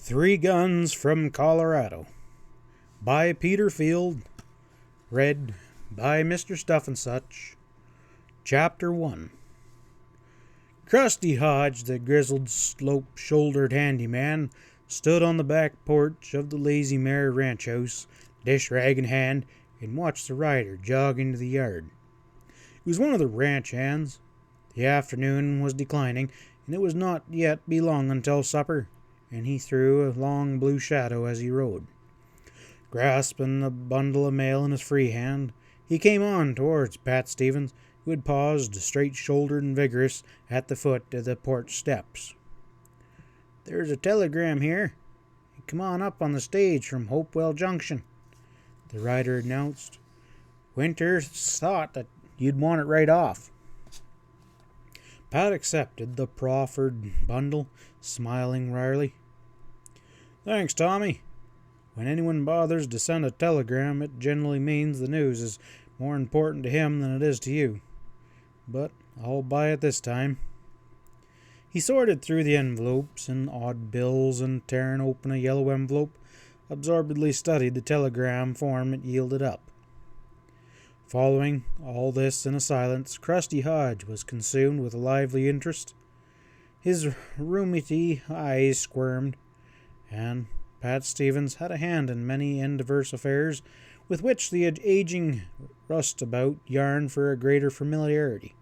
Three Guns from Colorado by Peter Field. Read by Mr. Stuff and Such. Chapter 1. Crusty Hodge, the grizzled, slope-shouldered handyman, stood on the back porch of the Lazy Mare ranch house, dish rag in hand, and watched the rider jog into the yard. He was one of the ranch hands. The afternoon was declining, and it was not yet be long until supper, and he threw a long blue shadow as he rode. Grasping a bundle of mail in his free hand, he came on towards Pat Stevens, who had paused, straight-shouldered and vigorous, at the foot of the porch steps. "There's a telegram here. Come on up on the stage from Hopewell Junction," the rider announced. "Winters thought that you'd want it right off." Pat accepted the proffered bundle, smiling wryly. "Thanks, Tommy. When anyone bothers to send a telegram, it generally means the news is more important to him than it is to you. But I'll buy it this time." He sorted through the envelopes and odd bills and, tearing open a yellow envelope, absorbedly studied the telegram form it yielded up. Following all this in a silence, Crusty Hodge was consumed with a lively interest. His rheumaty eyes squirmed, and Pat Stevens had a hand in many and diverse affairs with which the aging rustabout yearned for a greater familiarity.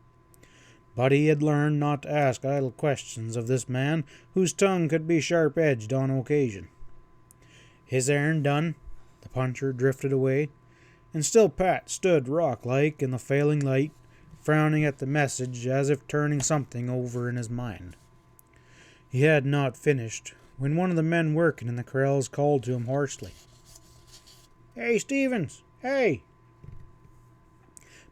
But he had learned not to ask idle questions of this man, whose tongue could be sharp-edged on occasion. His errand done, the puncher drifted away, and still Pat stood rock-like in the failing light, frowning at the message as if turning something over in his mind. He had not finished when one of the men working in the corrals called to him hoarsely. "Hey, Stevens! Hey!"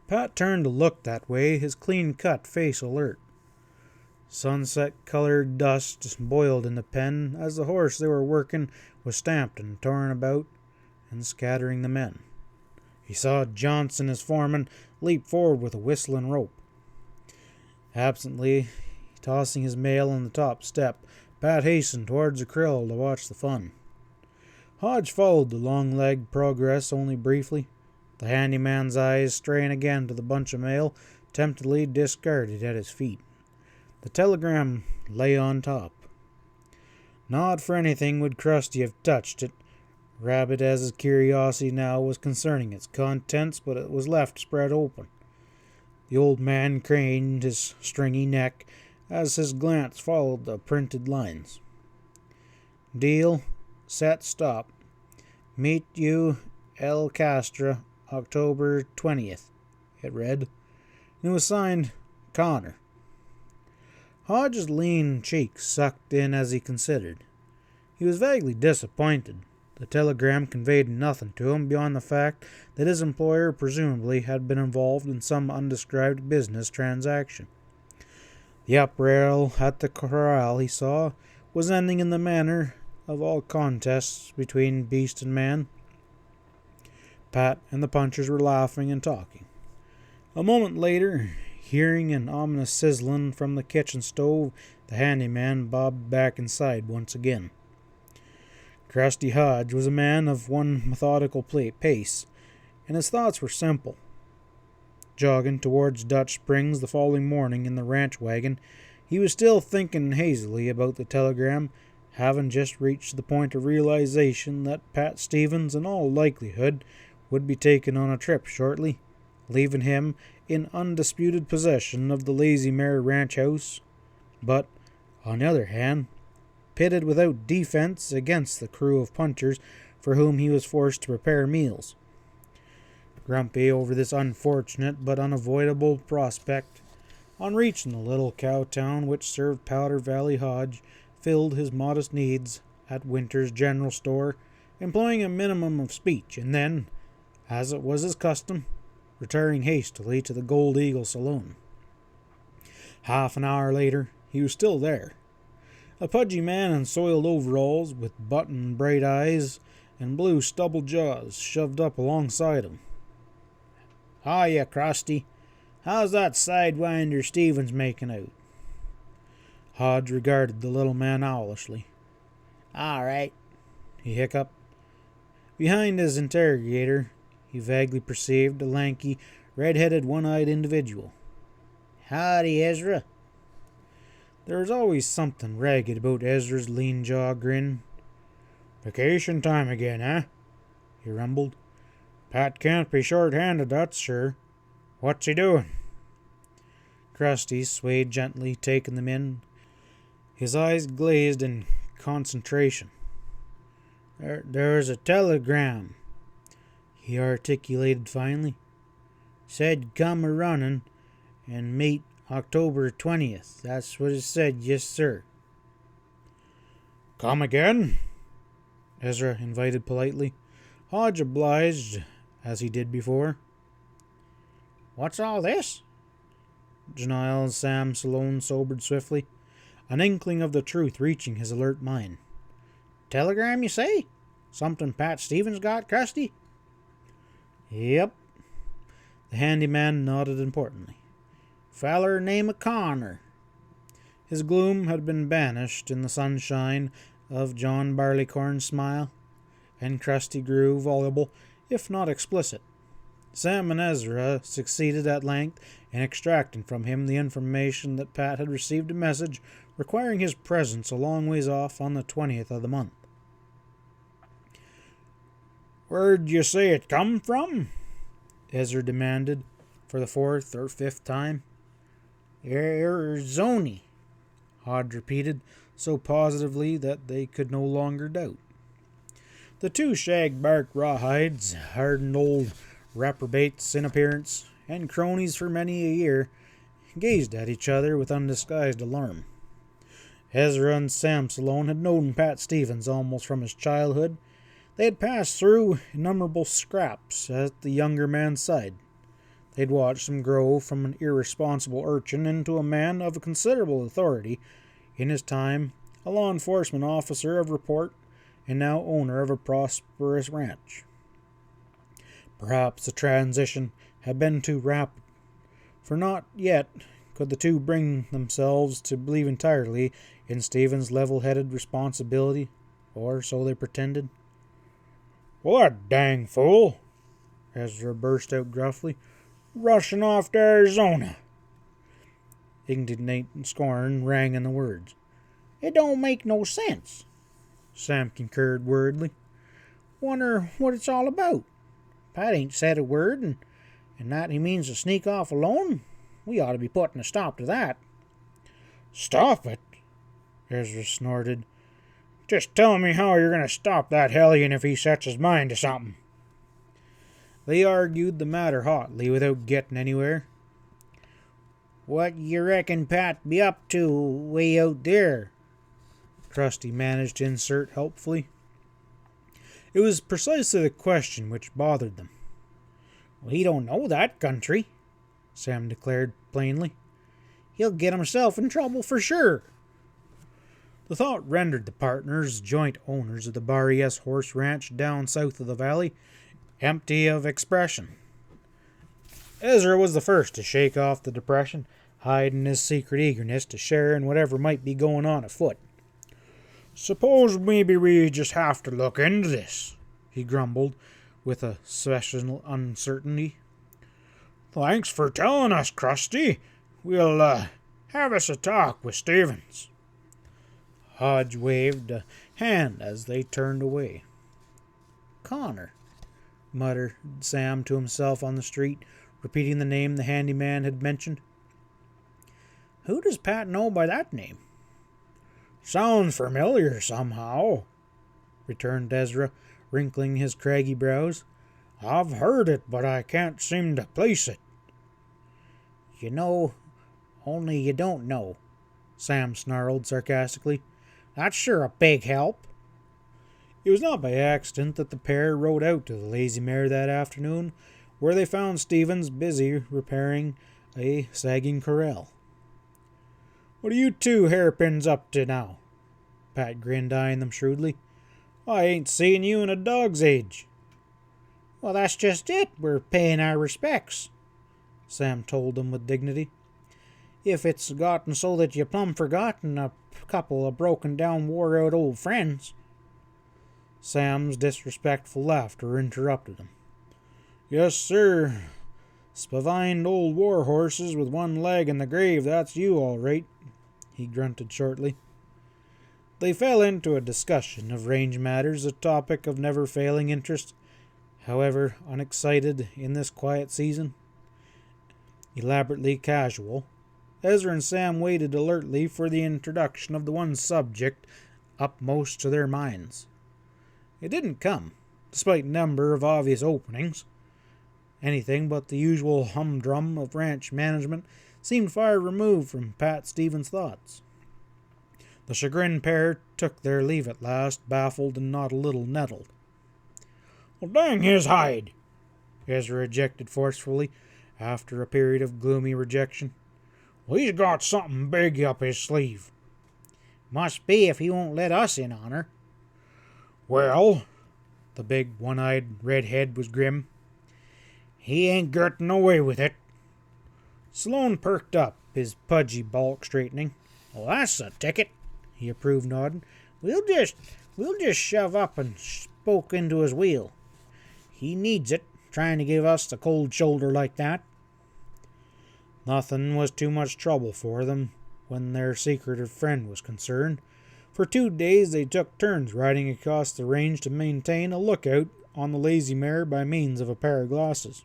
Pat turned to look that way, his clean-cut face alert. Sunset-colored dust boiled in the pen as the horse they were working was stamped and torn about and scattering the men. He saw Johnson, his foreman, leap forward with a whistling rope. Absently tossing his mail on the top step, Pat hastened towards the corral to watch the fun. Hodge followed the long-legged progress only briefly, the handyman's eyes straying again to the bunch of mail temptedly discarded at his feet. The telegram lay on top. Not for anything would Crusty have touched it, rabid as his curiosity now was concerning its contents, but it was left spread open. The old man craned his stringy neck as his glance followed the printed lines. "Deal, set, stop. Meet you, El Castra, October 20th, it read, and it was signed Connor. Hodge's lean cheeks sucked in as he considered. He was vaguely disappointed. The telegram conveyed nothing to him beyond the fact that his employer presumably had been involved in some undescribed business transaction. The uproar at the corral, he saw, was ending in the manner of all contests between beast and man. Pat and the punchers were laughing and talking. A moment later, hearing an ominous sizzling from the kitchen stove, the handyman bobbed back inside once again. Crusty Hodge was a man of one methodical pace, and his thoughts were simple. Jogging towards Dutch Springs the following morning in the ranch wagon, he was still thinking hazily about the telegram, having just reached the point of realization that Pat Stevens, in all likelihood, would be taken on a trip shortly, leaving him in undisputed possession of the Lazy Mare ranch house, but, on the other hand, pitted without defense against the crew of punchers for whom he was forced to prepare meals. Grumpy over this unfortunate but unavoidable prospect, on reaching the little cow town which served Powder Valley, Hodge filled his modest needs at Winter's general store, employing a minimum of speech, and then, as it was his custom, retiring hastily to the Gold Eagle saloon. Half an hour later, he was still there. A pudgy man in soiled overalls, with button bright eyes and blue stubble jaws, shoved up alongside him. "Hiya, Crusty. How's that sidewinder Stevens making out?" Hodge regarded the little man owlishly. All right, he hiccuped. Behind his interrogator, he vaguely perceived a lanky, red-headed, one-eyed individual. Howdy, Ezra. There was always something ragged about Ezra's lean-jaw grin. Vacation time again, eh? He rumbled. Pat can't be short-handed, that's sure. What's he doing? Krusty swayed gently, taking them in, his eyes glazed in concentration. There's a telegram, he articulated finally. Said come a-running and meet October 20th. That's what it said, yes, sir. Come again? Ezra invited politely. Hodge obliged, as he did before. What's all this? Janelle and Sam Salone sobered swiftly, an inkling of the truth reaching his alert mind. Telegram, you say? Something Pat Stevens got, Krusty? Yep. The handyman nodded importantly. Feller named Connor. His gloom had been banished in the sunshine of John Barleycorn's smile, and Krusty grew voluble, if not explicit. Sam and Ezra succeeded at length in extracting from him the information that Pat had received a message requiring his presence a long ways off on the 20th of the month. Where'd you say it come from? Ezra demanded, for the 4th or 5th time. Arizona, Hodge repeated, so positively that they could no longer doubt. The two shag-bark rawhides, hardened old reprobates in appearance, and cronies for many a year, gazed at each other with undisguised alarm. Ezra and Sam Salone had known Pat Stevens almost from his childhood. They had passed through innumerable scraps at the younger man's side. They'd watched him grow from an irresponsible urchin into a man of considerable authority, in his time a law enforcement officer of report, and now owner of a prosperous ranch. Perhaps the transition had been too rapid, for not yet could the two bring themselves to believe entirely in Stephen's level-headed responsibility, or so they pretended. What dang fool! Ezra burst out gruffly. Rushing off to Arizona. Indignant scorn rang in the words. It don't make no sense, Sam concurred worriedly. Wonder what it's all about. Pat ain't said a word, and that he means to sneak off alone. We ought to be putting a stop to that. Stop it? Ezra snorted. Just tell me how you're going to stop that hellion if he sets his mind to something. They argued the matter hotly without getting anywhere. What you reckon Pat be up to way out there? Krusty managed to insert helpfully. It was precisely the question which bothered them. Well, he don't know that country, Sam declared plainly. He'll get himself in trouble for sure. The thought rendered the partners, joint owners of the Barry S. Horse Ranch down south of the valley, empty of expression. Ezra was the first to shake off the depression, hiding his secret eagerness to share in whatever might be going on afoot. Suppose maybe we just have to look into this, he grumbled, with a special uncertainty. Thanks for telling us, Krusty. We'll have us a talk with Stevens. Hodge waved a hand as they turned away. Connor, muttered Sam to himself on the street, repeating the name the handyman had mentioned. Who does Pat know by that name? Sounds familiar somehow, returned Ezra, wrinkling his craggy brows. I've heard it, but I can't seem to place it. You know, only you don't know, Sam snarled sarcastically. That's sure a big help. It was not by accident that the pair rode out to the Lazy Mare that afternoon, where they found Stevens busy repairing a sagging corral. What are you two hairpins up to now? Pat grinned, eyeing them shrewdly. I ain't seen you in a dog's age. Well, that's just it. We're paying our respects, Sam told them with dignity. If it's gotten so that you plumb forgotten a couple of broken-down, wore-out old friends. Sam's disrespectful laughter interrupted him. "Yes, sir. Spavined old war horses with one leg in the grave, that's you, all right," he grunted shortly. They fell into a discussion of range matters, a topic of never-failing interest, however unexcited in this quiet season. Elaborately casual, Ezra and Sam waited alertly for the introduction of the one subject upmost to their minds. It didn't come, despite a number of obvious openings. Anything but the usual humdrum of ranch management seemed far removed from Pat Stevens' thoughts. The chagrined pair took their leave at last, baffled and not a little nettled. "Well, dang his hide!" Ezra ejected forcefully, after a period of gloomy rejection. "Well, he's got something big up his sleeve." "Must be if he won't let us in on her." "Well," the big one-eyed redhead was grim, "he ain't getting away with it." Sloane perked up, his pudgy bulk straightening. "Well, that's a ticket," he approved, nodding. We'll just shove up and spoke into his wheel. He needs it, trying to give us the cold shoulder like that." Nothing was too much trouble for them when their secretive friend was concerned. For 2 days they took turns riding across the range to maintain a lookout on the lazy mare by means of a pair of glasses.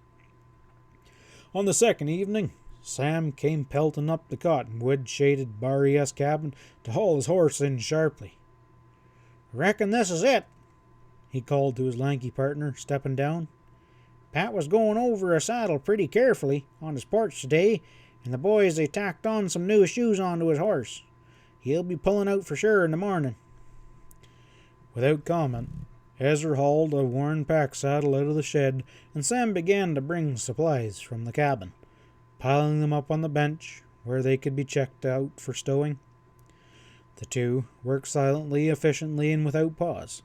On the second evening, Sam came pelting up the cottonwood-shaded bar-esque cabin to haul his horse in sharply. "Reckon this is it," he called to his lanky partner, stepping down. "Pat was going over a saddle pretty carefully on his porch today, and the boys they tacked on some new shoes onto his horse. He'll be pulling out for sure in the morning." Without comment, Ezra hauled a worn pack saddle out of the shed, and Sam began to bring supplies from the cabin, piling them up on the bench where they could be checked out for stowing. The two worked silently, efficiently, and without pause.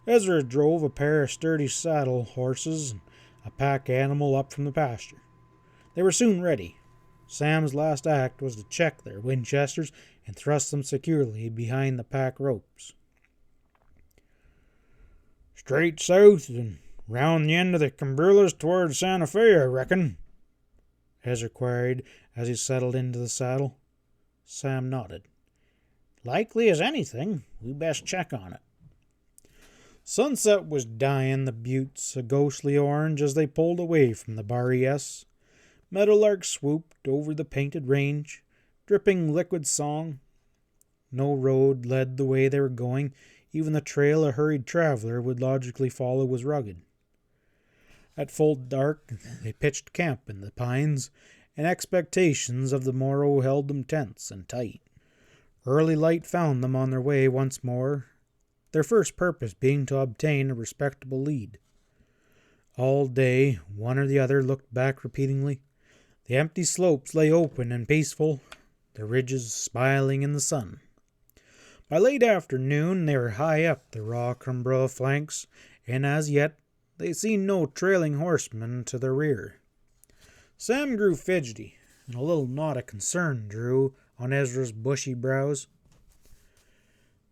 Ezra drove a pair of sturdy saddle horses and a pack animal up from the pasture. They were soon ready. Sam's last act was to check their Winchesters and thrust them securely behind the pack ropes. "Straight south and round the end of the Cumberlas towards Santa Fe, I reckon?" Ezra queried as he settled into the saddle. Sam nodded. "Likely as anything. We best check on it." Sunset was dyeing the buttes a ghostly orange as they pulled away from the bar-es. Meadowlarks swooped over the painted range, dripping liquid song. No road led the way they were going. Even the trail a hurried traveler would logically follow was rugged. At full dark, they pitched camp in the pines, and expectations of the morrow held them tense and tight. Early light found them on their way once more, their first purpose being to obtain a respectable lead. All day, one or the other looked back repeatedly. The empty slopes lay open and peaceful, the ridges smiling in the sun. By late afternoon they were high up the raw Cumberla flanks, and as yet they seen no trailing horsemen to their rear. Sam grew fidgety, and a little knot of concern drew on Ezra's bushy brows.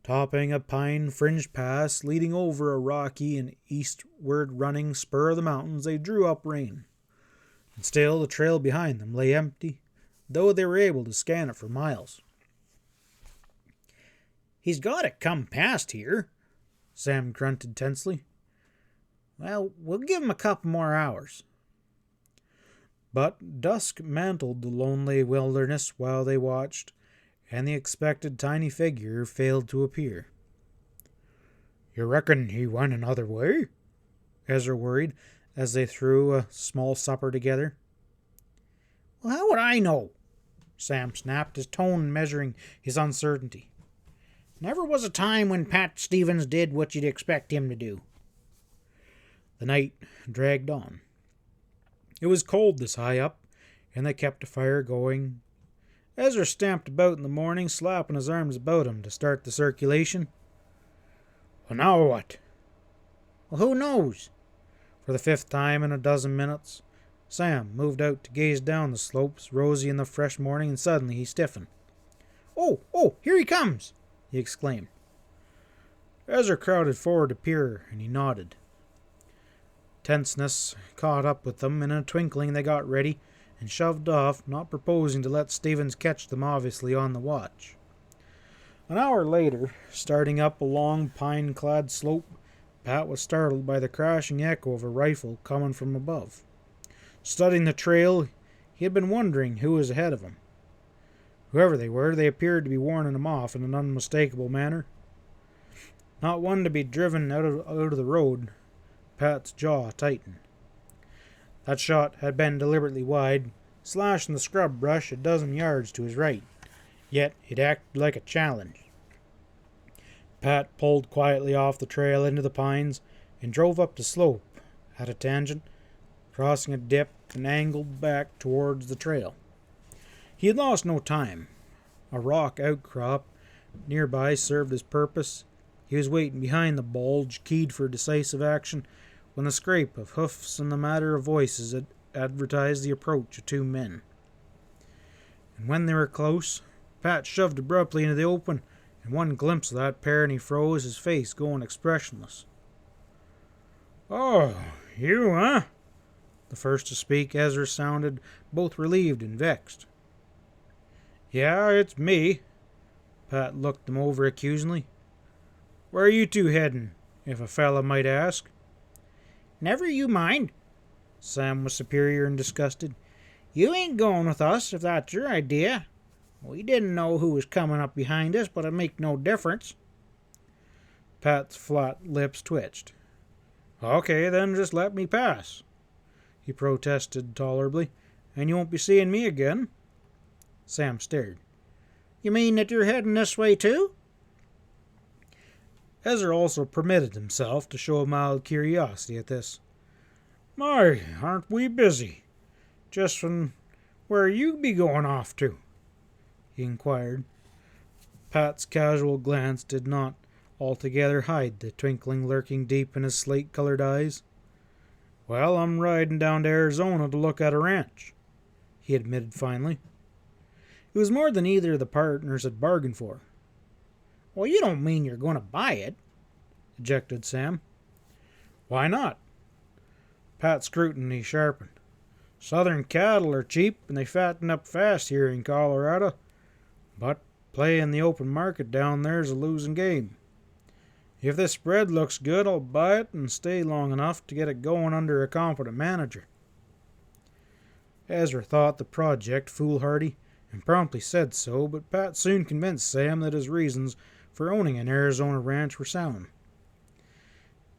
Topping a pine-fringed pass leading over a rocky and eastward-running spur of the mountains, they drew up rein. And still the trail behind them lay empty, though they were able to scan it for miles. "He's got to come past here," Sam grunted tensely. "Well, we'll give him a couple more hours." But dusk mantled the lonely wilderness while they watched, and the expected tiny figure failed to appear. "You reckon he went another way?" Ezra worried, as they threw a small supper together. "Well, how would I know?" Sam snapped, his tone measuring his uncertainty. "Never was a time when Pat Stevens did what you'd expect him to do." The night dragged on. It was cold this high up, and they kept a fire going. Ezra stamped about in the morning, slapping his arms about him to start the circulation. "Well, now what?" "Well, who knows?" For the 5th time in a dozen minutes, Sam moved out to gaze down the slopes, rosy in the fresh morning, and suddenly he stiffened. Oh, here he comes!" he exclaimed. Ezra crowded forward to peer, and he nodded. Tenseness caught up with them, and in a twinkling they got ready and shoved off, not proposing to let Stevens catch them, obviously on the watch. An hour later, starting up a long pine-clad slope, Pat was startled by the crashing echo of a rifle coming from above. Studying the trail, he had been wondering who was ahead of him. Whoever they were, they appeared to be warning him off in an unmistakable manner. Not one to be driven out of the road, Pat's jaw tightened. That shot had been deliberately wide, slashing the scrub brush a dozen yards to his right, yet it acted like a challenge. Pat pulled quietly off the trail into the pines and drove up the slope at a tangent, crossing a dip and angled back towards the trail. He had lost no time. A rock outcrop nearby served his purpose. He was waiting behind the bulge, keyed for decisive action, when the scrape of hoofs and the matter of voices had advertised the approach of two men. And when they were close, Pat shoved abruptly into the open, and one glimpse of that pair and he froze, his face going expressionless. "Oh, you, huh?" The first to speak, Ezra, sounded both relieved and vexed. "Yeah, it's me." Pat looked them over accusingly. "Where are you two heading, if a fella might ask?" "Never you mind." Sam was superior and disgusted. "You ain't going with us, if that's your idea. We didn't know who was coming up behind us, but it make no difference." Pat's flat lips twitched. "Okay, then just let me pass," he protested tolerably, "and you won't be seeing me again." Sam stared. "You mean that you're heading this way too?" Ezra also permitted himself to show a mild curiosity at this. "My, aren't we busy? Just from where you be going off to?" he inquired. Pat's casual glance did not altogether hide the twinkling lurking deep in his slate-colored eyes. "Well, I'm riding down to Arizona to look at a ranch," he admitted finally. It was more than either of the partners had bargained for. "Well, you don't mean you're going to buy it?" ejected Sam. "Why not?" Pat's scrutiny sharpened. "Southern cattle are cheap and they fatten up fast here in Colorado. But playing the open market down there's a losing game. If this spread looks good, I'll buy it and stay long enough to get it going under a competent manager." Ezra thought the project foolhardy and promptly said so, but Pat soon convinced Sam that his reasons for owning an Arizona ranch were sound.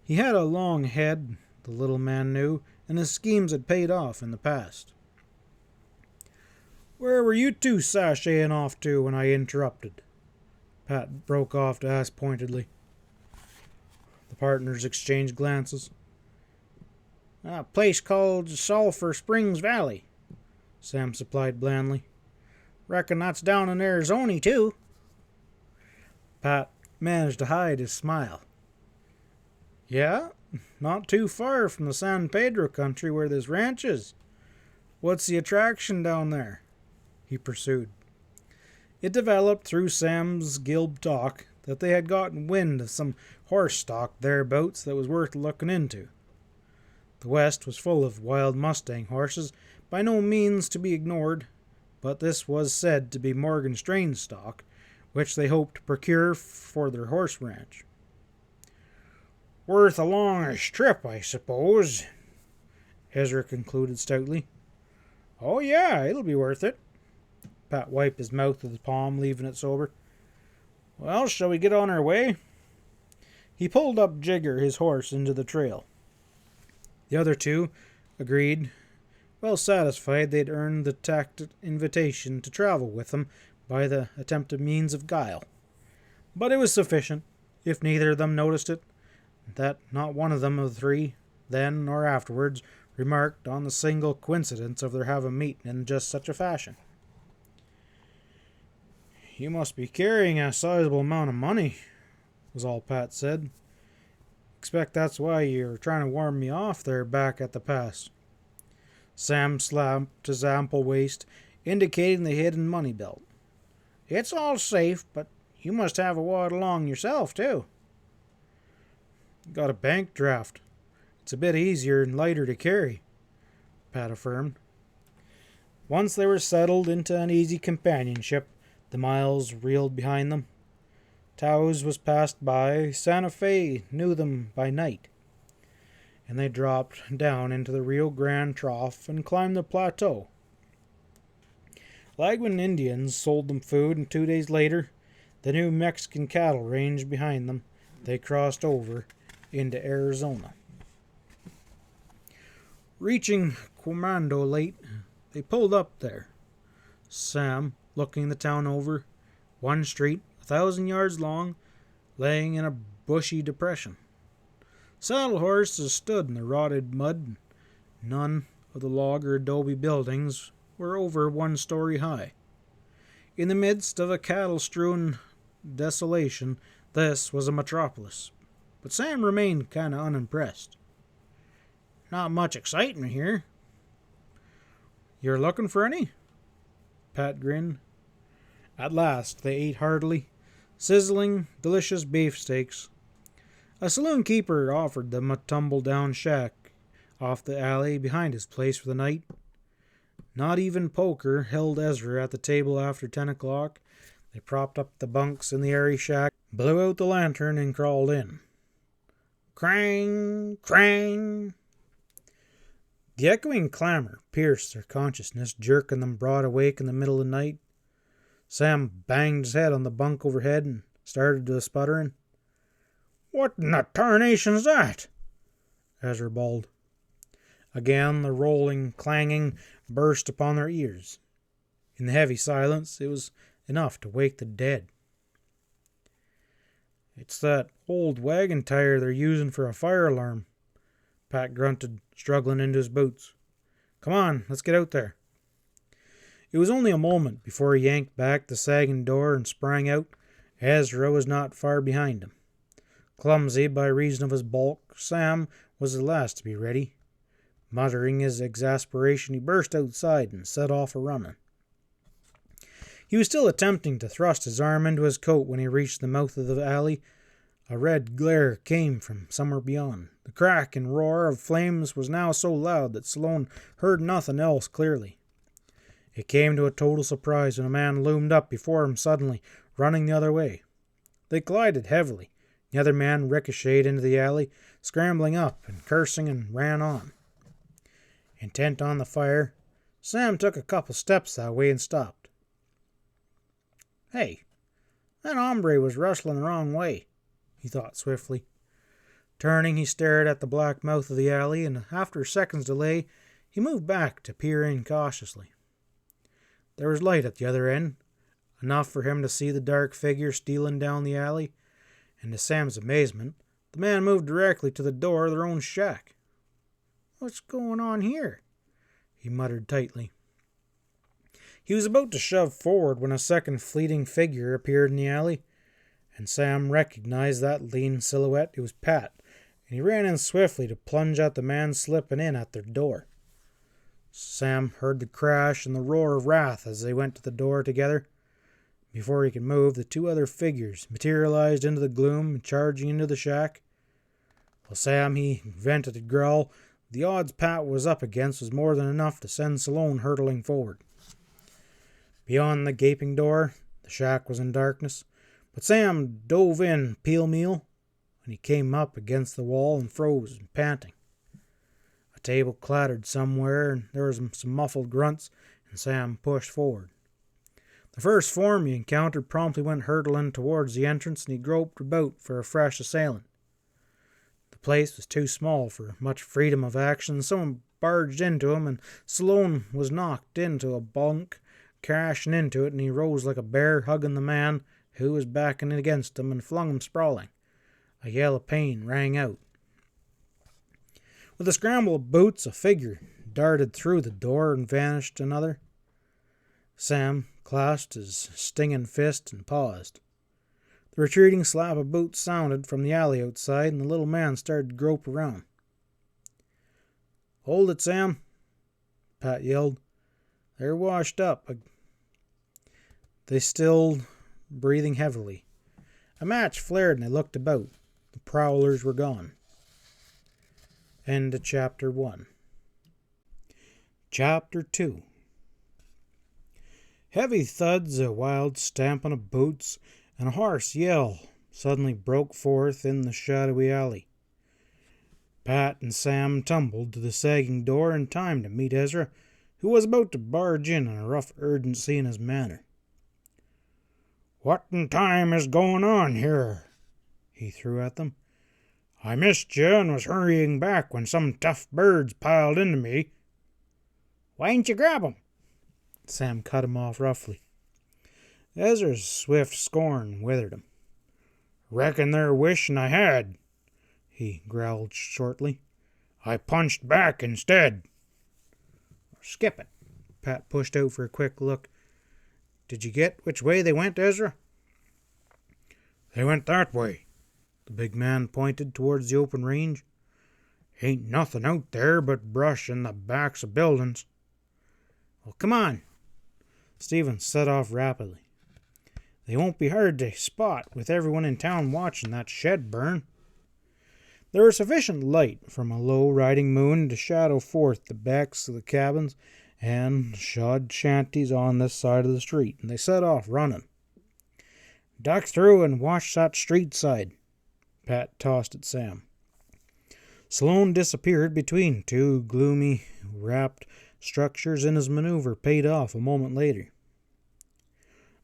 He had a long head, the little man knew, and his schemes had paid off in the past. "Where were you two sashaying off to when I interrupted?" Pat broke off to ask pointedly. The partners exchanged glances. "A place called Sulphur Springs Valley," Sam supplied blandly. "Reckon that's down in Arizona, too." Pat managed to hide his smile. "Yeah, not too far from the San Pedro country where this ranch is. What's the attraction down there?" he pursued. It developed through Sam's glib talk that they had gotten wind of some horse stock thereabouts that was worth looking into. The West was full of wild Mustang horses, by no means to be ignored, but this was said to be Morgan strain stock, which they hoped to procure for their horse ranch. "Worth a longish trip, I suppose," Ezra concluded stoutly. "Oh, yeah, it'll be worth it." Pat wiped his mouth with his palm, leaving it sober. "Well, shall we get on our way?" He pulled up Jigger, his horse, into the trail. The other two agreed, well satisfied they'd earned the tacit invitation to travel with them by the attempted means of guile. But it was sufficient, if neither of them noticed it, that not one of them of the three, then nor afterwards, remarked on the single coincidence of their having met in just such a fashion. "You must be carrying a sizable amount of money," was all Pat said. "Expect that's why you're trying to warn me off there back at the pass." Sam slapped his ample waist, indicating the hidden money belt. "It's all safe, but you must have a wad along yourself, too." Got a bank draft. It's a bit easier and lighter to carry, Pat affirmed. Once they were settled into an easy companionship, the miles reeled behind them. Taos was passed by, Santa Fe knew them by night, and they dropped down into the Rio Grande Trough and climbed the plateau. Lagman Indians sold them food, and 2 days later, the New Mexican cattle range behind them, they crossed over into Arizona. Reaching Quemando late, they pulled up there. Sam, looking the town over, one street, 1,000 yards long, laying in a bushy depression. Saddle horses stood in the rotted mud. None of the log or adobe buildings were over 1 story high. In the midst of a cattle-strewn desolation, this was a metropolis. But Sam remained kind of unimpressed. Not much excitement here. You're looking for any? Pat grinned. At last they ate heartily, sizzling, delicious beefsteaks. A saloon keeper offered them a tumble-down shack off the alley behind his place for the night. Not even poker held Ezra at the table after 10 o'clock. They propped up the bunks in the airy shack, blew out the lantern, and crawled in. Crang! Crang! The echoing clamor pierced their consciousness, jerking them broad awake in the middle of the night. Sam banged his head on the bunk overhead and started to sputtering. What in the tarnation's that? Ezra bawled. Again the rolling, clanging burst upon their ears. In the heavy silence, it was enough to wake the dead. It's that old wagon tire they're using for a fire alarm, Pat grunted, struggling into his boots. Come on, let's get out there. It was only a moment before he yanked back the sagging door and sprang out. Ezra was not far behind him. Clumsy by reason of his bulk, Sam was the last to be ready. Muttering his exasperation, he burst outside and set off a-running. He was still attempting to thrust his arm into his coat when he reached the mouth of the alley. A red glare came from somewhere beyond. The crack and roar of flames was now so loud that Sloane heard nothing else clearly. It came to a total surprise when a man loomed up before him suddenly, running the other way. They collided heavily. The other man ricocheted into the alley, scrambling up and cursing, and ran on. Intent on the fire, Sam took a couple steps that way and stopped. Hey, that hombre was rustling the wrong way, he thought swiftly. Turning, he stared at the black mouth of the alley, and after a second's delay, he moved back to peer in cautiously. There was light at the other end, enough for him to see the dark figure stealing down the alley, and to Sam's amazement, the man moved directly to the door of their own shack. What's going on here? He muttered tightly. He was about to shove forward when a second fleeting figure appeared in the alley, and Sam recognized that lean silhouette. It was Pat, and he ran in swiftly to plunge at the man slipping in at their door. Sam heard the crash and the roar of wrath as they went to the door together. Before he could move, the 2 other figures materialized into the gloom, charging into the shack. While Sam, he vented a growl. The odds Pat was up against was more than enough to send Sloane hurtling forward. Beyond the gaping door, the shack was in darkness, but Sam dove in pell-mell, and he came up against the wall and froze, panting. A table clattered somewhere, and there was some muffled grunts, and Sam pushed forward. The first form he encountered promptly went hurtling towards the entrance, and he groped about for a fresh assailant. The place was too small for much freedom of action. Someone barged into him, and Sloane was knocked into a bunk, crashing into it, and he rose like a bear, hugging the man who was backing against him and flung him sprawling. A yell of pain rang out. With a scramble of boots, a figure darted through the door and vanished another. Sam clasped his stinging fist and paused. The retreating slap of boots sounded from the alley outside, and the little man started to grope around. Hold it, Sam, Pat yelled. They're washed up. They stilled, breathing heavily. A match flared, and they looked about. the prowlers were gone. End of Chapter 1. Chapter 2. Heavy thuds, a wild stamping of boots, and a hoarse yell suddenly broke forth in the shadowy alley. Pat and Sam tumbled to the sagging door in time to meet Ezra, who was about to barge in a rough urgency in his manner. "What in time is going on here?" he threw at them. "I missed you and was hurrying back when some tough birds piled into me." "Why didn't you grab 'em?" Sam cut him off roughly. Ezra's swift scorn withered him. "Reckon they're wishing I had," he growled shortly. "I punched back instead." "Skip it." Pat pushed out for a quick look. "Did you get which way they went, Ezra?" "They went that way." The big man pointed towards the open range. "Ain't nothing out there but brush and the backs of buildings." "Well, come on." Stephen set off rapidly. "They won't be hard to spot with everyone in town watching that shed burn." There was sufficient light from a low riding moon to shadow forth the backs of the cabins and shod shanties on this side of the street, and they set off running. "Duck through and watch that street side," Pat tossed at Sam. Sloane disappeared between two gloomy, wrapped structures, and his maneuver paid off a moment later.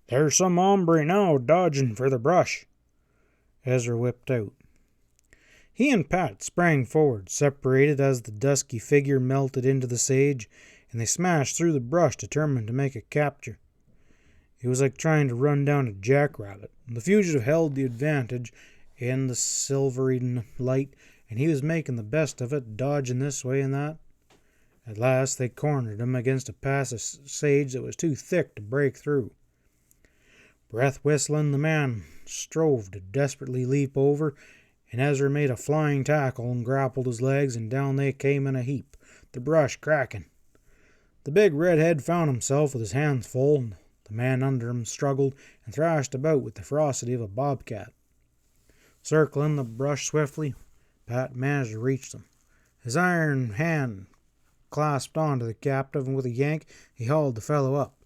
"There's some hombre now dodging for the brush," Ezra whipped out. He and Pat sprang forward, separated as the dusky figure melted into the sage, and they smashed through the brush, determined to make a capture. It was like trying to run down a jackrabbit. The fugitive held the advantage in the silvery light, and he was making the best of it, dodging this way and that. At last they cornered him against a pass of sage that was too thick to break through. Breath whistling, the man strove to desperately leap over, and Ezra made a flying tackle and grappled his legs, and down they came in a heap, the brush cracking. The big redhead found himself with his hands full, and the man under him struggled and thrashed about with the ferocity of a bobcat. Circling the brush swiftly, Pat managed to reach them. His iron hand clasped onto the captive, and with a yank he hauled the fellow up.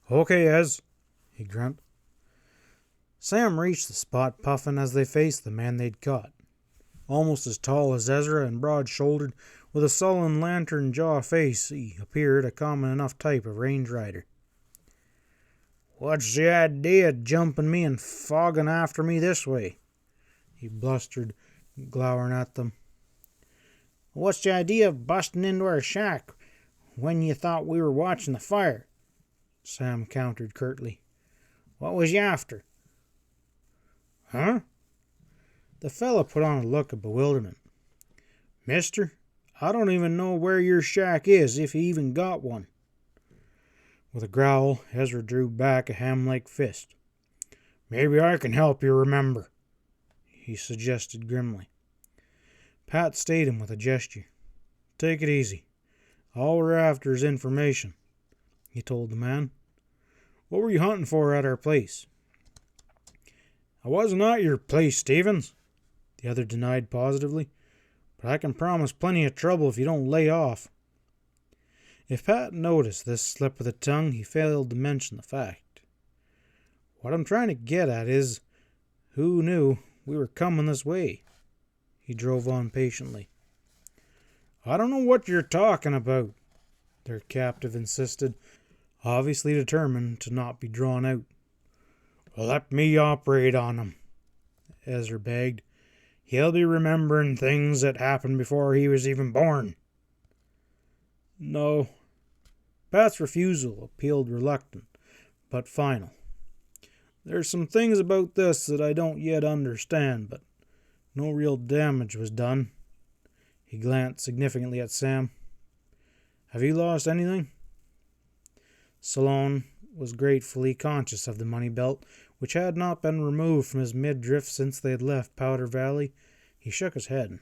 "Okay, Ez," he grunted. Sam reached the spot, puffing as they faced the man they'd caught. Almost as tall as Ezra and broad-shouldered, with a sullen lantern-jaw face, he appeared a common enough type of range rider. "What's the idea of jumping me and fogging after me this way?" he blustered, glowering at them. "What's the idea of busting into our shack when you thought we were watching the fire?" Sam countered curtly. "What was you after?" "Huh?" The fella put on a look of bewilderment. "Mister, I don't even know where your shack is, if you even got one." With a growl, Ezra drew back a ham-like fist. "Maybe I can help you remember," he suggested grimly. Pat stayed him with a gesture. "Take it easy. All we're after is information," he told the man. "What were you hunting for at our place?" "I wasn't at your place, Stevens," the other denied positively. "But I can promise plenty of trouble if you don't lay off." If Pat noticed this slip of the tongue, he failed to mention the fact. "What I'm trying to get at is, who knew we were coming this way?" He drove on patiently. "I don't know what you're talking about," their captive insisted, obviously determined to not be drawn out. "Well, let me operate on him," Ezra begged. "He'll be remembering things that happened before he was even born." "No." Pat's refusal appealed reluctant, but final. "There's some things about this that I don't yet understand, but no real damage was done." He glanced significantly at Sam. "Have you lost anything?" Sloane was gratefully conscious of the money belt, which had not been removed from his midriff since they had left Powder Valley. He shook his head.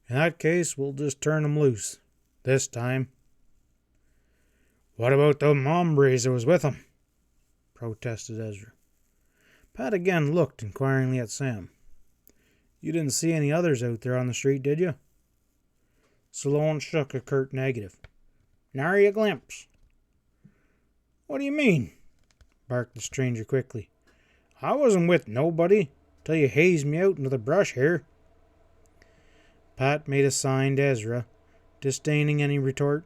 "In that case, we'll just turn him loose. This time." "What about the hombres that was with him?" protested Ezra. Pat again looked inquiringly at Sam. You didn't see any others out there on the street, did you? Sloane shook a curt negative. Nary a glimpse. What do you mean? Barked the stranger quickly. I wasn't with nobody till you hazed me out into the brush here. Pat made a sign to Ezra, disdaining any retort.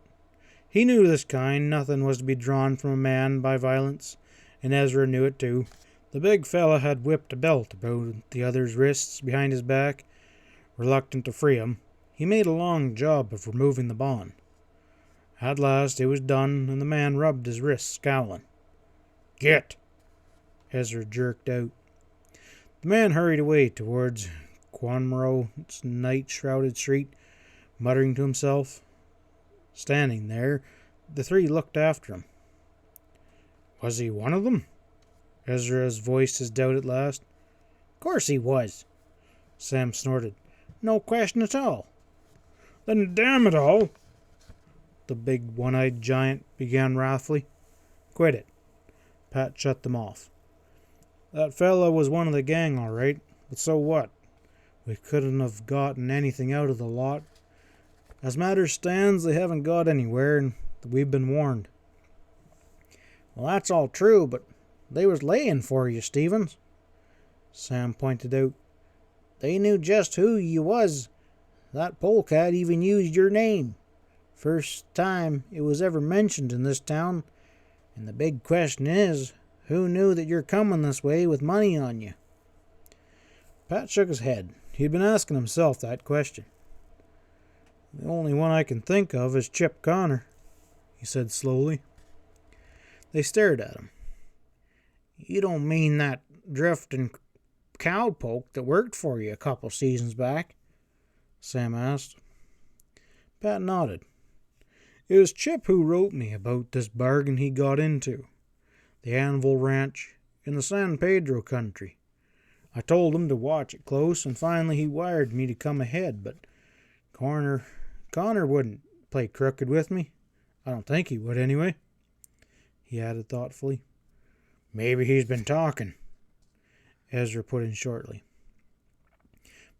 He knew this kind, nothing was to be drawn from a man by violence, and Ezra knew it too. The big fella had whipped a belt about the other's wrists behind his back. Reluctant to free him, he made a long job of removing the bond. At last it was done, and the man rubbed his wrists, scowling. Get! Ezra jerked out. The man hurried away towards Quanmoro's night-shrouded street, muttering to himself. Standing there, the three looked after him. Was he one of them? Ezra voiced his doubt at last. Course he was, Sam snorted. No question at all. Then damn it all, the big one-eyed giant began wrathfully. Quit it. Pat shut them off. That fella was one of the gang, all right, but so what? We couldn't have gotten anything out of the lot. As matters stands, they haven't got anywhere, and we've been warned. Well, that's all true, but they was laying for you, Stevens, Sam pointed out. They knew just who you was. That polecat even used your name. First time it was ever mentioned in this town. And the big question is, who knew that you're coming this way with money on you? Pat shook his head. He'd been asking himself that question. The only one I can think of is Chip Connor, he said slowly. They stared at him. You don't mean that drifting cowpoke that worked for you a couple seasons back? Sam asked. Pat nodded. It was Chip who wrote me about this bargain he got into. The Anvil Ranch in the San Pedro country. I told him to watch it close, and finally he wired me to come ahead, but Connor wouldn't play crooked with me. I don't think he would anyway, he added thoughtfully. Maybe he's been talking, Ezra put in shortly.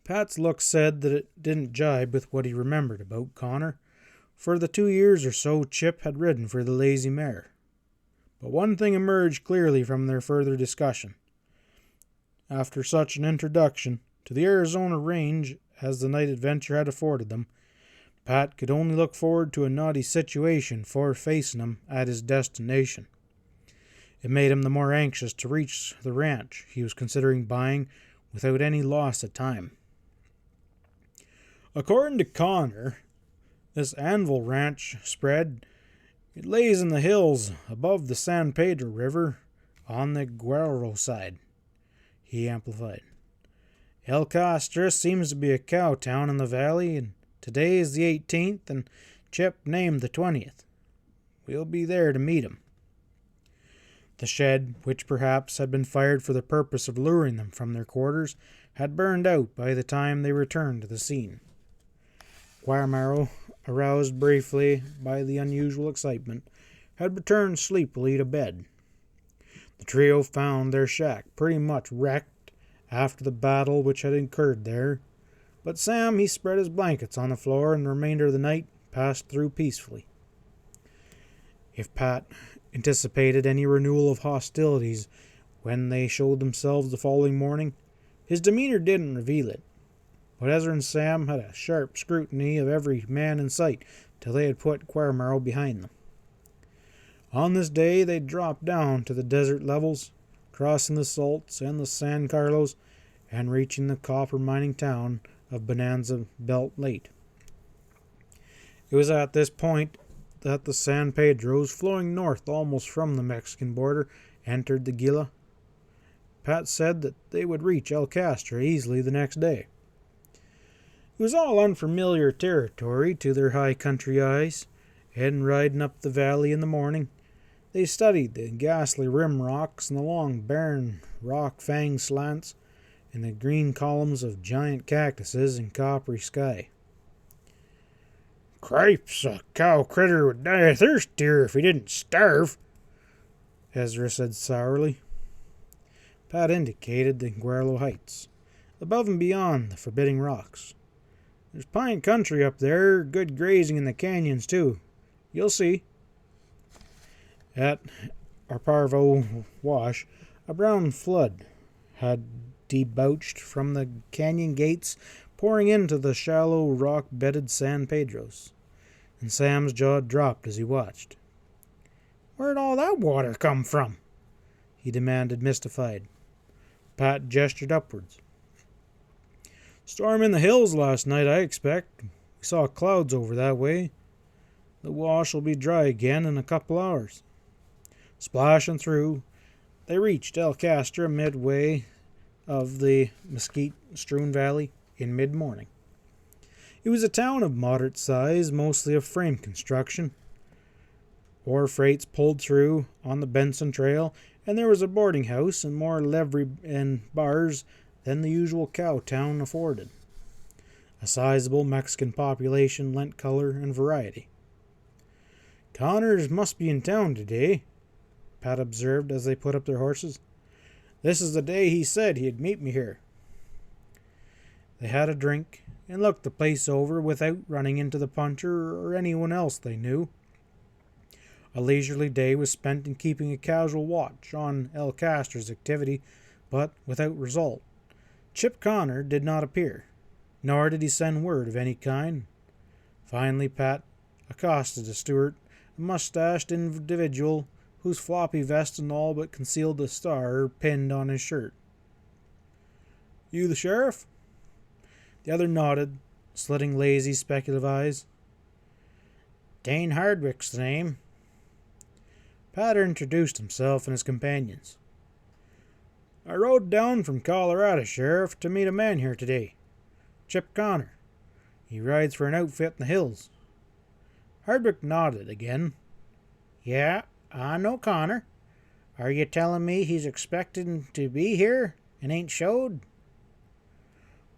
Pat's look said that it didn't jibe with what he remembered about Connor. For the 2 years or so Chip had ridden for the lazy mare. But one thing emerged clearly from their further discussion. After such an introduction to the Arizona range as the night adventure had afforded them, Pat could only look forward to a naughty situation for facing him at his destination. It made him the more anxious to reach the ranch he was considering buying without any loss of time. According to Connor, this Anvil Ranch spread, it lays in the hills above the San Pedro River on the Guerrero side, he amplified. El Castro seems to be a cow town in the valley, and today is the 18th, and Chip named the 20th. We'll be there to meet him. The shed, which perhaps had been fired for the purpose of luring them from their quarters, had burned out by the time they returned to the scene. Quamaro, aroused briefly by the unusual excitement, had returned sleepily to bed. The trio found their shack pretty much wrecked after the battle which had occurred there, but Sam, he spread his blankets on the floor, and the remainder of the night passed through peacefully. If Pat anticipated any renewal of hostilities when they showed themselves the following morning, his demeanor didn't reveal it. But Ezra and Sam had a sharp scrutiny of every man in sight till they had put Quamaro behind them. On this day they dropped down to the desert levels, crossing the Salts and the San Carlos, and reaching the copper mining town of Bonanza Belt late. It was at this point that the San Pedros, flowing north almost from the Mexican border, entered the Gila. Pat said that they would reach El Castro easily the next day. It was all unfamiliar territory to their high country eyes, and riding up the valley in the morning, they studied the ghastly rim rocks and the long barren rock fang slants and the green columns of giant cactuses and coppery sky. Cripes, a cow critter would die of thirst here if he didn't starve, Ezra said sourly. Pat indicated the Guerrero Heights, above and beyond the forbidding rocks. There's pine country up there, good grazing in the canyons too. You'll see. At our Parvo wash, a brown flood had debouched from the canyon gates, pouring into the shallow, rock-bedded San Pedros, and Sam's jaw dropped as he watched. "Where'd all that water come from?" he demanded, mystified. Pat gestured upwards. "Storm in the hills last night, I expect. We saw clouds over that way. The wash will be dry again in a couple hours." Splashing through, they reached El Castro midway of the mesquite-strewn valley in mid-morning. It was a town of moderate size, mostly of frame construction. Ore freights pulled through on the Benson Trail, and there was a boarding house and more livery and bars than the usual cow town afforded. A sizable Mexican population lent color and variety. "Connors must be in town today," Pat observed as they put up their horses. "This is the day he said he'd meet me here." They had a drink and looked the place over without running into the puncher or anyone else they knew. A leisurely day was spent in keeping a casual watch on El Castro's activity, but without result. Chip Connor did not appear, nor did he send word of any kind. Finally, Pat accosted a steward, a mustached individual whose floppy vest and all but concealed the star pinned on his shirt. "You the sheriff?" The other nodded, slitting lazy, speculative eyes. "Dane Hardwick's the name." Pat introduced himself and his companions. "I rode down from Colorado, Sheriff, to meet a man here today. Chip Connor. He rides for an outfit in the hills." Hardwick nodded again. "Yeah, I know Connor. Are you telling me he's expecting to be here and ain't showed?"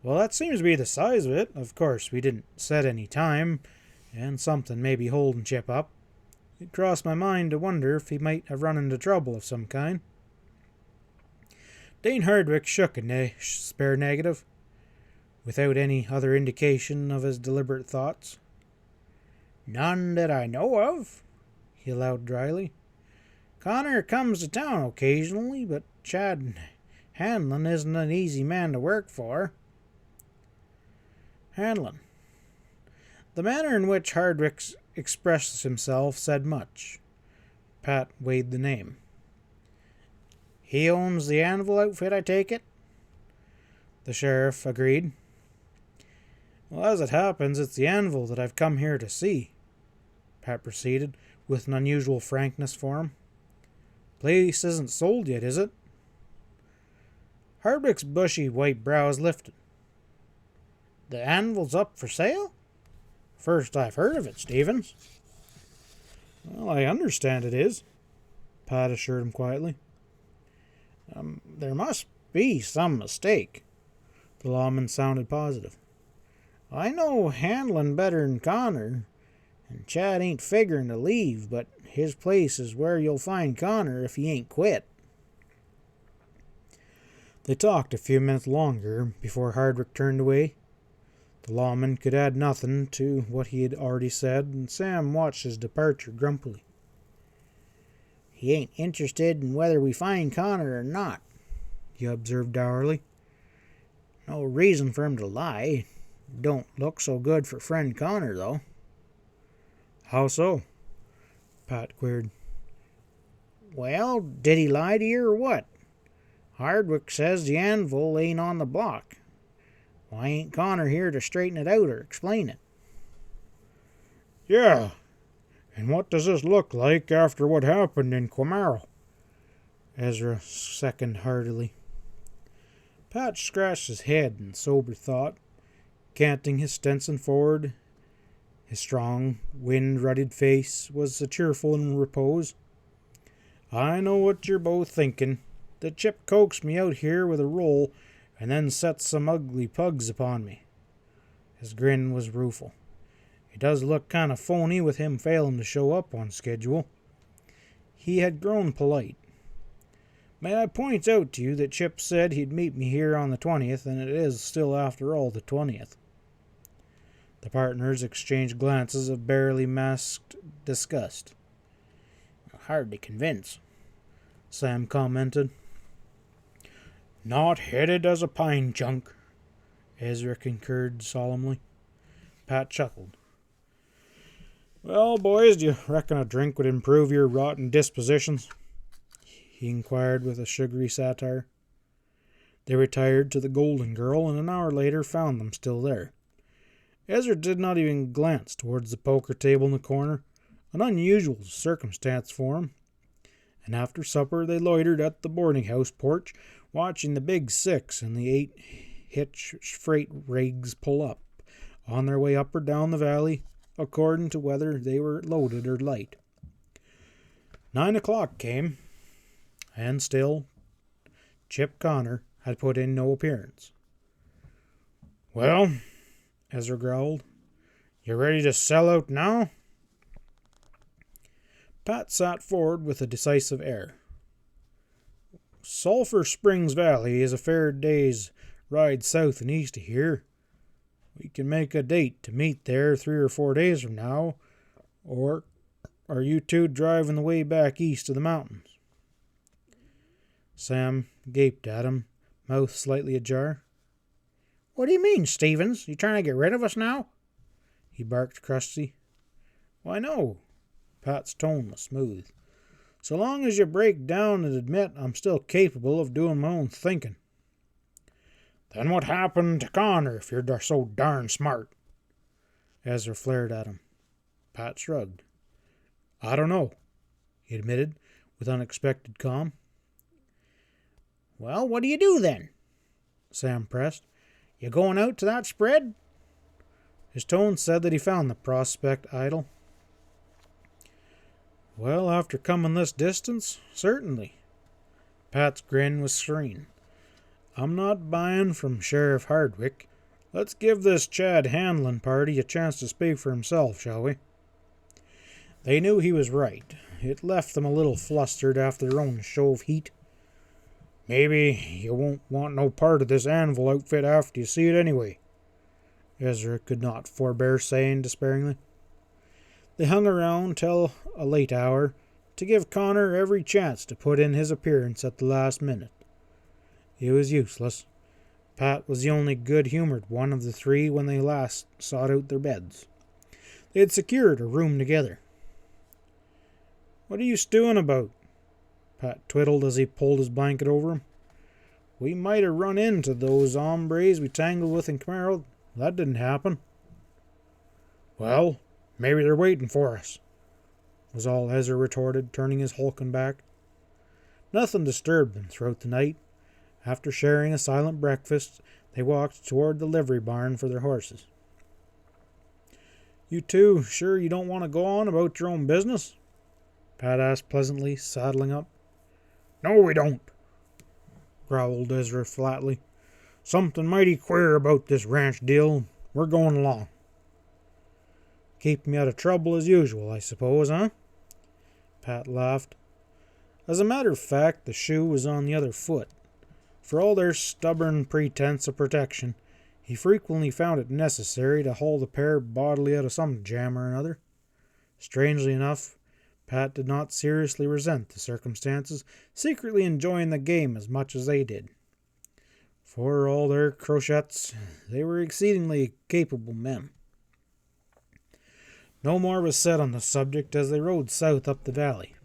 "Well, that seems to be the size of it. Of course, we didn't set any time, and something may be holding Chip up. It crossed my mind to wonder if he might have run into trouble of some kind." Dane Hardwick shook a spare negative, without any other indication of his deliberate thoughts. "None that I know of," he allowed dryly. "Connor comes to town occasionally, but Chad Hanlon isn't an easy man to work for." Hanlon. The manner in which Hardwick expressed himself said much. Pat weighed the name. "He owns the Anvil outfit, I take it?" The sheriff agreed. "Well, as it happens, it's the Anvil that I've come here to see," Pat proceeded, with an unusual frankness for him. "Place isn't sold yet, is it?" Hardwick's bushy white brows lifted. "The Anvil's up for sale? First I've heard of it, Stevens." "Well, I understand it is," Pat assured him quietly. There must be some mistake." The lawman sounded positive. "I know Hanlon better'n Connor, and Chad ain't figuring to leave, but his place is where you'll find Connor if he ain't quit." They talked a few minutes longer before Hardwick turned away. The lawman could add nothing to what he had already said, and Sam watched his departure grumpily. "He ain't interested in whether we find Connor or not," he observed dourly. "No reason for him to lie. Don't look so good for friend Connor, though." "How so?" Pat queried. "Well, did he lie to you or what? Hardwick says the Anvil ain't on the block. Why ain't Connor here to straighten it out or explain it?" "Yeah, and what does this look like after what happened in Quamaro?" Ezra seconded heartily. Pat scratched his head in sober thought, canting his Stetson forward. His strong, wind-rutted face was cheerful in repose. "I know what you're both thinking. The Chip coaxed me out here with a roll and then set some ugly pugs upon me." His grin was rueful. "It does look kind of phony with him failing to show up on schedule." He had grown polite. May I point out to you that Chip said he'd meet me here on the 20th, and it is still, after all, the 20th. The partners exchanged glances of barely masked disgust. Hard to convince, Sam commented. Not headed as a pine chunk, Ezra concurred solemnly. Pat chuckled. Well, boys, do you reckon a drink would improve your rotten dispositions? He inquired with a sugary satire. They retired to the Golden Girl, and an hour later found them still there. Ezra did not even glance towards the poker table in the corner, an unusual circumstance for him. And after supper they loitered at the boarding-house porch, watching the big 6 and the 8-hitch freight rigs pull up, on their way up or down the valley, according to whether they were loaded or light. 9 o'clock came, and still Chip Connor had put in no appearance. Well, Ezra growled, you ready to sell out now? Pat sat forward with a decisive air. Sulphur Springs Valley is a fair day's ride south and east of here. We can make a date to meet there 3 or 4 days from now, or are you two driving the way back east of the mountains? Sam gaped at him, mouth slightly ajar. What do you mean, Stevens? You trying to get rid of us now? He barked crustily. Why, no. Pat's tone was smooth. So long as you break down and admit I'm still capable of doing my own thinking. Then what happened to Connor if you're so darn smart? Ezra flared at him. Pat shrugged. I don't know, he admitted with unexpected calm. Well, what do you do then? Sam pressed. You going out to that spread? His tone said that he found the prospect idle. Well, after coming this distance, certainly. Pat's grin was serene. I'm not buying from Sheriff Hardwick. Let's give this Chad Hanlon party a chance to speak for himself, shall we? They knew he was right. It left them a little flustered after their own show of heat. Maybe you won't want no part of this anvil outfit after you see it anyway, Ezra could not forbear saying despairingly. They hung around till a late hour to give Connor every chance to put in his appearance at the last minute. It was useless. Pat was the only good-humored one of the three when they last sought out their beds. They had secured a room together. What are you stewing about? Pat twiddled as he pulled his blanket over him. We might have run into those hombres we tangled with in Camaro. That didn't happen. Well, maybe they're waiting for us, was all Ezra retorted, turning his hulking back. Nothing disturbed them throughout the night. After sharing a silent breakfast, they walked toward the livery barn for their horses. You two sure you don't want to go on about your own business? Pat asked pleasantly, saddling up. No, we don't, growled Ezra flatly. Something mighty queer about this ranch deal. We're going along. Keep me out of trouble as usual, I suppose, huh? Pat laughed. As a matter of fact, the shoe was on the other foot. For all their stubborn pretense of protection, he frequently found it necessary to haul the pair bodily out of some jam or another. Strangely enough, Pat did not seriously resent the circumstances, secretly enjoying the game as much as they did. For all their crochets, they were exceedingly capable men. No more was said on the subject as they rode south up the valley.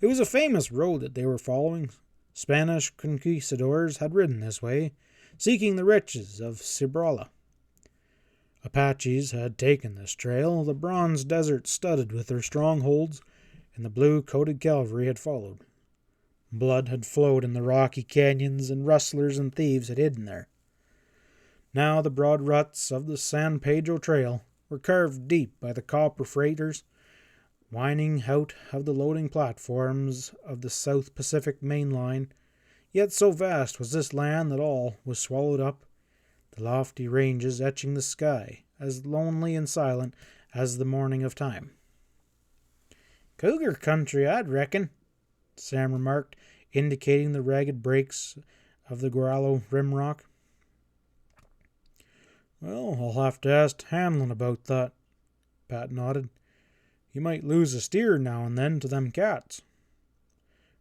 It was a famous road that they were following. Spanish conquistadors had ridden this way, seeking the riches of Cibrala. Apaches had taken this trail, the bronze desert studded with their strongholds, and the blue-coated cavalry had followed. Blood had flowed in the rocky canyons, and rustlers and thieves had hidden there. Now the broad ruts of the San Pedro Trail were carved deep by the copper freighters, winding out of the loading platforms of the South Pacific Main Line, yet so vast was this land that all was swallowed up, the lofty ranges etching the sky as lonely and silent as the morning of time. Cougar country, I'd reckon, Sam remarked indicating the ragged breaks of the Goralo rimrock. Well, I'll have to ask Hanlon about that, Pat nodded. He might lose a steer now and then to them cats.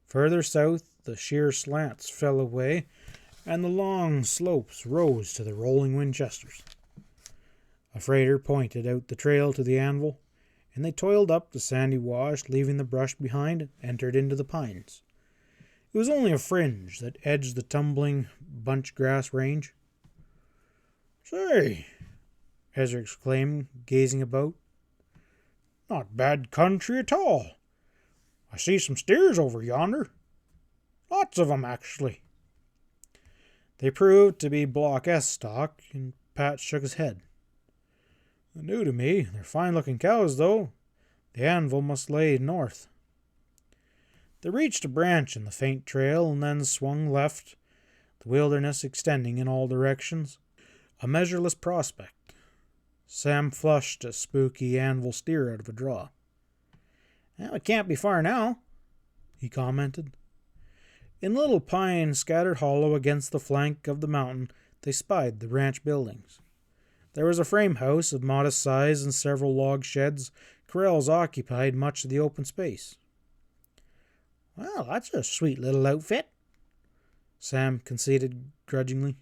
Further south, the sheer slants fell away, and the long slopes rose to the rolling Winchesters. A freighter pointed out the trail to the anvil, and they toiled up the sandy wash, leaving the brush behind, and entered into the pines. It was only a fringe that edged the tumbling bunch-grass range. "Say," Ezra exclaimed, gazing about. "Not bad country at all. I see some steers over yonder. Lots of 'em, actually." They proved to be Block S stock, and Pat shook his head. "New to me. They're fine-looking cows, though. The anvil must lay north." They reached a branch in the faint trail and then swung left, the wilderness extending in all directions. A measureless prospect. Sam flushed a spooky anvil steer out of a draw. "Well, it can't be far now," he commented. In a little pine scattered hollow against the flank of the mountain, they spied the ranch buildings. There was a frame house of modest size and several log sheds. Corrals occupied much of the open space. "Well, that's a sweet little outfit," Sam conceded grudgingly.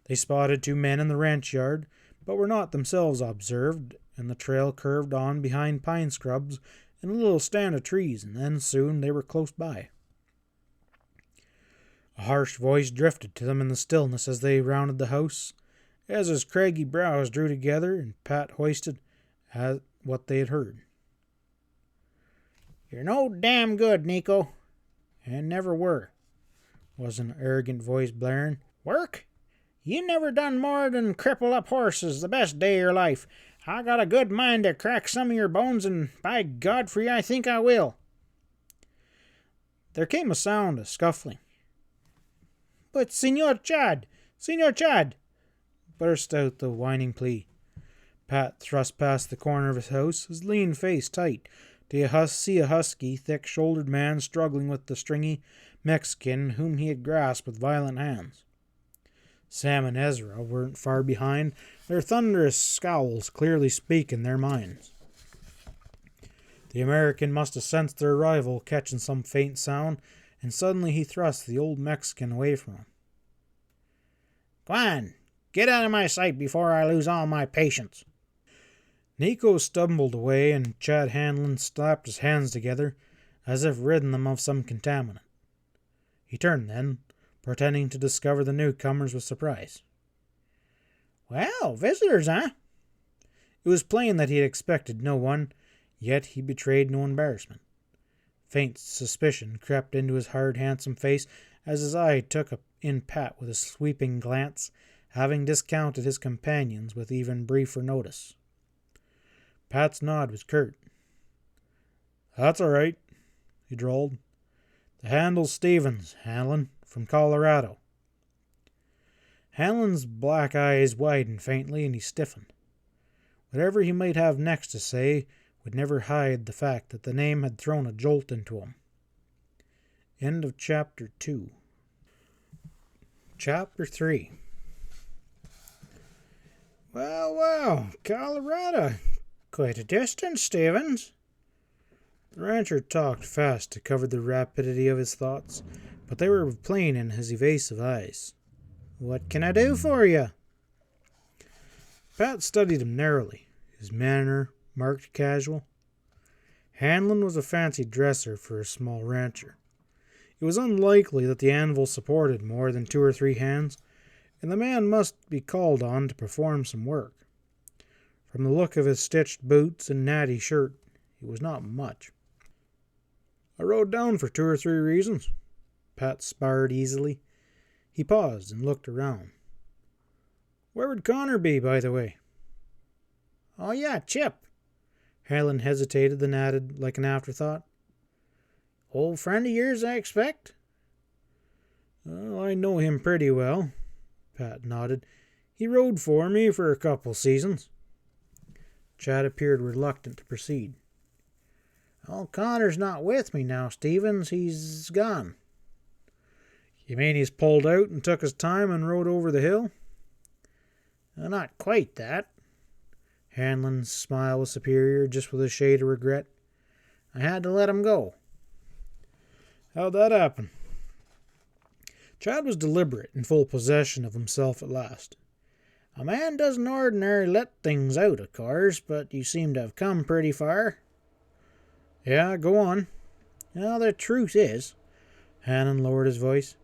They spotted 2 men in the ranch yard, but were not themselves observed, and the trail curved on behind pine scrubs and a little stand of trees, and then soon they were close by. A harsh voice drifted to them in the stillness as they rounded the house. Ezra's craggy brows drew together, and Pat hoisted at what they had heard. "You're no damn good, Nico, and never were," was an arrogant voice blaring. "Work? You never done more than cripple up horses the best day of your life. I got a good mind to crack some of your bones, and by Godfrey, I think I will." There came a sound of scuffling. "But, Senor Chad, burst out the whining plea. Pat thrust past the corner of his house, his lean face tight, to see a husky, thick-shouldered man struggling with the stringy Mexican whom he had grasped with violent hands. Sam and Ezra weren't far behind, their thunderous scowls clearly speak in their minds. The American must have sensed their arrival, catching some faint sound, and suddenly he thrust the old Mexican away from him. "Go on, get out of my sight before I lose all my patience." Nico stumbled away, and Chad Hanlon slapped his hands together, as if ridding them of some contaminant. He turned then, pretending to discover the newcomers with surprise. "Well, visitors, eh?" It was plain that he had expected no one, yet he betrayed no embarrassment. Faint suspicion crept into his hard, handsome face as his eye took in Pat with a sweeping glance, having discounted his companions with even briefer notice. Pat's nod was curt. "That's all right," he drawled. "The handle's Stevens, Hanlon, from Colorado." Hanlon's black eyes widened faintly, and he stiffened. Whatever he might have next to say would never hide the fact that the name had thrown a jolt into him. End of Chapter 2. Chapter 3. Well, Colorado. Quite a distance, Stevens." The rancher talked fast to cover the rapidity of his thoughts, but they were plain in his evasive eyes. "What can I do for you?" Pat studied him narrowly, his manner marked casual. Hanlon was a fancy dresser for a small rancher. It was unlikely that the anvil supported more than 2 or 3 hands, and the man must be called on to perform some work. From the look of his stitched boots and natty shirt, it was not much. "I rode down for 2 or 3 reasons," Pat sparred easily. He paused and looked around. "Where would Connor be, by the way?" "Oh, yeah, Chip." Hanlon hesitated, then added, like an afterthought, "Old friend of yours, I expect?" "Well, I know him pretty well," Pat nodded. "He rode for me for a couple seasons." Chad appeared reluctant to proceed. "Oh, Connor's not with me now, Stevens. He's gone." You mean he's pulled out and took his time and rode over the hill? Not quite that. Hanlon's smile was superior, just with a shade of regret. I had to let him go. How'd that happen? Chad was deliberate, in full possession of himself at last. A man doesn't ordinarily let things out, of course, but you seem to have come pretty far. Yeah, go on. Well, the truth is, Hanlon lowered his voice,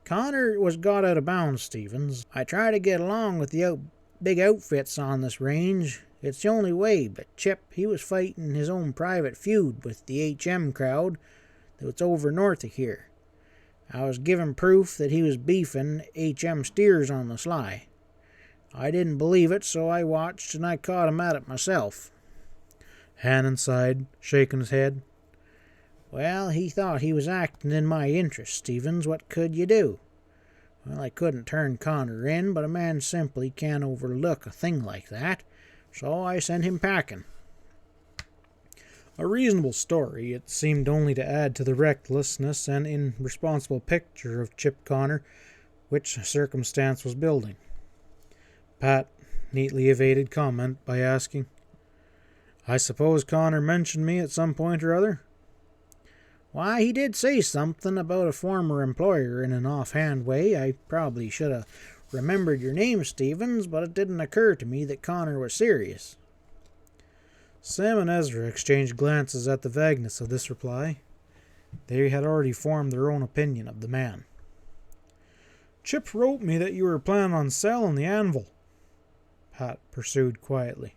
Connor was got out of bounds, Stevens. I try to get along with the big outfits on this range. It's the only way, but Chip, he was fighting his own private feud with the HM crowd that's over north of here. I was given proof that he was beefing HM steers on the sly. I didn't believe it, so I watched and I caught him at it myself. Hanlon sighed, shaking his head. Well, he thought he was acting in my interest, Stevens. What could you do? Well, I couldn't turn Connor in, but a man simply can't overlook a thing like that, so I sent him packing. A reasonable story, it seemed, only to add to the recklessness and irresponsible picture of Chip Connor which circumstance was building. Pat neatly evaded comment by asking, I suppose Connor mentioned me at some point or other? Why, he did say something about a former employer in an offhand way. I probably should have remembered your name, Stevens, but it didn't occur to me that Connor was serious. Sam and Ezra exchanged glances at the vagueness of this reply. They had already formed their own opinion of the man. Chip wrote me that you were planning on selling the anvil, Pat pursued quietly.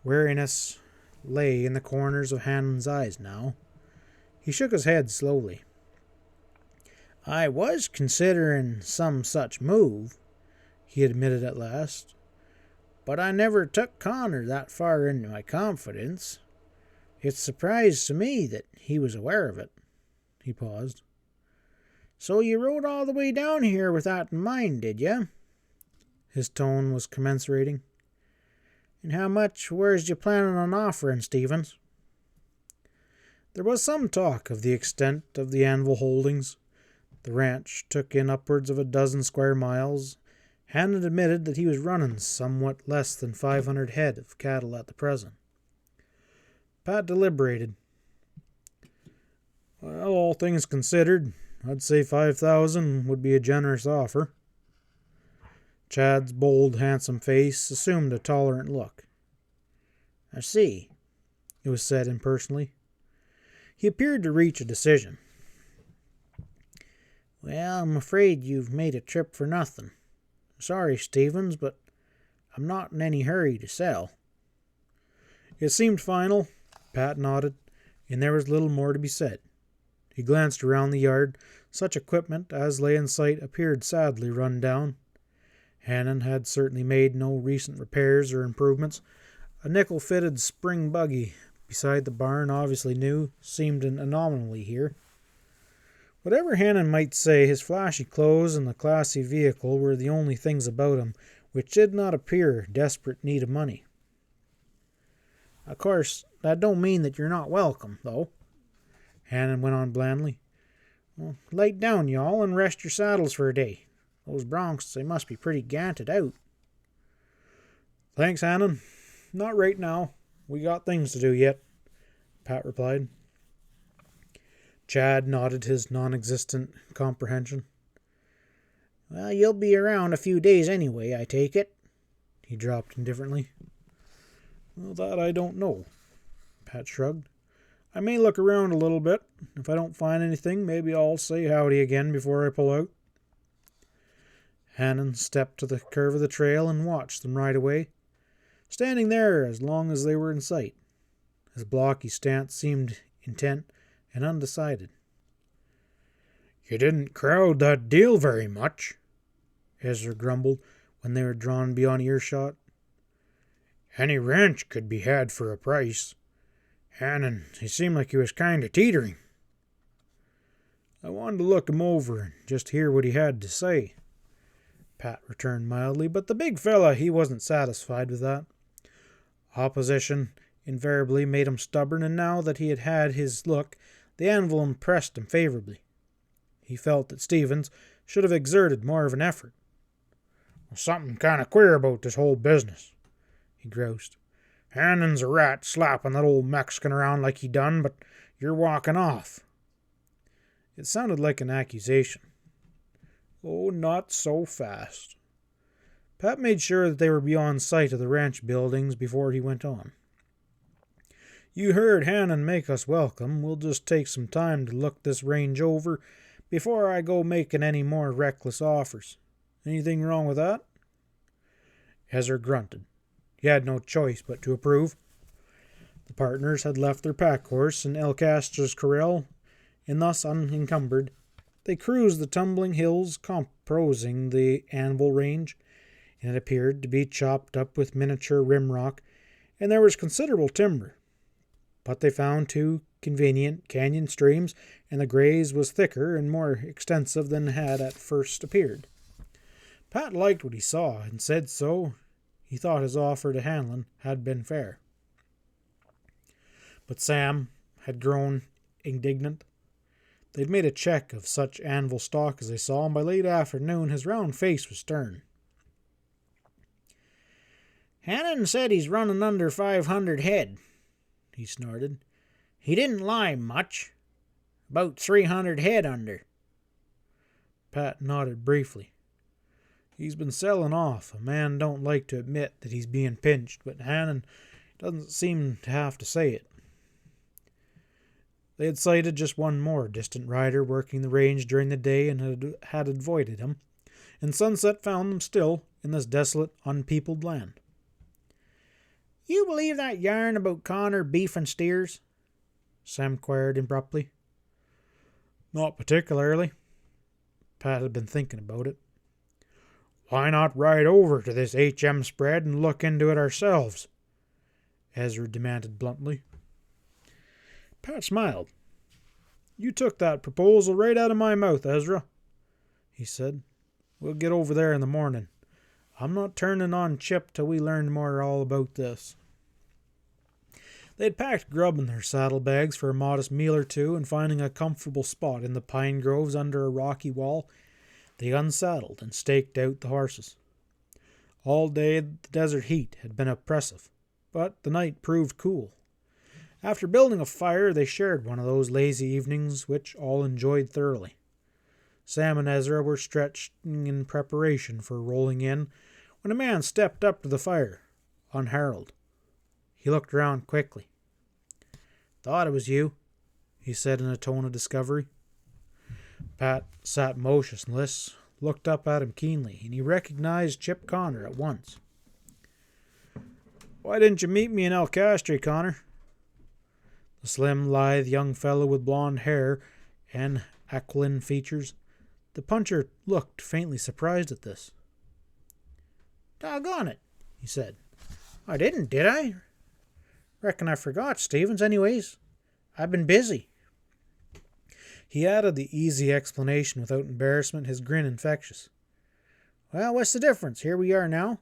Weariness lay in the corners of Hanlon's eyes now. He shook his head slowly. I was considering some such move, he admitted at last, but I never took Connor that far into my confidence. It's surprised to me that he was aware of it. He paused. So you rode all the way down here with that in mind, did you? His tone was commiserating. And how much were you planning on offering, Stevens? There was some talk of the extent of the anvil holdings. The ranch took in upwards of 12 square miles. Hanlon admitted that he was running somewhat less than 500 head of cattle at the present. Pat deliberated. Well, all things considered, I'd say 5,000 would be a generous offer. Chad's bold, handsome face assumed a tolerant look. I see, it was said impersonally. He appeared to reach a decision. Well, I'm afraid you've made a trip for nothing. Sorry, Stevens, but I'm not in any hurry to sell. It seemed final. Pat nodded, and there was little more to be said. He glanced around the yard. Such equipment as lay in sight appeared sadly run down. Hanlon had certainly made no recent repairs or improvements. A nickel-fitted spring buggy beside the barn, obviously new, seemed an anomaly here. Whatever Hanlon might say, his flashy clothes and the classy vehicle were the only things about him which did not appear desperate need of money. Of course, that don't mean that you're not welcome, though, Hanlon went on blandly. Well, light down, y'all, and rest your saddles for a day. Those broncs, they must be pretty ganted out. Thanks, Hanlon. Not right now. We got things to do yet, Pat replied. Chad nodded his non-existent comprehension. Well, you'll be around a few days anyway, I take it, he dropped indifferently. Well, that I don't know, Pat shrugged. I may look around a little bit. If I don't find anything, maybe I'll say howdy again before I pull out. Hanlon stepped to the curve of the trail and watched them ride away, standing there as long as they were in sight. His blocky stance seemed intent and undecided. You didn't crowd that deal very much, Ezra grumbled when they were drawn beyond earshot. Any ranch could be had for a price. Hanlon, he seemed like he was kind of teetering. I wanted to look him over and just hear what he had to say, Pat returned mildly, but the big fella, he wasn't satisfied with that. Opposition invariably made him stubborn, and now that he had had his look, the anvil impressed him favorably. He felt that Stevens should have exerted more of an effort. "There's something kind of queer about this whole business," he groused. "Hannon's a rat slapping that old Mexican around like he done, but you're walking off." It sounded like an accusation. "Oh, not so fast." Pat made sure that they were beyond sight of the ranch buildings before he went on. "You heard Hannon make us welcome. We'll just take some time to look this range over before I go making any more reckless offers. Anything wrong with that?" Ezra grunted. He had no choice but to approve. The partners had left their pack horse in El Castro's corral, and thus unencumbered, they cruised the tumbling hills composing the Anvil Range, and it appeared to be chopped up with miniature rim rock, and there was considerable timber. But they found two convenient canyon streams, and the graze was thicker and more extensive than had at first appeared. Pat liked what he saw, and said so. He thought his offer to Hanlon had been fair. But Sam had grown indignant. They'd made a check of such anvil stock as they saw, and by late afternoon his round face was stern. "Hannon said he's running under 500 head, he snorted. "He didn't lie much. About 300 head under." Pat nodded briefly. "He's been selling off. A man don't like to admit that he's being pinched, but Hannon doesn't seem to have to say it." They had sighted just one more distant rider working the range during the day and had avoided him, and sunset found them still in this desolate, unpeopled land. "You believe that yarn about Connor beefing steers?" Sam inquired abruptly. "Not particularly." Pat had been thinking about it. "Why not ride over to this HM spread and look into it ourselves?" Ezra demanded bluntly. Pat smiled. "You took that proposal right out of my mouth, Ezra," he said. "We'll get over there in the morning. I'm not turning on Chip till we learn more all about this." They had packed grub in their saddlebags for a modest meal or two, and finding a comfortable spot in the pine groves under a rocky wall, they unsaddled and staked out the horses. All day the desert heat had been oppressive, but the night proved cool. After building a fire, they shared one of those lazy evenings which all enjoyed thoroughly. Sam and Ezra were stretching in preparation for rolling in when a man stepped up to the fire, unheralded. He looked around quickly. "Thought it was you," he said in a tone of discovery. Pat sat motionless, looked up at him keenly, and he recognized Chip Connor at once. "Why didn't you meet me in El Castre, Connor?" The slim, lithe young fellow with blond hair and aquiline features. The puncher looked faintly surprised at this. "Doggone it," he said. "I didn't, did I? Reckon I forgot, Stevens. Anyways, I've been busy." He added the easy explanation without embarrassment, his grin infectious. "Well, what's the difference? Here we are now."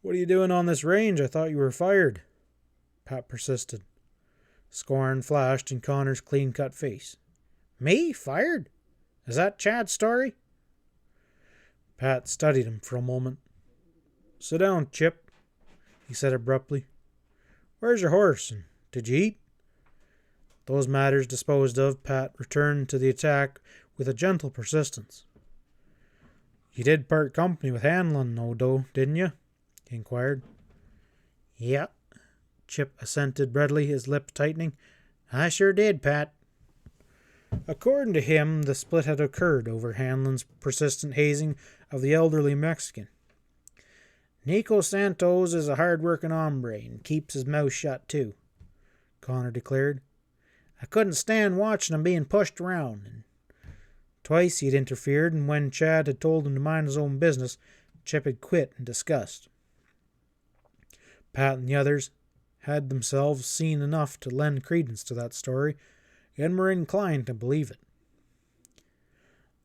"What are you doing on this range? I thought you were fired," Pat persisted. Scorn flashed in Connor's clean-cut face. "Me? Fired? Is that Chad's story?" Pat studied him for a moment. "Sit down, Chip," he said abruptly. "Where's your horse, and did you eat?" Those matters disposed of, Pat returned to the attack with a gentle persistence. "You did part company with Hanlon, though, didn't you?" he inquired. "Yep," Chip assented readily, his lips tightening. "I sure did, Pat." According to him, the split had occurred over Hanlon's persistent hazing of the elderly Mexican. "Nico Santos is a hard-working hombre and keeps his mouth shut, too," Connor declared. "I couldn't stand watching him being pushed around." And twice he had interfered, and when Chad had told him to mind his own business, Chip had quit in disgust. Pat and the others had themselves seen enough to lend credence to that story, and were inclined to believe it.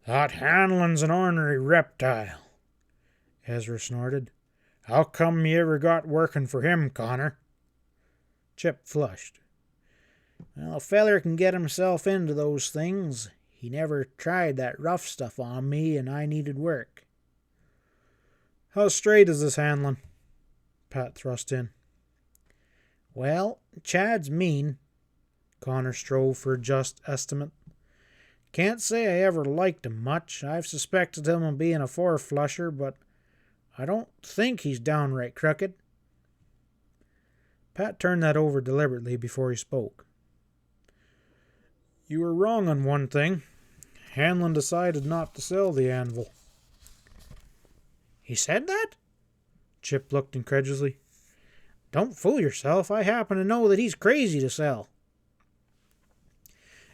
"That Hanlon's an ornery reptile," Ezra snorted. "How come you ever got working for him, Connor?" Chip flushed. "Well, a feller can get himself into those things. He never tried that rough stuff on me, and I needed work. How straight is this Hanlon? Pat thrust in. Well, Chad's mean. Connor strove for a just estimate. Can't say I ever liked him much. I've suspected him of being a four-flusher, but I don't think he's downright crooked. Pat turned that over deliberately before he spoke. You were wrong on one thing. Hanlon decided not to sell the anvil. He said that? Chip looked incredulously. Don't fool yourself. I happen to know that he's crazy to sell.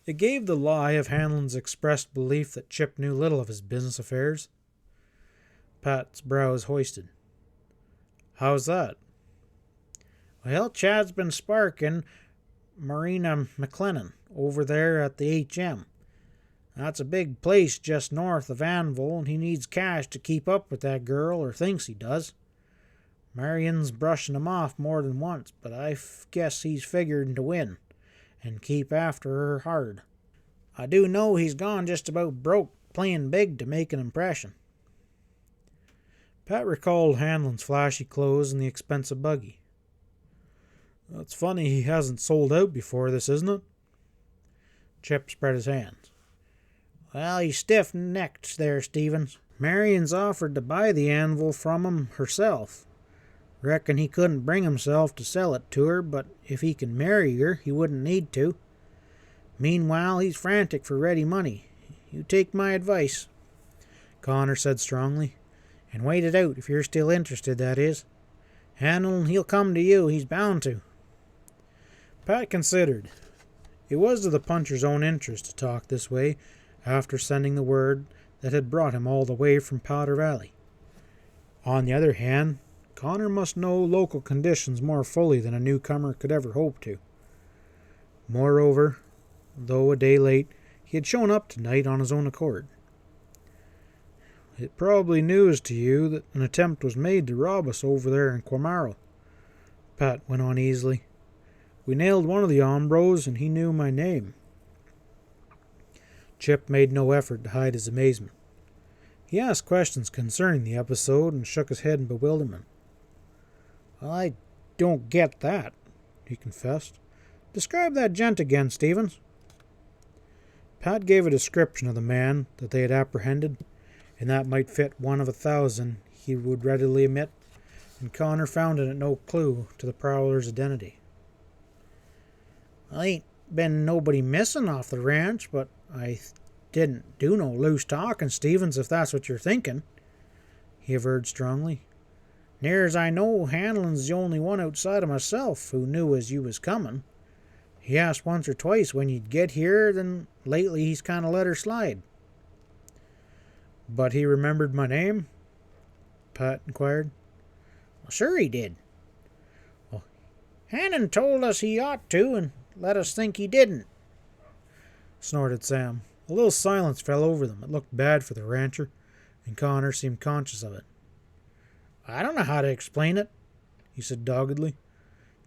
It gave the lie of Hanlon's expressed belief that Chip knew little of his business affairs. Pat's brows hoisted. How's that? Well, Chad's been sparking Marina McLennan over there at the HM. That's a big place just north of Anvil, and he needs cash to keep up with that girl, or thinks he does. Marion's brushing him off more than once, but I guess he's figuring to win and keep after her hard. I do know he's gone just about broke playing big to make an impression. Pat recalled Hanlon's flashy clothes and the expensive buggy. It's funny he hasn't sold out before this, isn't it? Chip spread his hands. Well, he's stiff-necked there, Stevens. Marion's offered to buy the anvil from him herself. Reckon he couldn't bring himself to sell it to her, but if he can marry her, he wouldn't need to. Meanwhile, he's frantic for ready money. You take my advice, Connor said strongly. And wait it out if you're still interested, that is. Hanlon, he'll come to you. He's bound to. Pat considered. It was to the puncher's own interest to talk this way after sending the word that had brought him all the way from Powder Valley. On the other hand, Connor must know local conditions more fully than a newcomer could ever hope to. Moreover, though a day late, he had shown up tonight on his own accord. It probably news to you that an attempt was made to rob us over there in Quamaro, Pat went on easily. We nailed one of the hombros, and he knew my name. Chip made no effort to hide his amazement. He asked questions concerning the episode and shook his head in bewilderment. I don't get that, he confessed. Describe that gent again, Stevens. Pat gave a description of the man that they had apprehended, and that might fit one of 1,000 he would readily admit, and Connor found in it no clue to the prowler's identity. I ain't been nobody missing off the ranch, but I didn't do no loose talking, Stevens, if that's what you're thinking, he averred strongly. Near as I know, Hanlon's the only one outside of myself who knew as you was coming. He asked once or twice when you'd get here, then lately he's kind of let her slide. But he remembered my name? Pat inquired. Well, sure he did. Well, Hanlon told us he ought to, and let us think he didn't, snorted Sam. A little silence fell over them. It looked bad for the rancher, and Connor seemed conscious of it. I don't know how to explain it, he said doggedly.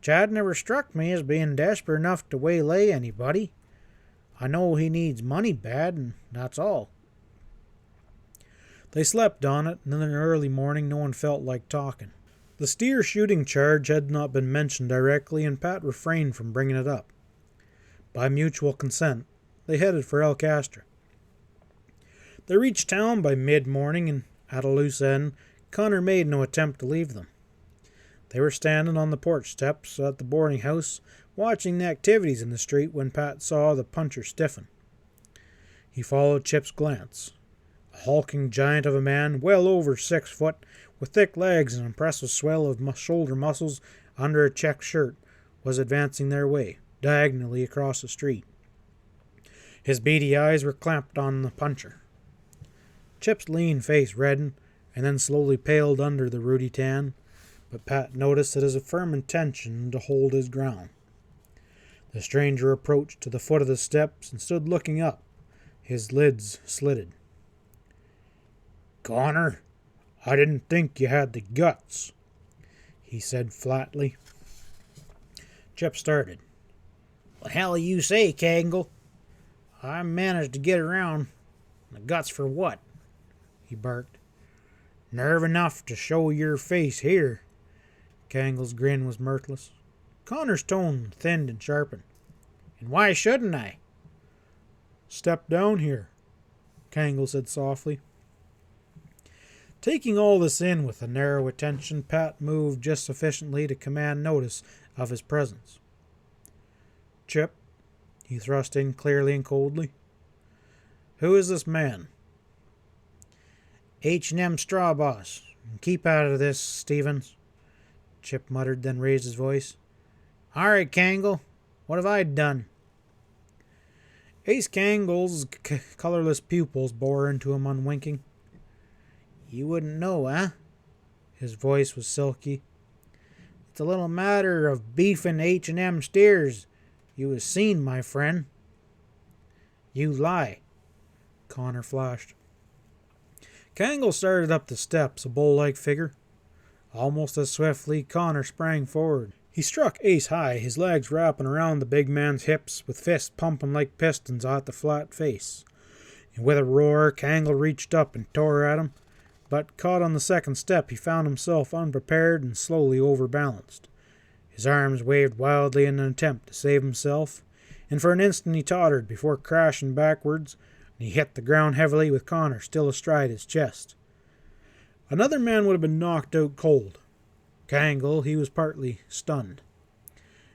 Chad never struck me as being desperate enough to waylay anybody. I know he needs money bad, and that's all. They slept on it, and in the early morning no one felt like talking. The steer shooting charge had not been mentioned directly, and Pat refrained from bringing it up. By mutual consent, they headed for El Castro. They reached town by mid-morning, and at a loose end, Connor made no attempt to leave them. They were standing on the porch steps at the boarding house, watching the activities in the street when Pat saw the puncher stiffen. He followed Chip's glance. A hulking giant of a man, well over 6 foot, with thick legs and impressive swell of shoulder muscles under a checked shirt, was advancing their way, diagonally across the street. His beady eyes were clamped on the puncher. Chip's lean face reddened, and then slowly paled under the ruddy tan, but Pat noticed it as a firm intention to hold his ground. The stranger approached to the foot of the steps and stood looking up, his lids slitted. "Connor, I didn't think you had the guts," he said flatly. Chip started. What the hell you say, Kangle? I managed to get around. The guts for what? He barked. Nerve enough to show your face here. Cangle's grin was mirthless. Connor's tone thinned and sharpened. And why shouldn't I? Step down here, Cangle said softly. Taking all this in with a narrow attention, Pat moved just sufficiently to command notice of his presence. Chip, he thrust in clearly and coldly. Who is this man? H&M straw boss. Keep out of this, Stevens, Chip muttered, then raised his voice. All right, Cangle. What have I done? Ace Cangle's colorless pupils bore into him unwinking. You wouldn't know, eh? His voice was silky. It's a little matter of beefing H&M steers. You was seen, my friend. You lie, Connor flashed. Cangle started up the steps, a bull-like figure. Almost as swiftly, Connor sprang forward. He struck Ace high, his legs wrapping around the big man's hips, with fists pumping like pistons at the flat face. And with a roar, Cangle reached up and tore at him, but caught on the second step, he found himself unprepared and slowly overbalanced. His arms waved wildly in an attempt to save himself, and for an instant he tottered before crashing backwards, and he hit the ground heavily with Connor still astride his chest. Another man would have been knocked out cold. Cangle, he was partly stunned.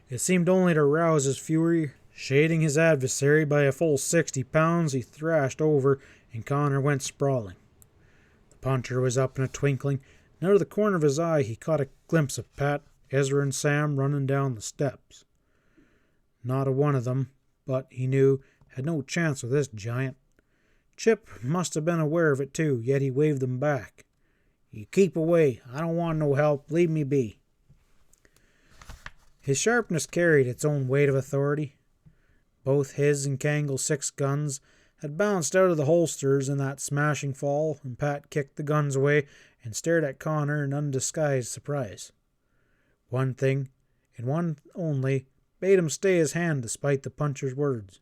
It seemed only to rouse his fury. Shading his adversary by a full 60 pounds, he thrashed over, and Connor went sprawling. The puncher was up in a twinkling, and out of the corner of his eye he caught a glimpse of Pat, Ezra, and Sam running down the steps. Not a one of them, but he knew, had no chance with this giant. Chip must have been aware of it too, yet he waved them back. You keep away. I don't want no help. Leave me be. His sharpness carried its own weight of authority. Both his and Cangle's 6 guns had bounced out of the holsters in that smashing fall, and Pat kicked the guns away and stared at Connor in undisguised surprise. One thing, and one only, made him stay his hand despite the puncher's words.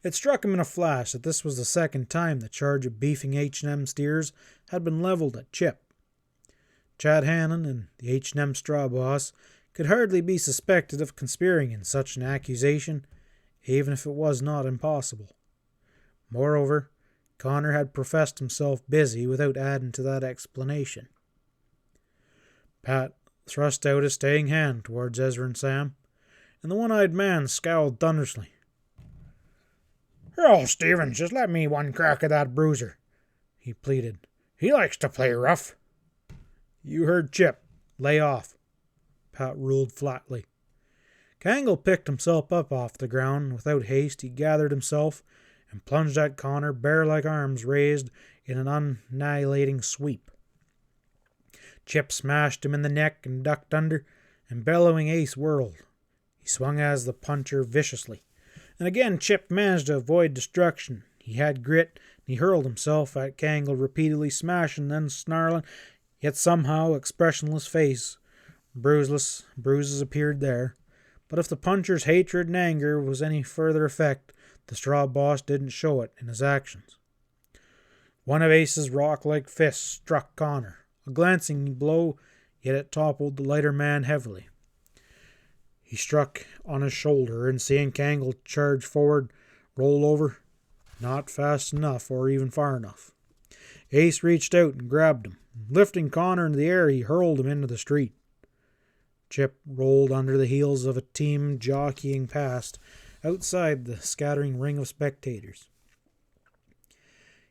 It struck him in a flash that this was the second time the charge of beefing H&M steers had been leveled at Chip. Chad Hanlon and the H&M straw boss could hardly be suspected of conspiring in such an accusation, even if it was not impossible. Moreover, Connor had professed himself busy without adding to that explanation. Pat thrust out a staying hand towards Ezra and Sam, and the one-eyed man scowled thunderously. "Oh, Stevens, just let me one crack at that bruiser," he pleaded. "He likes to play rough." "You heard Chip. Lay off," Pat ruled flatly. Cangle picked himself up off the ground. Without haste, he gathered himself and plunged at Connor, bear-like arms raised in an annihilating sweep. Chip smashed him in the neck and ducked under, and bellowing Ace whirled. He swung as the puncher viciously, and again Chip managed to avoid destruction. He had grit, and he hurled himself at Cangle, repeatedly smashing, then snarling, yet somehow expressionless face. Bruises appeared there, but if the puncher's hatred and anger was any further effect, the straw boss didn't show it in his actions. One of Ace's rock-like fists struck Connor, a glancing blow, yet it toppled the lighter man heavily. He struck on his shoulder, and seeing Cangle charge forward, roll over, not fast enough or even far enough. Ace reached out and grabbed him. Lifting Connor into the air, he hurled him into the street. Chip rolled under the heels of a team jockeying past, outside the scattering ring of spectators.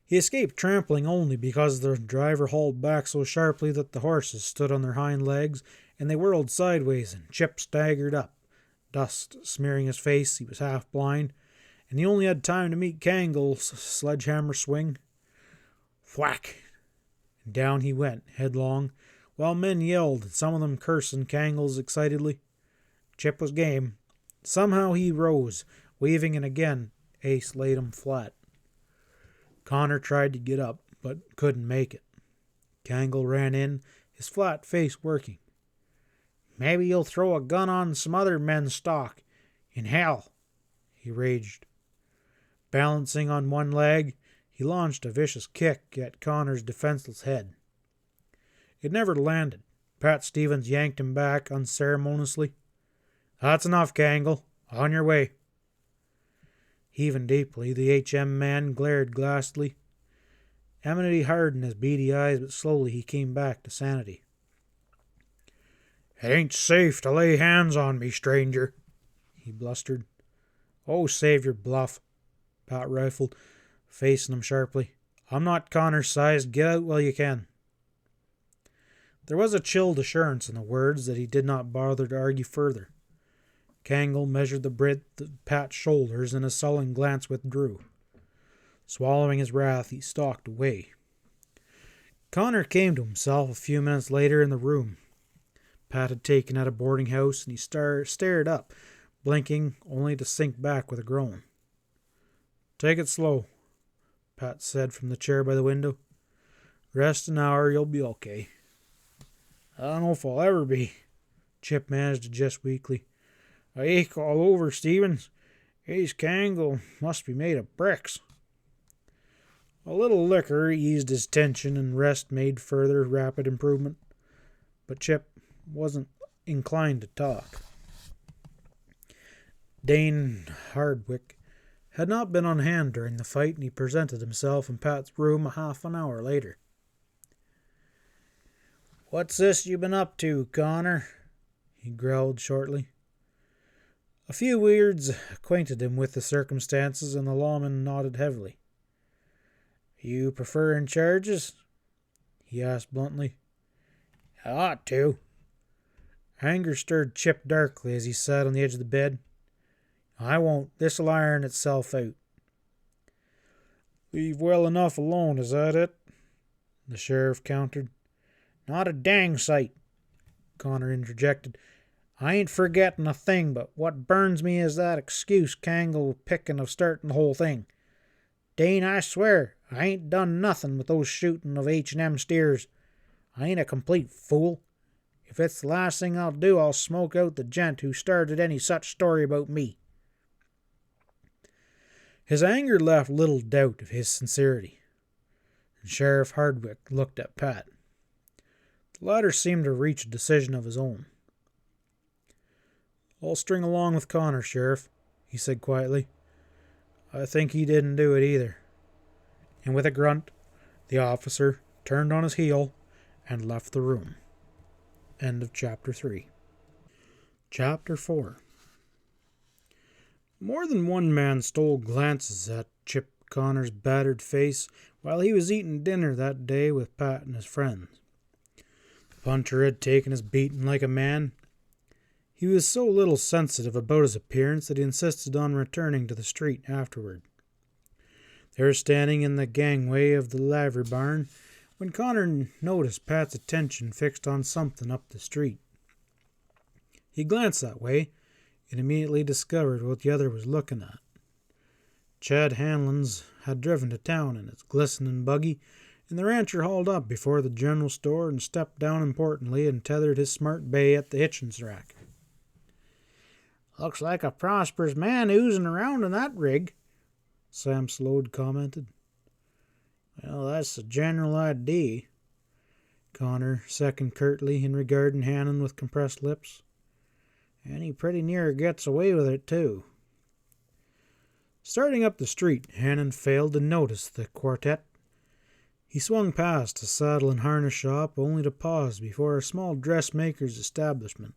He escaped trampling only because the driver hauled back so sharply that the horses stood on their hind legs, and they whirled sideways, and Chip staggered up, dust smearing his face. He was half blind, and he only had time to meet Cangle's sledgehammer swing. Thwack! And down he went, headlong, while men yelled, some of them cursing Cangle's excitedly. Chip was game. Somehow he rose, weaving, and again Ace laid him flat. Connor tried to get up, but couldn't make it. Cangle ran in, his flat face working. "Maybe you'll throw a gun on some other men's stock. In hell," he raged. Balancing on one leg, he launched a vicious kick at Connor's defenseless head. It never landed. Pat Stevens yanked him back unceremoniously. "That's enough, Gangle. On your way." Heaving deeply, the HM man glared glassily. Enmity hardened his beady eyes, but slowly he came back to sanity. "It ain't safe to lay hands on me, stranger," he blustered. "Oh, save your bluff," Pat rifled, facing him sharply. "I'm not Connor's size. Get out while you can." There was a chilled assurance in the words that he did not bother to argue further. Gangle measured the breadth of Pat's shoulders, and a sullen glance withdrew. Swallowing his wrath, he stalked away. Connor came to himself a few minutes later in the room Pat had taken at a boarding house, and he stared up, blinking only to sink back with a groan. "Take it slow," Pat said from the chair by the window. "Rest an hour, you'll be okay." "I don't know if I'll ever be," Chip managed to jest weakly. "I ache all over, Stevens. Ace Gangle must be made of bricks." A little liquor eased his tension, and rest made further rapid improvement. But Chip wasn't inclined to talk. Dane Hardwick had not been on hand during the fight, and he presented himself in Pat's room a half an hour later. "What's this you been up to, Connor?" he growled shortly. A few words acquainted him with the circumstances, and the lawman nodded heavily. "You preferring charges?" he asked bluntly. "I ought to." Anger stirred Chip darkly as he sat on the edge of the bed. "I won't. This'll iron itself out." "Leave well enough alone, is that it?" the sheriff countered. "Not a dang sight," Connor interjected. "I ain't forgetting a thing, but what burns me is that excuse Gangle picking of starting the whole thing. Dane, I swear, I ain't done nothing with those shooting of H&M steers. I ain't a complete fool. If it's the last thing I'll do, I'll smoke out the gent who started any such story about me." His anger left little doubt of his sincerity, and Sheriff Hardwick looked at Pat. The latter seemed to reach a decision of his own. "I'll string along with Connor, Sheriff," he said quietly. "I think he didn't do it either." And with a grunt, the officer turned on his heel and left the room. End of Chapter 3. Chapter 4. More than one man stole glances at Chip Connor's battered face while he was eating dinner that day with Pat and his friends. The puncher had taken his beating like a man. He was so little sensitive about his appearance that he insisted on returning to the street afterward. They were standing in the gangway of the livery barn when Connor noticed Pat's attention fixed on something up the street. He glanced that way and immediately discovered what the other was looking at. Chad Hanlon's had driven to town in its glistening buggy, and the rancher hauled up before the general store and stepped down importantly and tethered his smart bay at the hitchings rack. "Looks like a prosperous man oozing around in that rig," Sam Slode commented. "Well, that's the general idea," Connor seconded curtly in regarding Hannon with compressed lips. "And he pretty near gets away with it, too." Starting up the street, Hannon failed to notice the quartet. He swung past a saddle and harness shop, only to pause before a small dressmaker's establishment.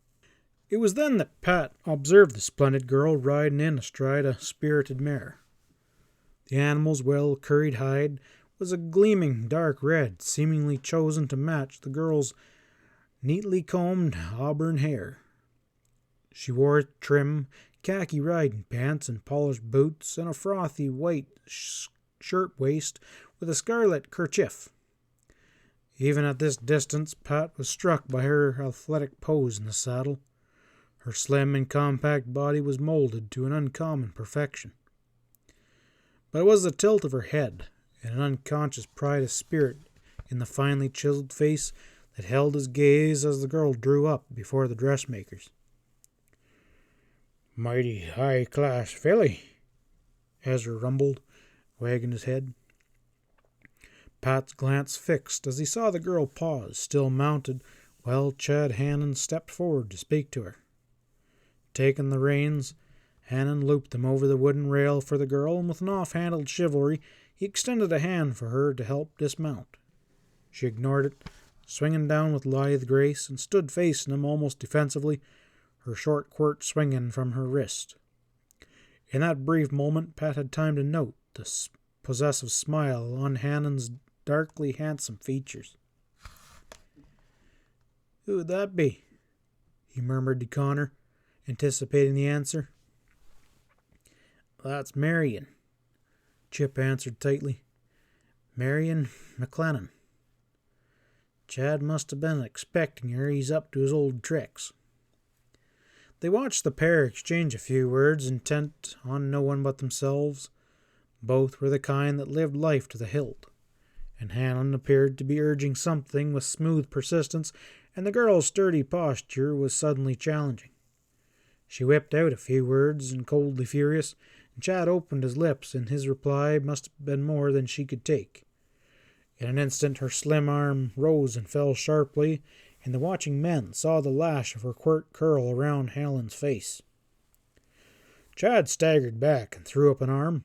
It was then that Pat observed the splendid girl riding in astride a spirited mare. The animal's well-curried hide was a gleaming dark red, seemingly chosen to match the girl's neatly combed auburn hair. She wore trim khaki riding pants and polished boots and a frothy white shirtwaist with a scarlet kerchief. Even at this distance, Pat was struck by her athletic pose in the saddle. Her slim and compact body was molded to an uncommon perfection. But it was the tilt of her head and an unconscious pride of spirit in the finely chiseled face that held his gaze as the girl drew up before the dressmakers. "Mighty high-class filly," Ezra rumbled, wagging his head. Pat's glance fixed as he saw the girl pause, still mounted, while Chad Hanlon stepped forward to speak to her. Taking the reins, Hanlon looped them over the wooden rail for the girl, and with an off-handed chivalry, he extended a hand for her to help dismount. She ignored it, swinging down with lithe grace, and stood facing him almost defensively, her short quirt swinging from her wrist. In that brief moment, Pat had time to note the possessive smile on Hanlon's darkly handsome features. "Who would that be?" he murmured to Connor, anticipating the answer. "That's Marion," Chip answered tightly. "Marion McLennan. Chad must have been expecting her. He's up to his old tricks." They watched the pair exchange a few words, intent on no one but themselves. Both were the kind that lived life to the hilt, and Hanlon appeared to be urging something with smooth persistence, and the girl's sturdy posture was suddenly challenging. She whipped out a few words, and coldly furious, and Chad opened his lips, and his reply must have been more than she could take. In an instant her slim arm rose and fell sharply, and the watching men saw the lash of her quirt curl around Hanlon's face. Chad staggered back and threw up an arm,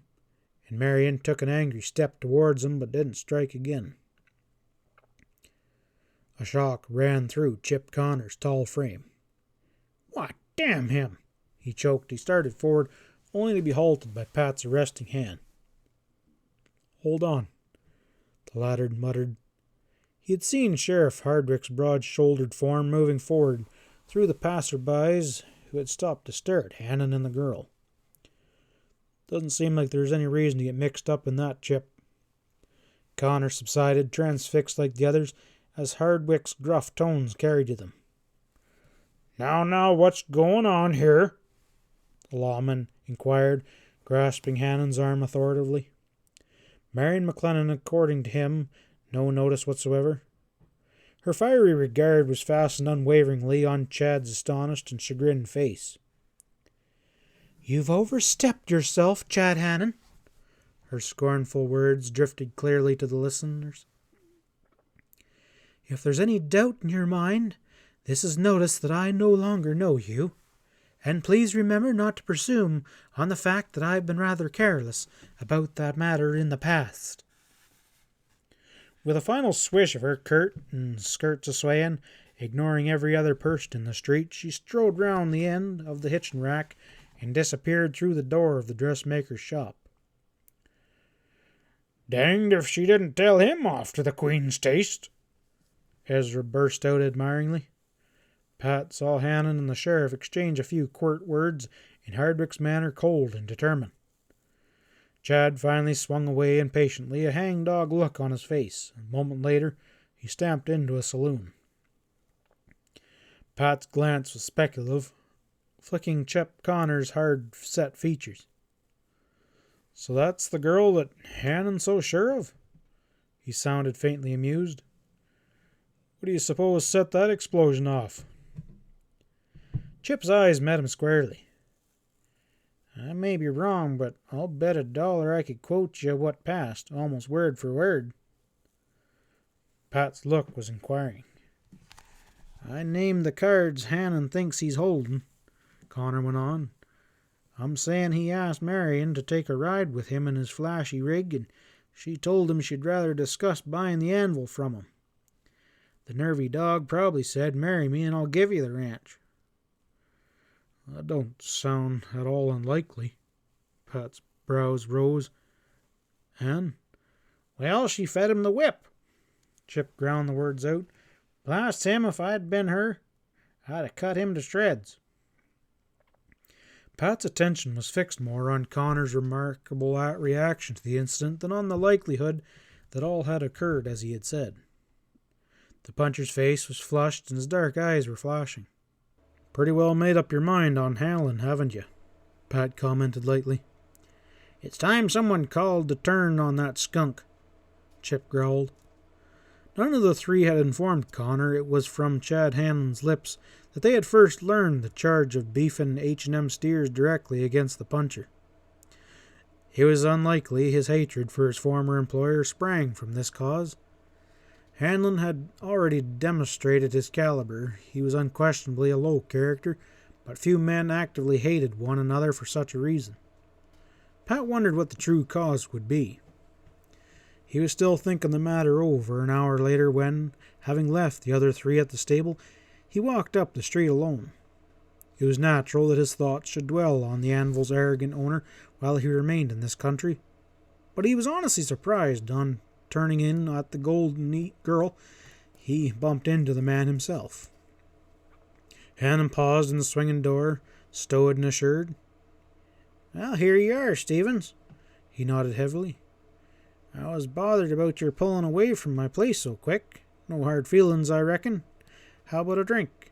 and Marion took an angry step towards him but didn't strike again. A shock ran through Chip Connor's tall frame. "What, damn him!" he choked. He started forward, only to be halted by Pat's arresting hand. "Hold on," the latter muttered. He had seen Sheriff Hardwick's broad-shouldered form moving forward through the passer-bys who had stopped to stare at Hanlon and the girl. "Doesn't seem like there's any reason to get mixed up in that, Chip." Connor subsided, transfixed like the others, as Hardwick's gruff tones carried to them. Now, what's going on here?" the lawman inquired, grasping Hanlon's arm authoritatively. Marion McLennan, according to him, no notice whatsoever. Her fiery regard was fastened unwaveringly on Chad's astonished and chagrined face. "You've overstepped yourself, Chad Hanlon." Her scornful words drifted clearly to the listeners. "If there's any doubt in your mind, this is notice that I no longer know you. And please remember not to presume on the fact that I've been rather careless about that matter in the past." With a final swish of her curtain skirts a-swaying, ignoring every other person in the street, she strode round the end of the hitching rack and disappeared through the door of the dressmaker's shop. "Danged if she didn't tell him off to the Queen's taste," Ezra burst out admiringly. Pat saw Hanlon and the sheriff exchange a few quirt words, in Hardwick's manner cold and determined. Chad finally swung away impatiently, a hangdog look on his face. A moment later, he stamped into a saloon. Pat's glance was speculative, flicking Chip Connor's hard-set features. "So that's the girl that Hanlon's so sure of?" He sounded faintly amused. "What do you suppose set that explosion off?" Chip's eyes met him squarely. "I may be wrong, but I'll bet $1 I could quote you what passed, almost word for word." Pat's look was inquiring. "I named the cards Hanlon thinks he's holding," Connor went on. "I'm saying he asked Marion to take a ride with him in his flashy rig, and she told him she'd rather discuss buying the anvil from him. The nervy dog probably said, 'Marry me and I'll give you the ranch.'" "That don't sound at all unlikely." Pat's brows rose. "And?" "Well, she fed him the whip." Chip ground the words out. "Blast him, if I'd been her, I'd have cut him to shreds." Pat's attention was fixed more on Connor's remarkable reaction to the incident than on the likelihood that all had occurred as he had said. The puncher's face was flushed and his dark eyes were flashing. "Pretty well made up your mind on Hanlon, haven't you?" Pat commented lightly. "It's time someone called to turn on that skunk," Chip growled. None of the three had informed Connor it was from Chad Hanlon's lips that they had first learned the charge of beefing H&M steers directly against the puncher. It was unlikely his hatred for his former employer sprang from this cause. Hanlon had already demonstrated his caliber. He was unquestionably a low character, but few men actively hated one another for such a reason. Pat wondered what the true cause would be. He was still thinking the matter over an hour later when, having left the other three at the stable, he walked up the street alone. It was natural that his thoughts should dwell on the anvil's arrogant owner while he remained in this country, but he was honestly surprised on turning in at the Golden Neat Girl. He bumped into the man himself. Hannon paused in the swinging door, stowed and assured. Well, here you are, Stevens. He nodded heavily. I was bothered about your pulling away from my place so quick. No hard feelings, I reckon. How about a drink?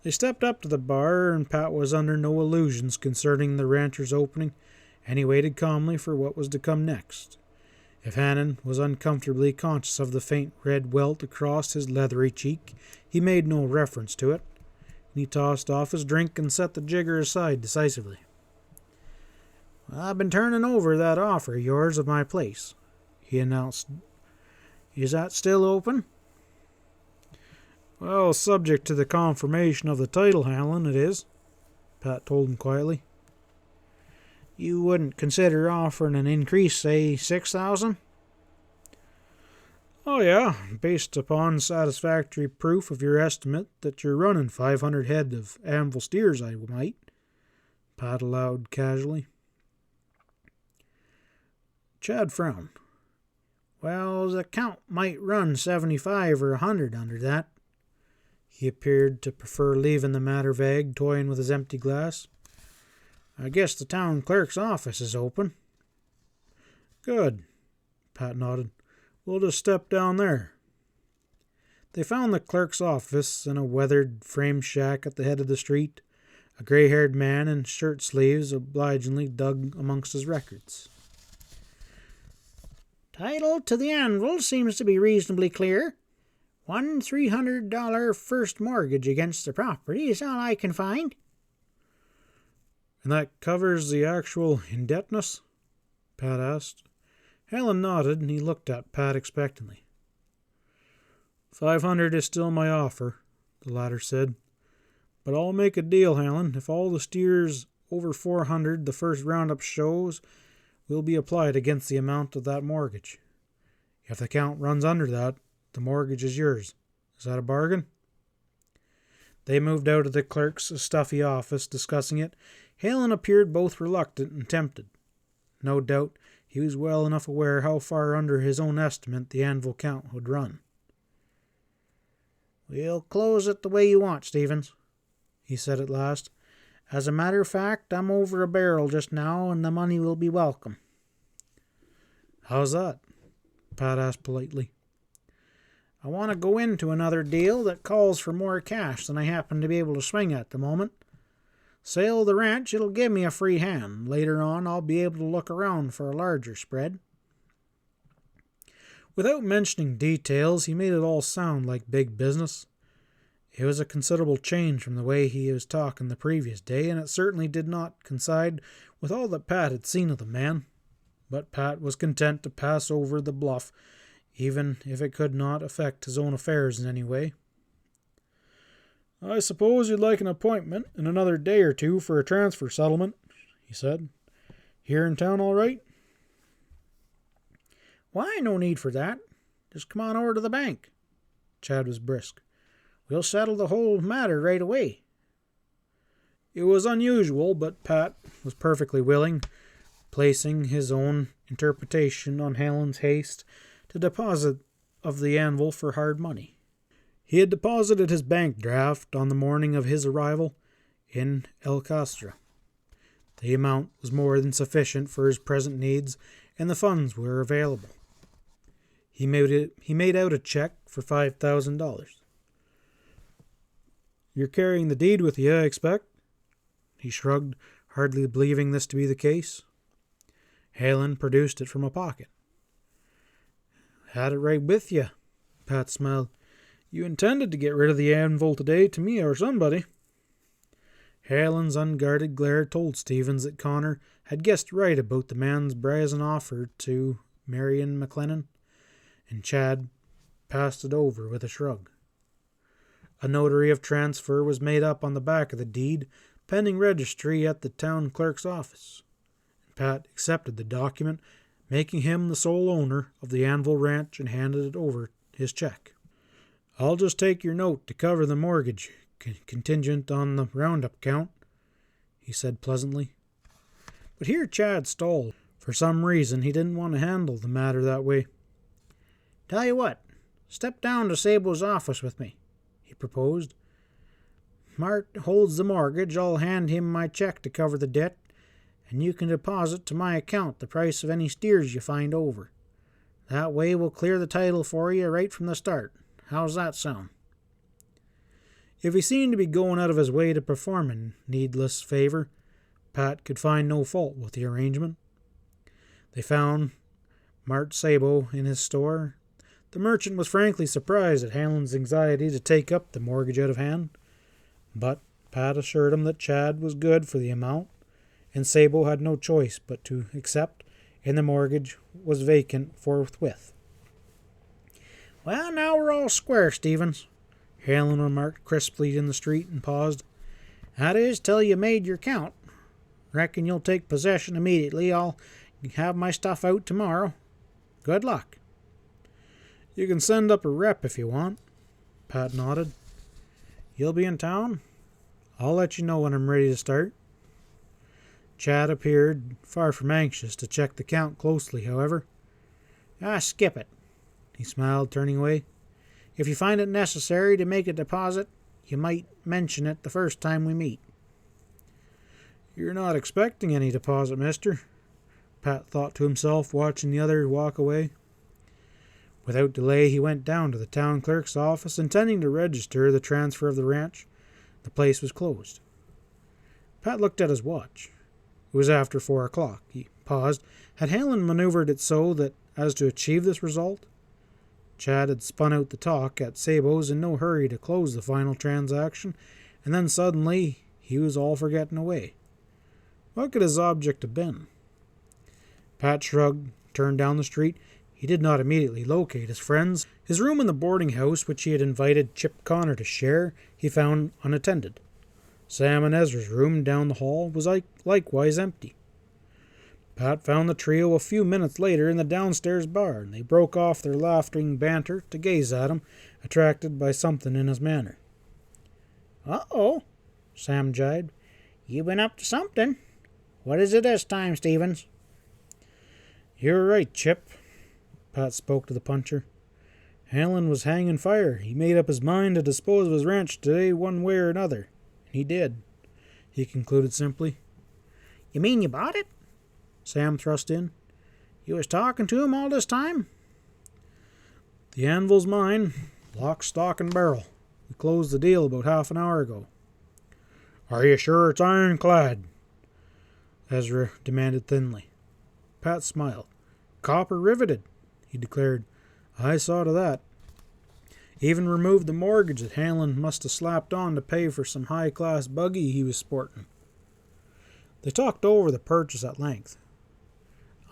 They stepped up to the bar, and Pat was under no illusions concerning the rancher's opening, and he waited calmly for what was to come next. If Hannon was uncomfortably conscious of the faint red welt across his leathery cheek, he made no reference to it. He tossed off his drink and set the jigger aside decisively. Well, I've been turning over that offer of yours of my place, he announced. Is that still open? Well, subject to the confirmation of the title, Hanlon, it is, Pat told him quietly. You wouldn't consider offering an increase, say, 6,000? Oh, yeah, based upon satisfactory proof of your estimate that you're running 500 head of anvil steers, I might, Pat allowed casually. Chad frowned. Well, the count might run 75 or 100 under that. He appeared to prefer leaving the matter vague, toying with his empty glass. I guess the town clerk's office is open. Good, Pat nodded. We'll just step down there. They found the clerk's office in a weathered frame shack at the head of the street. A gray-haired man in shirt sleeves obligingly dug amongst his records. Title to the anvil seems to be reasonably clear. $300 first mortgage against the property is all I can find. And that covers the actual indebtedness? Pat asked. Helen nodded, and he looked at Pat expectantly. 500 is still my offer, the latter said. But I'll make a deal, Helen. If all the steers over 400 the first roundup shows will be applied against the amount of that mortgage. If the count runs under that, the mortgage is yours. Is that a bargain? They moved out of the clerk's stuffy office, discussing it. Helen appeared both reluctant and tempted. No doubt he was well enough aware how far under his own estimate the anvil count would run. We'll close it the way you want, Stevens, he said at last. As a matter of fact, I'm over a barrel just now, and the money will be welcome. How's that? Pat asked politely. I want to go into another deal that calls for more cash than I happen to be able to swing at the moment. Sale the ranch, it'll give me a free hand. Later on, I'll be able to look around for a larger spread. Without mentioning details, he made it all sound like big business. It was a considerable change from the way he was talking the previous day, and it certainly did not coincide with all that Pat had seen of the man. But Pat was content to pass over the bluff, even if it could not affect his own affairs in any way. I suppose you'd like an appointment in another day or two for a transfer settlement, he said. Here in town all right? Why, no need for that. Just come on over to the bank. Chad was brisk. We'll settle the whole matter right away. It was unusual, but Pat was perfectly willing, placing his own interpretation on Helen's haste to deposit of the anvil for hard money. He had deposited his bank draft on the morning of his arrival in El Castro. The amount was more than sufficient for his present needs, and the funds were available. He made out a check for $5,000. You're carrying the deed with you, I expect? He shrugged, hardly believing this to be the case. Helen produced it from a pocket. Had it right with you, Pat smiled. You intended to get rid of the anvil today to me or somebody. Hanlon's unguarded glare told Stevens that Connor had guessed right about the man's brazen offer to Marion McLennan, and Chad passed it over with a shrug. A notary of transfer was made up on the back of the deed, pending registry at the town clerk's office. Pat accepted the document, making him the sole owner of the Anvil Ranch, and handed it over his check. "I'll just take your note to cover the mortgage, contingent on the roundup count," he said pleasantly. But here Chad stalled. For some reason, he didn't want to handle the matter that way. "Tell you what, step down to Sable's office with me," he proposed. "Mart holds the mortgage. I'll hand him my check to cover the debt, and you can deposit to my account the price of any steers you find over. That way we'll clear the title for you right from the start. How's that sound?" If he seemed to be going out of his way to perform a needless favor, Pat could find no fault with the arrangement. They found Mart Sabo in his store. The merchant was frankly surprised at Hanlon's anxiety to take up the mortgage out of hand, but Pat assured him that Chad was good for the amount, and Sabo had no choice but to accept, and the mortgage was vacant forthwith. "Well, now we're all square, Stevens," Hanlon remarked crisply in the street, and paused. "That is, till you made your count. Reckon you'll take possession immediately. I'll have my stuff out tomorrow. Good luck." "You can send up a rep if you want." Pat nodded. "You'll be in town?" "I'll let you know when I'm ready to start." Chad appeared far from anxious to check the count closely, however. Skip it," he smiled, turning away. "If you find it necessary to make a deposit, you might mention it the first time we meet." "You're not expecting any deposit, mister?" Pat thought to himself, watching the other walk away. Without delay, he went down to the town clerk's office, intending to register the transfer of the ranch. The place was closed. Pat looked at his watch. It was after 4 o'clock. He paused. Had Hanlon maneuvered it so that as to achieve this result? Chad had spun out the talk at Sabo's in no hurry to close the final transaction, and then suddenly he was all for getting away. What could his object have been? Pat shrugged, turned down the street. He did not immediately locate his friends. His room in the boarding house, which he had invited Chip Connor to share, he found unattended. Sam and Ezra's room down the hall was likewise empty. Pat found the trio a few minutes later in the downstairs bar, and they broke off their laughing banter to gaze at him, attracted by something in his manner. "Uh-oh," Sam jibed. "You been up to something. What is it this time, Stevens?" "You're right, Chip." Pat spoke to the puncher. "Hanlon was hanging fire. He made up his mind to dispose of his ranch today one way or another. And he did," he concluded simply. "You mean you bought it?" Sam thrust in. "You was talking to him all this time?" "The anvil's mine, lock, stock, and barrel. We closed the deal about half an hour ago." "Are you sure it's ironclad?" Ezra demanded thinly. Pat smiled. "Copper riveted," he declared. "I saw to that. Even removed the mortgage that Hanlon must have slapped on to pay for some high-class buggy he was sporting." They talked over the purchase at length.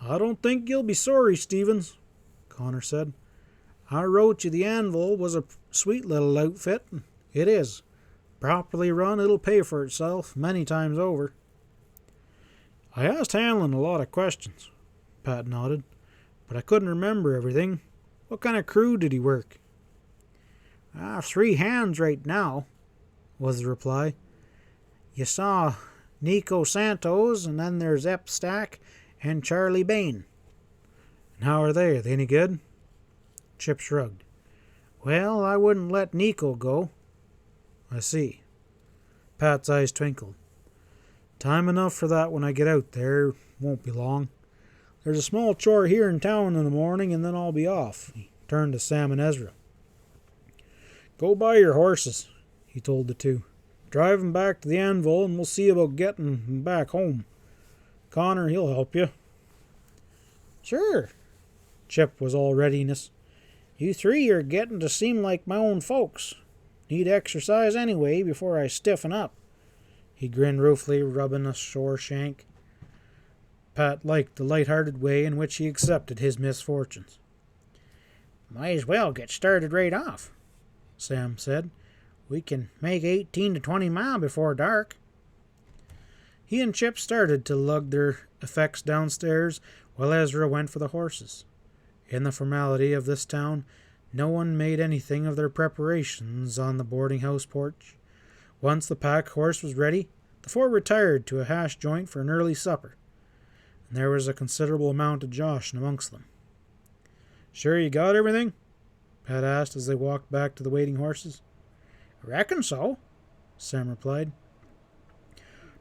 "I don't think you'll be sorry, Stevens," Connor said. "I wrote you the Anvil was a sweet little outfit. It is. Properly run, it'll pay for itself many times over." "I asked Hanlon a lot of questions," Pat nodded, "but I couldn't remember everything. What kind of crew did he work?" 3 hands right now," was the reply. "You saw Nico Santos, and then there's Ep Stack and Charlie Bain." "And how are they? Are they any good?" Chip shrugged. "Well, I wouldn't let Nico go." "I see." Pat's eyes twinkled. "Time enough for that when I get out there. Won't be long. There's a small chore here in town in the morning, and then I'll be off." He turned to Sam and Ezra. "Go buy your horses," he told the two. "Drive 'em back to the Anvil, and we'll see about getting 'em back home. Connor, he'll help you." "Sure." Chip was all readiness. "You 3 are getting to seem like my own folks. Need exercise anyway before I stiffen up." He grinned ruefully, rubbing a sore shank. Pat liked the light-hearted way in which he accepted his misfortunes. Might as well get started right off, Sam said. We can make 18 to 20 mile before dark. He and Chip started to lug their effects downstairs while Ezra went for the horses. In the formality of this town, no one made anything of their preparations on the boarding-house porch. Once the pack horse was ready, the four retired to a hash joint for an early supper, and there was a considerable amount of joshing amongst them. "Sure you got everything?" Pat asked as they walked back to the waiting horses. Reckon so, Sam replied.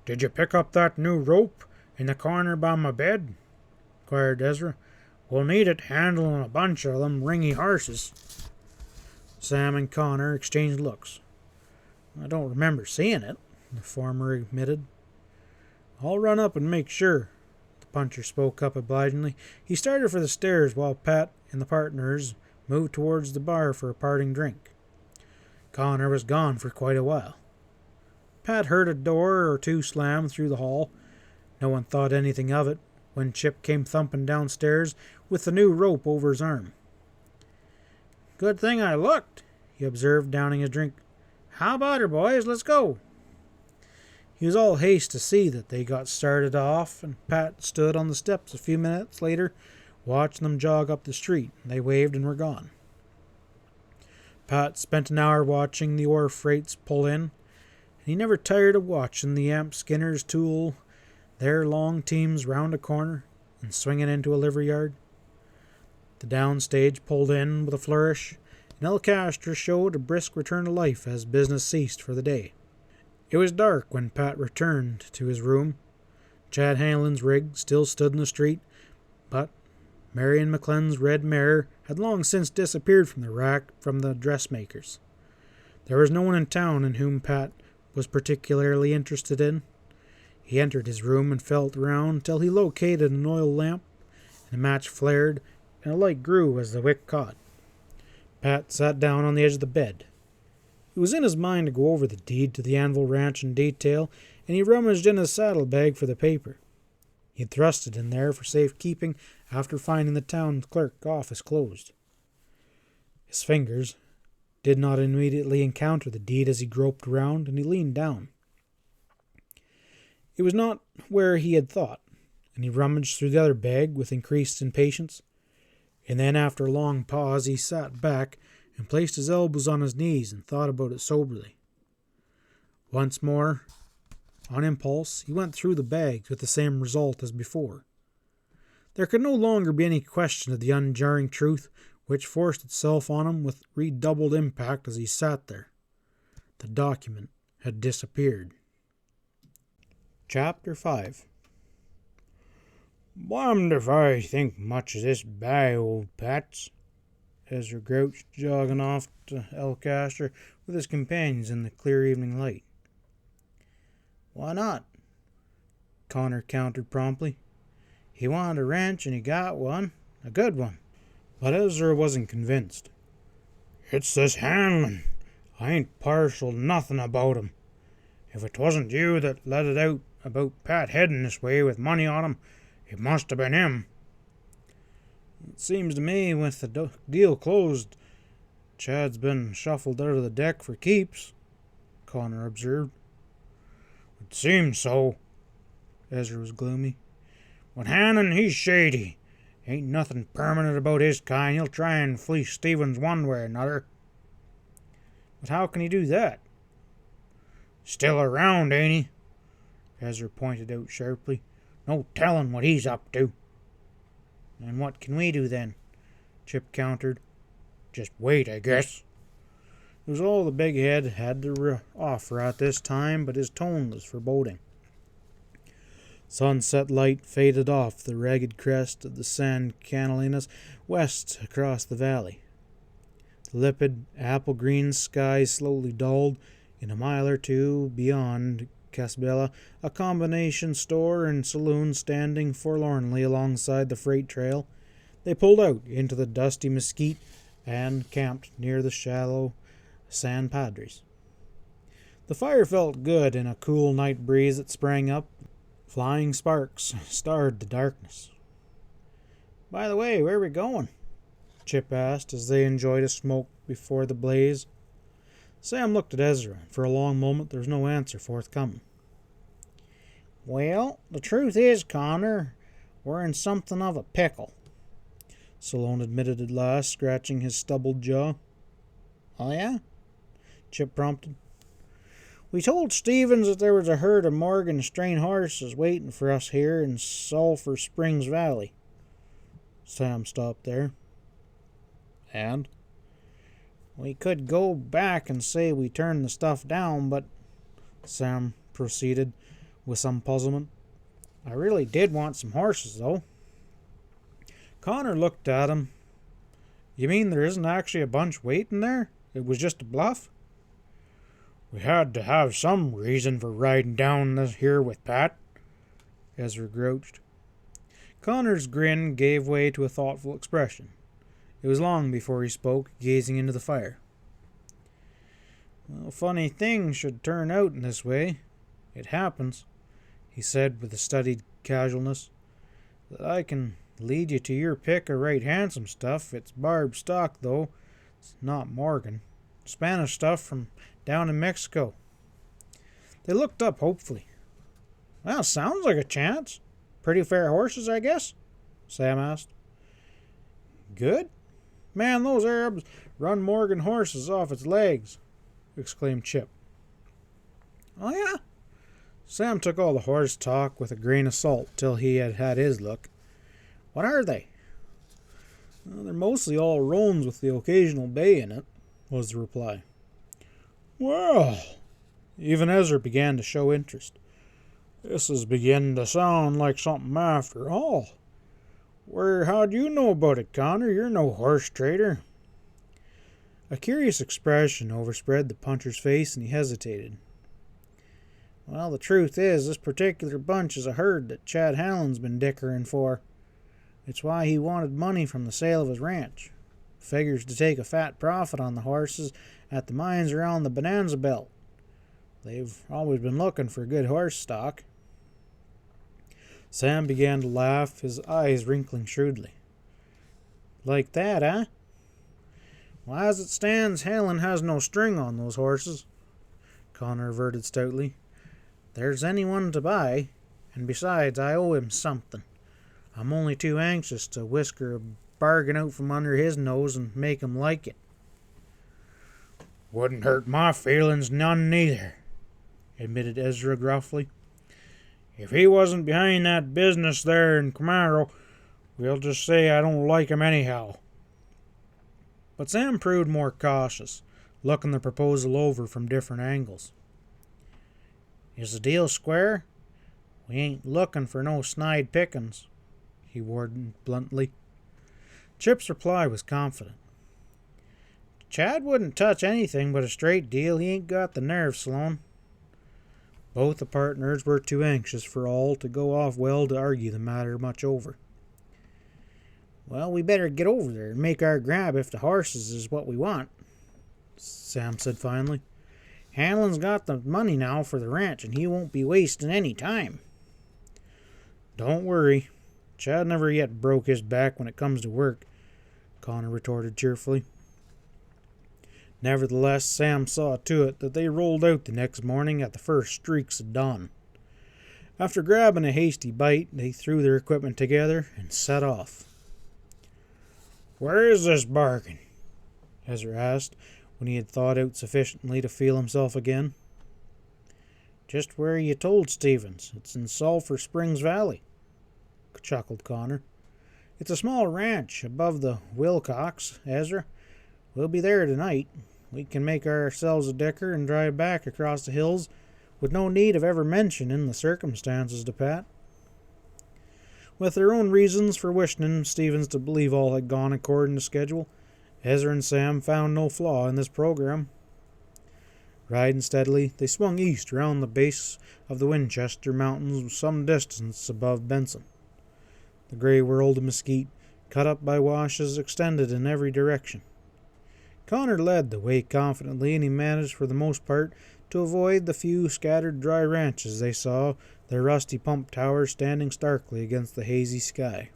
"Did you pick up that new rope in the corner by my bed?" inquired Ezra. "We'll need it handling a bunch of them ringy horses." Sam and Connor exchanged looks. I don't remember seeing it, the former admitted. "I'll run up and make sure," the puncher spoke up obligingly. He started for the stairs while Pat and the partners moved towards the bar for a parting drink. Connor was gone for quite a while. Pat heard a door or two slam through the hall. No one thought anything of it when Chip came thumping downstairs with the new rope over his arm. "Good thing I looked," he observed, downing his drink. "How about her, boys? Let's go." He was all haste to see that they got started off, and Pat stood on the steps a few minutes later, watching them jog up the street. They waved and were gone. Pat spent an hour watching the ore freights pull in, and he never tired of watching the amp skinners tool their long teams round a corner and swinging into a livery yard. The downstage pulled in with a flourish, and El Castro showed a brisk return to life as business ceased for the day. It was dark when Pat returned to his room. Chad Hanlon's rig still stood in the street, but Marion McLenn's red mare had long since disappeared from the rack from the dressmaker's. There was no one in town in whom Pat was particularly interested in. He entered his room and felt around until he located an oil lamp, and a match flared, and a light grew as the wick caught. Pat sat down on the edge of the bed. It was in his mind to go over the deed to the Anvil Ranch in detail, and he rummaged in his saddlebag for the paper. He had thrust it in there for safekeeping after finding the town clerk office closed. His fingers did not immediately encounter the deed as he groped around, and he leaned down. It was not where he had thought, and he rummaged through the other bag with increased impatience. And then, after a long pause, he sat back and placed his elbows on his knees and thought about it soberly. Once more, on impulse, he went through the bags with the same result as before. There could no longer be any question of the unjarring truth which forced itself on him with redoubled impact as he sat there. The document had disappeared. Chapter 5. "Blamed if I think much of this by old Pats," Ezra grouched, jogging off to El Castro with his companions in the clear evening light. "Why not?" Connor countered promptly. "He wanted a ranch and he got one, a good one." But Ezra wasn't convinced. "It's this Hanlon. I ain't partial to nothing about him. If it wasn't you that let it out about Pat heading this way with money on him, it must have been him." "It seems to me, with the deal closed, Chad's been shuffled out of the deck for keeps," Connor observed. "It seems so." Ezra was gloomy. "But Hannon, he's shady. Ain't nothing permanent about his kind. He'll try and fleece Stevens one way or another." "But how can he do that?" "Still around, ain't he?" Ezra pointed out sharply. "No telling what he's up to." "And what can we do then?" Chip countered. "Just wait, I guess." It was all the big head had to offer at this time, but his tone was foreboding. Sunset light faded off the ragged crest of the San Canalinas west across the valley. The limpid, apple-green sky slowly dulled. In a mile or two beyond Casabella, a combination store and saloon standing forlornly alongside the freight trail, they pulled out into the dusty mesquite and camped near the shallow San Padres. The fire felt good in a cool night breeze that sprang up. Flying sparks starred the darkness. "By the way, where are we going?" Chip asked as they enjoyed a smoke before the blaze. Sam looked at Ezra, and for a long moment there was no answer forthcoming. "Well, the truth is, Connor, we're in something of a pickle," Sloane admitted at last, scratching his stubbled jaw. "Oh, yeah?" Chip prompted. "We told Stevens that there was a herd of Morgan strain horses waiting for us here in Sulphur Springs Valley." Sam stopped there. "And?" "We could go back and say we turned the stuff down, but," Sam proceeded with some puzzlement, "I really did want some horses, though." Connor looked at him. "You mean there isn't actually a bunch waiting there? It was just a bluff?" "We had to have some reason for riding down this here with Pat," Ezra grouched. Connor's grin gave way to a thoughtful expression. It was long before he spoke, gazing into the fire. "Well, funny things should turn out in this way. It happens," he said with a studied casualness, "that I can lead you to your pick of right handsome stuff. It's Barb stock, though. It's not Morgan. Spanish stuff from down in Mexico." They looked up hopefully. "Well, sounds like a chance. Pretty fair horses, I guess?" Sam asked. "Good? Man, those Arabs run Morgan horses off its legs," exclaimed Chip. "Oh, yeah?" Sam took all the horse talk with a grain of salt till he had had his look. "What are they?" "Well, they're mostly all roans with the occasional bay in it," was the reply. "Well," even Ezra began to show interest, "this is beginning to sound like something after all. How'd you know about it, Connor? You're no horse trader." A curious expression overspread the puncher's face, and he hesitated. "Well, the truth is, this particular bunch is a herd that Chad Hanlon's been dickering for. It's why he wanted money from the sale of his ranch. Figures to take a fat profit on the horses at the mines around the Bonanza Belt. They've always been looking for good horse stock." Sam began to laugh, his eyes wrinkling shrewdly. "Like that, eh? Well, as it stands, Hanlon has no string on those horses," Connor averted stoutly. "There's anyone to buy, and besides, I owe him something. I'm only too anxious to whisker a bargain out from under his nose and make him like it." "Wouldn't hurt my feelings none neither," admitted Ezra gruffly. "If he wasn't behind that business there in Camaro, we'll just say I don't like him anyhow." But Sam proved more cautious, looking the proposal over from different angles. "Is the deal square? We ain't looking for no snide pickings," he warned bluntly. Chip's reply was confident. "Chad wouldn't touch anything but a straight deal. He ain't got the nerve, Sloane." Both the partners were too anxious for all to go off well to argue the matter much over. "Well, we better get over there and make our grab if the horses is what we want," Sam said finally. "Hanlon's got the money now for the ranch, and he won't be wasting any time." "Don't worry. Chad never yet broke his back when it comes to work," Connor retorted cheerfully. Nevertheless, Sam saw to it that they rolled out the next morning at the first streaks of dawn. After grabbing a hasty bite, they threw their equipment together and set off. "Where is this bargain?" Ezra asked, when he had thawed out sufficiently to feel himself again. "Just where you told Stevens. It's in Sulphur Springs Valley," chuckled Connor. "It's a small ranch above the Wilcox, Ezra. We'll be there tonight. We can make ourselves a dicker and drive back across the hills with no need of ever mentioning the circumstances to Pat." With their own reasons for wishing Stevens to believe all had gone according to schedule, Ezra and Sam found no flaw in this program. Riding steadily, they swung east around the base of the Winchester Mountains some distance above Benson. The gray world of mesquite, cut up by washes, extended in every direction. Connor led the way confidently, and he managed for the most part to avoid the few scattered dry ranches they saw, their rusty pump towers standing starkly against the hazy sky.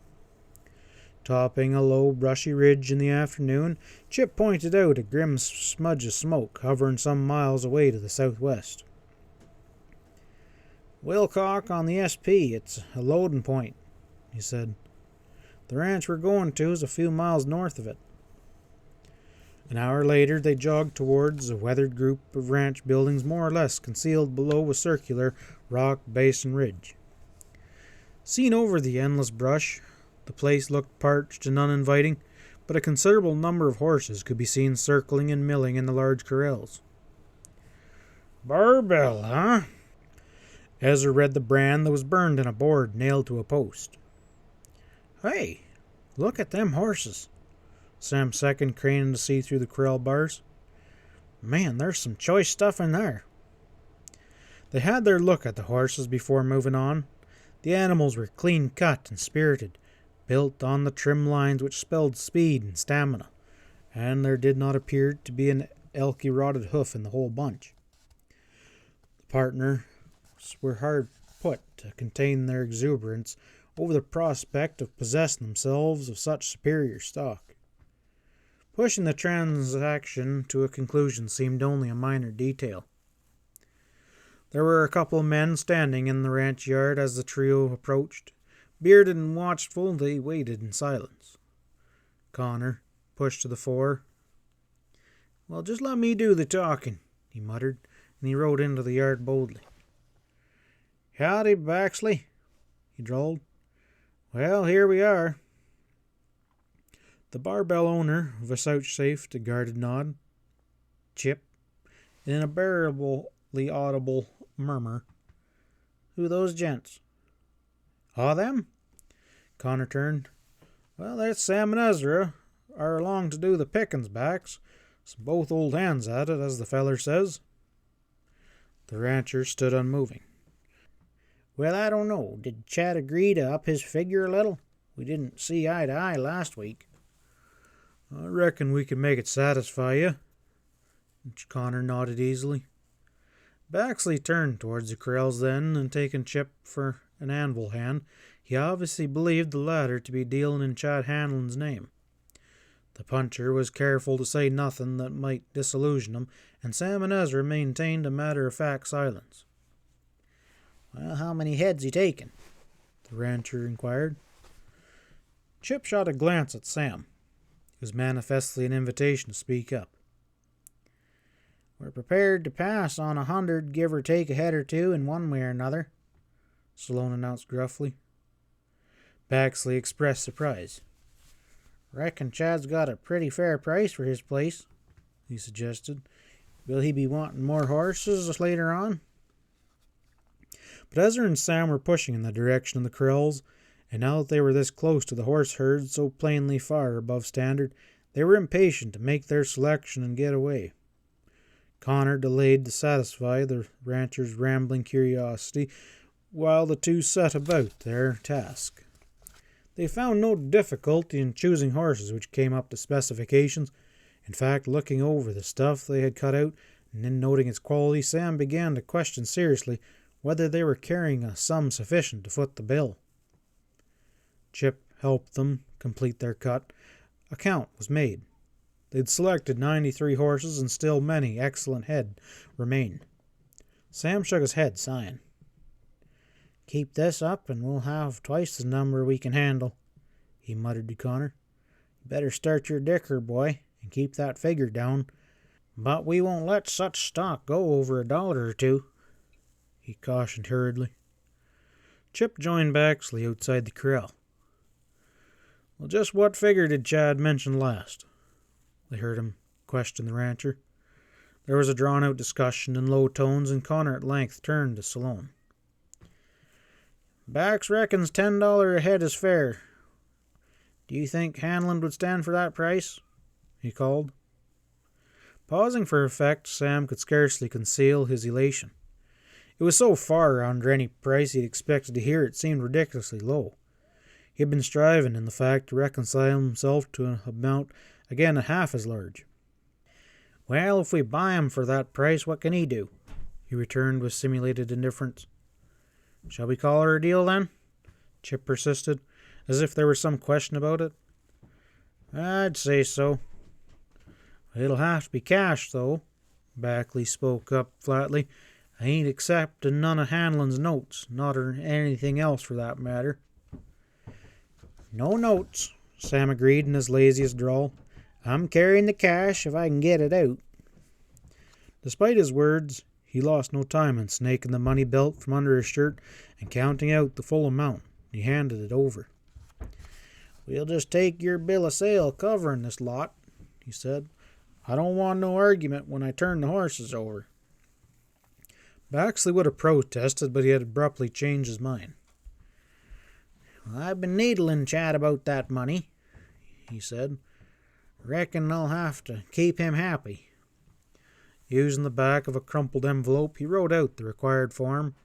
Topping a low, brushy ridge in the afternoon, Chip pointed out a grim smudge of smoke hovering some miles away to the southwest. "Wilcock on the SP. It's a loading point," he said. "The ranch we're going to is a few miles north of it." An hour later they jogged towards a weathered group of ranch buildings more or less concealed below a circular rock basin ridge. Seen over the endless brush, the place looked parched and uninviting, but a considerable number of horses could be seen circling and milling in the large corrals. "Barbell, huh?" Ezra read the brand that was burned in a board nailed to a post. "Hey, look at them horses," Sam seconded, craning to see through the corral bars. "Man, there's some choice stuff in there." They had their look at the horses before moving on. The animals were clean cut and spirited, built on the trim lines which spelled speed and stamina, and there did not appear to be an elky rotted hoof in the whole bunch. The partners were hard put to contain their exuberance over the prospect of possessing themselves of such superior stock. Pushing the transaction to a conclusion seemed only a minor detail. There were a couple of men standing in the ranch yard as the trio approached. Bearded and watchful, they waited in silence. Connor pushed to the fore. "Well, just let me do the talking," he muttered, and he rode into the yard boldly. "Howdy, Baxley," he drawled. "Well, here we are." The barbell owner vouchsafed a guarded nod. Chip, in an unbearably audible murmur, "Who those gents?" "All them?" Connor turned. "Well, that's Sam and Ezra are along to do the pickin's backs. So both old hands at it, as the feller says." The rancher stood unmoving. "Well, I don't know. Did Chad agree to up his figure a little? We didn't see eye to eye last week." "I reckon we can make it satisfy you." Connor nodded easily. Baxley turned towards the corrals then, and taking Chip for an anvil hand, he obviously believed the latter to be dealing in Chad Hanlon's name. The puncher was careful to say nothing that might disillusion him, and Sam and Ezra maintained a matter-of-fact silence. "Well, how many heads he taking?" the rancher inquired. Chip shot a glance at Sam. It was manifestly an invitation to speak up. "We're prepared to pass on 100, give or take a head or two, in one way or another," Sloan announced gruffly. Baxley expressed surprise. "Reckon Chad's got a pretty fair price for his place," he suggested. "Will he be wanting more horses later on?" But Ezra and Sam were pushing in the direction of the corrals, and now that they were this close to the horse herd, so plainly far above standard, they were impatient to make their selection and get away. Connor delayed to satisfy the rancher's rambling curiosity while the two set about their task. They found no difficulty in choosing horses which came up to specifications. In fact, looking over the stuff they had cut out and then noting its quality, Sam began to question seriously whether they were carrying a sum sufficient to foot the bill. Chip helped them complete their cut. A count was made. They'd selected 93 horses, and still many excellent head remained. Sam shook his head, sighing. "Keep this up, and we'll have twice the number we can handle," he muttered to Connor. "You better start your dicker, boy, and keep that figure down. But we won't let such stock go over $1 or $2, he cautioned hurriedly. Chip joined Baxley outside the corral. "Well, just what figure did Chad mention last?" They heard him question the rancher. There was a drawn-out discussion in low tones, and Connor at length turned to Sloan. "Bax reckons $10 a head is fair. Do you think Hanlon would stand for that price?" he called. Pausing for effect, Sam could scarcely conceal his elation. It was so far under any price he'd expected to hear it seemed ridiculously low. He had been striving, in the fact, to reconcile himself to an amount again half as large. Well, if we buy him for that price, what can he do? He returned with simulated indifference. Shall we call her a deal, then? Chip persisted, as if there were some question about it. I'd say so. It'll have to be cash, though. Backley spoke up flatly. I ain't accepting none of Hanlon's notes, not or anything else for that matter. No notes, Sam agreed in his laziest drawl. I'm carrying the cash if I can get it out. Despite his words, he lost no time in snaking the money belt from under his shirt and counting out the full amount. He handed it over. We'll just take your bill of sale covering this lot, he said. I don't want no argument when I turn the horses over. Baxley would have protested, but he had abruptly changed his mind. Well, I've been needling Chad about that money, he said. Reckon I'll have to keep him happy. Using the back of a crumpled envelope, he wrote out the required form.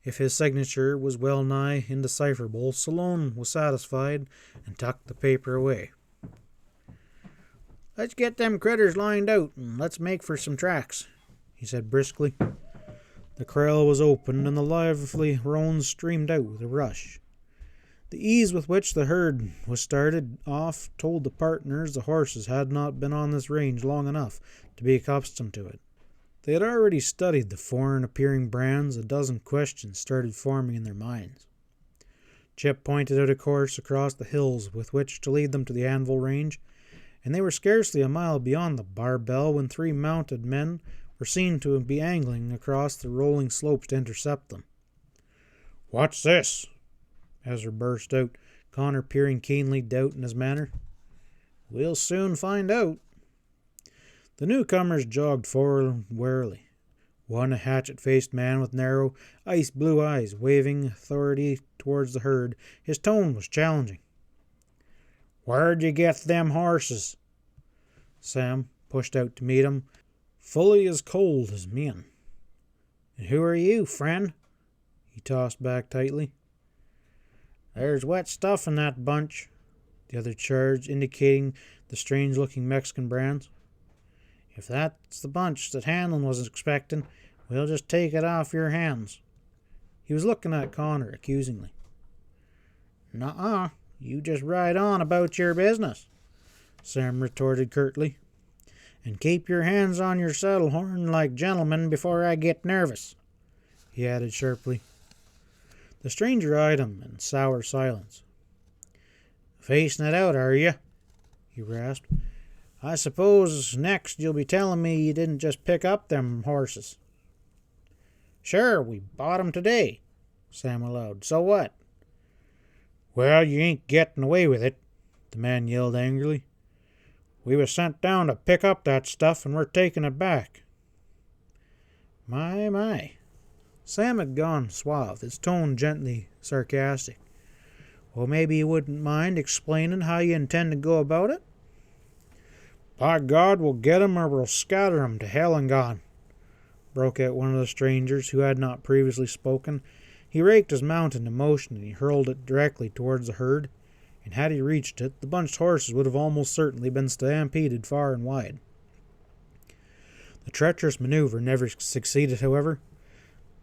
If his signature was well nigh indecipherable, Salone was satisfied and tucked the paper away. Let's get them critters lined out and let's make for some tracks, he said briskly. The corral was opened and the lively roans streamed out with a rush. The ease with which the herd was started off told the partners the horses had not been on this range long enough to be accustomed to it. They had already studied the foreign-appearing brands. A dozen questions started forming in their minds. Chip pointed out a course across the hills with which to lead them to the Anvil Range, and they were scarcely a mile beyond the Barbell when 3 mounted men were seen to be angling across the rolling slopes to intercept them. What's this? Ezra burst out, Connor peering keenly, doubt in his manner. We'll soon find out. The newcomers jogged forward warily. One a hatchet-faced man with narrow, ice-blue eyes, waving authority towards the herd. His tone was challenging. Where'd you get them horses? Sam pushed out to meet him, fully as cold as men. And who are you, friend? He tossed back tightly. There's wet stuff in that bunch, the other charged, indicating the strange-looking Mexican brands. If that's the bunch that Hanlon was expecting, we'll just take it off your hands. He was looking at Connor accusingly. Nuh-uh, you just ride on about your business, Sam retorted curtly. And keep your hands on your saddle horn like gentlemen before I get nervous, he added sharply. The stranger eyed him in sour silence. Facing it out, are you? He rasped. I suppose next you'll be telling me you didn't just pick up them horses. Sure, we bought 'em today, Sam allowed. So what? Well, you ain't getting away with it, the man yelled angrily. We was sent down to pick up that stuff, and we're taking it back. My. Sam had gone suave, his tone gently sarcastic. Well, maybe you wouldn't mind explaining how you intend to go about it? By God, we'll get 'em or we'll scatter 'em to hell and gone, broke out one of the strangers who had not previously spoken. He raked his mount into motion and he hurled it directly towards the herd, and had he reached it, the bunched horses would have almost certainly been stampeded far and wide. The treacherous maneuver never succeeded, however.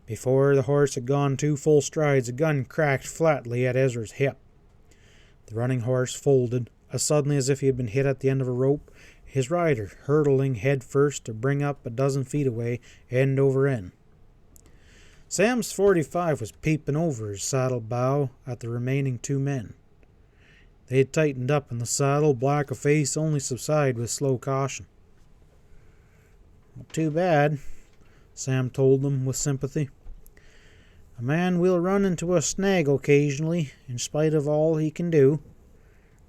Before the horse had gone 2 full strides, a gun cracked flatly at Ezra's hip. The running horse folded, as suddenly as if he had been hit at the end of a rope, his rider hurtling head first to bring up a dozen feet away, end over end. Sam's .45 was peeping over his saddle bow at the remaining 2 men. They had tightened up in the saddle, black of face, only subside with slow caution. Too bad, Sam told them with sympathy. A man will run into a snag occasionally, in spite of all he can do.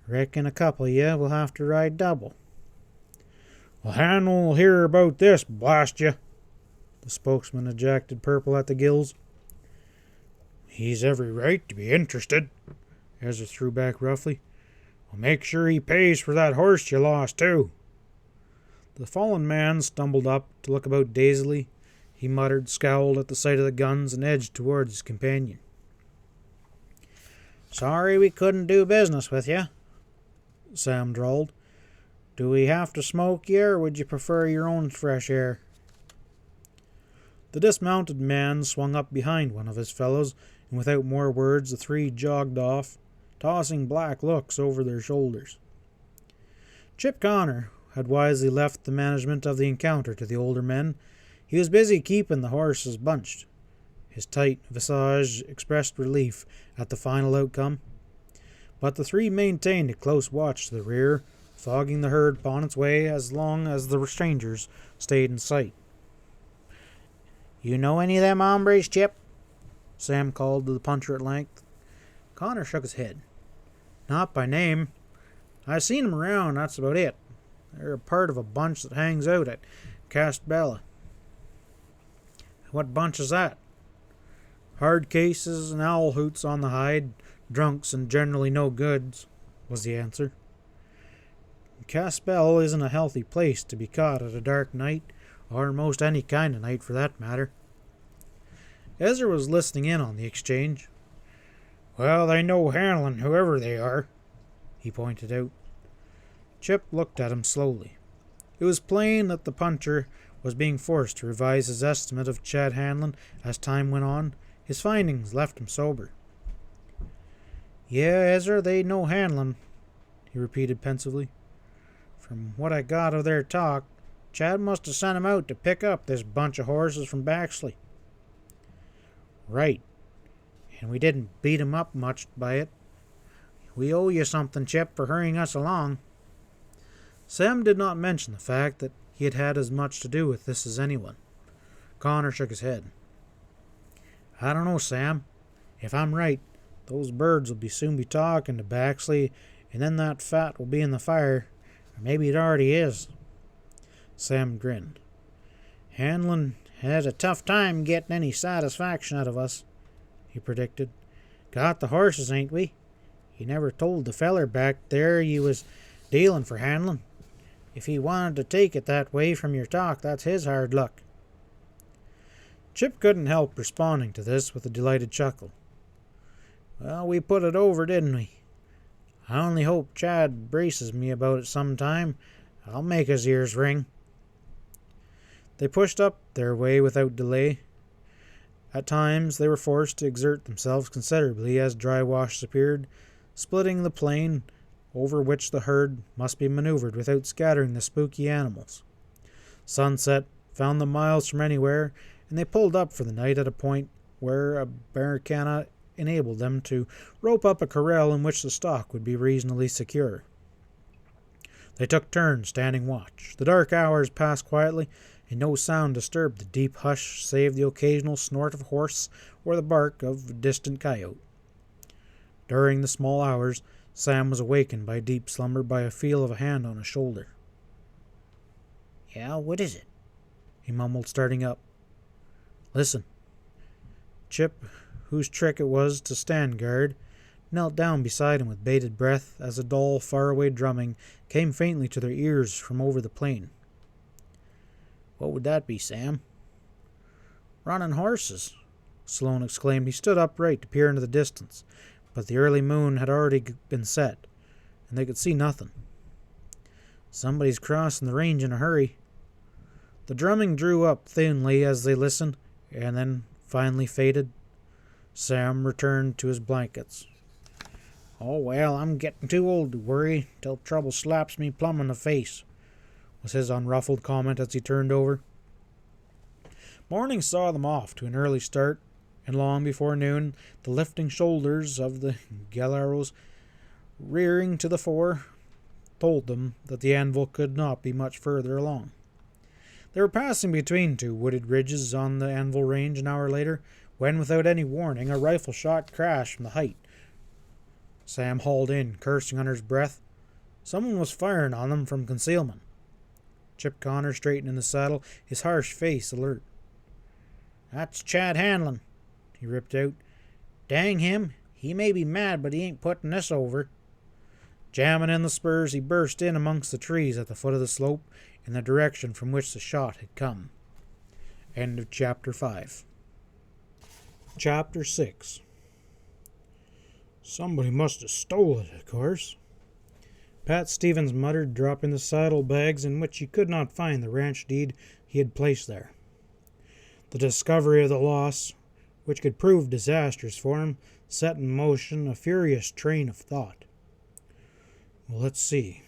Reckon a couple of you will have to ride double. Well, Hanlon will hear about this, blast you, the spokesman ejacted, purple at the gills. He's every right to be interested, Ezra threw back roughly. Well, make sure he pays for that horse you lost, too. The fallen man stumbled up to look about dazedly. He muttered, scowled at the sight of the guns, and edged towards his companion. Sorry we couldn't do business with you, Sam drawled. Do we have to smoke you, or would you prefer your own fresh air? The dismounted man swung up behind one of his fellows, and without more words the three jogged off, tossing black looks over their shoulders. Chip Connor had wisely left the management of the encounter to the older men. He was busy keeping the horses bunched. His tight visage expressed relief at the final outcome, but the three maintained a close watch to the rear, fogging the herd upon its way as long as the strangers stayed in sight. You know any of them hombres, Chip? Sam called to the puncher at length. Connor shook his head. Not by name. I've seen 'em around, that's about it. They're a part of a bunch that hangs out at Castbella. What bunch is that? Hard cases and owl hoots on the hide, drunks and generally no goods, was the answer. Castbell isn't a healthy place to be caught at a dark night, or most any kind of night for that matter. Ezra was listening in on the exchange. Well, they know Hanlon, whoever they are, he pointed out. Chip looked at him slowly. It was plain that the puncher was being forced to revise his estimate of Chad Hanlon as time went on. His findings left him sober. Yeah, Ezra, they know Hanlon, he repeated pensively. From what I got of their talk, Chad must have sent him out to pick up this bunch of horses from Baxley. Right. And we didn't beat him up much by it. We owe you something, Chip, for hurrying us along. Sam did not mention the fact that he had had as much to do with this as anyone. Connor shook his head. I don't know, Sam. If I'm right, those birds will soon be talking to Baxley, and then that fat will be in the fire. Or maybe it already is. Sam grinned. Hanlon had a tough time getting any satisfaction out of us, he predicted. Got the horses, ain't we? He never told the feller back there you was dealing for Hanlon. If he wanted to take it that way from your talk, that's his hard luck. Chip couldn't help responding to this with a delighted chuckle. Well, we put it over, didn't we? I only hope Chad braces me about it sometime. I'll make his ears ring. They pushed up their way without delay. At times they were forced to exert themselves considerably as dry washes appeared, splitting the plain over which the herd must be maneuvered without scattering the spooky animals. Sunset found them miles from anywhere, and they pulled up for the night at a point where a barricana enabled them to rope up a corral in which the stock would be reasonably secure. They took turns standing watch. The dark hours passed quietly, and no sound disturbed the deep hush save the occasional snort of a horse or the bark of a distant coyote. During the small hours, Sam was awakened by deep slumber by a feel of a hand on his shoulder. Yeah, what is it? He mumbled, starting up. Listen. Chip, whose trick it was to stand guard, knelt down beside him with bated breath as a dull, faraway drumming came faintly to their ears from over the plain. What would that be, Sam? Running horses, Sloane exclaimed. He stood upright to peer into the distance, but the early moon had already been set, and they could see nothing. Somebody's crossing the range in a hurry. The drumming drew up thinly as they listened, and then finally faded. Sam returned to his blankets. Oh, well, I'm getting too old to worry till trouble slaps me plumb in the face, was his unruffled comment as he turned over. Morning saw them off to an early start, and long before noon the lifting shoulders of the galleros rearing to the fore told them that the anvil could not be much further along. They were passing between two wooded ridges on the anvil range an hour later, when without any warning a rifle shot crashed from the height. Sam hauled in, cursing under his breath. Someone was firing on them from concealment. Chip Connor straightened in the saddle, his harsh face alert. That's Chad Hanlon, he ripped out. Dang him, he may be mad, but he ain't putting this over. Jamming in the spurs, he burst in amongst the trees at the foot of the slope in the direction from which the shot had come. End of Chapter 5. Chapter 6. Somebody must have stole it, of course. Pat Stevens muttered, dropping the saddlebags in which he could not find the ranch deed he had placed there. The discovery of the loss, which could prove disastrous for him, set in motion a furious train of thought. Well, let's see.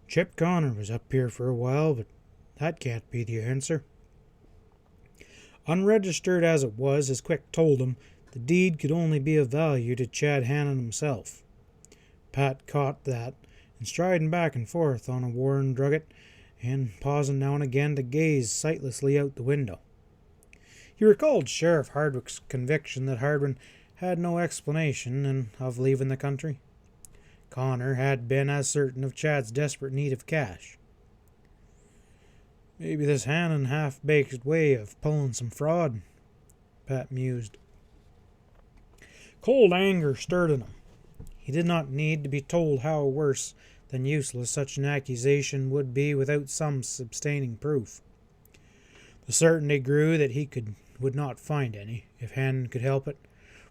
Chip Connor was up here for a while, but that can't be the answer. Unregistered as it was, as Quick told him, the deed could only be of value to Chad Hanlon himself. Pat caught that, and striding back and forth on a worn drugget, and pausing now and again to gaze sightlessly out the window. He recalled Sheriff Hardwick's conviction that Hardwin had no explanation of leaving the country. Connor had been as certain of Chad's desperate need of cash. Maybe this Hanlon half-baked way of pulling some fraud, Pat mused. Cold anger stirred in him. He did not need to be told how worse than useless such an accusation would be without some sustaining proof. The certainty grew that he would not find any, if Hanlon could help it.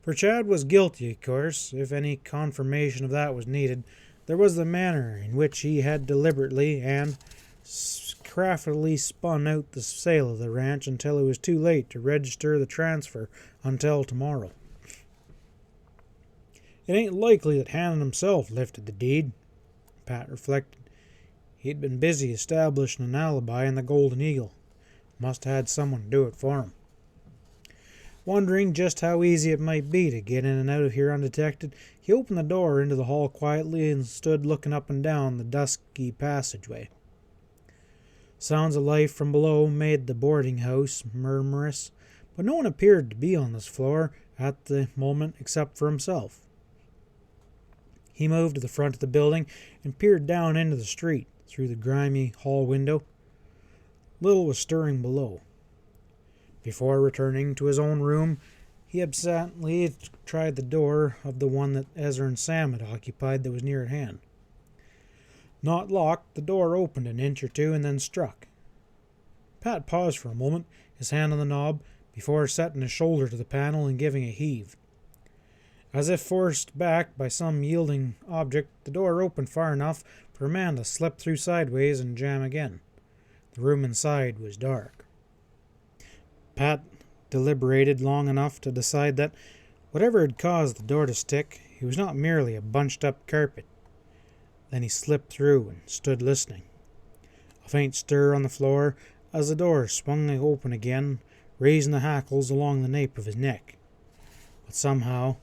For Chad was guilty, of course. If any confirmation of that was needed, there was the manner in which he had deliberately and craftily spun out the sale of the ranch until it was too late to register the transfer until tomorrow. It ain't likely that Hanlon himself lifted the deed, Pat reflected. He'd been busy establishing an alibi in the Golden Eagle. Must have had someone do it for him. Wondering just how easy it might be to get in and out of here undetected, he opened the door into the hall quietly and stood looking up and down the dusky passageway. Sounds of life from below made the boarding house murmurous, but no one appeared to be on this floor at the moment except for himself. He moved to the front of the building and peered down into the street through the grimy hall window. Little was stirring below. Before returning to his own room, he absently tried the door of the one that Ezra and Sam had occupied that was near at hand. Not locked, the door opened an inch or two and then struck. Pat paused for a moment, his hand on the knob, before setting his shoulder to the panel and giving a heave. As if forced back by some yielding object, the door opened far enough for a man to slip through sideways and jam again. The room inside was dark. Pat deliberated long enough to decide that, whatever had caused the door to stick, it was not merely a bunched-up carpet. Then he slipped through and stood listening. A faint stir on the floor as the door swung open again, raising the hackles along the nape of his neck. But somehow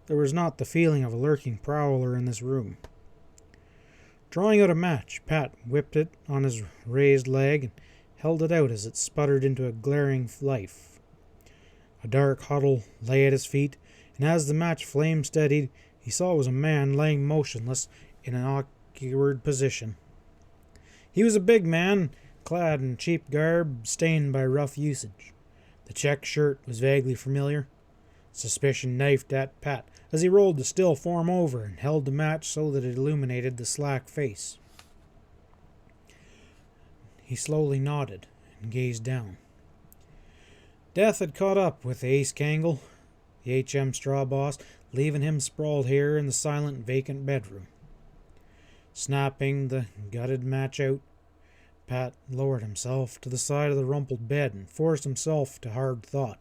there was not the feeling of a lurking prowler in this room. Drawing out a match, Pat whipped it on his raised leg and held it out as it sputtered into a glaring life. A dark huddle lay at his feet, and as the match flame steadied, he saw it was a man lying motionless in an awkward position. He was a big man, clad in cheap garb, stained by rough usage. The check shirt was vaguely familiar. Suspicion knifed at Pat as he rolled the still form over and held the match so that it illuminated the slack face. He slowly nodded and gazed down. Death had caught up with Ace Kangle, the H.M. straw boss, leaving him sprawled here in the silent, vacant bedroom. Snapping the gutted match out, Pat lowered himself to the side of the rumpled bed and forced himself to hard thought.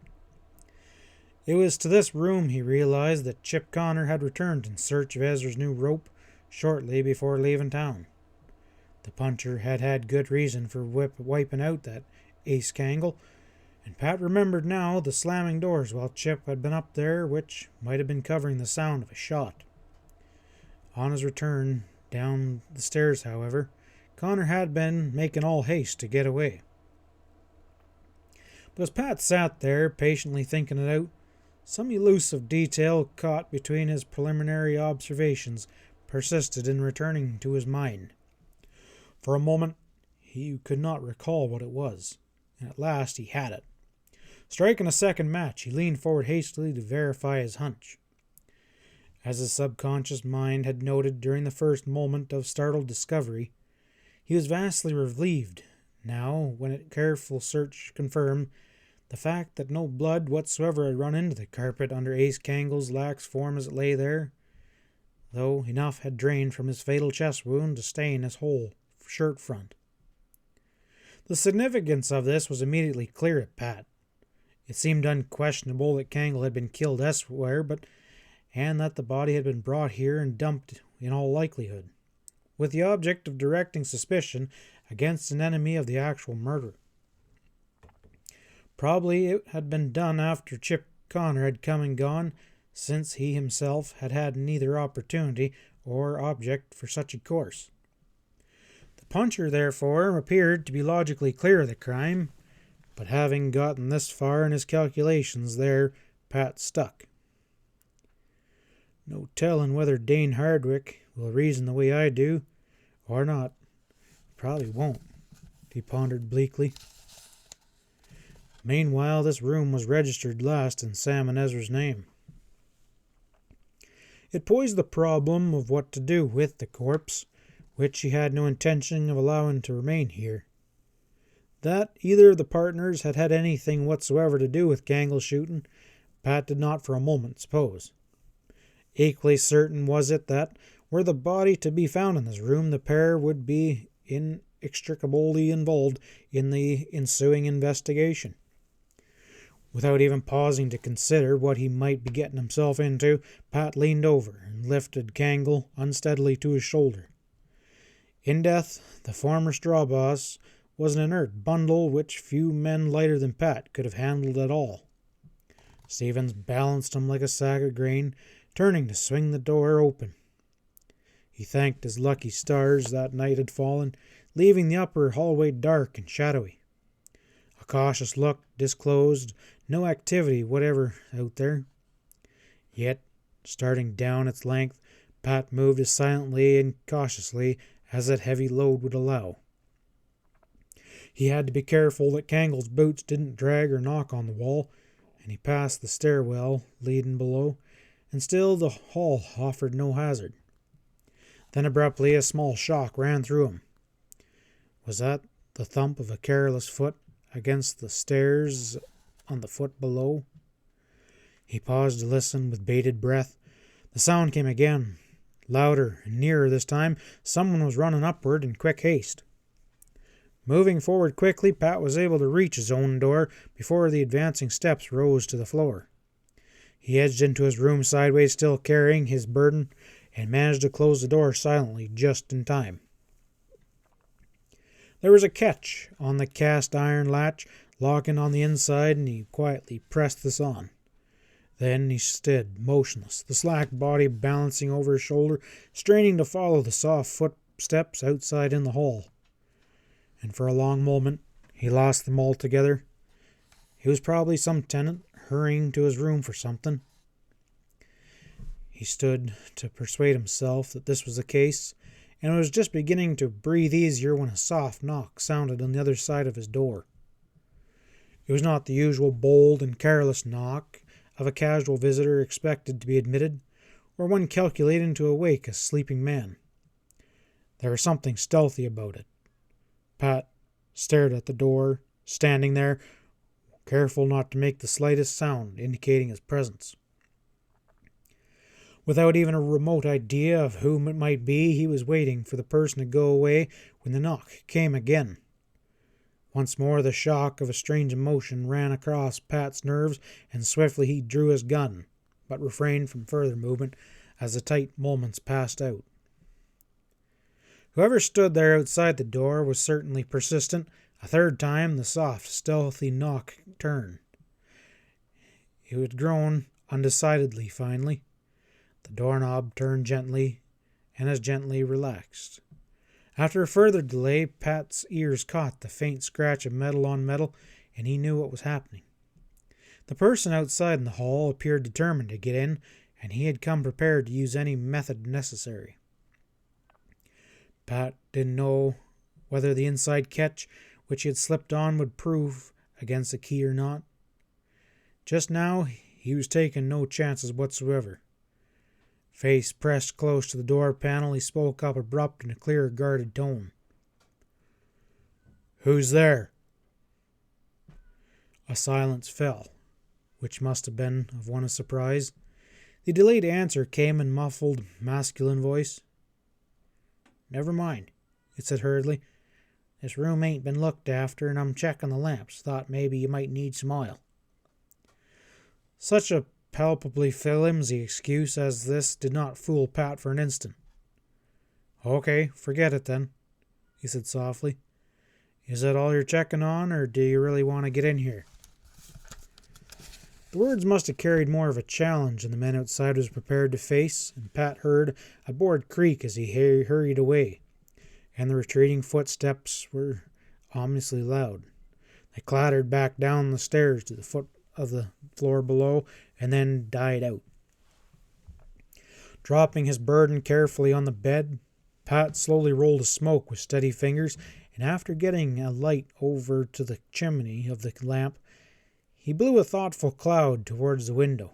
It was to this room, he realized, that Chip Connor had returned in search of Ezra's new rope shortly before leaving town. The puncher had had good reason for wiping out that Ace Kangle, and Pat remembered now the slamming doors while Chip had been up there, which might have been covering the sound of a shot. On his return down the stairs, however, Connor had been making all haste to get away. But as Pat sat there, patiently thinking it out, some elusive detail caught between his preliminary observations persisted in returning to his mind. For a moment, he could not recall what it was, and at last he had it. Striking a second match, he leaned forward hastily to verify his hunch. As his subconscious mind had noted during the first moment of startled discovery, he was vastly relieved now when a careful search confirmed the fact that no blood whatsoever had run into the carpet under Ace Kangle's lax form as it lay there. though enough had drained from his fatal chest wound to stain his whole shirt front. The significance of this was immediately clear to Pat. It seemed unquestionable that Kangle had been killed elsewhere, and that the body had been brought here and dumped in all likelihood, with the object of directing suspicion against an enemy of the actual murder. Probably it had been done after Chip Connor had come and gone, since he himself had had neither opportunity or object for such a course. The puncher, therefore, appeared to be logically clear of the crime, but having gotten this far in his calculations there, Pat stuck. No telling whether Dane Hardwick will reason the way I do, or not. Probably won't, he pondered bleakly. Meanwhile, this room was registered last in Sam and Ezra's name. It posed the problem of what to do with the corpse, which he had no intention of allowing to remain here. That either of the partners had had anything whatsoever to do with Kangle shooting, Pat did not for a moment suppose. Equally certain was it that, were the body to be found in this room, the pair would be inextricably involved in the ensuing investigation. Without even pausing to consider what he might be getting himself into, Pat leaned over and lifted Kangle unsteadily to his shoulder. In death, the former straw boss was an inert bundle which few men lighter than Pat could have handled at all. Stevens balanced him like a sack of grain, turning to swing the door open. He thanked his lucky stars that night had fallen, leaving the upper hallway dark and shadowy. A cautious look disclosed no activity whatever out there. Yet, starting down its length, Pat moved as silently and cautiously as that heavy load would allow. He had to be careful that Kangle's boots didn't drag or knock on the wall, and he passed the stairwell leading below, and still the hall offered no hazard. Then abruptly a small shock ran through him. Was that the thump of a careless foot against the stairs on the foot below? He paused to listen with bated breath. The sound came again, louder and nearer this time. Someone was running upward in quick haste. Moving forward quickly, Pat was able to reach his own door before the advancing steps rose to the floor. He edged into his room sideways, still carrying his burden, and managed to close the door silently just in time. There was a catch on the cast iron latch, locking on the inside, and he quietly pressed this on. Then he stood motionless, the slack body balancing over his shoulder, straining to follow the soft footsteps outside in the hall. And for a long moment he lost them altogether. He was probably some tenant hurrying to his room for something. He stood to persuade himself that this was the case, and was just beginning to breathe easier when a soft knock sounded on the other side of his door. It was not the usual bold and careless knock of a casual visitor expected to be admitted, or one calculating to awake a sleeping man. There was something stealthy about it. Pat stared at the door, standing there, careful not to make the slightest sound indicating his presence. Without even a remote idea of whom it might be, he was waiting for the person to go away when the knock came again. Once more the shock of a strange emotion ran across Pat's nerves, and swiftly he drew his gun, but refrained from further movement as the tight moments passed out. Whoever stood there outside the door was certainly persistent. A third time the soft, stealthy knock turned. It had grown undecidedly finally. The doorknob turned gently, and as gently relaxed. After a further delay, Pat's ears caught the faint scratch of metal on metal, and he knew what was happening. The person outside in the hall appeared determined to get in, and he had come prepared to use any method necessary. Pat didn't know whether the inside catch which he had slipped on would prove against the key or not. Just now he was taking no chances whatsoever. Face pressed close to the door panel, he spoke up abrupt in a clear, guarded tone. "Who's there?" A silence fell, which must have been of one of surprise. The delayed answer came in muffled, masculine voice. "Never mind," it said hurriedly. "This room ain't been looked after, and I'm checking the lamps. Thought maybe you might need some oil." Such a palpably flimsy excuse as this did not fool Pat for an instant. "Okay, forget it then," he said softly. "Is that all you're checking on, or do you really want to get in here?" The words must have carried more of a challenge than the man outside was prepared to face, and Pat heard a board creak as he hurried away, and the retreating footsteps were ominously loud. They clattered back down the stairs to the foot of the floor below, and then died out. Dropping his burden carefully on the bed, Pat slowly rolled a smoke with steady fingers, and after getting a light over to the chimney of the lamp, he blew a thoughtful cloud towards the window.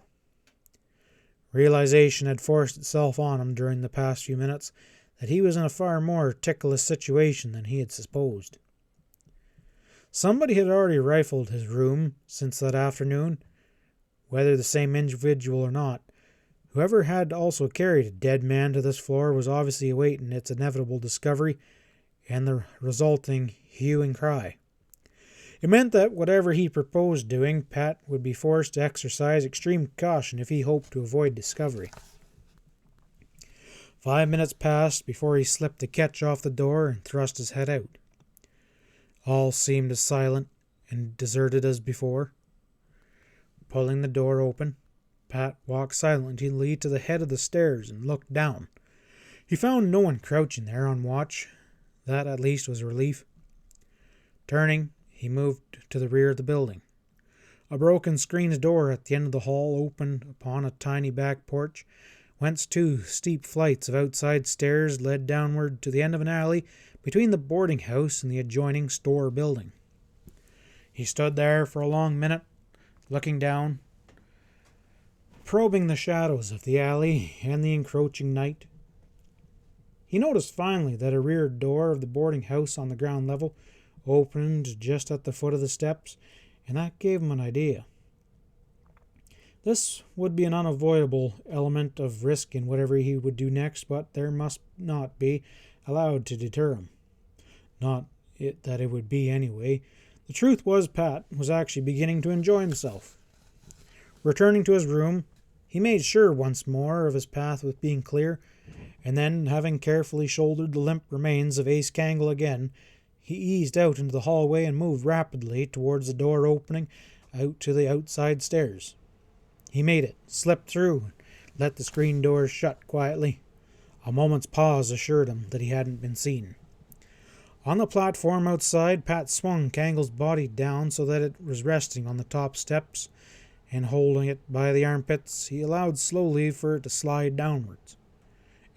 Realization had forced itself on him during the past few minutes that he was in a far more ticklish situation than he had supposed. Somebody had already rifled his room since that afternoon. Whether the same individual or not, whoever had also carried a dead man to this floor was obviously awaiting its inevitable discovery and the resulting hue and cry. It meant that whatever he proposed doing, Pat would be forced to exercise extreme caution if he hoped to avoid discovery. 5 minutes passed before he slipped the catch off the door and thrust his head out. All seemed as silent and deserted as before. Pulling the door open, Pat walked silently to the head of the stairs and looked down. He found no one crouching there on watch. That at least was a relief. Turning, he moved to the rear of the building. A broken screened door at the end of the hall opened upon a tiny back porch, whence 2 steep flights of outside stairs led downward to the end of an alley between the boarding house and the adjoining store building. He stood there for a long minute, looking down, probing the shadows of the alley and the encroaching night. He noticed finally that a rear door of the boarding house on the ground level opened just at the foot of the steps, and that gave him an idea. This would be an unavoidable element of risk in whatever he would do next, but there must not be allowed to deter him. Not that it would be anyway. The truth was, Pat was actually beginning to enjoy himself. Returning to his room, he made sure once more of his path with being clear, and then, having carefully shouldered the limp remains of Ace Kangle again, he eased out into the hallway and moved rapidly towards the door opening out to the outside stairs. He made it, slipped through, and let the screen doors shut quietly. A moment's pause assured him that he hadn't been seen. On the platform outside, Pat swung Kangle's body down so that it was resting on the top steps, and holding it by the armpits, he allowed slowly for it to slide downwards.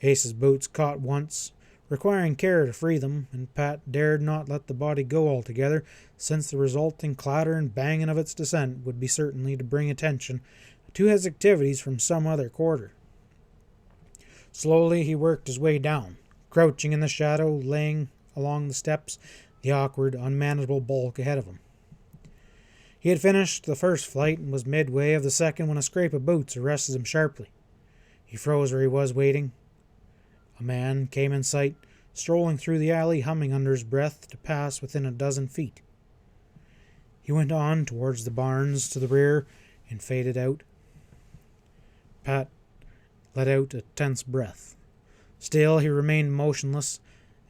Ace's boots caught once, requiring care to free them, and Pat dared not let the body go altogether, since the resulting clatter and banging of its descent would be certainly to bring attention to his activities from some other quarter. Slowly he worked his way down, crouching in the shadow, laying along the steps, the awkward, unmanageable bulk ahead of him. He had finished the first flight and was midway of the second when a scrape of boots arrested him sharply. He froze where he was, waiting. A man came in sight, strolling through the alley, humming under his breath to pass within a dozen feet. He went on towards the barns to the rear and faded out. Pat let out a tense breath. Still he remained motionless,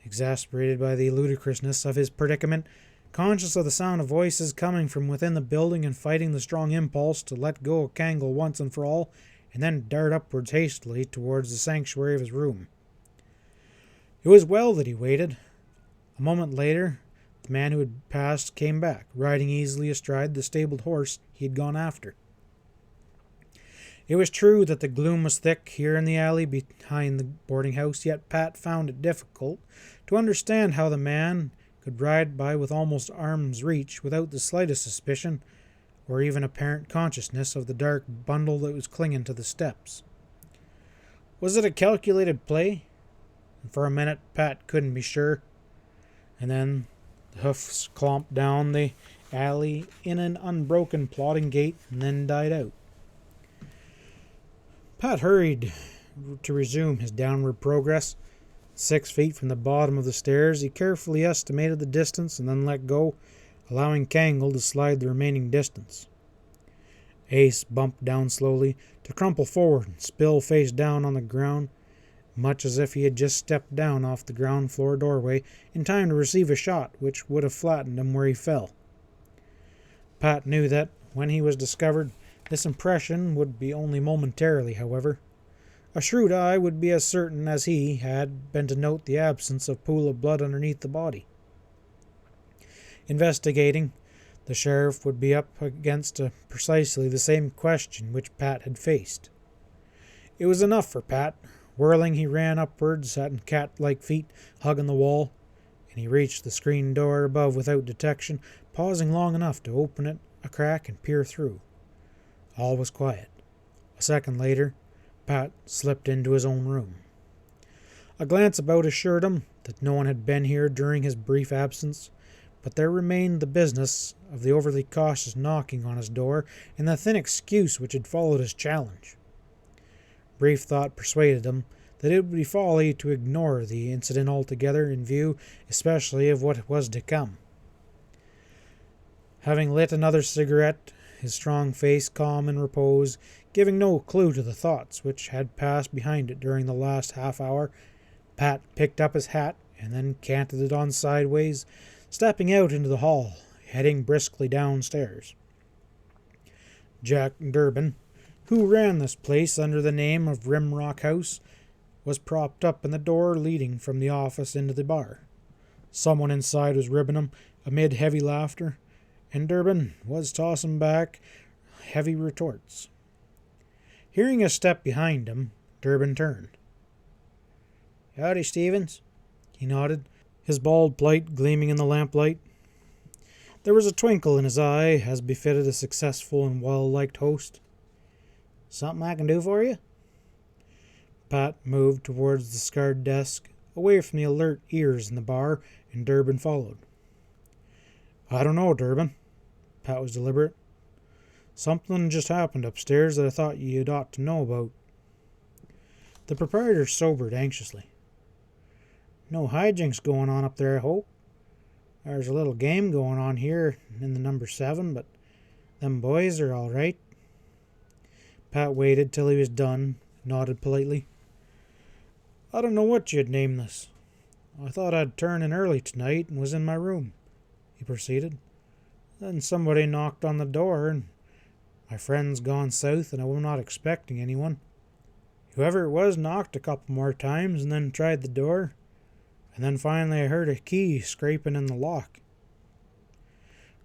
exasperated by the ludicrousness of his predicament, conscious of the sound of voices coming from within the building and fighting the strong impulse to let go of Kangle once and for all, and then dart upwards hastily towards the sanctuary of his room. It was well that he waited. A moment later, the man who had passed came back, riding easily astride the stabled horse he had gone after. It was true that the gloom was thick here in the alley behind the boarding house, yet Pat found it difficult to understand how the man could ride by with almost arm's reach without the slightest suspicion or even apparent consciousness of the dark bundle that was clinging to the steps. Was it a calculated play? And for a minute Pat couldn't be sure. And then the hoofs clomped down the alley in an unbroken plodding gait and then died out. Pat hurried to resume his downward progress. 6 feet from the bottom of the stairs, he carefully estimated the distance and then let go, allowing Kangle to slide the remaining distance. Ace bumped down slowly, to crumple forward and spill face down on the ground, much as if he had just stepped down off the ground floor doorway in time to receive a shot which would have flattened him where he fell. Pat knew that, when he was discovered, this impression would be only momentarily, however. A shrewd eye would be as certain as he had been to note the absence of pool of blood underneath the body. Investigating, the sheriff would be up against precisely the same question which Pat had faced. It was enough for Pat. Whirling, he ran upwards at cat-like feet, hugging the wall, and he reached the screen door above without detection, pausing long enough to open it a crack and peer through. All was quiet. A second later, Pat slipped into his own room. A glance about assured him that no one had been here during his brief absence, but there remained the business of the overly cautious knocking on his door and the thin excuse which had followed his challenge. Brief thought persuaded him that it would be folly to ignore the incident altogether in view especially of what was to come. Having lit another cigarette, his strong face calm in repose, giving no clue to the thoughts which had passed behind it during the last half-hour, Pat picked up his hat and then canted it on sideways, stepping out into the hall, heading briskly downstairs. Jack Durbin, who ran this place under the name of Rimrock House, was propped up in the door leading from the office into the bar. Someone inside was ribbing him amid heavy laughter, and Durbin was tossing back heavy retorts. Hearing a step behind him, Durbin turned. "Howdy, Stevens." He nodded, his bald plight gleaming in the lamplight. There was a twinkle in his eye, as befitted a successful and well-liked host. "Something I can do for you?" Pat moved towards the scarred desk, away from the alert ears in the bar, and Durbin followed. "I don't know, Durbin." Pat was deliberate. "Something just happened upstairs that I thought you'd ought to know about." The proprietor sobered anxiously. "No hijinks going on up there, I hope. There's a little game going on here in the number 7, but them boys are all right." Pat waited till he was done, nodded politely. "I don't know what you'd name this. I thought I'd turn in early tonight and was in my room," he proceeded. "Then somebody knocked on the door, and my friend's gone south and I'm not expecting anyone. Whoever it was knocked a couple more times and then tried the door, and then finally I heard a key scraping in the lock."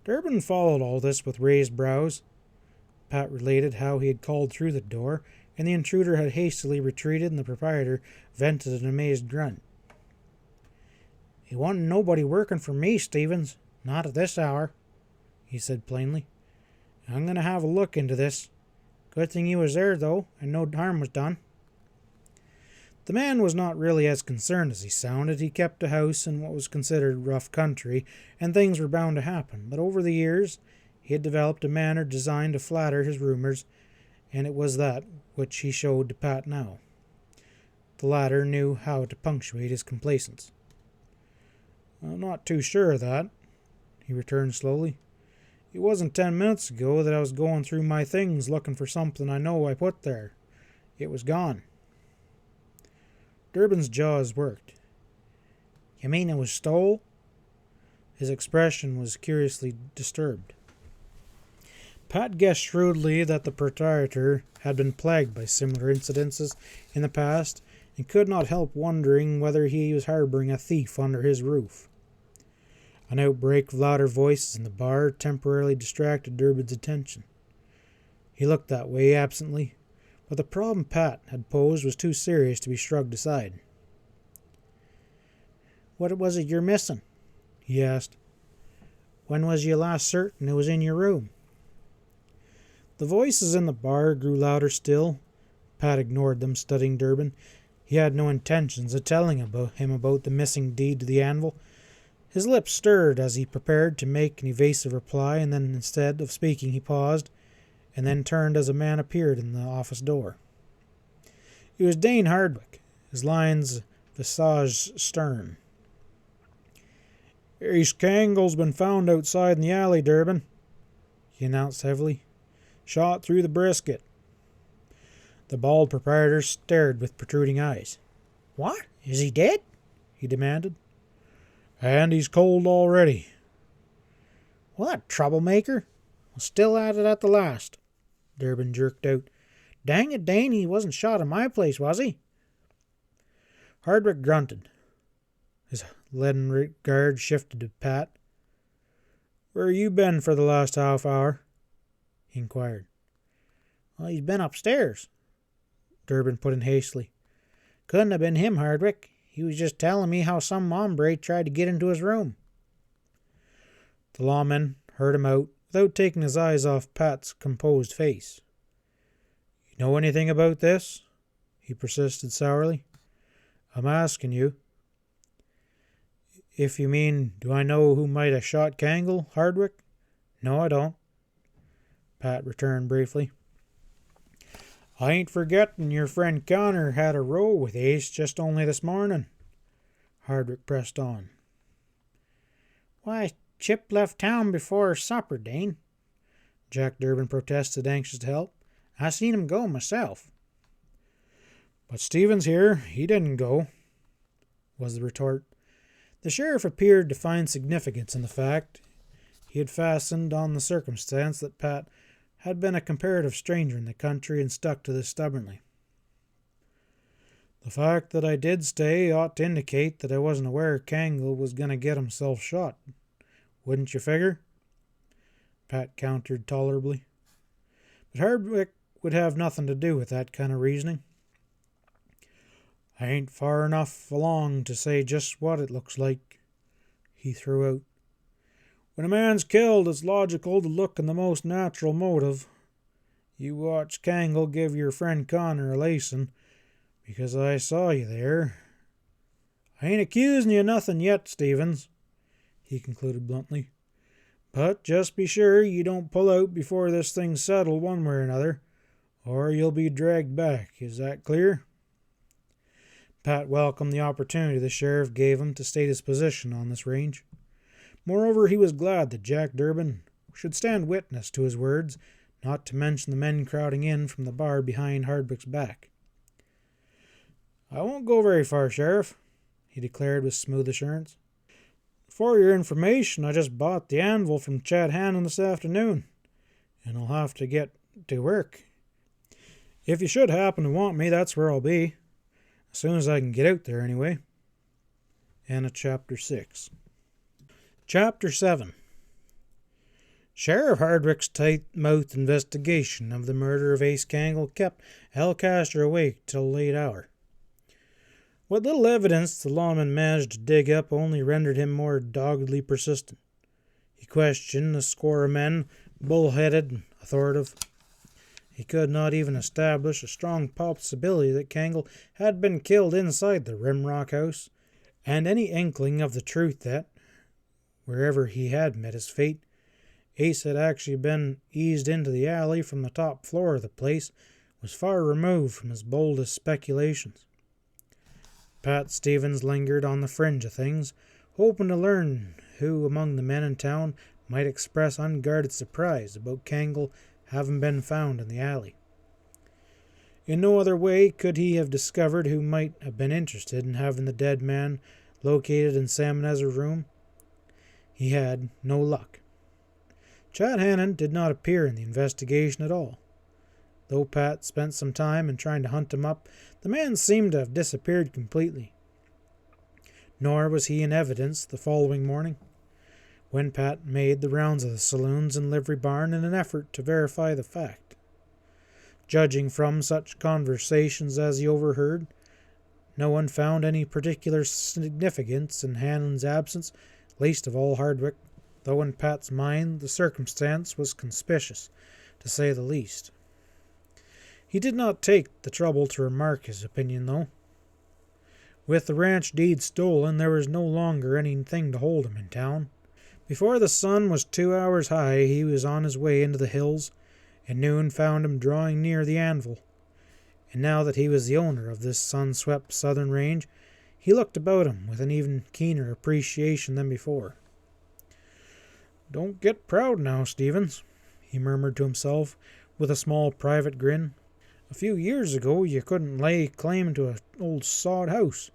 Durbin followed all this with raised brows. Pat related how he had called through the door, and the intruder had hastily retreated, and the proprietor vented an amazed grunt. "It wasn't nobody working for me, Stevens, not at this hour," he said plainly. "I'm going to have a look into this. Good thing you was there, though, and no harm was done." The man was not really as concerned as he sounded. He kept a house in what was considered rough country, and things were bound to happen, but over the years he had developed a manner designed to flatter his roomers, and it was that which he showed to Pat now. The latter knew how to punctuate his complacence. "I'm not too sure of that," he returned slowly. "It wasn't 10 minutes ago that I was going through my things looking for something I know I put there. It was gone." Durbin's jaws worked. "You mean it was stole?" His expression was curiously disturbed. Pat guessed shrewdly that the proprietor had been plagued by similar incidences in the past, and could not help wondering whether he was harboring a thief under his roof. An outbreak of louder voices in the bar temporarily distracted Durbin's attention. He looked that way absently, but the problem Pat had posed was too serious to be shrugged aside. "What was it you're missing?" he asked. "When was you last certain it was in your room?" The voices in the bar grew louder still. Pat ignored them, studying Durbin. He had no intentions of telling him about the missing deed to the anvil. His lips stirred as he prepared to make an evasive reply, and then instead of speaking he paused, and then turned as a man appeared in the office door. It was Dane Hardwick, his lines visage stern. "Ace Cangle's been found outside in the alley, Durbin," he announced heavily. "Shot through the brisket." The bald proprietor stared with protruding eyes. What? Is he dead? He demanded. "And he's cold already." What, troublemaker? Still at it at the last, Durbin jerked out. Dang it, Dane, he wasn't shot in my place, was he? Hardwick grunted. His leaden regard shifted to Pat. "Where you been for the last half hour?" he inquired. Well, he's been upstairs, Durbin put in hastily. Couldn't have been him, Hardwick. He was just telling me how some hombre tried to get into his room. The lawman heard him out without taking his eyes off Pat's composed face. "You know anything about this?" he persisted sourly. "I'm asking you." "If you mean, do I know who might have shot Cangle, Hardwick? No, I don't," Pat returned briefly. "I ain't forgetting your friend Connor had a row with Ace just only this morning," Hardwick pressed on. "Why, Chip left town before supper, Dane," Jack Durbin protested, anxious to help. "I seen him go myself." "But Stevens here, he didn't go," was the retort. The sheriff appeared to find significance in the fact. He had fastened on the circumstance that Pat had been a comparative stranger in the country and stuck to this stubbornly. "The fact that I did stay ought to indicate that I wasn't aware Cangle was going to get himself shot. Wouldn't you figure?" Pat countered tolerably. But Hardwick would have nothing to do with that kind of reasoning. "I ain't far enough along to say just what it looks like," he threw out. "When a man's killed, it's logical to look in the most natural motive. You watch Cangle give your friend Connor a lacing, because I saw you there. I ain't accusing you of nothing yet, Stevens," he concluded bluntly. "But just be sure you don't pull out before this thing's settled one way or another, or you'll be dragged back. Is that clear?" Pat welcomed the opportunity the sheriff gave him to state his position on this range. Moreover, he was glad that Jack Durbin should stand witness to his words, not to mention the men crowding in from the bar behind Hardwick's back. "I won't go very far, Sheriff," he declared with smooth assurance. "For your information, I just bought the anvil from Chad Hanlon this afternoon, and I'll have to get to work. If you should happen to want me, that's where I'll be. As soon as I can get out there, anyway." End of Chapter 6. Chapter 7. Sheriff Hardwick's tight-mouthed investigation of the murder of Ace Cangle kept Alcaster awake till a late hour. What little evidence the lawman managed to dig up only rendered him more doggedly persistent. He questioned a score of men, bull-headed and authoritative. He could not even establish a strong possibility that Cangle had been killed inside the Rimrock house, and any inkling of the truth that, wherever he had met his fate, Ace had actually been eased into the alley from the top floor of the place was far removed from his boldest speculations. Pat Stevens lingered on the fringe of things, hoping to learn who among the men in town might express unguarded surprise about Cangle having been found in the alley. In no other way could he have discovered who might have been interested in having the dead man located in Sam and Ezra's room. He had no luck. Chad Hanlon did not appear in the investigation at all. Though Pat spent some time in trying to hunt him up, the man seemed to have disappeared completely. Nor was he in evidence the following morning, when Pat made the rounds of the saloons and livery barn in an effort to verify the fact. Judging from such conversations as he overheard, no one found any particular significance in Hanlon's absence, least of all Hardwick, though in Pat's mind the circumstance was conspicuous, to say the least. He did not take the trouble to remark his opinion, though. With the ranch deed stolen, there was no longer anything to hold him in town. Before the sun was 2 hours high, he was on his way into the hills, and noon found him drawing near the anvil, and now that he was the owner of this sun-swept southern range, he looked about him with an even keener appreciation than before. "Don't get proud now, Stevens," he murmured to himself with a small private grin. "A few years ago you couldn't lay claim to an old sod house,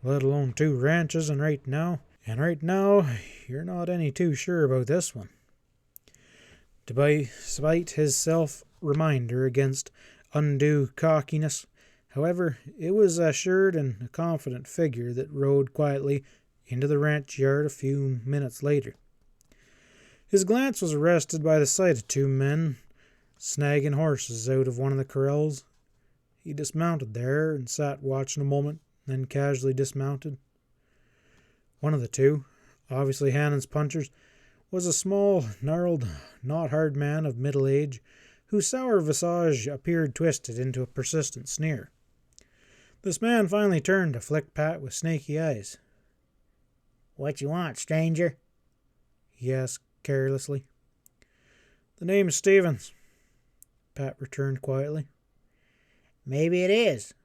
let alone 2 ranches, and right now you're not any too sure about this one." Despite his self-reminder against undue cockiness, however, it was a assured and a confident figure that rode quietly into the ranch yard a few minutes later. His glance was arrested by the sight of 2 men snagging horses out of one of the corrals. He dismounted there and sat watching a moment, then casually dismounted. One of the 2, obviously Hannon's punchers, was a small, gnarled, not-hard man of middle age, whose sour visage appeared twisted into a persistent sneer. This man finally turned to flick Pat with snaky eyes. "What you want, stranger?" he asked carelessly. "The name's Stevens," Pat returned quietly. "Maybe it is,"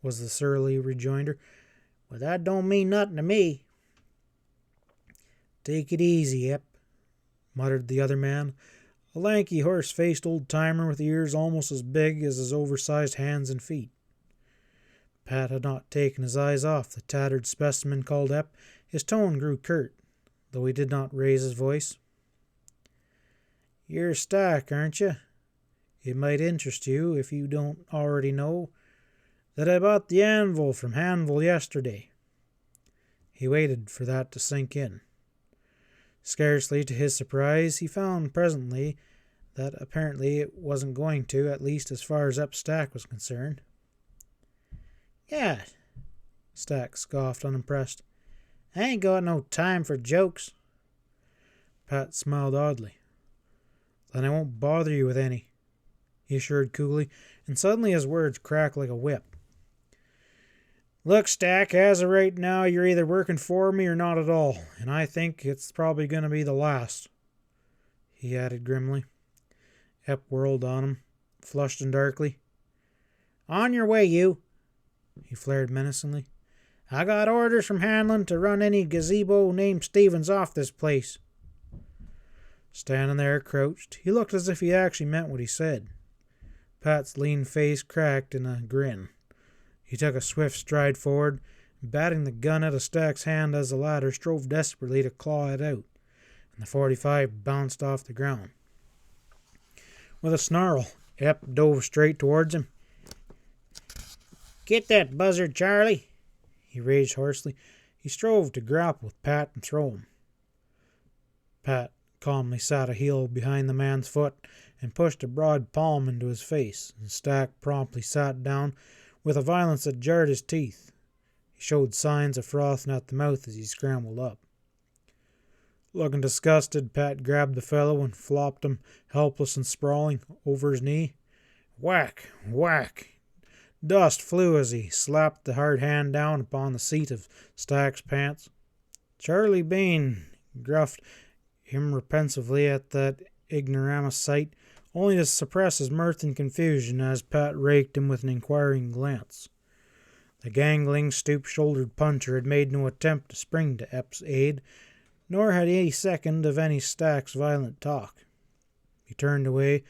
was the surly rejoinder. "but that don't mean nothing to me." "Take it easy, Ep," muttered the other man, a lanky, horse-faced old-timer with ears almost as big as his oversized hands and feet. Pat had not taken his eyes off the tattered specimen called Ep. His tone grew curt, though he did not raise his voice. "You're Stack, aren't you? It might interest you, if you don't already know, that I bought the anvil from Hanville yesterday." He waited for that to sink in. Scarcely to his surprise, he found presently that apparently it wasn't going to, at least as far as Ep Stack was concerned. "Yeah," Stack scoffed, unimpressed. "I ain't got no time for jokes." Pat smiled oddly. "Then I won't bother you with any," he assured coolly, and suddenly his words cracked like a whip. "Look, Stack, as of right now, you're either working for me or not at all, and I think it's probably going to be the last," he added grimly. Ep whirled on him, flushed and darkly. "On your way, you," he flared menacingly. "I got orders from Hanlon to run any gazebo named Stevens off this place." Standing there crouched, he looked as if he actually meant what he said. Pat's lean face cracked in a grin. He took a swift stride forward, batting the gun out of Stack's hand as the latter strove desperately to claw it out, and the .45 bounced off the ground. With a snarl, Ep dove straight towards him. "Get that buzzard, Charlie," he raged hoarsely. He strove to grapple with Pat and throw him. Pat calmly sat a heel behind the man's foot and pushed a broad palm into his face, and Stack promptly sat down with a violence that jarred his teeth. He showed signs of frothing at the mouth as he scrambled up. Looking disgusted, Pat grabbed the fellow and flopped him, helpless and sprawling, over his knee. Whack! Whack! Dust flew as he slapped the hard hand down upon the seat of Stack's pants. Charlie Bain gruffed irreprehensibly at that ignoramus sight, only to suppress his mirth and confusion as Pat raked him with an inquiring glance. The gangling, stoop-shouldered puncher had made no attempt to spring to Ep's aid, nor had he a second of any Stack's violent talk. He turned away,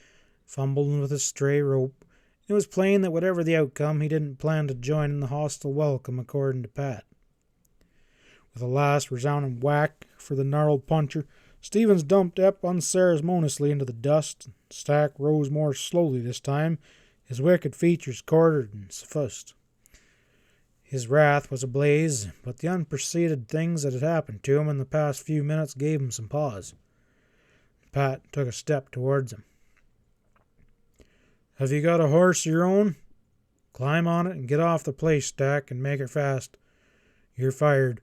fumbled with his stray rope. It was plain that whatever the outcome, he didn't plan to join in the hostile welcome according to Pat. With a last resounding whack for the gnarled puncher, Stevens dumped Ep unceremoniously into the dust. Stack rose more slowly this time, his wicked features corded and suffused. His wrath was ablaze, but the unpreceded things that had happened to him in the past few minutes gave him some pause. Pat took a step towards him. "Have you got a horse of your own? Climb on it and get off the place, Stack, and make it fast. You're fired."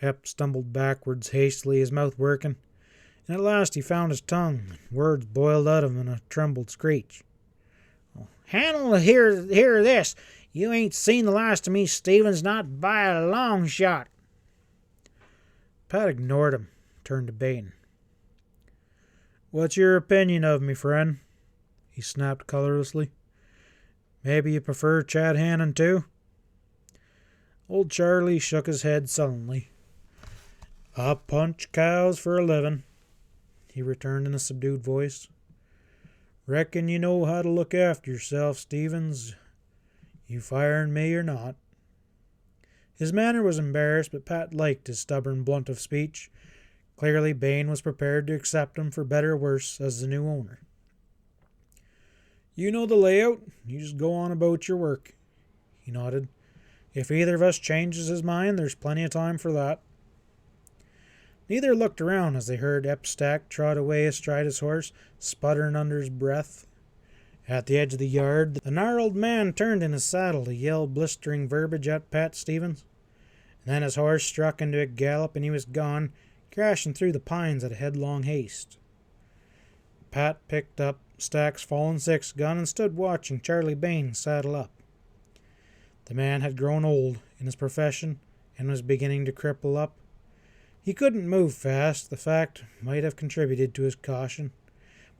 Ep stumbled backwards hastily, his mouth working, and at last he found his tongue, and words boiled out of him in a trembled screech. "Hanlon, hear this. You ain't seen the last of me, Stevens, not by a long shot." Pat ignored him, turned to Bain. "What's your opinion of me, friend?" he snapped colorlessly. Maybe you prefer Chad Hanlon too? Old Charlie shook his head sullenly. I punch cows for a living, he returned in a subdued voice. Reckon you know how to look after yourself, Stevens. You firing me or not? His manner was embarrassed, but Pat liked his stubborn blunt of speech. Clearly Bain was prepared to accept him for better or worse as the new owner. You know the layout. You just go on about your work. He nodded. If either of us changes his mind, there's plenty of time for that. Neither looked around as they heard Epstack trot away astride his horse, sputtering under his breath. At the edge of the yard, the gnarled man turned in his saddle to yell blistering verbiage at Pat Stevens. And then his horse struck into a gallop and he was gone, crashing through the pines at a headlong haste. Pat picked up Stack's fallen six-gun and stood watching Charlie Bain saddle up. The man had grown old in his profession and was beginning to cripple up. He couldn't move fast. The fact might have contributed to his caution,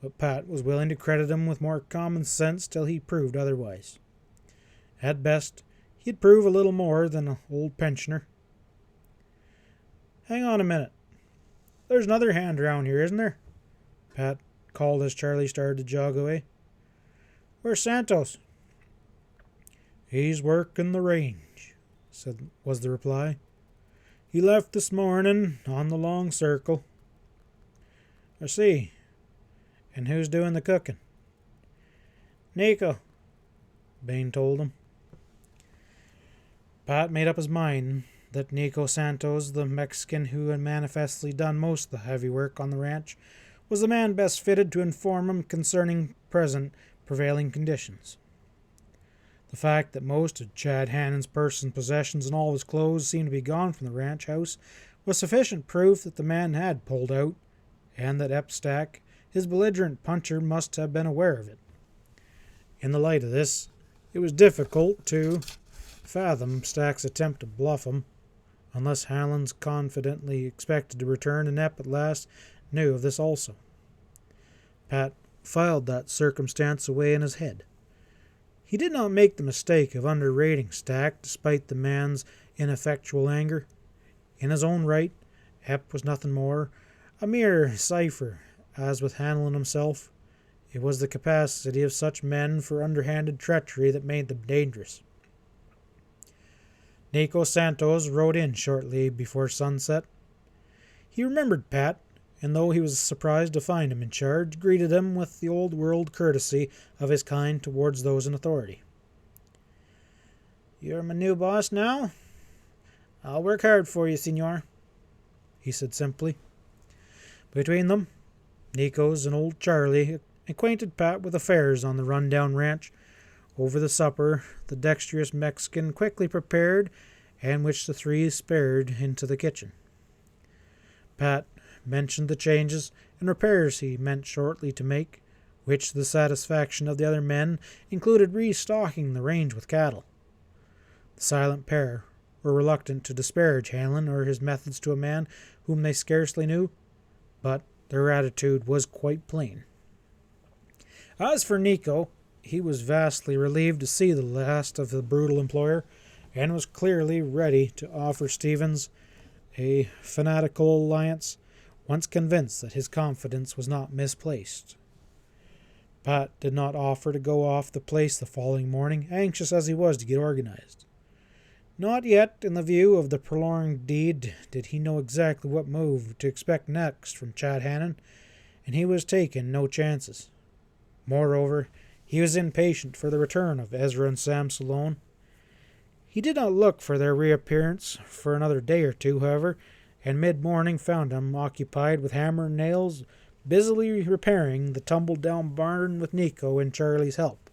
but Pat was willing to credit him with more common sense till he proved otherwise. At best, he'd prove a little more than an old pensioner. Hang on a minute. There's another hand around here, isn't there? Pat called as Charlie started to jog away. Where's Santos? He's working the range, was the reply. He left this morning on the long circle. I see. And who's doing the cooking? Nico, Bain told him. Pat made up his mind that Nico Santos, the Mexican who had manifestly done most of the heavy work on the ranch, was the man best fitted to inform him concerning present prevailing conditions. The fact that most of Chad Hannon's personal possessions and all his clothes seemed to be gone from the ranch house was sufficient proof that the man had pulled out, and that Epstack, his belligerent puncher, must have been aware of it. In the light of this, it was difficult to fathom Stack's attempt to bluff him, unless Hanlon's confidently expected to return, and Ep at last knew of this also. Pat filed that circumstance away in his head. He did not make the mistake of underrating Stack, despite the man's ineffectual anger. In his own right, Ep was nothing more, a mere cipher, as with Hanlon himself. It was the capacity of such men for underhanded treachery that made them dangerous. Nico Santos rode in shortly before sunset. He remembered Pat, and though he was surprised to find him in charge, greeted him with the old-world courtesy of his kind towards those in authority. You're my new boss now? I'll work hard for you, senor, he said simply. Between them, Nico's and old Charlie acquainted Pat with affairs on the run-down ranch. Over the supper, the dexterous Mexican quickly prepared, and which the three spared into the kitchen. Pat mentioned the changes and repairs he meant shortly to make, which, to the satisfaction of the other men, included restocking the range with cattle. The silent pair were reluctant to disparage Hanlon or his methods to a man whom they scarcely knew, but their attitude was quite plain. As for Nico, he was vastly relieved to see the last of the brutal employer, and was clearly ready to offer Stevens a fanatical alliance, once convinced that his confidence was not misplaced. Pat did not offer to go off the place the following morning, anxious as he was to get organized. Not yet, in the view of the prolonged deed, did he know exactly what move to expect next from Chad Hanlon, and he was taking no chances. Moreover, he was impatient for the return of Ezra and Sam Salone. He did not look for their reappearance for another day or two, however, and mid-morning found him occupied with hammer and nails, busily repairing the tumbled-down barn with Nico and Charlie's help,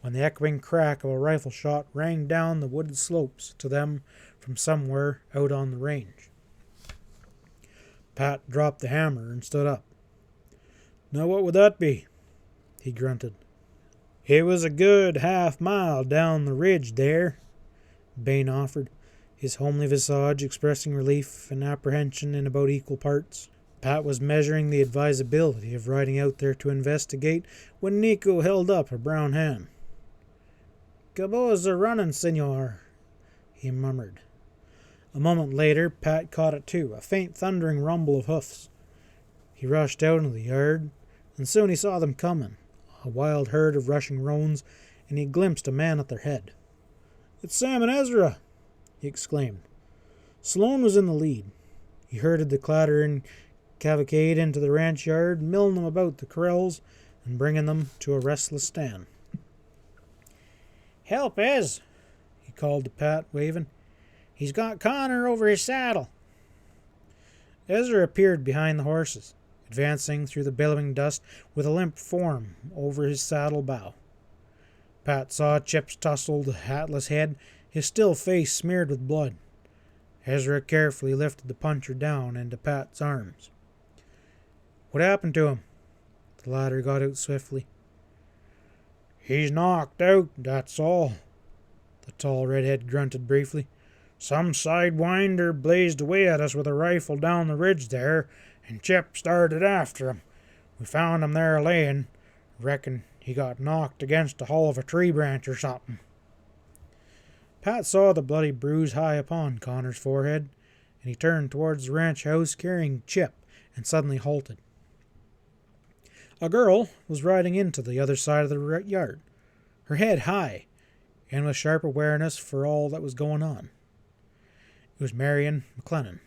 when the echoing crack of a rifle shot rang down the wooded slopes to them from somewhere out on the range. Pat dropped the hammer and stood up. Now what would that be? He grunted. It was a good half-mile down the ridge there, Bain offered, his homely visage expressing relief and apprehension in about equal parts. Pat was measuring the advisability of riding out there to investigate when Nico held up a brown hand. Cabot's a running, senor, he murmured. A moment later, Pat caught it too, a faint thundering rumble of hoofs. He rushed out into the yard, and soon he saw them coming, a wild herd of rushing roans, and he glimpsed a man at their head. "It's Sam and Ezra!" he exclaimed. Sloane was in the lead. He herded the clattering cavalcade into the ranch yard, milling them about the corrals and bringing them to a restless stand. "Help, Ez!" he called to Pat, waving. "He's got Connor over his saddle." Ezra appeared behind the horses, advancing through the billowing dust with a limp form over his saddle bow. Pat saw Chip's tousled, hatless head, his still face smeared with blood. Ezra carefully lifted the puncher down into Pat's arms. "What happened to him?" The latter got out swiftly. "He's knocked out, that's all," the tall redhead grunted briefly. "Some sidewinder blazed away at us with a rifle down the ridge there, and Chip started after him. We found him there laying. Reckon he got knocked against the hull of a tree branch or something." Pat saw the bloody bruise high upon Connor's forehead, and he turned towards the ranch house carrying Chip and suddenly halted. A girl was riding into the other side of the yard, her head high, and with sharp awareness for all that was going on. It was Marion McLennan.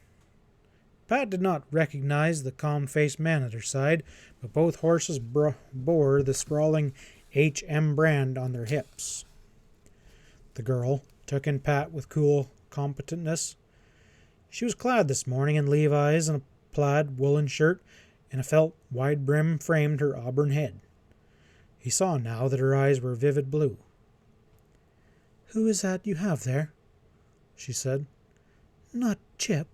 Pat did not recognize the calm-faced man at her side, but both horses bore the sprawling H.M. brand on their hips. The girl took in Pat with cool competentness. She was clad this morning in Levi's and a plaid woolen shirt, and a felt wide brim framed her auburn head. He saw now that her eyes were vivid blue. "Who is that you have there?" she said. "Not Chip?"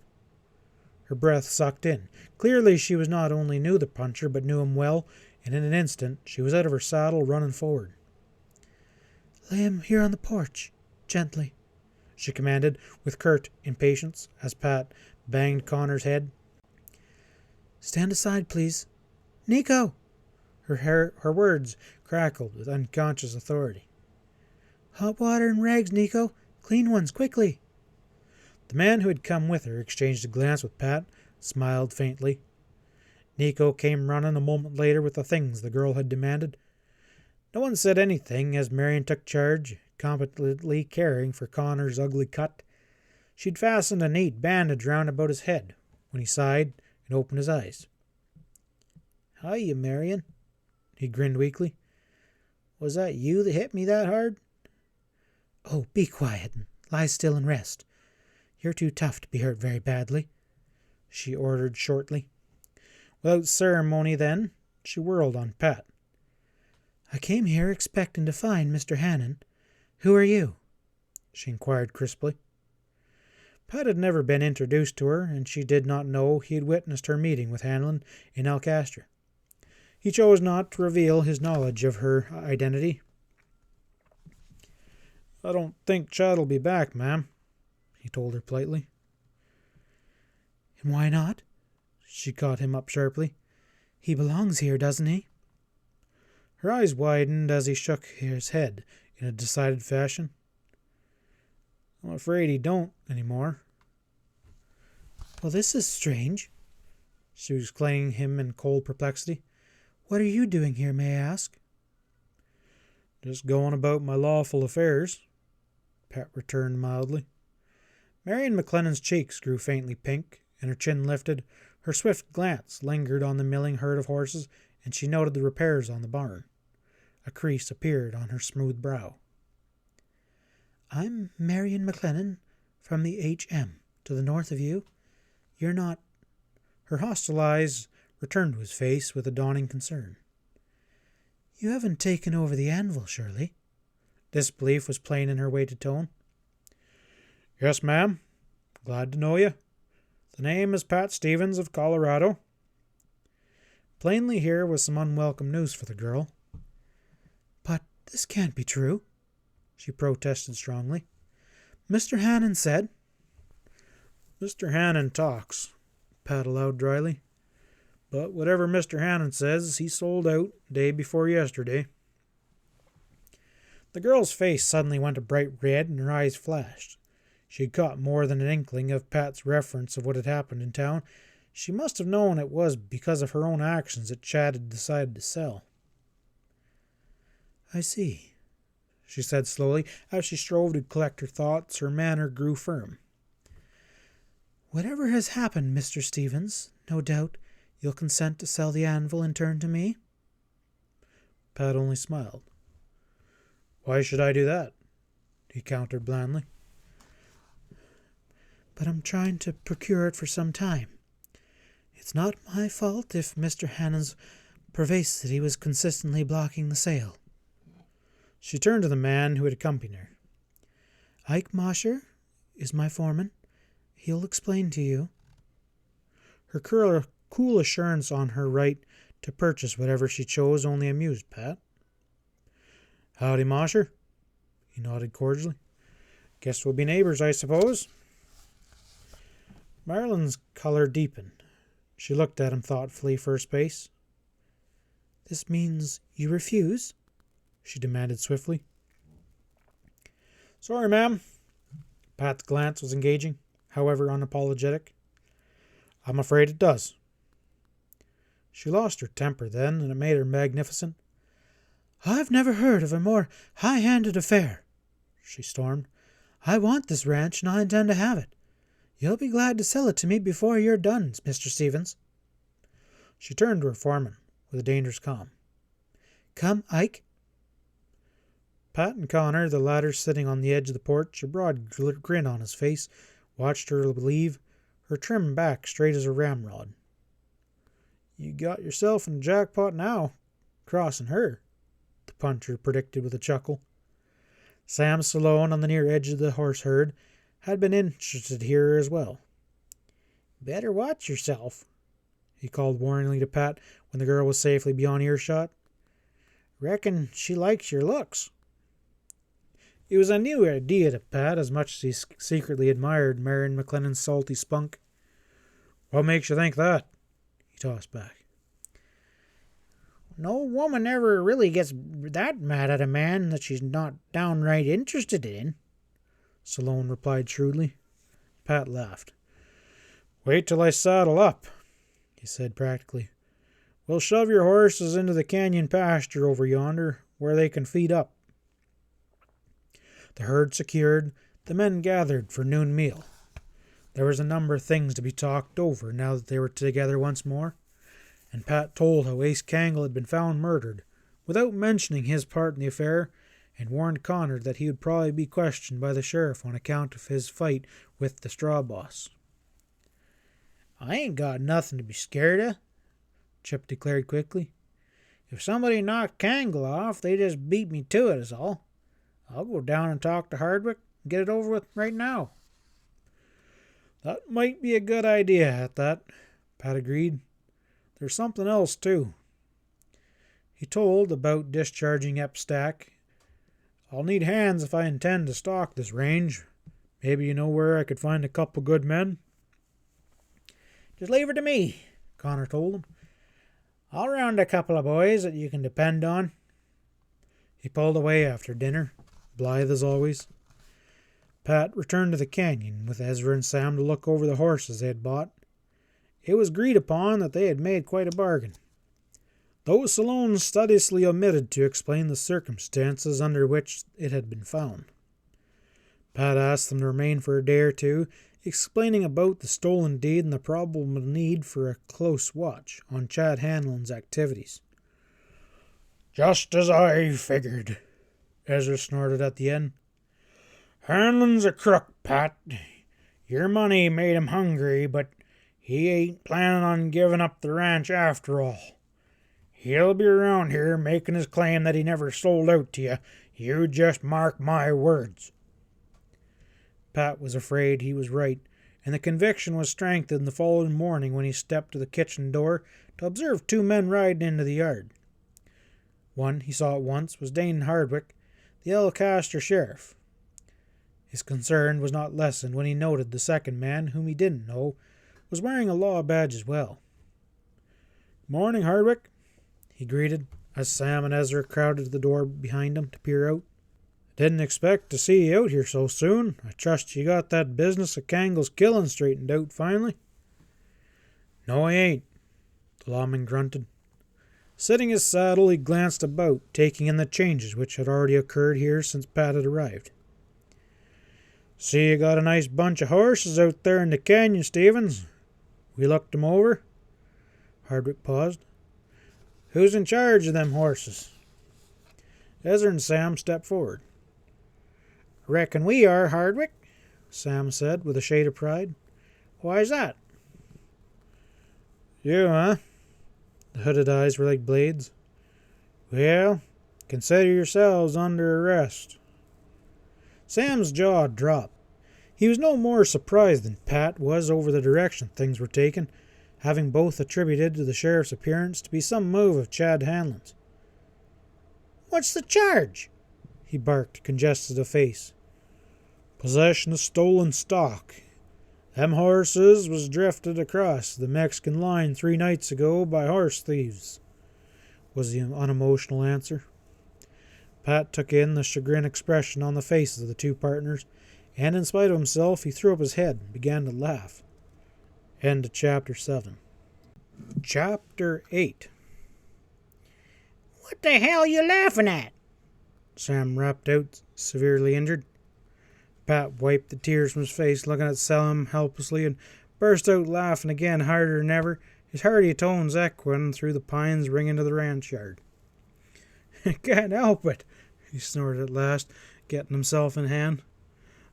Her breath sucked in. Clearly she was not only knew the puncher, but knew him well, and in an instant she was out of her saddle, running forward. "Lay him here on the porch, gently," she commanded with curt impatience as Pat banged Connor's head. "Stand aside, please. Nico!" Her words crackled with unconscious authority. "Hot water and rags, Nico. Clean ones, quickly." The man who had come with her exchanged a glance with Pat, smiled faintly. Nico came running a moment later with the things the girl had demanded. No one said anything as Marion took charge, competently caring for Connor's ugly cut. She'd fastened a neat bandage round about his head when he sighed and opened his eyes. "Hiya, Marion," he grinned weakly. "Was that you that hit me that hard?" "Oh, be quiet and lie still and rest. You're too tough to be hurt very badly," she ordered shortly. Without ceremony, then, she whirled on Pat. "I came here expecting to find Mr. Hannon. Who are you?" she inquired crisply. Pat had never been introduced to her, and she did not know he had witnessed her meeting with Hanlon in Alcastre. He chose not to reveal his knowledge of her identity. "I don't think Chad'll be back, ma'am," he told her politely. "And why not?" She caught him up sharply. "He belongs here, doesn't he?" Her eyes widened as he shook his head in a decided fashion. "I'm afraid he don't anymore." "Well, this is strange." She was exclaiming him in cold perplexity. "What are you doing here, may I ask?" "Just going about my lawful affairs," Pat returned mildly. Marion McLennan's cheeks grew faintly pink, and her chin lifted. Her swift glance lingered on the milling herd of horses, and she noted the repairs on the barn. A crease appeared on her smooth brow. "I'm Marion McLennan from the H.M. to the north of you. You're not—" Her hostile eyes returned to his face with a dawning concern. "You haven't taken over the anvil, surely?" Disbelief was plain in her weighted tone. "Yes, ma'am. Glad to know you. The name is Pat Stevens of Colorado." Plainly here was some unwelcome news for the girl. "But this can't be true," she protested strongly. "Mr. Hannon said—" "Mr. Hannon talks," Pat allowed dryly. "But whatever Mr. Hannon says, he sold out day before yesterday." The girl's face suddenly went a bright red and her eyes flashed. She had caught more than an inkling of Pat's reference of what had happened in town. She must have known it was because of her own actions that Chad had decided to sell. I see, she said slowly. As she strove to collect her thoughts, her manner grew firm. Whatever has happened, Mr. Stevens, no doubt you'll consent to sell the anvil in turn to me? Pat only smiled. Why should I do that? He countered blandly. But I'm trying to procure it for some time. It's not my fault if Mr. Hannon's perversity was consistently blocking the sale. She turned to the man who had accompanied her. Ike Mosher is my foreman. He'll explain to you. Her cool assurance on her right to purchase whatever she chose only amused Pat. Howdy, Mosher. He nodded cordially. Guess we'll be neighbors, I suppose. Marilyn's color deepened. She looked at him thoughtfully for a space. This means you refuse? She demanded swiftly. Sorry, ma'am. Pat's glance was engaging, however unapologetic. I'm afraid it does. She lost her temper then, and it made her magnificent. I've never heard of a more high-handed affair, she stormed. I want this ranch, and I intend to have it. You'll be glad to sell it to me before you're done, Mr. Stevens. She turned to her foreman with a dangerous calm. Come, Ike. Pat and Connor, the latter sitting on the edge of the porch, a broad grin on his face, watched her leave, her trim back straight as a ramrod. You got yourself in a jackpot now, crossing her, the puncher predicted with a chuckle. Sam Stallone, on the near edge of the horse herd, had been interested here as well. Better watch yourself, he called warningly to Pat when the girl was safely beyond earshot. Reckon she likes your looks. It was a new idea to Pat, as much as he secretly admired Marion McLennan's salty spunk. What makes you think that? He tossed back. No woman ever really gets that mad at a man that she's not downright interested in, Stallone replied shrewdly. Pat laughed. Wait till I saddle up, he said practically. We'll shove your horses into the canyon pasture over yonder, where they can feed up. The herd secured, the men gathered for noon meal. There was a number of things to be talked over now that they were together once more, and Pat told how Ace Cangle had been found murdered, without mentioning his part in the affair, and warned Connor that he would probably be questioned by the sheriff on account of his fight with the straw boss. I ain't got nothing to be scared of, Chip declared quickly. If somebody knocked Cangle off, they just beat me to it is all. I'll go down and talk to Hardwick and get it over with right now. That might be a good idea at that, Pat agreed. There's something else, too. He told about discharging Epstack. I'll need hands if I intend to stalk this range. Maybe you know where I could find a couple good men? Just leave it to me, Connor told him. I'll round a couple of boys that you can depend on. He pulled away after dinner, blithe as always. Pat returned to the canyon with Ezra and Sam to look over the horses they had bought. It was agreed upon that they had made quite a bargain, though Stallone studiously omitted to explain the circumstances under which it had been found. Pat asked them to remain for a day or two, explaining about the stolen deed and the probable need for a close watch on Chad Hanlon's activities. Just as I figured, Ezra snorted at the end. Hanlon's a crook, Pat. Your money made him hungry, but he ain't planning on giving up the ranch after all. He'll be around here making his claim that he never sold out to you. You just mark my words. Pat was afraid he was right, and the conviction was strengthened the following morning when he stepped to the kitchen door to observe two men riding into the yard. One, he saw at once, was Dane Hardwick, the Elcaster sheriff. His concern was not lessened when he noted the second man, whom he didn't know, was wearing a law badge as well. Morning, Hardwick, he greeted, as Sam and Ezra crowded to the door behind him to peer out. Didn't expect to see you out here so soon. I trust you got that business of Cangle's killing straightened out finally." "No, I ain't," the lawman grunted. Sitting his saddle, he glanced about, taking in the changes which had already occurred here since Pat had arrived. "See you got a nice bunch of horses out there in the canyon, Stevens. We looked 'em over." Hardwick paused. "Who's in charge of them horses?" Ezra and Sam stepped forward. "Reckon we are, Hardwick," Sam said with a shade of pride. "Why's that?" "You, huh?" The hooded eyes were like blades. "Well, consider yourselves under arrest." Sam's jaw dropped. He was no more surprised than Pat was over the direction things were taken, having both attributed to the sheriff's appearance to be some move of Chad Hanlon's. "What's the charge?" he barked, congested of face. "Possession of stolen stock. Them horses was drifted across the Mexican line 3 nights ago by horse thieves," was the unemotional answer. Pat took in the chagrin expression on the faces of the two partners, and in spite of himself he threw up his head and began to laugh. End of Chapter 7. Chapter 8. "What the hell you laughing at?" Sam rapped out, severely injured. Pat wiped the tears from his face, looking at Sam helplessly, and burst out laughing again, harder than ever, his hearty tones echoing through the pines, ringing to the ranch yard. "I can't help it," he snorted at last, getting himself in hand.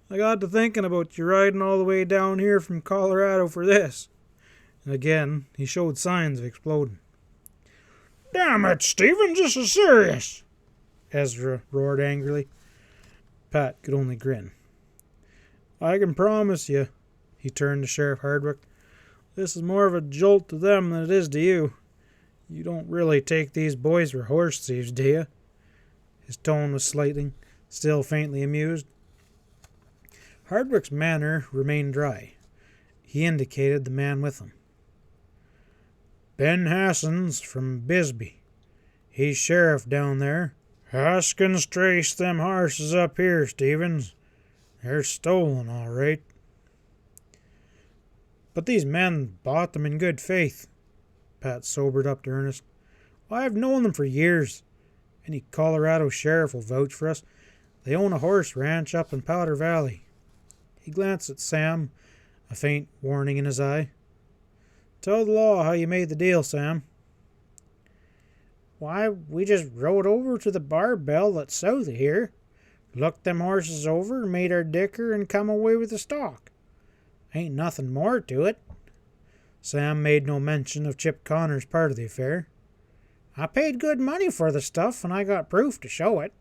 "I got to thinking about you riding all the way down here from Colorado for this." And again he showed signs of exploding. "Damn it, Stevens, this is serious!" Ezra roared angrily. Pat could only grin. "I can promise you," he turned to Sheriff Hardwick, "this is more of a jolt to them than it is to you. You don't really take these boys for horse thieves, do you?" His tone was slightly, still faintly amused. Hardwick's manner remained dry. He indicated the man with him. "Ben Hassens from Bisbee. He's sheriff down there. Haskins traced them horses up here, Stevens. They're stolen, all right." "But these men bought them in good faith." Pat sobered up to Ernest. "I've known them for years. Any Colorado sheriff will vouch for us. They own a horse ranch up in Powder Valley." He glanced at Sam, a faint warning in his eye. "Tell the law how you made the deal, Sam." "Why, we just rode over to the barbell that's south of here, looked them horses over, made our dicker, and come away with the stock. Ain't nothing more to it." Sam made no mention of Chip Connor's part of the affair. "I paid good money for the stuff, and I got proof to show it."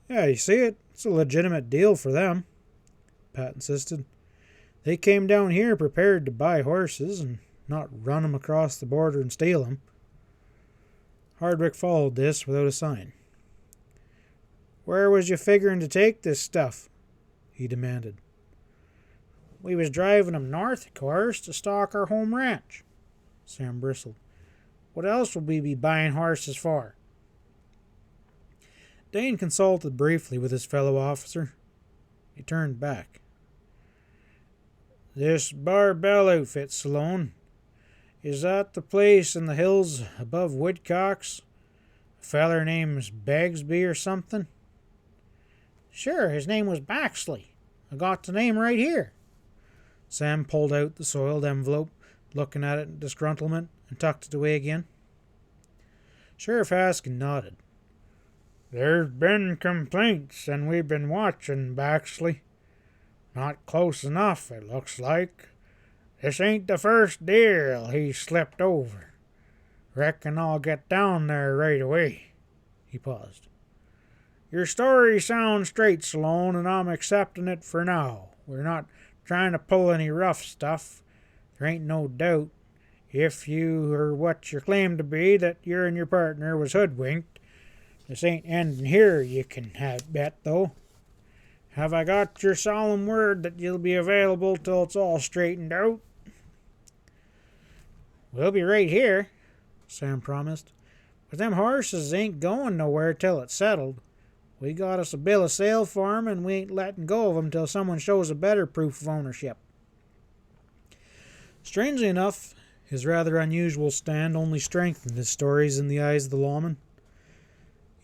"Yeah, you see it. It's a legitimate deal for them," Pat insisted. "They came down here prepared to buy horses and not run 'em across the border and steal 'em." Hardwick followed this without a sign. "Where was you figuring to take this stuff?" he demanded. "We was driving 'em north, of course, to stock our home ranch." Sam bristled. "What else would we be buying horses for?" Dane consulted briefly with his fellow officer. He turned back. "This Barbell outfit, Sloan. Is that the place in the hills above Woodcocks? A feller name's Bagsby or something?" "Sure, his name was Baxley. I got the name right here." Sam pulled out the soiled envelope, looking at it in disgruntlement, and tucked it away again. Sheriff Haskin nodded. "There's been complaints, and we've been watching Baxley. Not close enough, it looks like. This ain't the first deal he's slipped over. Reckon I'll get down there right away." He paused. "Your story sounds straight, Sloan, and I'm accepting it for now. We're not trying to pull any rough stuff. There ain't no doubt, if you are what you claim to be, that you and your partner was hoodwinked. This ain't ending here, you can bet, though. Have I got your solemn word that you'll be available till it's all straightened out?" "We'll be right here," Sam promised. "But them horses ain't going nowhere till it's settled. We got us a bill of sale for him, and we ain't letting go of him till someone shows a better proof of ownership. Strangely enough, his rather unusual stand only strengthened his stories in the eyes of the lawmen.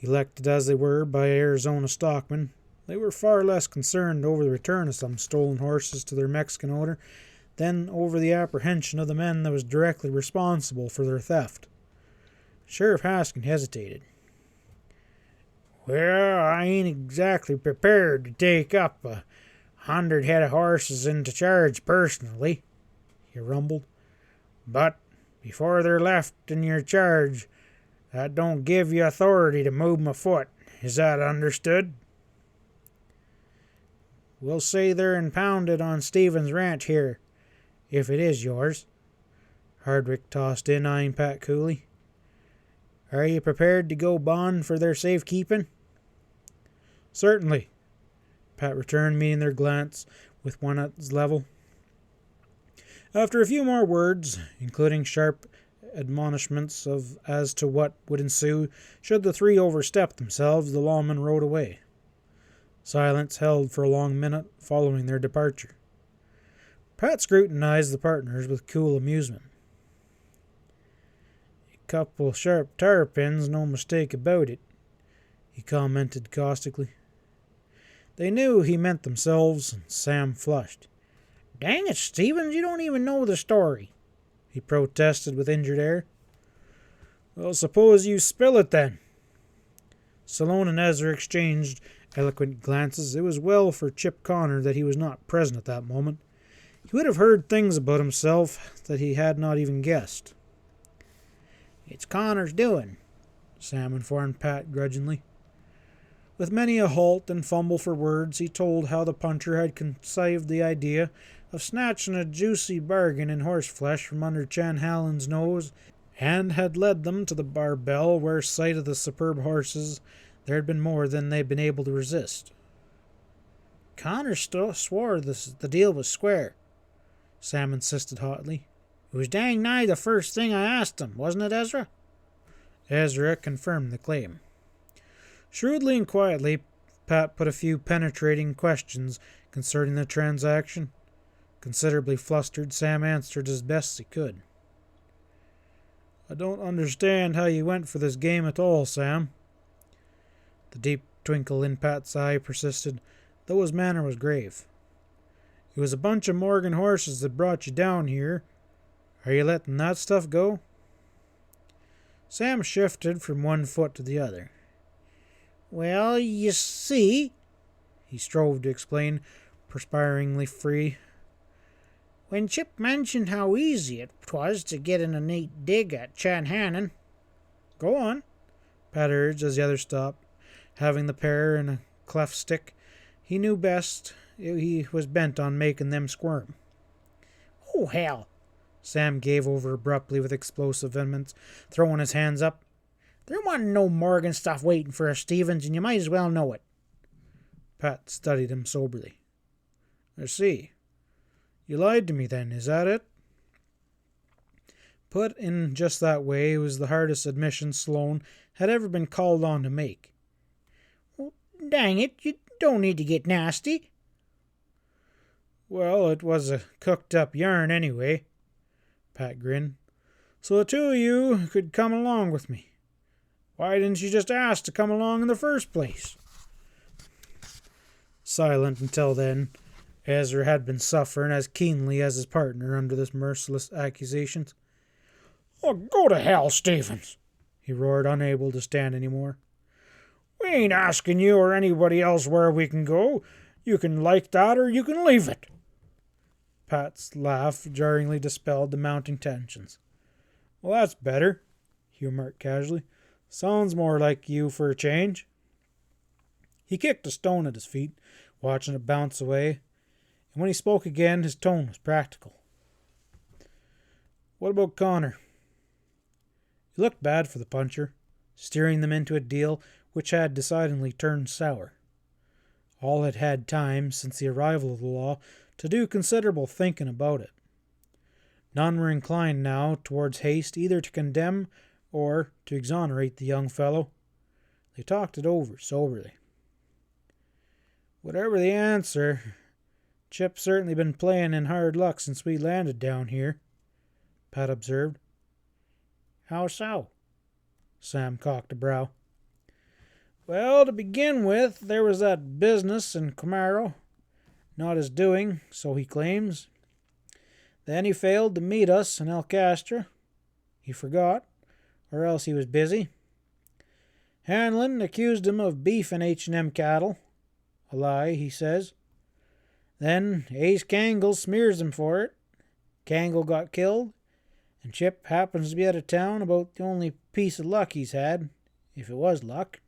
Elected as they were by Arizona stockmen, they were far less concerned over the return of some stolen horses to their Mexican owner than over the apprehension of the men that was directly responsible for their theft. Sheriff Haskin hesitated. Well, I ain't exactly prepared to take up 100 head of horses into charge personally, he rumbled. But before they're left in your charge, that don't give you authority to move 'em a foot. Is that understood? We'll say they're impounded on Stevens' ranch here, if it is yours, Hardwick tossed in, eyeing Pat coolly. Are you prepared to go bond for their safekeeping? Certainly, Pat returned, meeting their glance with one at his level. After a few more words, including sharp admonishments as to what would ensue should the three overstep themselves, the lawmen rode away. Silence held for a long minute following their departure. Pat scrutinized the partners with cool amusement. A couple sharp tarpins, no mistake about it, he commented caustically. They knew he meant themselves, and Sam flushed. Dang it, Stevens, you don't even know the story, he protested with injured air. Well, suppose you spill it then. Salone and Ezra exchanged eloquent glances. It was well for Chip Connor that he was not present at that moment. He would have heard things about himself that he had not even guessed. It's Connor's doing, Sam informed Pat grudgingly. With many a halt and fumble for words, he told how the puncher had conceived the idea of snatching a juicy bargain in horseflesh from under Chad Hanlon's nose, and had led them to the Barbell, where sight of the superb horses there had been more than they'd been able to resist. Connor swore the deal was square, Sam insisted hotly. It was dang nigh the first thing I asked him, wasn't it, Ezra? Ezra confirmed the claim. Shrewdly and quietly, Pat put a few penetrating questions concerning the transaction. Considerably flustered, Sam answered as best he could. I don't understand how you went for this game at all, Sam. The deep twinkle in Pat's eye persisted, though his manner was grave. It was a bunch of Morgan horses that brought you down here. Are you letting that stuff go? Sam shifted from one foot to the other. Well, you see, he strove to explain, perspiringly free. When Chip mentioned how easy it was to get in a neat dig at Chad Hanlon. Go on, Pat urged as the other stopped, having the pair in a cleft stick. He knew best. He was bent on making them squirm. Oh, hell, Sam gave over abruptly with explosive vehemence, throwing his hands up. There wasn't no Morgan stuff waiting for us, Stevens, and you might as well know it. Pat studied him soberly. I see. You lied to me then, is that it? Put in just that way, it was the hardest admission Sloane had ever been called on to make. Well, dang it, you don't need to get nasty. Well, it was a cooked-up yarn anyway, Pat grinned. So the two of you could come along with me. Why didn't you just ask to come along in the first place? Silent until then, Ezra had been suffering as keenly as his partner under this merciless accusations. Oh, go to hell, Stevens, he roared, unable to stand any more. We ain't asking you or anybody else where we can go. You can like that or you can leave it. Pat's laugh jarringly dispelled the mounting tensions. Well, that's better, he remarked casually. Sounds more like you for a change. He kicked a stone at his feet, watching it bounce away, and when he spoke again, his tone was practical. What about Connor? He looked bad for the puncher, steering them into a deal which had decidedly turned sour. All had had time, since the arrival of the law, to do considerable thinking about it. None were inclined now towards haste either to condemn or to exonerate the young fellow. They talked it over soberly. Whatever the answer, Chip's certainly been playing in hard luck since we landed down here, Pat observed. How so? Sam cocked a brow. Well, to begin with, there was that business in Camaro. Not his doing, so he claims. Then he failed to meet us in El Castro. He forgot, or else he was busy. Hanlon accused him of beefing H&M cattle. A lie, he says. Then Ace Kangle smears him for it. Kangle got killed, and Chip happens to be out of town about the only piece of luck he's had, if it was luck.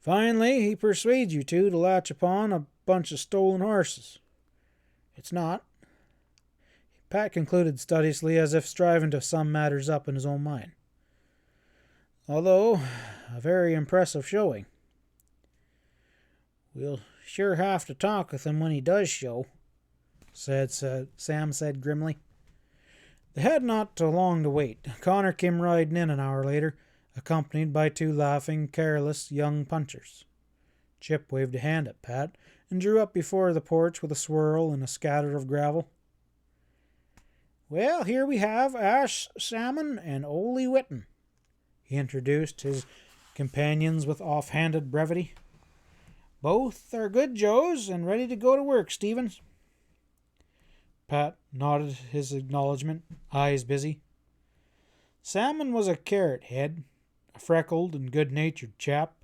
Finally, he persuades you two to latch upon a bunch of stolen horses. It's not. Pat concluded studiously, as if striving to sum matters up in his own mind. Although, a very impressive showing. We'll sure have to talk with him when he does show, Sam said grimly. They had not long to wait. Connor came riding in an hour later, accompanied by two laughing, careless young punchers. Chip waved a hand at Pat and drew up before the porch with a swirl and a scatter of gravel. Well, here we have Ash Salmon and Ole Witten, he introduced his companions with offhanded brevity. Both are good Joes and ready to go to work, Stevens. Pat nodded his acknowledgement, eyes busy. Salmon was a carrot head, a freckled and good-natured chap,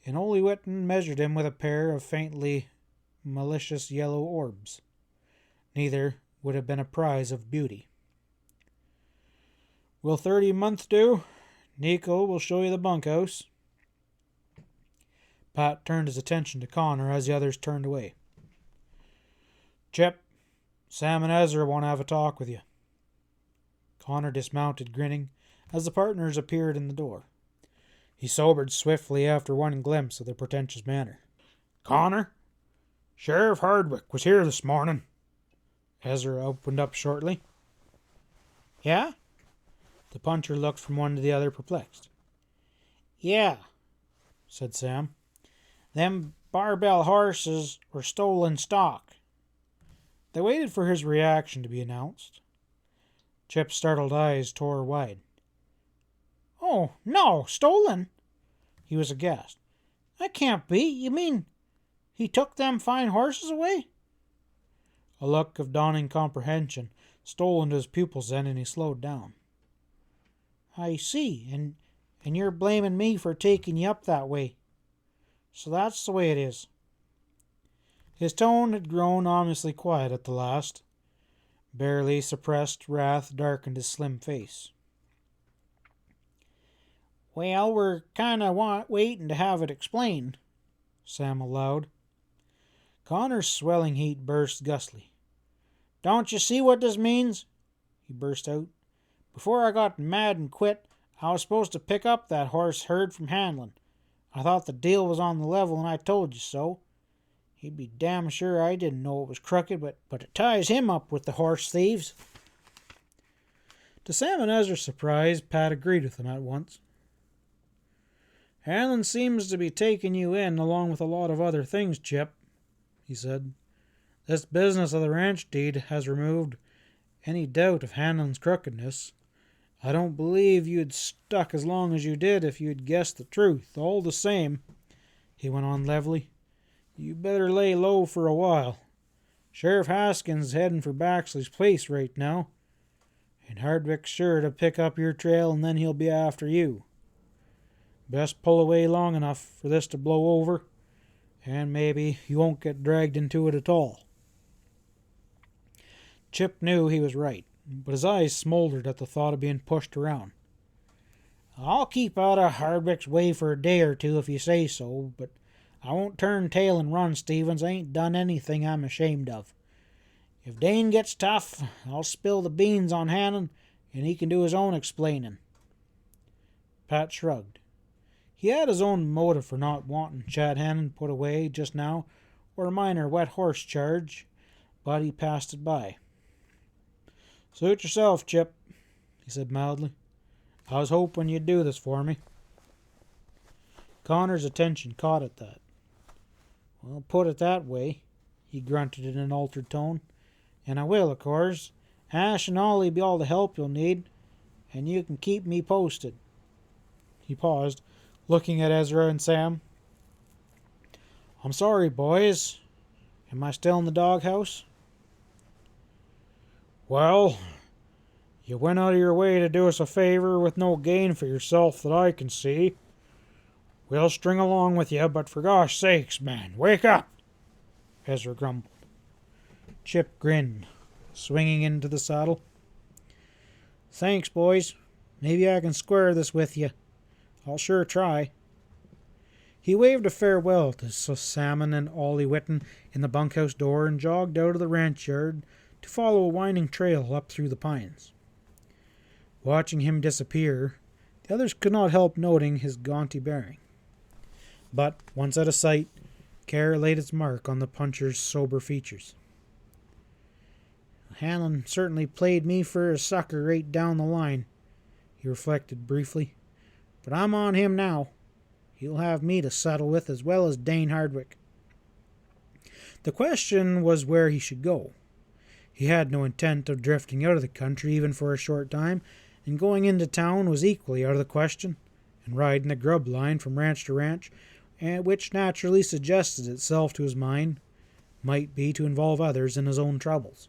and Ole Witten measured him with a pair of faintly malicious yellow orbs. Neither would have been a prize of beauty. Will 30 a month do? Nico will show you the bunkhouse. Pat turned his attention to Connor as the others turned away. Chip, Sam and Ezra want to have a talk with you. Connor dismounted, grinning, as the partners appeared in the door. He sobered swiftly after one glimpse of their pretentious manner. Connor, Sheriff Hardwick was here this morning. Ezra opened up shortly. Yeah? The puncher looked from one to the other, perplexed. Yeah, said Sam. Them Barbell horses were stolen stock. They waited for his reaction to be announced. Chip's startled eyes tore wide. Oh, no, stolen? He was aghast. That can't be. You mean he took them fine horses away? A look of dawning comprehension stole into his pupils then, and he slowed down. I see, and you're blaming me for taking you up that way. So that's the way it is. His tone had grown ominously quiet at the last. Barely suppressed wrath darkened his slim face. Well, we're kind of waiting to have it explained, Sam allowed. Connor's swelling heat burst gustily. Don't you see what this means? He burst out. Before I got mad and quit, I was supposed to pick up that horse herd from Hanlon. I thought the deal was on the level, and I told you so. He'd be damn sure I didn't know it was crooked, but it ties him up with the horse thieves. To Sam and Ezra's surprise, Pat agreed with him at once. Hanlon seems to be taking you in along with a lot of other things, Chip, he said. This business of the ranch deed has removed any doubt of Hanlon's crookedness. I don't believe you'd stuck as long as you did if you'd guessed the truth. All the same, he went on levelly, you better lay low for a while. Sheriff Haskins heading for Baxley's place right now, and Hardwick's sure to pick up your trail, and then he'll be after you. Best pull away long enough for this to blow over, and maybe you won't get dragged into it at all. Chip knew he was right, but his eyes smoldered at the thought of being pushed around. I'll keep out of Hardwick's way for a day or two if you say so, but I won't turn tail and run, Stevens. I ain't done anything I'm ashamed of. If Dane gets tough, I'll spill the beans on Hanlon, and he can do his own explaining. Pat shrugged. He had his own motive for not wanting Chad Hanlon put away just now, or a minor wet horse charge, but he passed it by. Suit yourself, Chip, he said mildly. I was hoping you'd do this for me. Connor's attention caught at that. Well, put it that way, he grunted in an altered tone. And I will, of course. Ash and Ollie be all the help you'll need, and you can keep me posted. He paused, looking at Ezra and Sam. I'm sorry, boys. Am I still in the doghouse? Well, you went out of your way to do us a favor with no gain for yourself that I can see. We'll string along with you, but for gosh sakes, man, wake up! Ezra grumbled. Chip grinned, swinging into the saddle. Thanks, boys. Maybe I can square this with you. I'll sure try. He waved a farewell to Salmon and Ollie Whitten in the bunkhouse door and jogged out of the ranch yard to follow a winding trail up through the pines. Watching him disappear, the others could not help noting his jaunty bearing. But, once out of sight, care laid its mark on the puncher's sober features. Hanlon certainly played me for a sucker right down the line, he reflected briefly. But I'm on him now. He'll have me to settle with as well as Dane Hardwick. The question was where he should go. He had no intent of drifting out of the country even for a short time, and going into town was equally out of the question, and riding the grub line from ranch to ranch, which naturally suggested itself to his mind, might be to involve others in his own troubles.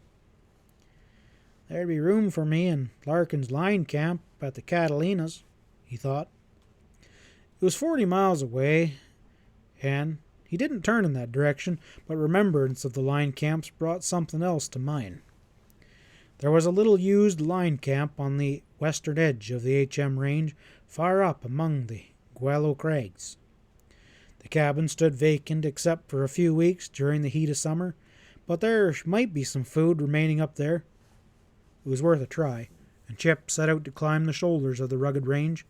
There'd be room for me in Larkin's line camp at the Catalinas, he thought. It was 40 miles away, and he didn't turn in that direction, but remembrance of the line camps brought something else to mind. There was a little used line camp on the western edge of the HM range, far up among the Guello Crags. The cabin stood vacant except for a few weeks during the heat of summer, but there might be some food remaining up there. It was worth a try, and Chip set out to climb the shoulders of the rugged range.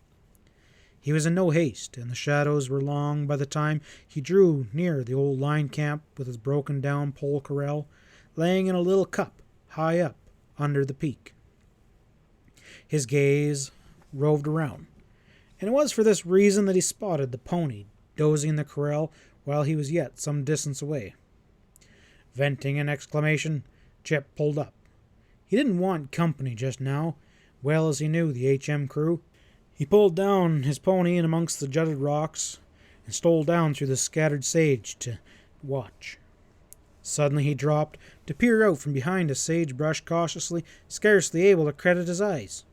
He was in no haste, and the shadows were long by the time he drew near the old line camp with its broken-down pole corral, laying in a little cup high up under the peak. His gaze roved around, and it was for this reason that he spotted the pony dozing in the corral while he was yet some distance away. Venting an exclamation, Chip pulled up. He didn't want company just now, well as he knew the HM crew. He pulled down his pony in amongst the jutted rocks and stole down through the scattered sage to watch. Suddenly he dropped to peer out from behind a sagebrush cautiously, scarcely able to credit his eyes.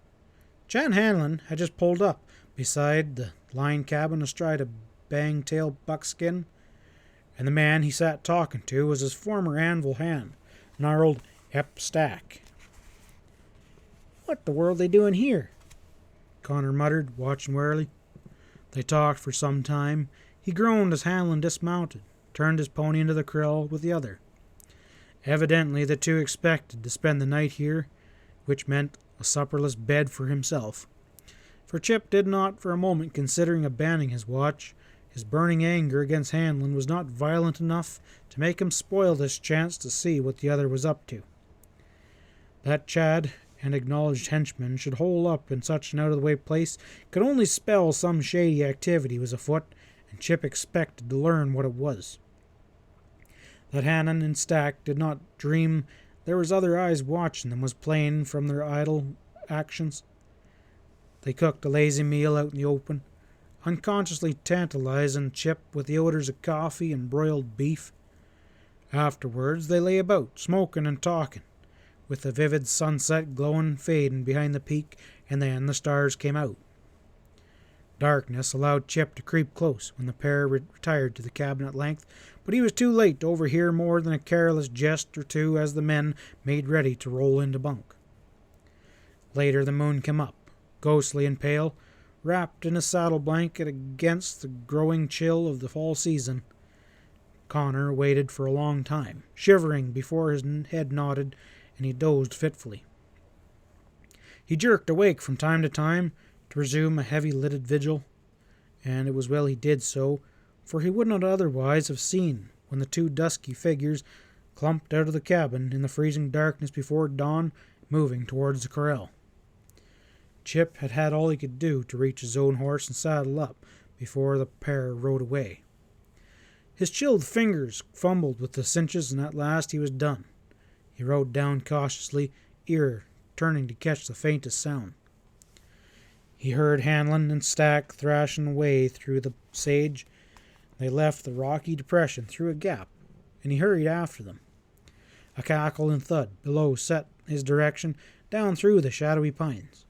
Chad Hanlon had just pulled up beside the line cabin astride a bang-tail buckskin, and the man he sat talking to was his former anvil hand, gnarled Ep Stack. What the world are they doing here? Connor muttered, watching warily. They talked for some time. He groaned as Hanlon dismounted, turned his pony into the corral with the other. Evidently the two expected to spend the night here, which meant a supperless bed for himself. For Chip did not for a moment considering abandoning his watch. His burning anger against Hanlon was not violent enough to make him spoil this chance to see what the other was up to. That Chad and acknowledged henchman should hole up in such an out-of-the-way place could only spell some shady activity was afoot, and Chip expected to learn what it was. That Hanlon and Stack did not dream there was other eyes watching them was plain from their idle actions. They cooked a lazy meal out in the open, unconsciously tantalizing Chip with the odors of coffee and broiled beef. Afterwards they lay about, smoking and talking, with the vivid sunset glowing fading behind the peak, and then the stars came out. Darkness allowed Chip to creep close when the pair retired to the cabin at length, but he was too late to overhear more than a careless jest or two as the men made ready to roll into bunk. Later the moon came up, ghostly and pale, wrapped in a saddle blanket against the growing chill of the fall season. Connor waited for a long time, shivering before his head nodded, and he dozed fitfully. He jerked awake from time to time to resume a heavy-lidded vigil, and it was well he did so, for he would not otherwise have seen when the two dusky figures clumped out of the cabin in the freezing darkness before dawn, moving towards the corral. Chip had had all he could do to reach his own horse and saddle up before the pair rode away. His chilled fingers fumbled with the cinches, and at last he was done. He rode down cautiously, ear turning to catch the faintest sound. He heard Hanlon and Stack thrashing away through the sage. They left the rocky depression through a gap, and he hurried after them. A cackle and thud below set his direction down through the shadowy pines.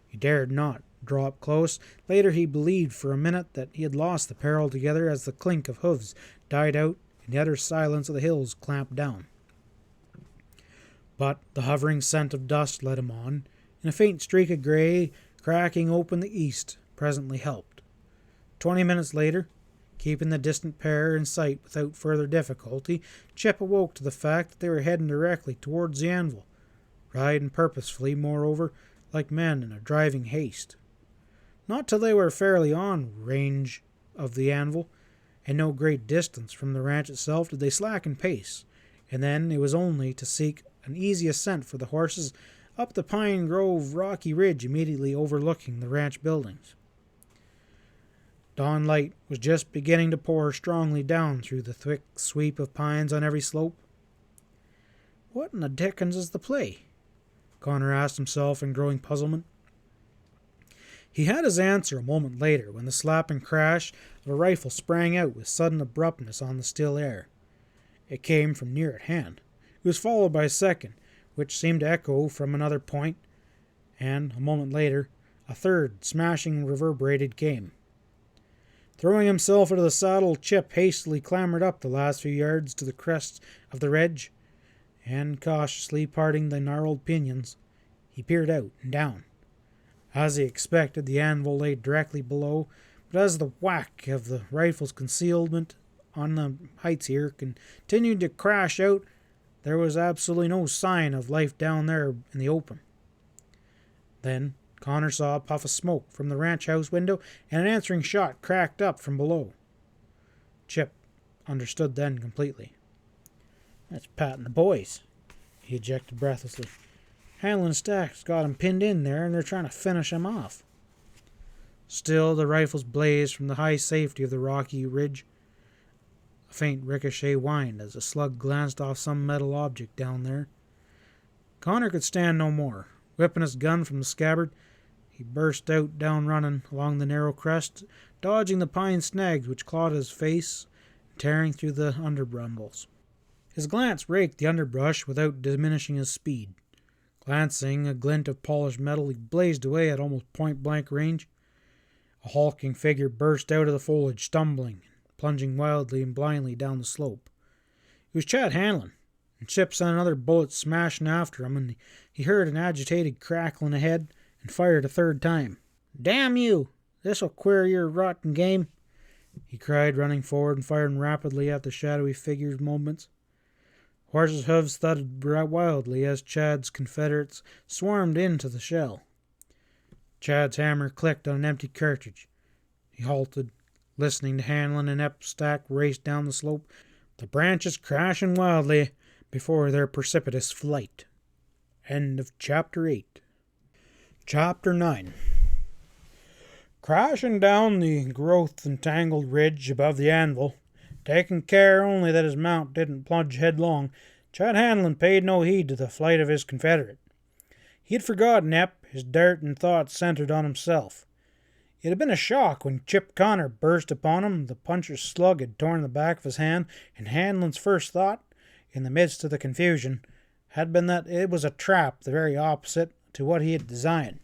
He dared not draw up close. Later he believed for a minute that he had lost the pair altogether as the clink of hoofs died out and the utter silence of the hills clamped down. But the hovering scent of dust led him on, and a faint streak of grey cracking open the east presently helped. 20 minutes later, keeping the distant pair in sight without further difficulty, Chip awoke to the fact that they were heading directly towards the anvil, riding purposefully, moreover, like men in a driving haste. Not till they were fairly on range of the anvil, and no great distance from the ranch itself, did they slacken pace, and then it was only to seek an easy ascent for the horses up the Pine Grove rocky ridge immediately overlooking the ranch buildings. Dawn light was just beginning to pour strongly down through the thick sweep of pines on every slope. "What in the dickens is the play?" Connor asked himself in growing puzzlement. He had his answer a moment later when the slap and crash of a rifle sprang out with sudden abruptness on the still air. It came from near at hand. It was followed by a second, which seemed to echo from another point, and, a moment later, a third, smashing reverberated came. Throwing himself into the saddle, Chip hastily clambered up the last few yards to the crest of the ridge, and, cautiously parting the gnarled pinions, he peered out and down. As he expected, the anvil lay directly below, but as the whack of the rifle's concealment on the heights here continued to crash out, there was absolutely no sign of life down there in the open. Then Connor saw a puff of smoke from the ranch house window, and an answering shot cracked up from below. Chip understood then completely. "That's Pat and the boys," he ejected breathlessly. "Hanlon and Stack's got him pinned in there, and they're trying to finish him off." Still the rifles blazed from the high safety of the rocky ridge. A faint ricochet whined as a slug glanced off some metal object down there. Connor could stand no more. Whipping his gun from the scabbard, he burst out down running along the narrow crest, dodging the pine snags which clawed his face, and tearing through the underbrambles. His glance raked the underbrush without diminishing his speed. Glancing a glint of polished metal, he blazed away at almost point-blank range. A hulking figure burst out of the foliage, stumbling, plunging wildly and blindly down the slope. It was Chad Hanlon, and Chip sent another bullet smashing after him, and he heard an agitated crackling ahead, and fired a third time. "Damn you! This'll queer your rotten game," he cried, running forward and firing rapidly at the shadowy figure's movements. Horses' hooves thudded wildly as Chad's confederates swarmed into the shell. Chad's hammer clicked on an empty cartridge. He halted, listening to Hanlon and Stack race down the slope, the branches crashing wildly before their precipitous flight. End of Chapter 8. Chapter 9. Crashing down the growth-entangled ridge above the anvil, taking care only that his mount didn't plunge headlong, Chad Hanlon paid no heed to the flight of his confederate. He had forgotten Ep, his dart and thoughts centered on himself. It had been a shock when Chip Connor burst upon him. The puncher's slug had torn the back of his hand, and Hanlon's first thought, in the midst of the confusion, had been that it was a trap, the very opposite to what he had designed.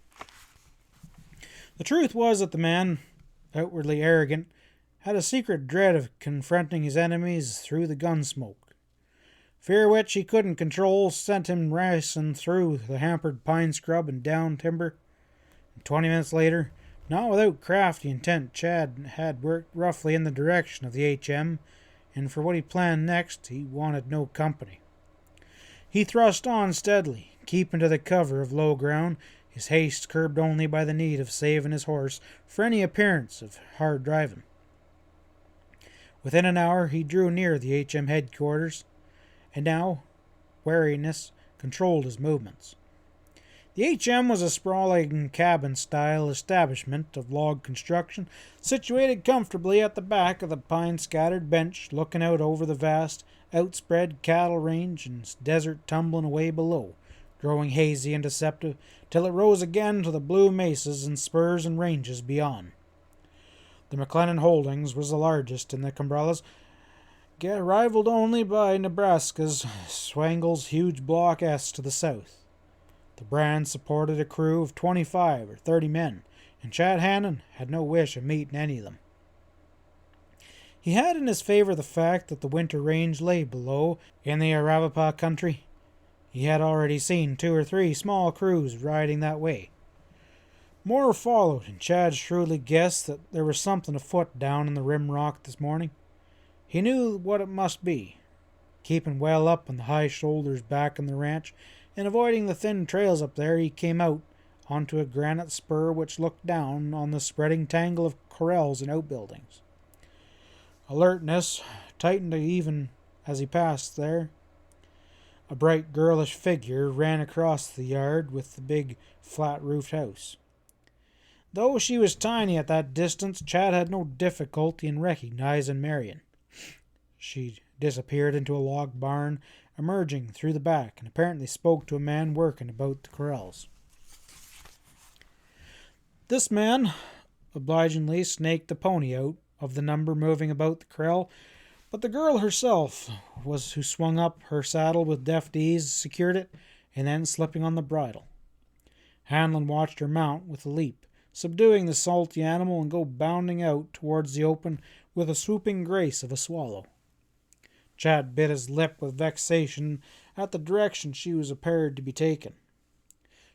The truth was that the man, outwardly arrogant, had a secret dread of confronting his enemies through the gun smoke. Fear which he couldn't control sent him racing through the hampered pine scrub and down timber. And 20 minutes later, not without crafty intent, Chad had worked roughly in the direction of the HM, and for what he planned next, he wanted no company. He thrust on steadily, keeping to the cover of low ground, his haste curbed only by the need of saving his horse for any appearance of hard driving. Within an hour he drew near the HM headquarters, and now wariness controlled his movements. The HM was a sprawling cabin-style establishment of log construction, situated comfortably at the back of the pine-scattered bench, looking out over the vast, outspread cattle range and desert tumbling away below, growing hazy and deceptive, till it rose again to the blue mesas and spurs and ranges beyond. The McLennan Holdings was the largest in the Cumbrellas, rivaled only by Nebraska's Swangle's huge Block S to the south. The brand supported a crew of 25 or 30 men, and Chad Hanlon had no wish of meeting any of them. He had in his favor the fact that the winter range lay below in the Aravapaha country. He had already seen 2 or 3 small crews riding that way. More followed, and Chad shrewdly guessed that there was something afoot down in the rim rock this morning. He knew what it must be. Keeping well up on the high shoulders back in the ranch, and avoiding the thin trails up there, he came out onto a granite spur which looked down on the spreading tangle of corrals and outbuildings. Alertness tightened even as he passed there. A bright girlish figure ran across the yard with the big flat-roofed house. Though she was tiny at that distance, Chad had no difficulty in recognizing Marion. She disappeared into a log barn, emerging through the back, and apparently spoke to a man working about the corrals. This man obligingly snaked the pony out of the number moving about the corral, but the girl herself was who swung up her saddle with deft ease, secured it, and then slipping on the bridle. Hanlon watched her mount with a leap, subduing the salty animal and go bounding out towards the open with the swooping grace of a swallow. Chad bit his lip with vexation at the direction she was appeared to be taken.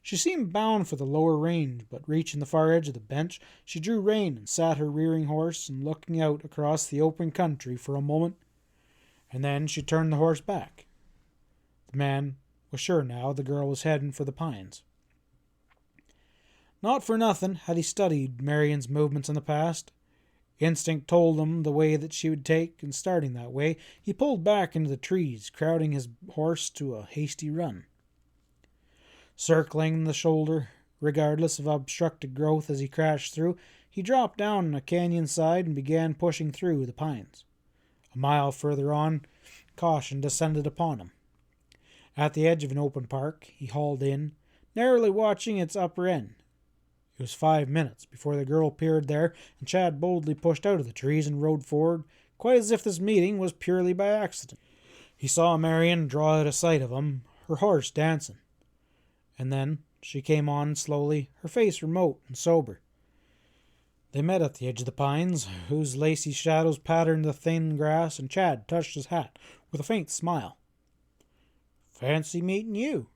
She seemed bound for the lower range, but reaching the far edge of the bench, she drew rein and sat her rearing horse and looking out across the open country for a moment, and then she turned the horse back. The man was sure now the girl was heading for the pines. Not for nothing had he studied Marion's movements in the past. Instinct told him the way that she would take, and starting that way, he pulled back into the trees, crowding his horse to a hasty run. Circling the shoulder, regardless of obstructed growth as he crashed through, he dropped down a canyon side and began pushing through the pines. A mile further on, caution descended upon him. At the edge of an open park, he hauled in, narrowly watching its upper end. It was 5 minutes before the girl appeared there, and Chad boldly pushed out of the trees and rode forward, quite as if this meeting was purely by accident. He saw Marion draw out of sight of him, her horse dancing. And then she came on slowly, her face remote and sober. They met at the edge of the pines, whose lacy shadows patterned the thin grass, and Chad touched his hat with a faint smile. "Fancy meeting you,"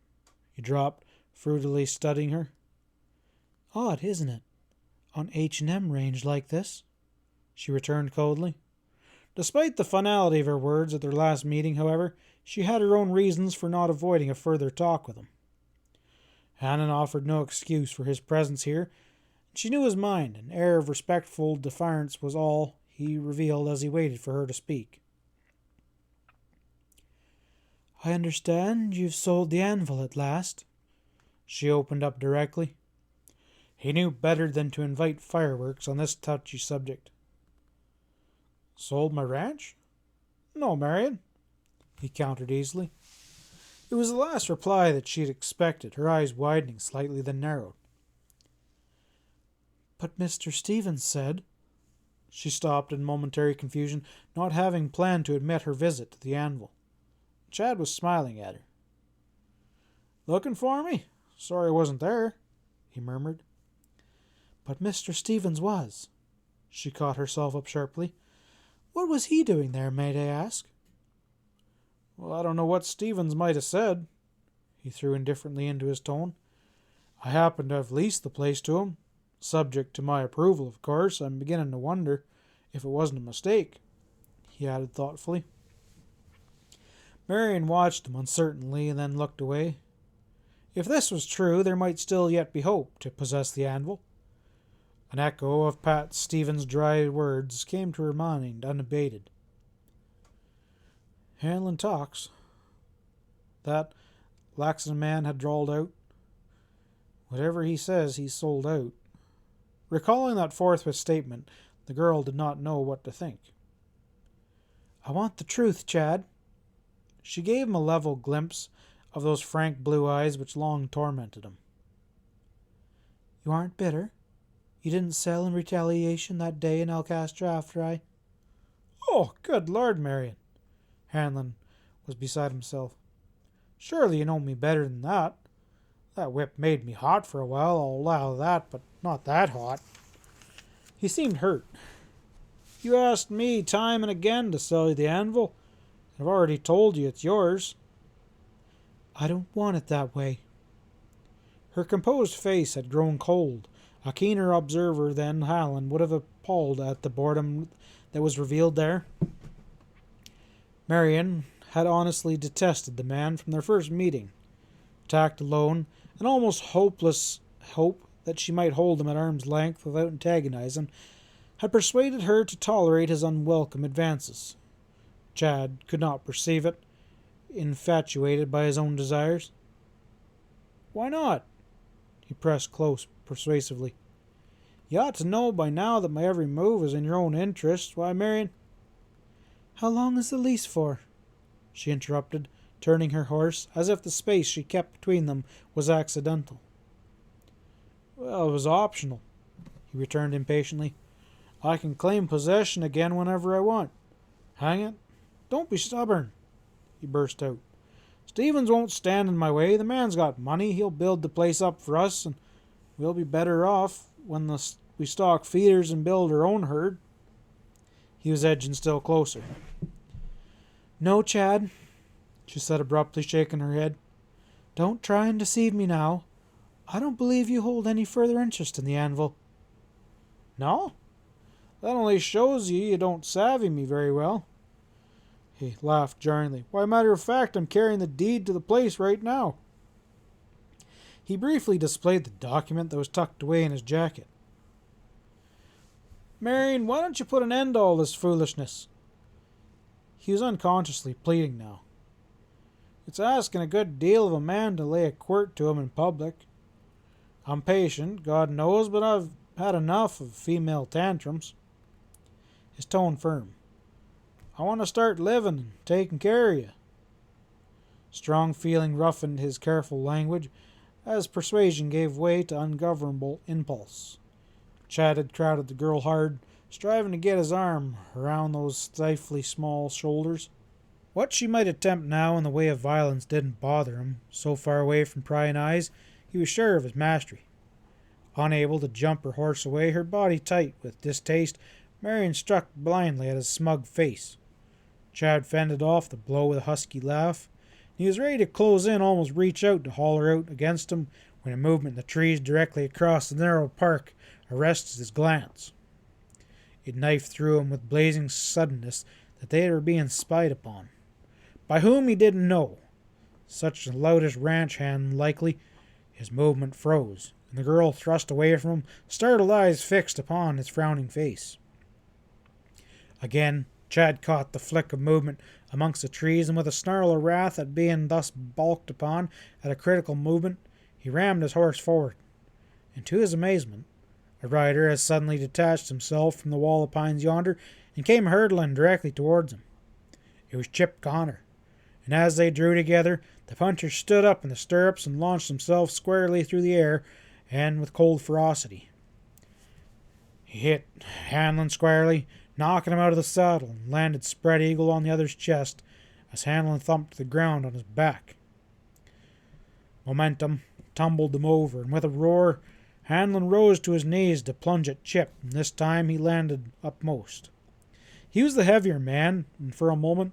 he dropped, fruitily studying her. "Odd, isn't it, on H&M range like this?" she returned coldly. Despite the finality of her words at their last meeting, however, she had her own reasons for not avoiding a further talk with him. Hanlon offered no excuse for his presence here, and she knew his mind. An air of respectful defiance was all he revealed as he waited for her to speak. "I understand you've sold the anvil at last," she opened up directly. He knew better than to invite fireworks on this touchy subject. "Sold my ranch? No, Marion," he countered easily. It was the last reply that she had expected, her eyes widening slightly, then narrowed. "But Mr. Stevens said—" She stopped in momentary confusion, not having planned to admit her visit to the anvil. Chad was smiling at her. "Looking for me? Sorry I wasn't there," he murmured. "But Mr. Stevens was." She caught herself up sharply. "What was he doing there, might I ask?" "Well, I don't know what Stevens might have said," he threw indifferently into his tone. "I happen to have leased the place to him. Subject to my approval, of course. I'm beginning to wonder if it wasn't a mistake," he added thoughtfully. Marion watched him uncertainly and then looked away. If this was true, there might still yet be hope to possess the anvil. An echo of Pat Stevens' dry words came to her mind unabated. "Hanlon talks." That Laxton man had drawled out. Whatever he says, he's sold out. Recalling that forthwith statement, the girl did not know what to think. I want the truth, Chad. She gave him a level glimpse of those frank blue eyes which long tormented him. You aren't bitter? You didn't sell in retaliation that day in Alcastre after I... Oh, good Lord, Marion. Hanlon was beside himself. Surely you know me better than that. That whip made me hot for a while, I'll allow that, but not that hot. He seemed hurt. You asked me time and again to sell you the anvil. I've already told you it's yours. I don't want it that way. Her composed face had grown cold. A keener observer than Hanlon would have appalled at the boredom that was revealed there. Marion had honestly detested the man from their first meeting. Attacked alone, an almost hopeless hope that she might hold him at arm's length without antagonizing, had persuaded her to tolerate his unwelcome advances. Chad could not perceive it, infatuated by his own desires. Why not? He pressed close persuasively. You ought to know by now that my every move is in your own interest. Why, Marion... How long is the lease for? She interrupted, turning her horse, as if the space she kept between them was accidental. Well, it was optional, he returned impatiently. I can claim possession again whenever I want. Hang it, don't be stubborn, he burst out. Stevens won't stand in my way. The man's got money. He'll build the place up for us, and we'll be better off when we stock feeders and build our own herd. He was edging still closer. No, Chad, she said abruptly, shaking her head. Don't try and deceive me now. I don't believe you hold any further interest in the anvil. No? That only shows you don't savvy me very well. He laughed jarringly. Why, matter of fact, I'm carrying the deed to the place right now. He briefly displayed the document that was tucked away in his jacket. Marion, why don't you put an end to all this foolishness? He was unconsciously pleading now. It's asking a good deal of a man to lay a quirt to him in public. I'm patient, God knows, but I've had enough of female tantrums. His tone firm. I want to start living and taking care of you. Strong feeling roughened his careful language as persuasion gave way to ungovernable impulse. Chad had crowded the girl hard, striving to get his arm around those stifly small shoulders. What she might attempt now in the way of violence didn't bother him. So far away from prying eyes, he was sure of his mastery. Unable to jump her horse away, her body tight with distaste, Marion struck blindly at his smug face. Chad fended off the blow with a husky laugh. He was ready to close in, almost reach out to haul her out against him, when a movement in the trees directly across the narrow park arrested his glance. It knifed through him with blazing suddenness that they were being spied upon. By whom he didn't know. Such a loutish ranch hand likely. His movement froze, and the girl thrust away from him, startled eyes fixed upon his frowning face. Again Chad caught the flick of movement amongst the trees, and with a snarl of wrath at being thus balked upon at a critical movement, he rammed his horse forward. And to his amazement, a rider had suddenly detached himself from the wall of pines yonder and came hurtling directly towards him. It was Chip Connor, and as they drew together, the puncher stood up in the stirrups and launched himself squarely through the air, and with cold ferocity. He hit Hanlon squarely, knocking him out of the saddle, and landed spread eagle on the other's chest as Hanlon thumped the ground on his back. Momentum tumbled them over, and with a roar, Hanlon rose to his knees to plunge at Chip, and this time he landed upmost. He was the heavier man, and for a moment,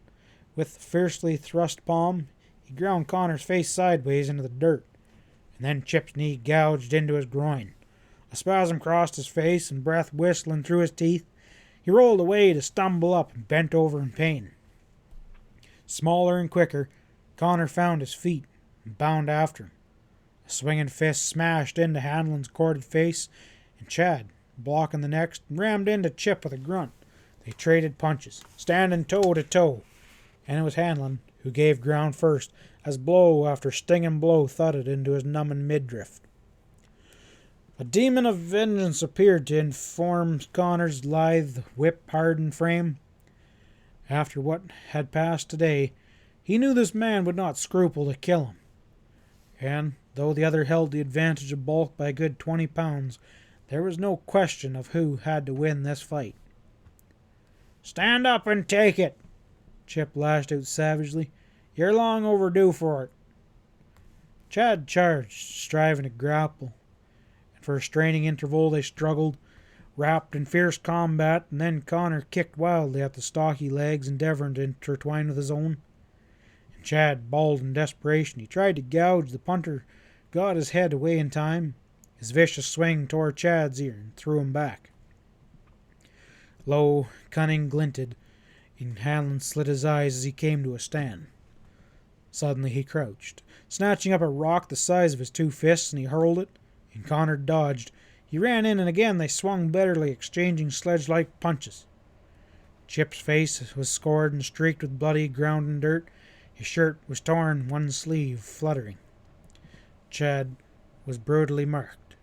with fiercely thrust palm, he ground Connor's face sideways into the dirt, and then Chip's knee gouged into his groin. A spasm crossed his face, and breath whistling through his teeth, he rolled away to stumble up and bent over in pain. Smaller and quicker, Connor found his feet and bound after him. A swinging fist smashed into Hanlon's corded face, and Chad, blocking the next, rammed into Chip with a grunt. They traded punches, standing toe to toe, and it was Hanlon who gave ground first, as blow after stinging blow thudded into his numbing midriff. A demon of vengeance appeared to inform Connor's lithe, whip-hardened frame. After what had passed today, he knew this man would not scruple to kill him. And, though the other held the advantage of bulk by a good 20 pounds, there was no question of who had to win this fight. "Stand up and take it!" Chip lashed out savagely. "You're long overdue for it." Chad charged, striving to grapple. For a straining interval they struggled, wrapped in fierce combat, and then Connor kicked wildly at the stocky legs, endeavouring to intertwine with his own. And Chad bawled in desperation. He tried to gouge. The punter got his head away in time. His vicious swing tore Chad's ear and threw him back. Low, cunning glinted, and Hanlon slit his eyes as he came to a stand. Suddenly he crouched, snatching up a rock the size of his two fists, and he hurled it. And Connor dodged. He ran in, and again they swung bitterly, exchanging sledge-like punches. Chip's face was scored and streaked with bloody ground and dirt. His shirt was torn, one sleeve fluttering. Chad was brutally marked.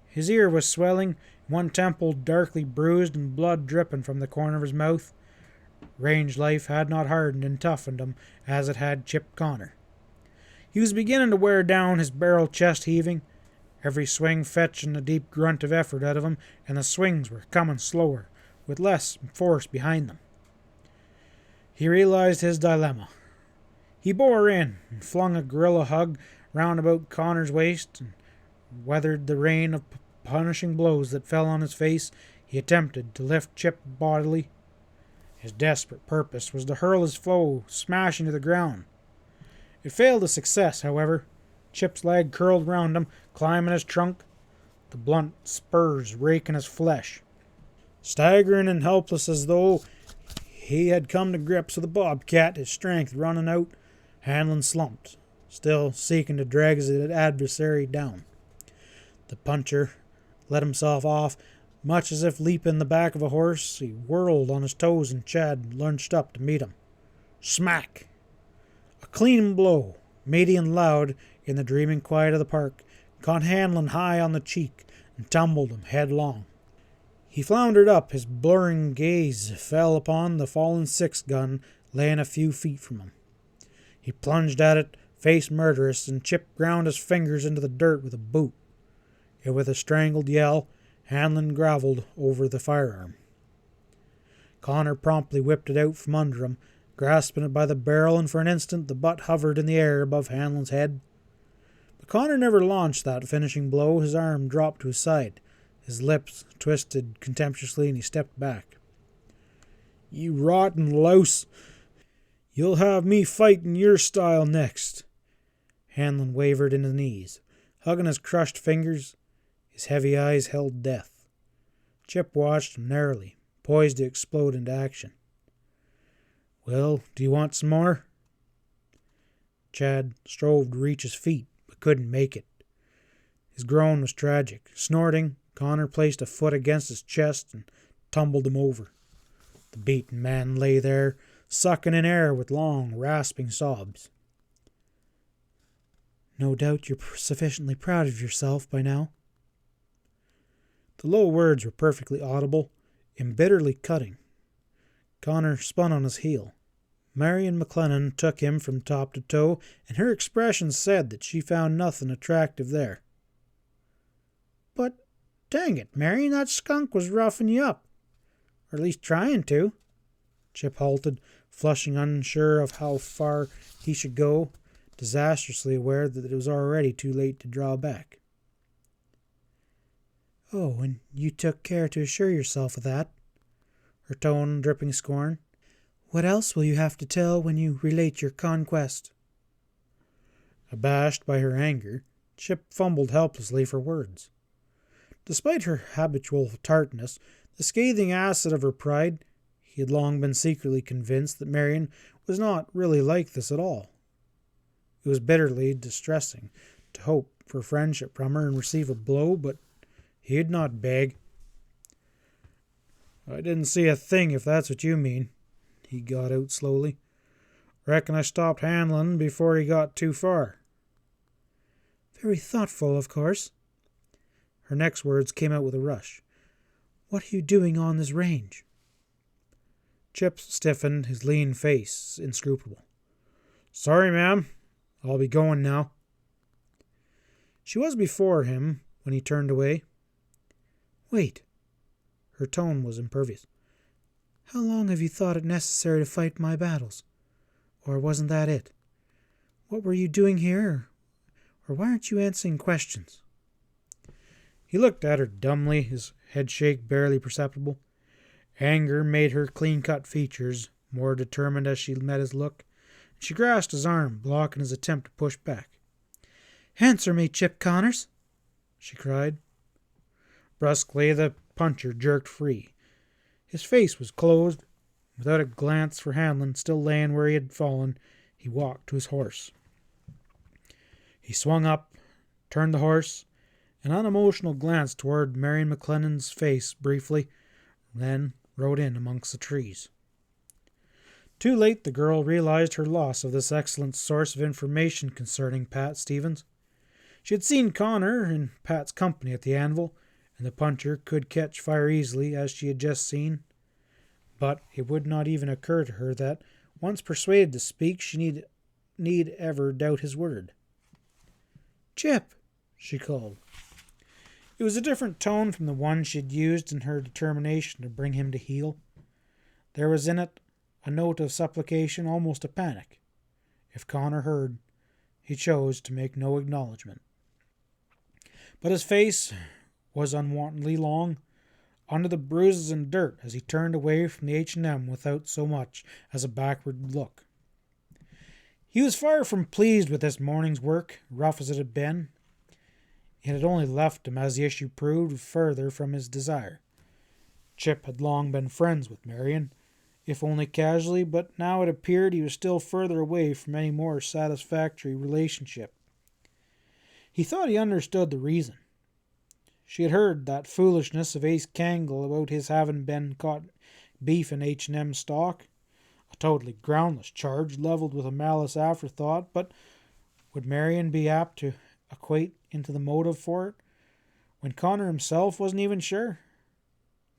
His ear was swelling, one temple darkly bruised, and blood dripping from the corner of his mouth. Range life had not hardened and toughened him as it had Chip Connor. He was beginning to wear down, his barrel chest heaving. Every swing fetching a deep grunt of effort out of him, and the swings were coming slower, with less force behind them. He realized his dilemma. He bore in and flung a gorilla hug round about Connor's waist, and weathered the rain of punishing blows that fell on his face. He attempted to lift Chip bodily. His desperate purpose was to hurl his foe smashing to the ground. It failed of success, however. Chip's leg curled round him, climbing his trunk, the blunt spurs raking his flesh. Staggering and helpless as though he had come to grips with a bobcat, his strength running out, Hanlon slumped, still seeking to drag his adversary down. The puncher let himself off, much as if leaping the back of a horse. He whirled on his toes, and Chad lunged up to meet him. Smack! A clean blow, meaty and loud, in the dreaming quiet of the park, caught Hanlon high on the cheek and tumbled him headlong. He floundered up. His blurring gaze fell upon the fallen six-gun laying a few feet from him. He plunged at it, face murderous, and Chip ground his fingers into the dirt with a boot. And with a strangled yell, Hanlon grovelled over the firearm. Connor promptly whipped it out from under him, grasping it by the barrel, and for an instant the butt hovered in the air above Hanlon's head. But Connor never launched that finishing blow. His arm dropped to his side. His lips twisted contemptuously, and he stepped back. "You rotten louse! You'll have me fighting your style next." Hanlon wavered in his knees, hugging his crushed fingers. His heavy eyes held death. Chip watched him narrowly, poised to explode into action. "Well, do you want some more?" Chad strove to reach his feet, but couldn't make it. His groan was tragic. Snorting, Connor placed a foot against his chest and tumbled him over. The beaten man lay there, sucking in air with long, rasping sobs. "No doubt you're sufficiently proud of yourself by now." The low words were perfectly audible, embitterly cutting. Connor spun on his heel. Marion McLennan took him from top to toe, and her expression said that she found nothing attractive there. "But, dang it, Marion, that skunk was roughing you up. Or at least trying to." Chip halted, flushing, unsure of how far he should go, disastrously aware that it was already too late to draw back. "Oh, and you took care to assure yourself of that?" Her tone dripping scorn. "What else will you have to tell when you relate your conquest?" Abashed by her anger, Chip fumbled helplessly for words. Despite her habitual tartness, the scathing acid of her pride, he had long been secretly convinced that Marion was not really like this at all. It was bitterly distressing to hope for friendship from her and receive a blow, but he'd not beg. "I didn't see a thing, if that's what you mean," he got out slowly. "Reckon I stopped Hanlon before he got too far." "Very thoughtful, of course." Her next words came out with a rush. "What are you doing on this range?" Chip stiffened, his lean face inscrutable. "Sorry, ma'am. I'll be going now." She was before him when he turned away. "Wait." Her tone was impervious. "How long have you thought it necessary to fight my battles? Or wasn't that it? What were you doing here? Or why aren't you answering questions?" He looked at her dumbly, his headshake barely perceptible. Anger made her clean-cut features more determined as she met his look, and she grasped his arm, blocking his attempt to push back. "Answer me, Chip Connors!" she cried. Brusquely, the puncher jerked free. His face was closed. Without a glance for Hanlon, still laying where he had fallen, he walked to his horse. He swung up, turned the horse, an unemotional glance toward Marion McLennan's face briefly, then rode in amongst the trees. Too late the girl realized her loss of this excellent source of information concerning Pat Stevens. She had seen Connor in Pat's company at the anvil, and the puncher could catch fire easily, as she had just seen. But it would not even occur to her that, once persuaded to speak, she need ever doubt his word. "Chip!" she called. It was a different tone from the one she had used in her determination to bring him to heel. There was in it a note of supplication, almost a panic. If Connor heard, he chose to make no acknowledgment. But his face was unwontedly long, under the bruises and dirt, as he turned away from the H&M without so much as a backward look. He was far from pleased with this morning's work, rough as it had been. It had only left him, as the issue proved, further from his desire. Chip had long been friends with Marion, if only casually, but now it appeared he was still further away from any more satisfactory relationship. He thought he understood the reason. She had heard that foolishness of Ace Cangle about his having been caught beef in H&M stock, a totally groundless charge levelled with a malice afterthought, but would Marion be apt to equate into the motive for it, when Connor himself wasn't even sure?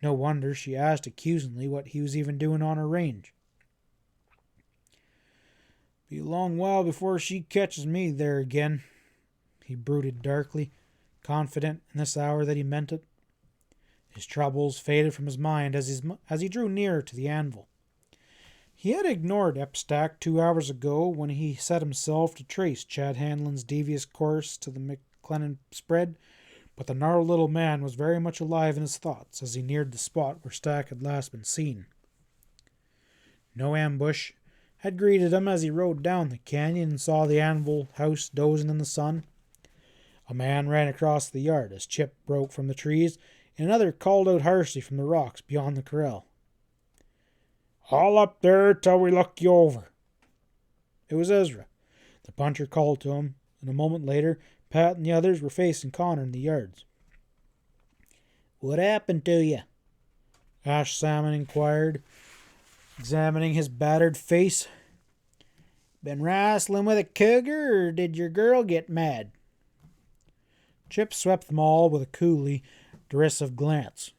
No wonder she asked accusingly what he was even doing on her range. "Be a long while before she catches me there again," he brooded darkly, confident in this hour that he meant it. His troubles faded from his mind as he drew nearer to the anvil. He had ignored Epstack 2 hours ago when he set himself to trace Chad Hanlon's devious course to the McLennan spread, but the gnarled little man was very much alive in his thoughts as he neared the spot where Stack had last been seen. No ambush had greeted him as he rode down the canyon and saw the anvil house dozing in the sun. A man ran across the yard as Chip broke from the trees, and another called out harshly from the rocks beyond the corral. "Haul up there till we look you over." It was Ezra. The puncher called to him, and a moment later Pat and the others were facing Connor in the yards. "What happened to you?" Ash Salmon inquired, examining his battered face. "Been wrestling with a cougar, or did your girl get mad?" Chip swept them all with a coolly derisive glance.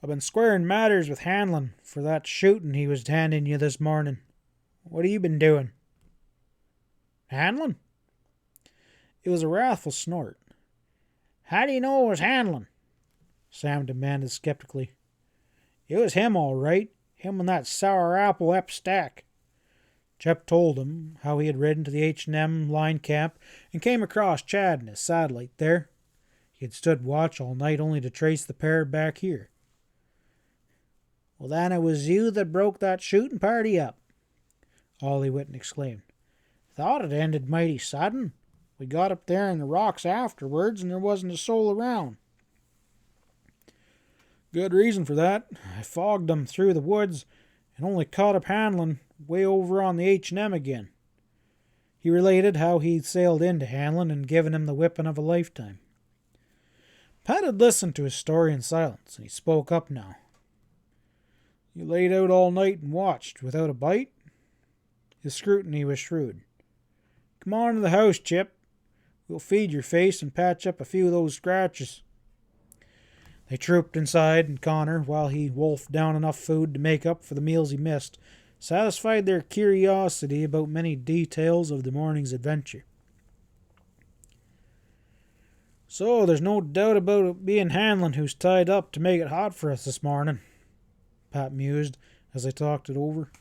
"I've been squaring matters with Hanlon for that shooting he was handing you this morning. What have you been doing?" "Hanlon?" It was a wrathful snort. "How do you know it was Hanlon?" Sam demanded skeptically. "It was him, all right. Him and that sour apple Epstack." Chip told him how he had ridden to the H&M line camp and came across Chad and his satellite there. He had stood watch all night only to trace the pair back here. "Well, then it was you that broke that shooting party up," Ollie Whitten exclaimed. "Thought it ended mighty sudden. We got up there in the rocks afterwards, and there wasn't a soul around." "Good reason for that. I fogged them through the woods and only caught up Hanlon way over on the H&M again." He related how he'd sailed into Hanlon and given him the whipping of a lifetime. Pat had listened to his story in silence, and he spoke up now. "You laid out all night and watched without a bite?" His scrutiny was shrewd. "Come on to the house, Chip. We'll feed your face and patch up a few of those scratches." They trooped inside, and Connor, while he wolfed down enough food to make up for the meals he missed, satisfied their curiosity about many details of the morning's adventure. "So there's no doubt about it being Hanlon who's tied up to make it hot for us this morning," Pat mused as they talked it over.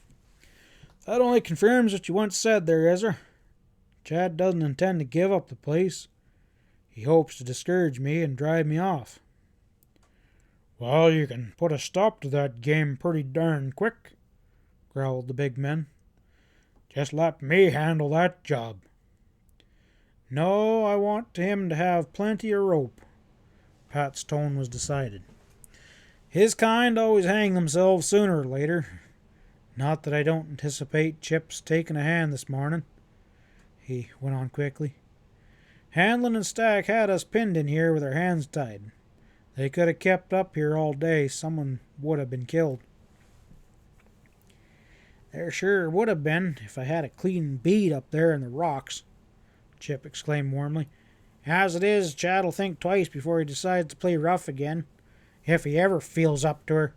"That only confirms what you once said there, Ezra. Chad doesn't intend to give up the place. He hopes to discourage me and drive me off." "Well, you can put a stop to that game pretty darn quick," growled the big man. "Just let me handle that job." "No, I want him to have plenty of rope." Pat's tone was decided. "His kind always hang themselves sooner or later. Not that I don't anticipate Chip's taking a hand this morning," he went on quickly. "Hanlon and Stack had us pinned in here with our hands tied. They could have kept up here all day. Someone would have been killed." "There sure would have been if I had a clean bead up there in the rocks," Chip exclaimed warmly. "As it is, Chad'll think twice before he decides to play rough again, if he ever feels up to her."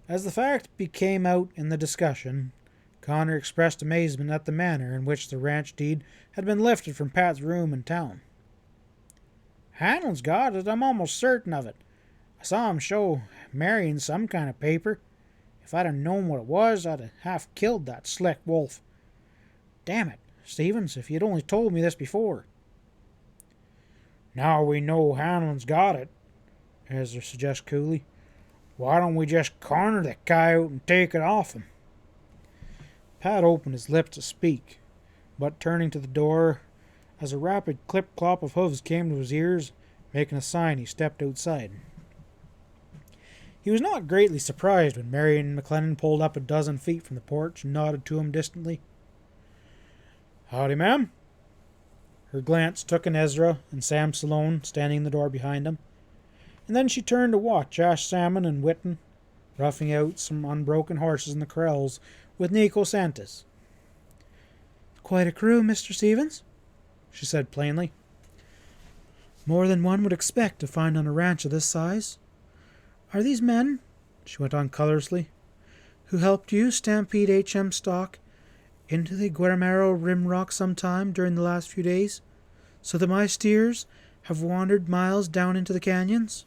As the fact became out in the discussion, Connor expressed amazement at the manner in which the ranch deed had been lifted from Pat's room in town. "Hanlon's got it, I'm almost certain of it. I saw him show Marion some kind of paper. If I'd have known what it was, I'd have half killed that slick wolf. Damn it, Stevens, if you'd only told me this before." "Now we know Hanlon's got it," Ezra suggested coolly. "Why don't we just corner the coyote and take it off him?" Pat opened his lips to speak, but turning to the door, as a rapid clip-clop of hooves came to his ears, making a sign, he stepped outside. He was not greatly surprised when Marion McLennan pulled up a dozen feet from the porch and nodded to him distantly. "Howdy, ma'am." Her glance took in Ezra and Sam Salone standing in the door behind him, and then she turned to watch Ash Salmon and Whitten roughing out some unbroken horses in the corrals with Nico Santos. "Quite a crew, Mr. Stevens," she said plainly. "More than one would expect to find on a ranch of this size. Are these men," she went on colorlessly, "who helped you stampede H.M. stock into the Guatemaro Rim Rock sometime during the last few days, so that my steers have wandered miles down into the canyons?"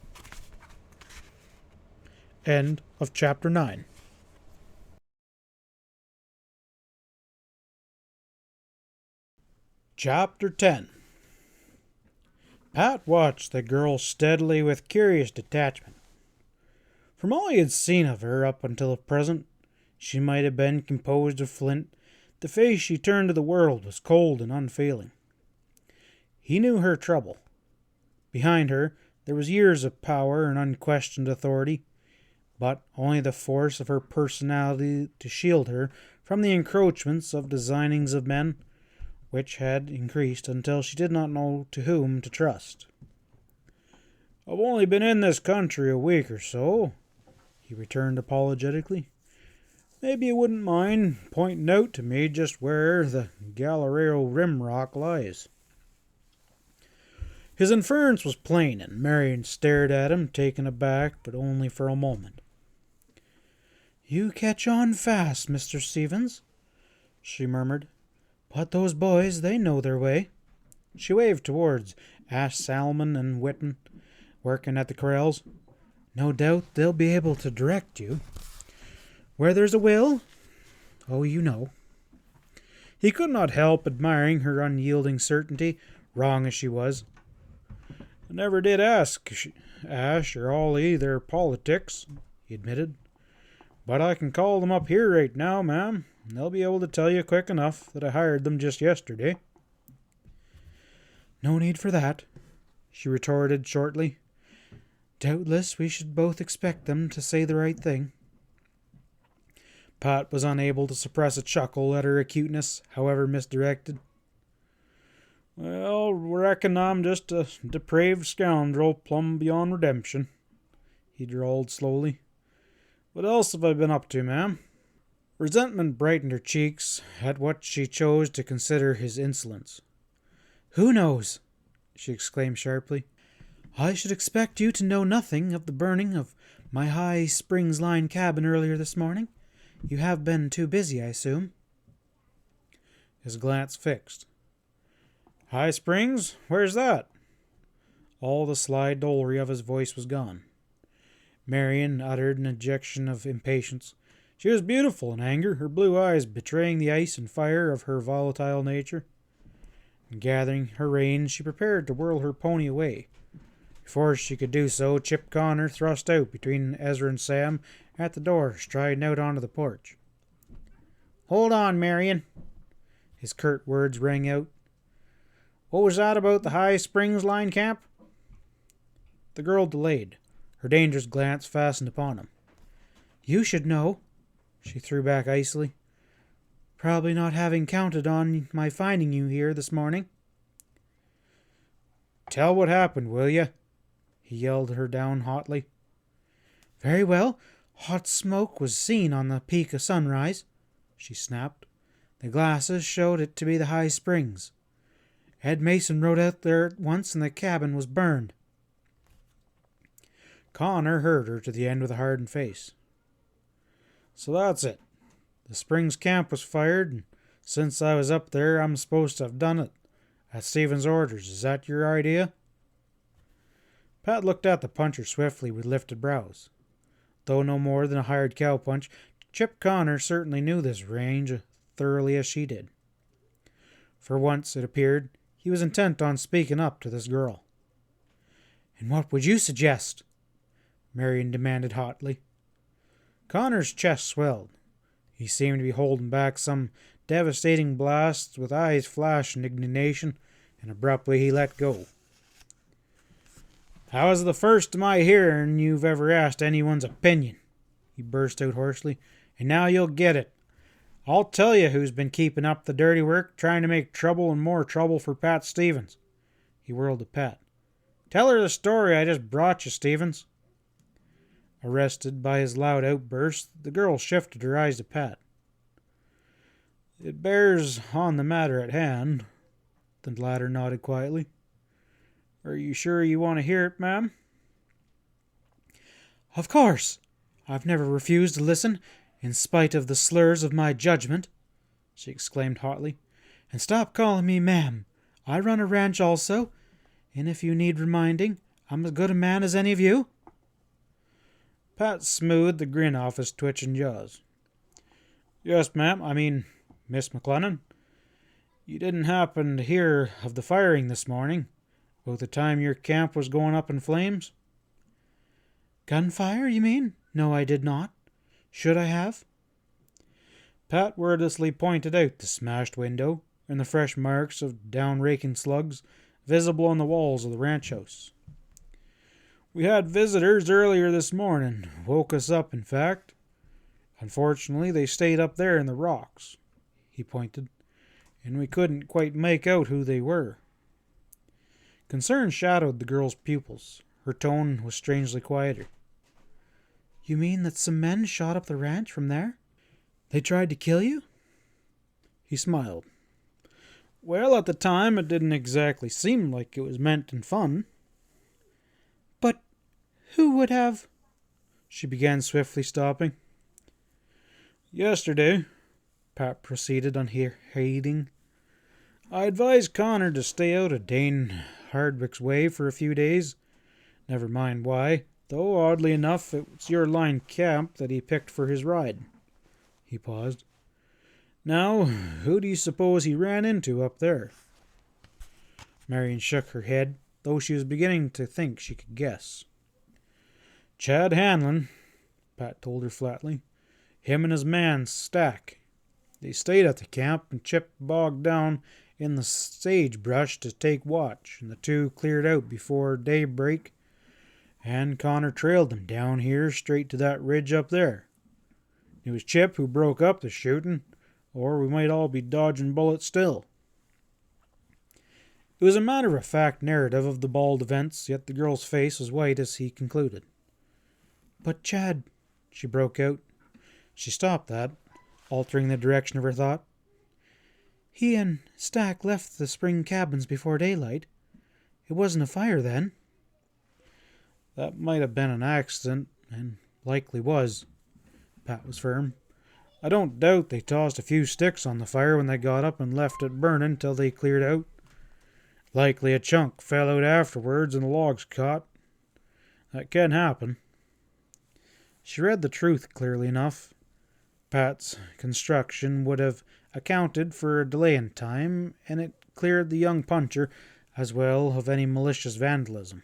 End of Chapter 9. Chapter 10. Pat watched the girl steadily with curious detachment. From all he had seen of her up until the present, she might have been composed of flint. The face she turned to the world was cold and unfailing. He knew her trouble. Behind her, there was years of power and unquestioned authority, but only the force of her personality to shield her from the encroachments of designings of men, which had increased until she did not know to whom to trust. "I've only been in this country a week or so," he returned apologetically. "Maybe you wouldn't mind pointing out to me just where the Galileo Rim Rock lies." His inference was plain, and Marion stared at him, taken aback, but only for a moment. "You catch on fast, Mr. Stevens," she murmured. "But those boys, they know their way." She waved towards Ash Salmon and Whitten, working at the corrals. "No doubt they'll be able to direct you. Where there's a will, oh, you know." He could not help admiring her unyielding certainty, wrong as she was. "I never did ask Ash or Ollie their politics," he admitted. "But I can call them up here right now, ma'am. They'll be able to tell you quick enough that I hired them just yesterday." "No need for that," she retorted shortly. "Doubtless we should both expect them to say the right thing." Pat was unable to suppress a chuckle at her acuteness, however misdirected. "Well, reckon I'm just a depraved scoundrel plumb beyond redemption," he drawled slowly. "What else have I been up to, ma'am?" Resentment brightened her cheeks at what she chose to consider his insolence. "Who knows?" she exclaimed sharply. I should expect you to know nothing of the burning of my High Springs Line cabin earlier this morning. You have been too busy, I assume." His glance fixed. "High Springs? Where's that?" All the sly drollery of his voice was gone. Marion uttered an ejection of impatience. She was beautiful in anger, her blue eyes betraying the ice and fire of her volatile nature. And gathering her reins, she prepared to whirl her pony away. Before she could do so, Chip Connor thrust out between Ezra and Sam at the door, striding out onto the porch. "Hold on, Marion," his curt words rang out. "What was that about the High Springs Line camp?" The girl delayed, her dangerous glance fastened upon him. "You should know," she threw back icily. "Probably not having counted on my finding you here this morning." "Tell what happened, will you?" he yelled her down hotly. "Very well. Hot smoke was seen on the peak of Sunrise," she snapped. "The glasses showed it to be the High Springs. Ed Mason rode out there at once and the cabin was burned." Connor heard her to the end with a hardened face. "So that's it. The Springs camp was fired, and since I was up there, I'm supposed to have done it. At Stephen's orders. Is that your idea?" Pat looked at the puncher swiftly with lifted brows. Though no more than a hired cowpunch, Chip Connor certainly knew this range thoroughly as she did. For once, it appeared, he was intent on speaking up to this girl. "And what would you suggest?" Marion demanded hotly. Connor's chest swelled. He seemed to be holding back some devastating blast with eyes flashing indignation, and abruptly he let go. "How is the first to my hearing you've ever asked anyone's opinion?" he burst out hoarsely. "And now you'll get it. I'll tell you who's been keeping up the dirty work, trying to make trouble and more trouble for Pat Stevens." He whirled to Pat. "Tell her the story I just brought you, Stevens." Arrested by his loud outburst, the girl shifted her eyes to Pat. "It bears on the matter at hand." The latter nodded quietly. "Are you sure you want to hear it, ma'am?" "Of course. I've never refused to listen, in spite of the slurs of my judgment," she exclaimed hotly. "And stop calling me ma'am. I run a ranch also, and if you need reminding, I'm as good a man as any of you." Pat smoothed the grin off his twitching jaws. "Yes, ma'am. I mean, Miss McLennan. You didn't happen to hear of the firing this morning, about the time your camp was going up in flames?" "Gunfire, you mean? No, I did not. Should I have?" Pat wordlessly pointed out the smashed window and the fresh marks of down-raking slugs visible on the walls of the ranch house. "We had visitors earlier this morning. Woke us up, in fact. Unfortunately, they stayed up there in the rocks," he pointed, "and we couldn't quite make out who they were." Concern shadowed the girl's pupils. Her tone was strangely quieter. "You mean that some men shot up the ranch from there? They tried to kill you?" He smiled. "Well, at the time, it didn't exactly seem like it was meant in fun." "But who would have—" she began, swiftly stopping. "Yesterday," Pat proceeded, unheeding, "I advised Connor to stay out of Dane Hardwick's way for a few days. Never mind why, though oddly enough it was your line camp that he picked for his ride." He paused. "Now, who do you suppose he ran into up there?" Marion shook her head, though she was beginning to think she could guess. "Chad Hanlon," Pat told her flatly. "Him and his man, Stack. They stayed at the camp, and Chip bogged down in the sagebrush to take watch, and the two cleared out before daybreak, and Connor trailed them down here straight to that ridge up there. It was Chip who broke up the shooting, or we might all be dodging bullets still." It was a matter-of-fact narrative of the bald events, yet the girl's face was white as he concluded. "But Chad," she broke out. She stopped that, altering the direction of her thought. "He and Stack left the spring cabins before daylight. It wasn't a fire then." That might have been an accident, and likely was. Pat was firm. I don't doubt they tossed a few sticks on the fire when they got up and left it burning till they cleared out. Likely a chunk fell out afterwards and the logs caught. That can happen. She read the truth clearly enough. Pat's construction would have accounted for a delay in time, and it cleared the young puncher as well of any malicious vandalism.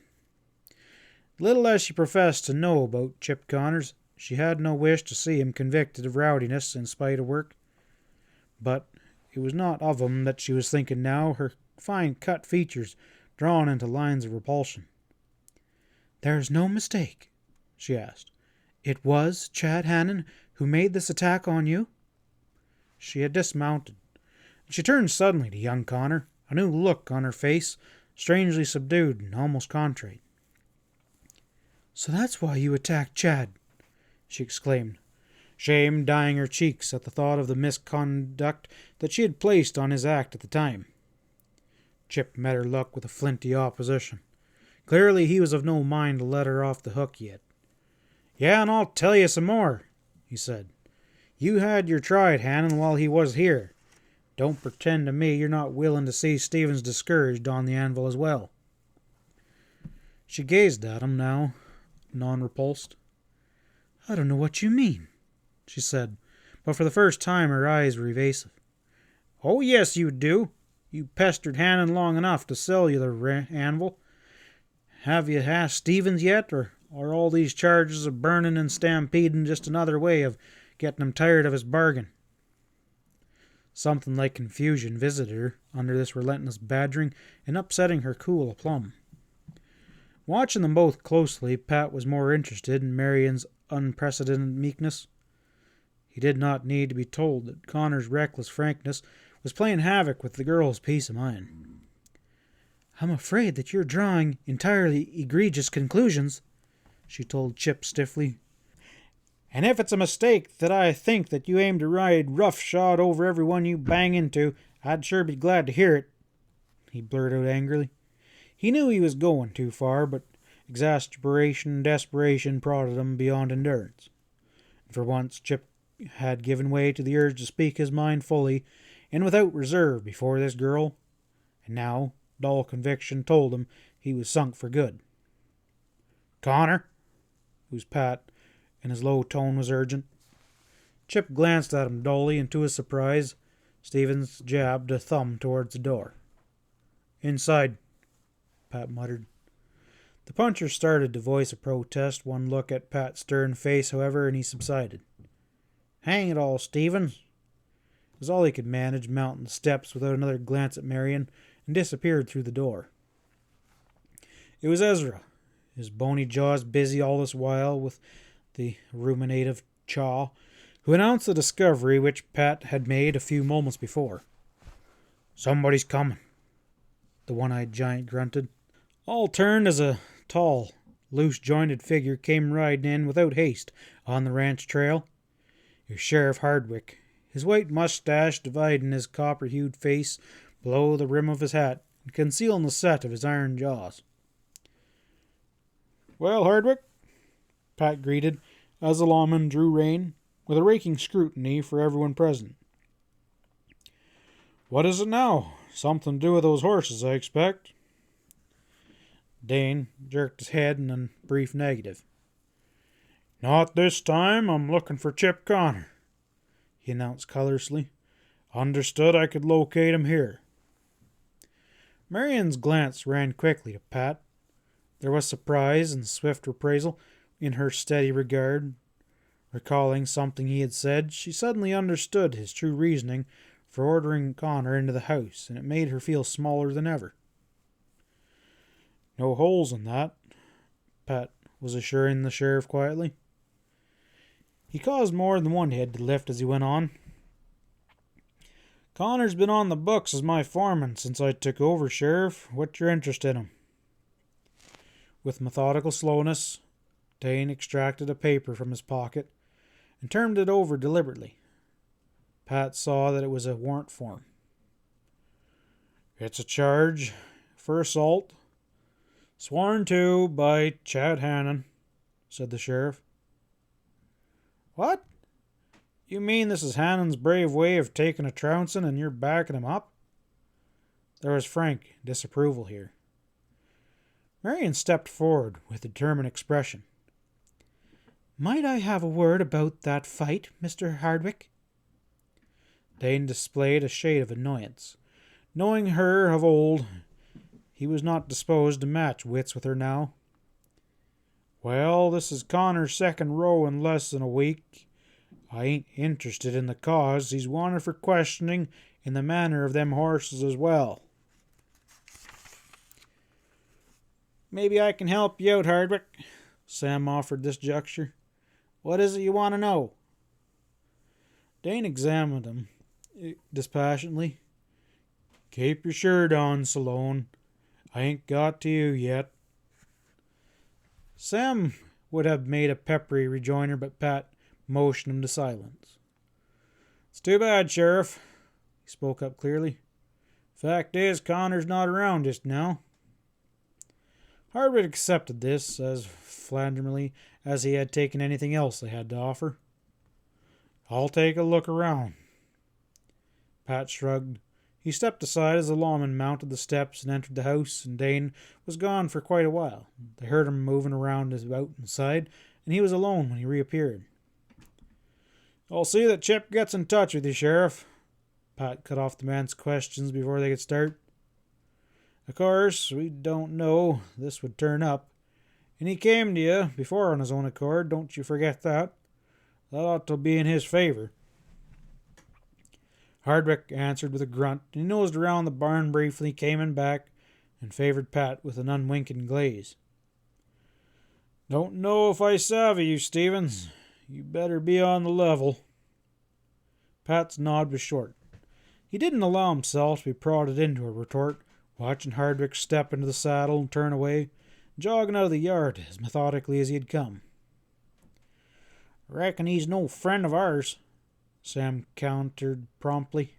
Little as she professed to know about Chip Connors, she had no wish to see him convicted of rowdiness in spite of work. But it was not of him that she was thinking now, her fine cut features drawn into lines of repulsion. "There's no mistake?" she asked. "It was Chad Hanlon who made this attack on you?" She had dismounted. She turned suddenly to young Connor, a new look on her face, strangely subdued and almost contrite. "So that's why you attacked Chad," she exclaimed, shame dyeing her cheeks at the thought of the misconduct that she had placed on his act at the time. Chip met her look with a flinty opposition. Clearly he was of no mind to let her off the hook yet. "Yeah, and I'll tell you some more," he said. "You had your try at Hannon while he was here. Don't pretend to me you're not willing to see Stevens discouraged on the anvil as well." She gazed at him now, non-repulsed. "I don't know what you mean," she said, but for the first time her eyes were evasive. "Oh, yes, you do. You pestered Hannon long enough to sell you the anvil. Have you asked Stevens yet, or are all these charges of burning and stampeding just another way of getting him tired of his bargain?" Something like confusion visited her under this relentless badgering and upsetting her cool aplomb. Watching them both closely, Pat was more interested in Marion's unprecedented meekness. He did not need to be told that Connor's reckless frankness was playing havoc with the girl's peace of mind. "I'm afraid that you're drawing entirely egregious conclusions," she told Chip stiffly. "And if it's a mistake that I think that you aim to ride roughshod over everyone you bang into, I'd sure be glad to hear it," he blurted out angrily. He knew he was going too far, but exasperation and desperation prodded him beyond endurance. For once, Chip had given way to the urge to speak his mind fully and without reserve before this girl, and now dull conviction told him he was sunk for good. "Connor," it was Pat, and his low tone was urgent. Chip glanced at him dully, and to his surprise, Stevens jabbed a thumb towards the door. "Inside," Pat muttered. The puncher started to voice a protest, one look at Pat's stern face, however, and he subsided. "Hang it all, Stevens!" It was all he could manage, mounting the steps without another glance at Marion, and disappeared through the door. It was Ezra, his bony jaws busy all this while with the ruminative chaw, who announced the discovery which Pat had made a few moments before. "Somebody's coming," the one-eyed giant grunted. All turned as a tall, loose-jointed figure came riding in without haste on the ranch trail. It was Sheriff Hardwick, his white mustache dividing his copper-hued face below the rim of his hat and concealing the set of his iron jaws. "Well, Hardwick," Pat greeted, as the lawman drew rein, with a raking scrutiny for everyone present. "What is it now? Something to do with those horses, I expect." Dane jerked his head in a brief negative. "Not this time. I'm looking for Chip Connor," he announced colorlessly. "Understood I could locate him here." Marion's glance ran quickly to Pat. There was surprise and swift reprisal in her steady regard. Recalling something he had said, she suddenly understood his true reasoning for ordering Connor into the house, and it made her feel smaller than ever. "No holes in that," Pat was assuring the sheriff quietly. He caused more than one head to lift as he went on. "Connor's been on the books as my foreman since I took over, Sheriff. What's your interest in him?" With methodical slowness, Dane extracted a paper from his pocket and turned it over deliberately. Pat saw that it was a warrant form. "It's a charge for assault, Sworn to by Chad Hanlon, said the sheriff. What? You mean this is Hannon's brave way of taking a trouncing and you're backing him up? There was frank disapproval here. Marion stepped forward with a determined expression. Might I have a word about that fight, Mr. Hardwick? Dane displayed a shade of annoyance. Knowing her of old, he was not disposed to match wits with her now. Well, this is Connor's second row in less than a week. I ain't interested in the cause. He's wanted for questioning in the manner of them horses as well. Maybe I can help you out, Hardwick, Sam offered this juncture. What is it you want to know? Dane examined him dispassionately. Keep your shirt on, Salone. I ain't got to you yet. Sam would have made a peppery rejoinder, but Pat motioned him to silence. It's too bad, Sheriff, he spoke up clearly. Fact is, Connor's not around just now. Hardwick accepted this as flatteringly as he had taken anything else they had to offer. I'll take a look around. Pat shrugged. He stepped aside as the lawman mounted the steps and entered the house, and Dane was gone for quite a while. They heard him moving around about inside, and he was alone when he reappeared. I'll see that Chip gets in touch with you, Sheriff. Pat cut off the man's questions before they could start. Of course, we don't know this would turn up, and he came to you before on his own accord, don't you forget that. That ought to be in his favor. Hardwick answered with a grunt, and he nosed around the barn briefly, came in back, and favored Pat with an unwinking glaze. Don't know if I savvy you, Stevens. You better be on the level. Pat's nod was short. He didn't allow himself to be prodded into a retort, watching Hardwick step into the saddle and turn away, jogging out of the yard as methodically as he had come. Reckon he's no friend of ours, Sam countered promptly.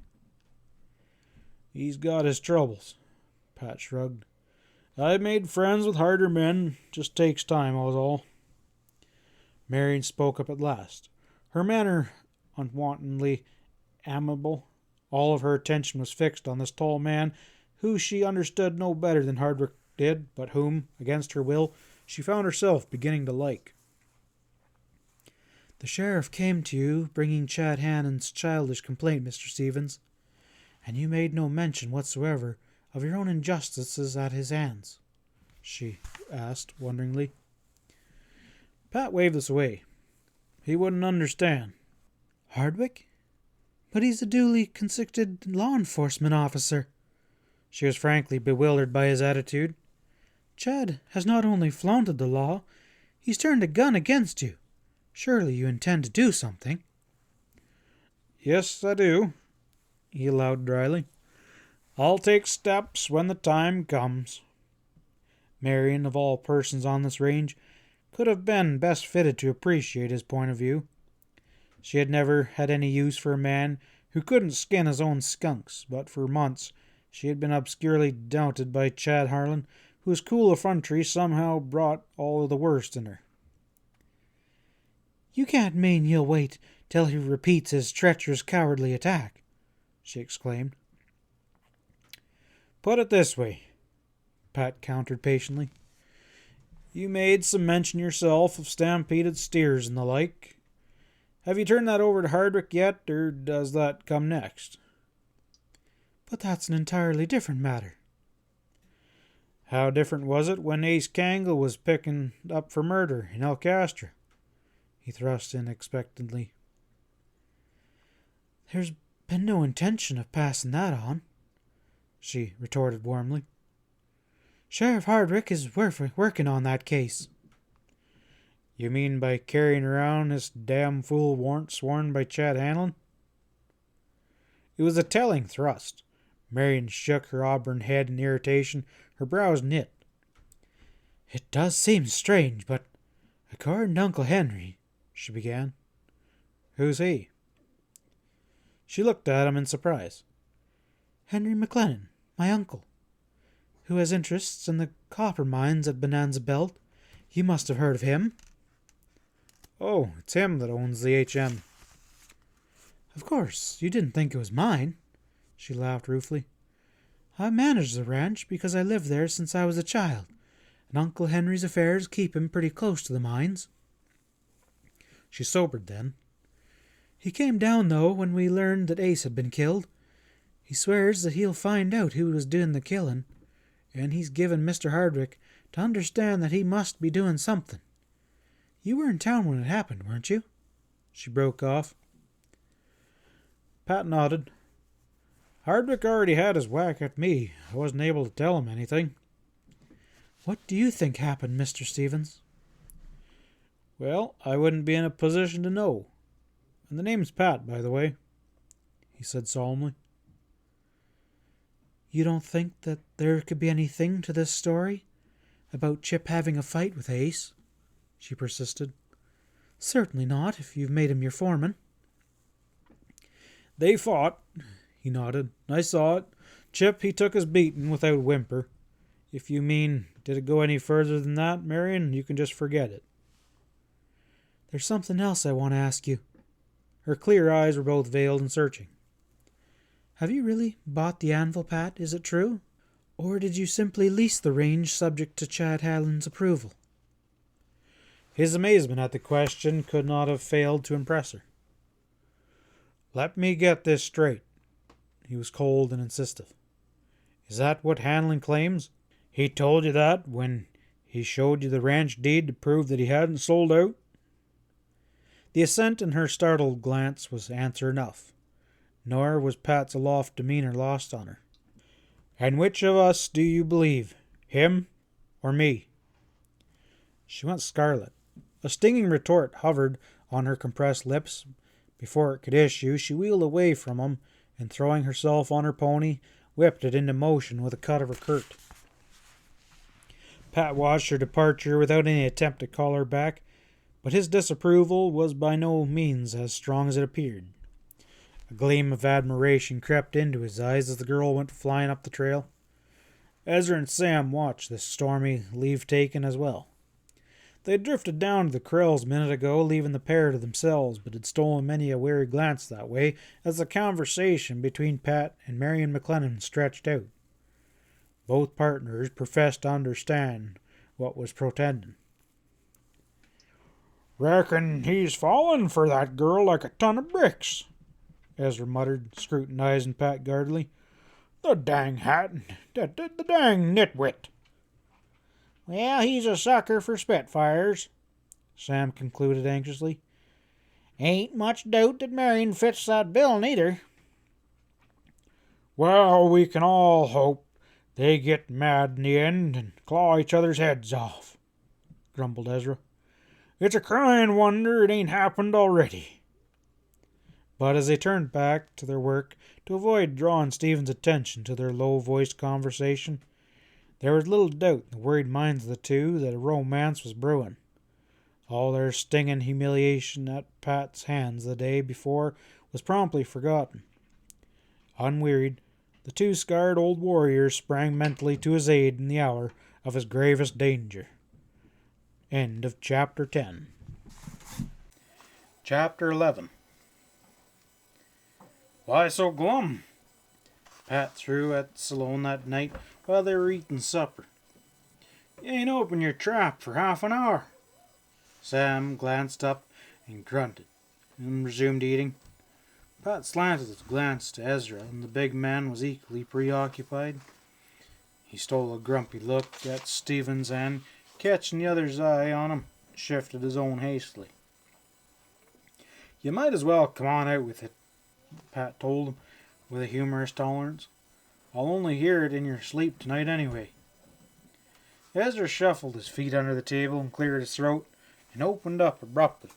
He's got his troubles, Pat shrugged. I've made friends with harder men. Just takes time, was all. Marion spoke up at last, her manner unwontedly amiable. All of her attention was fixed on this tall man, who she understood no better than Hardwick did, but whom, against her will, she found herself beginning to like. The sheriff came to you, bringing Chad Hannon's childish complaint, Mr. Stevens, and you made no mention whatsoever of your own injustices at his hands, she asked wonderingly. Pat waved this away. He wouldn't understand. Hardwick? But he's a duly convicted law enforcement officer. She was frankly bewildered by his attitude. Chad has not only flaunted the law, he's turned a gun against you. Surely you intend to do something. Yes, I do, he allowed dryly. I'll take steps when the time comes. Marion, of all persons on this range, could have been best fitted to appreciate his point of view. She had never had any use for a man who couldn't skin his own skunks, but for months she had been obscurely daunted by Chad Hanlon, whose cool effrontery somehow brought all the worst in her. You can't mean you'll wait till he repeats his treacherous, cowardly attack, she exclaimed. Put it this way, Pat countered patiently. You made some mention yourself of stampeded steers and the like. Have you turned that over to Hardwick yet, or does that come next? But that's an entirely different matter. How different was it when Ace Kangle was picking up for murder in El Castro? He thrust in expectantly. There's been no intention of passing that on, she retorted warmly. Sheriff Hardwick is working on that case. You mean by carrying around this damn fool warrant sworn by Chad Hanlon? It was a telling thrust. Marion shook her auburn head in irritation, her brows knit. It does seem strange, but according to Uncle Henry, she began. Who's he? She looked at him in surprise. Henry McLennan, my uncle. who has interests in the copper mines at Bonanza Belt. You must have heard of him." "Oh, it's him that owns the HM. "Of course, you didn't think it was mine." She laughed ruefully. "I manage the ranch because I lived there since I was a child, and Uncle Henry's affairs keep him pretty close to the mines." She sobered then. "He came down, though, when we learned that Ace had been killed. He swears that he'll find out who was doing the killing, and he's given Mr. Hardwick to understand that he must be doing something. You were in town when it happened, weren't you?" She broke off. Pat nodded. "Hardwick already had his whack at me. I wasn't able to tell him anything." "What do you think happened, Mr. Stevens?" "Well, I wouldn't be in a position to know. And the name's Pat, by the way," he said solemnly. "You don't think that there could be anything to this story about Chip having a fight with Ace?" she persisted. "Certainly not, if you've made him your foreman." "They fought," he nodded. "I saw it. Chip, he took his beating without a whimper. If you mean, did it go any further than that, Marion, you can just forget it." "There's something else I want to ask you." Her clear eyes were both veiled and searching. "Have you really bought the anvil, Pat? Is it true? Or did you simply lease the range subject to Chad Hanlon's approval?" His amazement at the question could not have failed to impress her. "Let me get this straight." He was cold and insistent. "Is that what Hanlon claims? He told you that when he showed you the ranch deed to prove that he hadn't sold out?" The assent in her startled glance was answer enough, nor was Pat's aloft demeanor lost on her. "And which of us do you believe, him or me?" She went scarlet. A stinging retort hovered on her compressed lips. Before it could issue, she wheeled away from him, and throwing herself on her pony, whipped it into motion with a cut of her quirt. Pat watched her departure without any attempt to call her back, but his disapproval was by no means as strong as it appeared. A gleam of admiration crept into his eyes as the girl went flying up the trail. Ezra and Sam watched this stormy leave-taking as well. They had drifted down to the corrals a minute ago, leaving the pair to themselves, but had stolen many a wary glance that way as the conversation between Pat and Marion McLennan stretched out. Both partners professed to understand what was protending. "Reckon he's fallen for that girl like a ton of bricks," Ezra muttered, scrutinizing Pat guardedly. "The dang hat! The dang nitwit!" "Well, he's a sucker for spitfires," Sam concluded anxiously. "Ain't much doubt that Marion fits that bill, neither." "Well, we can all hope they get mad in the end and claw each other's heads off," grumbled Ezra. "It's a crying wonder it ain't happened already." But as they turned back to their work to avoid drawing Stephen's attention to their low-voiced conversation, there was little doubt in the worried minds of the two that a romance was brewing. All their stinging humiliation at Pat's hands the day before was promptly forgotten. Unwearied, the two scarred old warriors sprang mentally to his aid in the hour of his gravest danger. End of Chapter 10. Chapter 11. "Why so glum?" Pat threw at Salone that night while they were eating supper. "You ain't opened your trap for half an hour." Sam glanced up and grunted, and resumed eating. Pat slanted his glance to Ezra, and the big man was equally preoccupied. He stole a grumpy look at Stevens and, catching the other's eye on him, shifted his own hastily. "You might as well come on out with it," Pat told him, with a humorous tolerance. "I'll only hear it in your sleep tonight anyway." Ezra shuffled his feet under the table and cleared his throat, and opened up abruptly.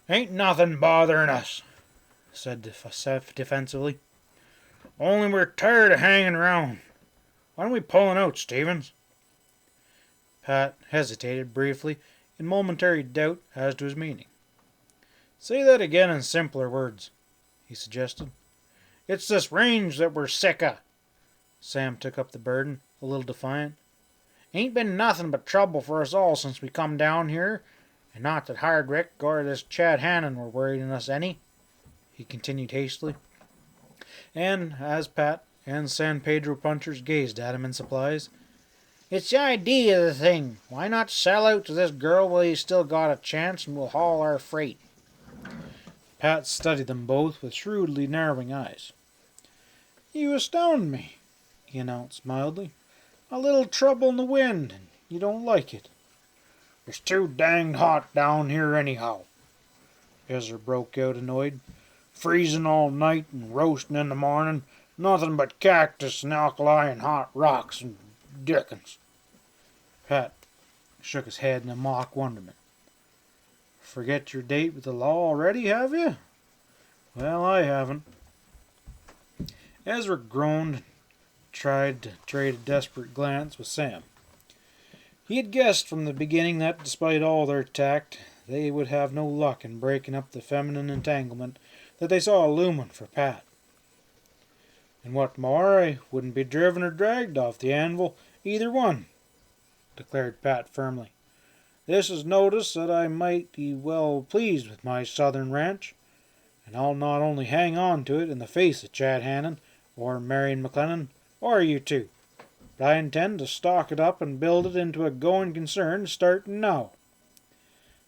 "Ain't nothing bothering us," said defensively. "Only we're tired of hanging around. Why don't we pull it out, Stevens?" Pat hesitated briefly in momentary doubt as to his meaning. "Say that again in simpler words," he suggested. "It's this range that we're sick of. Sam took up the burden, a little defiant. "Ain't been nothing but trouble for us all since we come down here, and not that Hardwick or this Chad Hanlon were worrying us any," he continued hastily. And as Pat and San Pedro punchers gazed at him in surprise, "It's the idea of the thing. Why not sell out to this girl while you still got a chance and we'll haul our freight?" Pat studied them both with shrewdly narrowing eyes. "You astound me," he announced mildly. "A little trouble in the wind, and you don't like it." "It's too danged hot down here anyhow," Ezra broke out, annoyed. "Freezing all night and roasting in the morning. Nothing but cactus and alkali and hot rocks and dickens." Pat shook his head in a mock wonderment. "Forget your date with the law already, have you?" "Well, I haven't." Ezra groaned and tried to trade a desperate glance with Sam. He had guessed from the beginning that, despite all their tact, they would have no luck in breaking up the feminine entanglement that they saw looming for Pat. "And what more, I wouldn't be driven or dragged off the anvil, either one," declared Pat firmly. "This is notice that I might be well pleased with my southern ranch, and I'll not only hang on to it in the face of Chad Hanlon, or Marion McLennan, or you two, but I intend to stock it up and build it into a going concern starting now."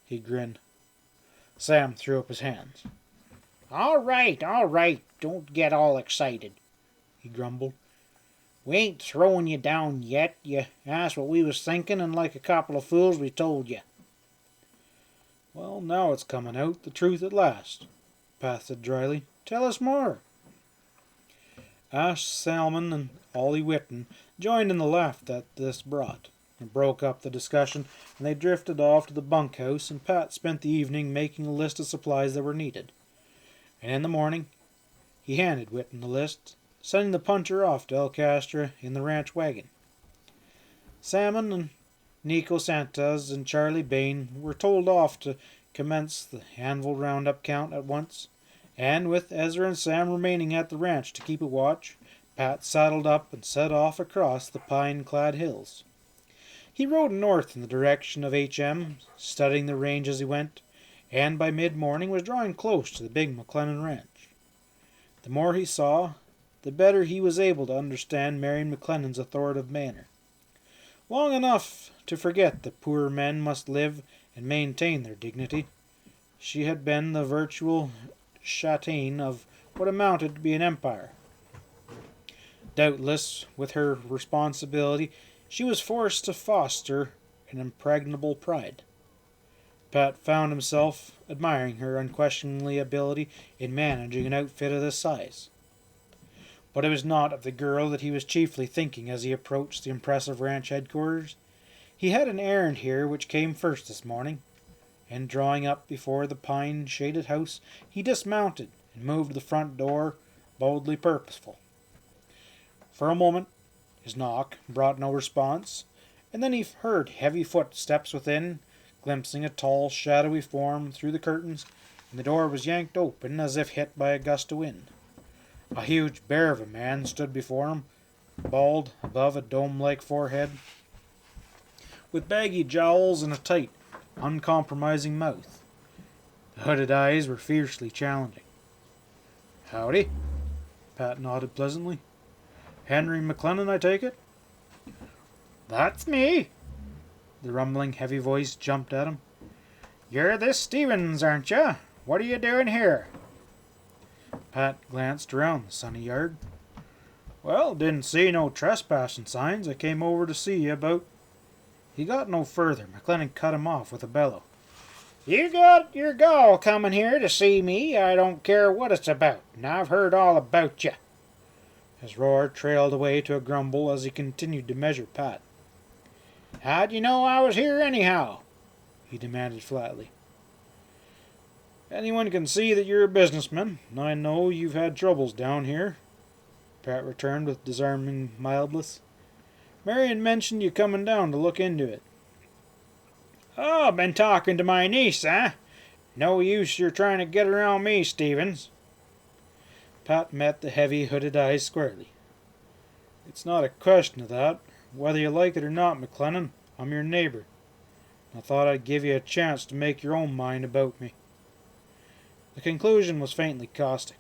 He grinned. Sam threw up his hands. All right, don't get all excited," he grumbled. "We ain't throwing you down yet. You asked what we was thinking, and like a couple of fools we told you." "Well, now it's coming out, the truth at last," Pat said dryly. "Tell us more." Ash Salmon and Ollie Whitten joined in the laugh that this brought. It broke up the discussion, and they drifted off to the bunkhouse, and Pat spent the evening making a list of supplies that were needed. And in the morning he handed Whitten the list, sending the puncher off to El Castro in the ranch wagon. Salmon and Nico Santos and Charlie Bain were told off to commence the anvil roundup count at once, and with Ezra and Sam remaining at the ranch to keep a watch, Pat saddled up and set off across the pine-clad hills. He rode north in the direction of H.M., studying the range as he went, and by mid-morning was drawing close to the big McLennan ranch. The more he saw, the better he was able to understand Marion McLennan's authoritative manner. Long enough to forget that poor men must live and maintain their dignity, she had been the virtual châtelaine of what amounted to be an empire. Doubtless, with her responsibility, she was forced to foster an impregnable pride. Pat found himself admiring her unquestioning ability in managing an outfit of this size. But it was not of the girl that he was chiefly thinking as he approached the impressive ranch headquarters. He had an errand here which came first this morning, and drawing up before the pine-shaded house, he dismounted and moved to the front door, boldly purposeful. For a moment his knock brought no response, and then he heard heavy footsteps within, glimpsing a tall, shadowy form through the curtains, and the door was yanked open as if hit by a gust of wind. A huge bear of a man stood before him, bald above a dome-like forehead, with baggy jowls and a tight, uncompromising mouth. The hooded eyes were fiercely challenging. "Howdy," Pat nodded pleasantly. "Henry McLennan, I take it?" "That's me." The rumbling, heavy voice jumped at him. "You're this Stevens, aren't you? What are you doing here?" Pat glanced around the sunny yard. "Well, didn't see no trespassing signs. I came over to see you about—" He got no further. McLennan cut him off with a bellow. "You got your gall coming here to see me. I don't care what it's about, and I've heard all about you." His roar trailed away to a grumble as he continued to measure Pat. "How'd you know I was here anyhow?" he demanded flatly. "Anyone can see that you're a businessman, and I know you've had troubles down here," Pat returned with disarming mildness. "Marion mentioned you coming down to look into it." "Oh, been talking to my niece, eh? No use you're trying to get around me, Stevens." Pat met the heavy hooded eyes squarely. It's not a question of that. Whether you like it or not, McLennan, I'm your neighbor. I thought I'd give you a chance to make your own mind about me. The conclusion was faintly caustic.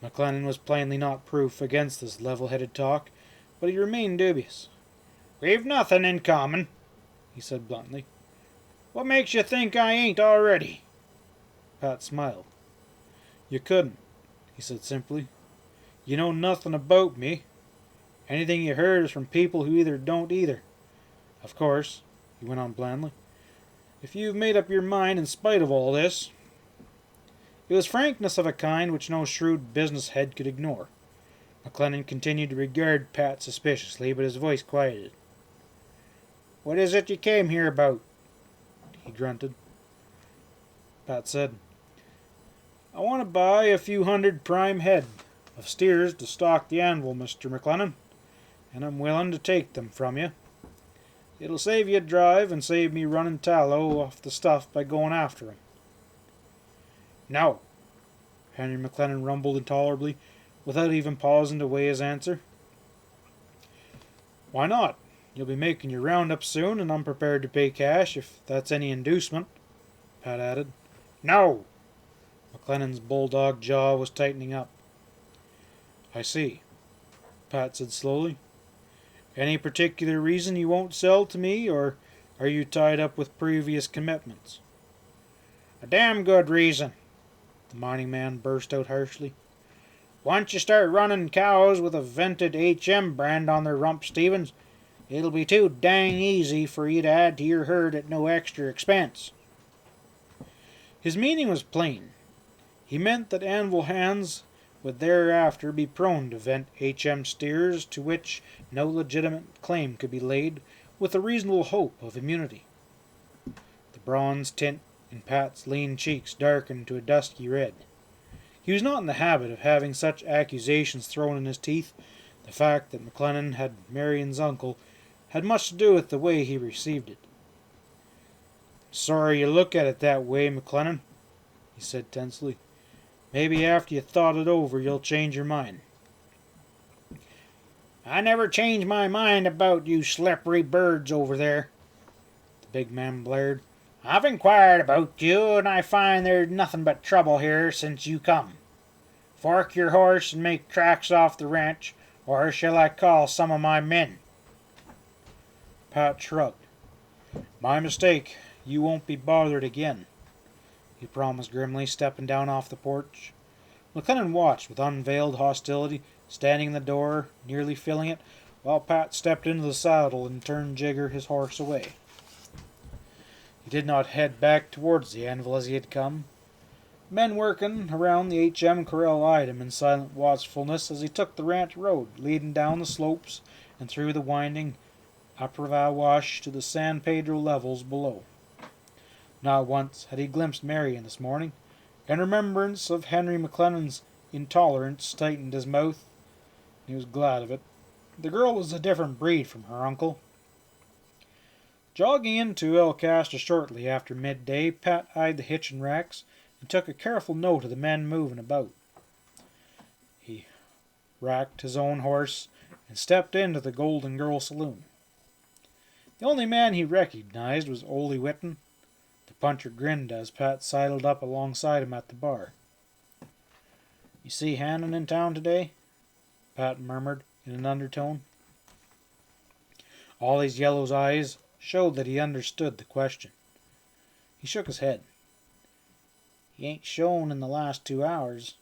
McLennan was plainly not proof against this level-headed talk, but he remained dubious. "We've nothing in common," he said bluntly. "What makes you think I ain't already?" Pat smiled. "You couldn't," he said simply. "You know nothing about me. Anything you heard is from people who either don't either. Of course," he went on blandly, "if you've made up your mind in spite of all this." It was frankness of a kind which no shrewd business head could ignore. McLennan continued to regard Pat suspiciously, but his voice quieted. "What is it you came here about?" he grunted. Pat said, "I want to buy a few hundred prime head of steers to stock the anvil, Mr. McLennan, and I'm willing to take them from you. It'll save you a drive and save me running tallow off the stuff by going after 'em." "No," Henry McLennan rumbled intolerably, without even pausing to weigh his answer. "Why not? You'll be making your roundup soon, and I'm prepared to pay cash, if that's any inducement," Pat added. "No!" McLennan's bulldog jaw was tightening up. "I see," Pat said slowly. "Any particular reason you won't sell to me, or are you tied up with previous commitments?" "A damn good reason," the mining man burst out harshly. "Once you start running cows with a vented HM brand on their rump, Stevens, it'll be too dang easy for you to add to your herd at no extra expense." His meaning was plain. He meant that anvil hands would thereafter be prone to vent HM steers to which no legitimate claim could be laid with a reasonable hope of immunity. The bronze tint in Pat's lean cheeks darkened to a dusky red. He was not in the habit of having such accusations thrown in his teeth. The fact that McLennan had Marion's uncle had much to do with the way he received it. "Sorry you look at it that way, McLennan," he said tensely. "Maybe after you thought it over you'll change your mind." "I never change my mind about you slippery birds over there," the big man blared. "I've inquired about you, and I find there's nothing but trouble here since you come. Fork your horse and make tracks off the ranch, or shall I call some of my men?" Pat shrugged. "My mistake. You won't be bothered again," he promised grimly, stepping down off the porch. McLennan watched with unveiled hostility, standing in the door, nearly filling it, while Pat stepped into the saddle and turned Jigger, his horse, away. He did not head back towards the anvil as he had come. Men working around the HM corral eyed him in silent watchfulness as he took the ranch road, leading down the slopes and through the winding Aprava wash to the San Pedro levels below. Not once had he glimpsed Marion this morning, and remembrance of Henry McLennan's intolerance tightened his mouth. He was glad of it. The girl was a different breed from her uncle. Jogging into El Castor shortly after midday, Pat eyed the hitching racks and took a careful note of the men moving about. He racked his own horse and stepped into the Golden Girl saloon. The only man he recognized was Ole Whitten. The puncher grinned as Pat sidled up alongside him at the bar. "You see Hanlon in town today?" Pat murmured in an undertone. Ollie's yellow eyes showed that he understood the question. He shook his head. "He ain't shown in the last 2 hours.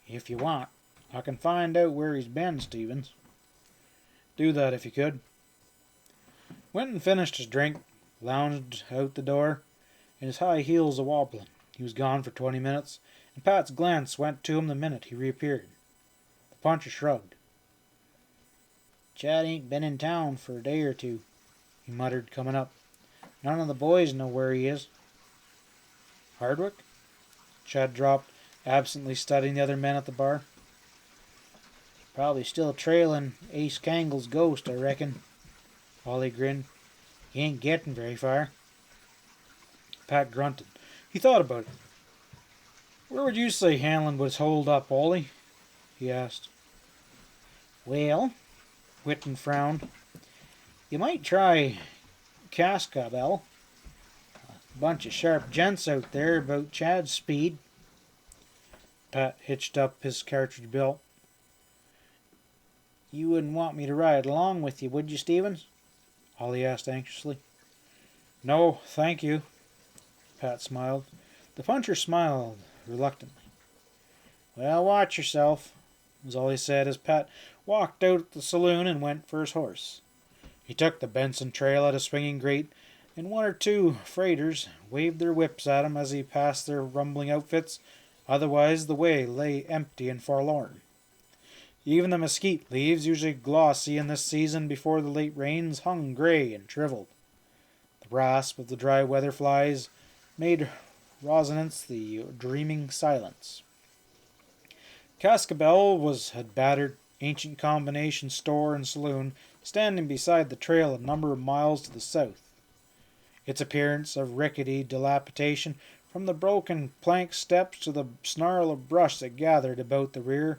If you want, I can find out where he's been, Stevens." "Do that if you could." Winton finished his drink, lounged out the door, and his high heels a-wobbling. He was gone for 20 minutes, and Pat's glance went to him the minute he reappeared. The puncher shrugged. "Chad ain't been in town for a day or two," he muttered, coming up. "None of the boys know where he is." "Hardwick?" Chad dropped, absently studying the other men at the bar. "Probably still trailing Ace Cangle's ghost, I reckon." Ollie grinned. "He ain't getting very far." Pat grunted. He thought about it. "Where would you say Hanlon was holed up, Ollie?" he asked. "Well," Whitten frowned. You might try Cascabel. Bunch of sharp gents out there about Chad's speed. Pat hitched up his cartridge belt. You wouldn't want me to ride along with you, would you, Stevens? Ollie asked anxiously. No, thank you. Pat smiled. The puncher smiled reluctantly. Well, watch yourself, was all he said as Pat walked out of the saloon and went for his horse. He took the Benson trail at a swinging gait, and one or two freighters waved their whips at him as he passed their rumbling outfits. Otherwise, the way lay empty and forlorn. Even the mesquite leaves, usually glossy in this season before the late rains, hung grey and shriveled. The rasp of the dry weather flies made resonance the dreaming silence. Cascabel had battered ancient combination store and saloon, standing beside the trail a number of miles to the south. Its appearance of rickety dilapidation, from the broken plank steps to the snarl of brush that gathered about the rear,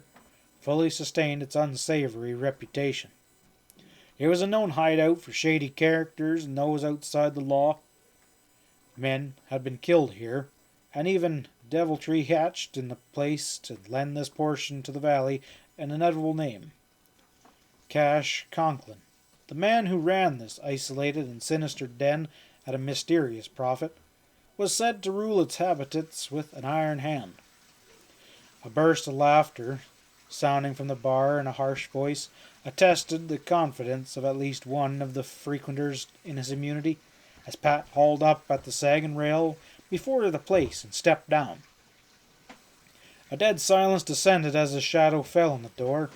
fully sustained its unsavory reputation. It was a known hideout for shady characters and those outside the law. Men had been killed here, and even deviltry hatched in the place to lend this portion to the valley an inevitable name. Cash Conklin, the man who ran this isolated and sinister den at a mysterious profit, was said to rule its habitants with an iron hand. A burst of laughter, sounding from the bar in a harsh voice, attested the confidence of at least one of the frequenters in his immunity, as Pat hauled up at the sagging rail before the place and stepped down. A dead silence descended as his shadow fell on the door.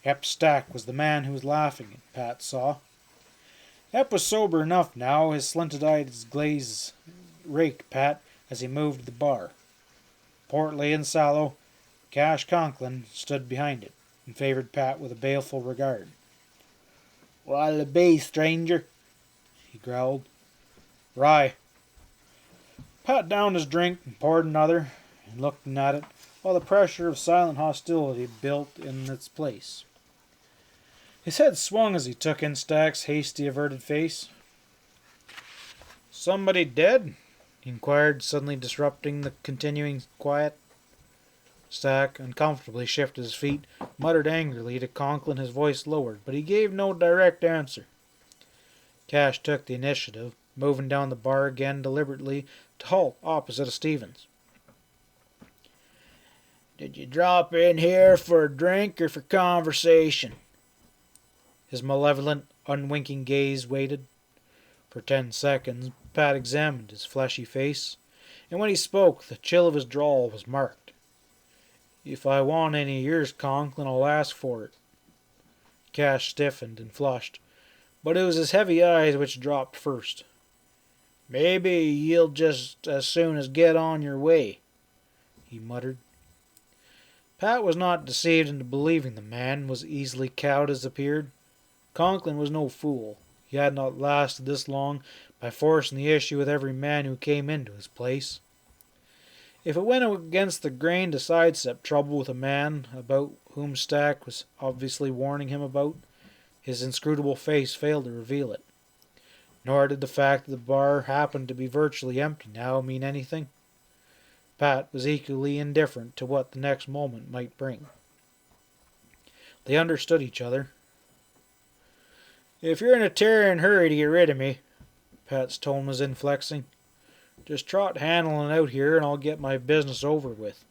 Ep Stack was the man who was laughing, Pat saw. Ep was sober enough now. His slanted eyes glaze raked Pat as he moved to the bar. Portly and sallow, Cash Conklin stood behind it and favored Pat with a baleful regard. "What'll it be, stranger?" he growled. "Rye." Pat downed his drink and poured another, and looking at it, while the pressure of silent hostility built in its place. His head swung as he took in Stack's hasty, averted face. "Somebody dead?" he inquired, suddenly disrupting the continuing quiet. Stack uncomfortably shifted his feet, muttered angrily to Conklin, his voice lowered, but he gave no direct answer. Cash took the initiative, moving down the bar again deliberately to halt opposite of Stevens. "Did you drop in here for a drink or for conversation?" His malevolent, unwinking gaze waited. For 10 seconds, Pat examined his fleshy face, and when he spoke, the chill of his drawl was marked. "If I want any of yours, Conklin, I'll ask for it." Cash stiffened and flushed, but it was his heavy eyes which dropped first. "Maybe you'll just as soon as get on your way," he muttered. Pat was not deceived into believing the man was easily cowed as appeared. Conklin was no fool. He had not lasted this long by forcing the issue with every man who came into his place. If it went against the grain to sidestep trouble with a man about whom Stack was obviously warning him about, his inscrutable face failed to reveal it. Nor did the fact that the bar happened to be virtually empty now mean anything. Pat was equally indifferent to what the next moment might bring. They understood each other. "If you're in a tearing hurry to get rid of me," Pat's tone was inflexing, "just trot Hanlon out here and I'll get my business over with."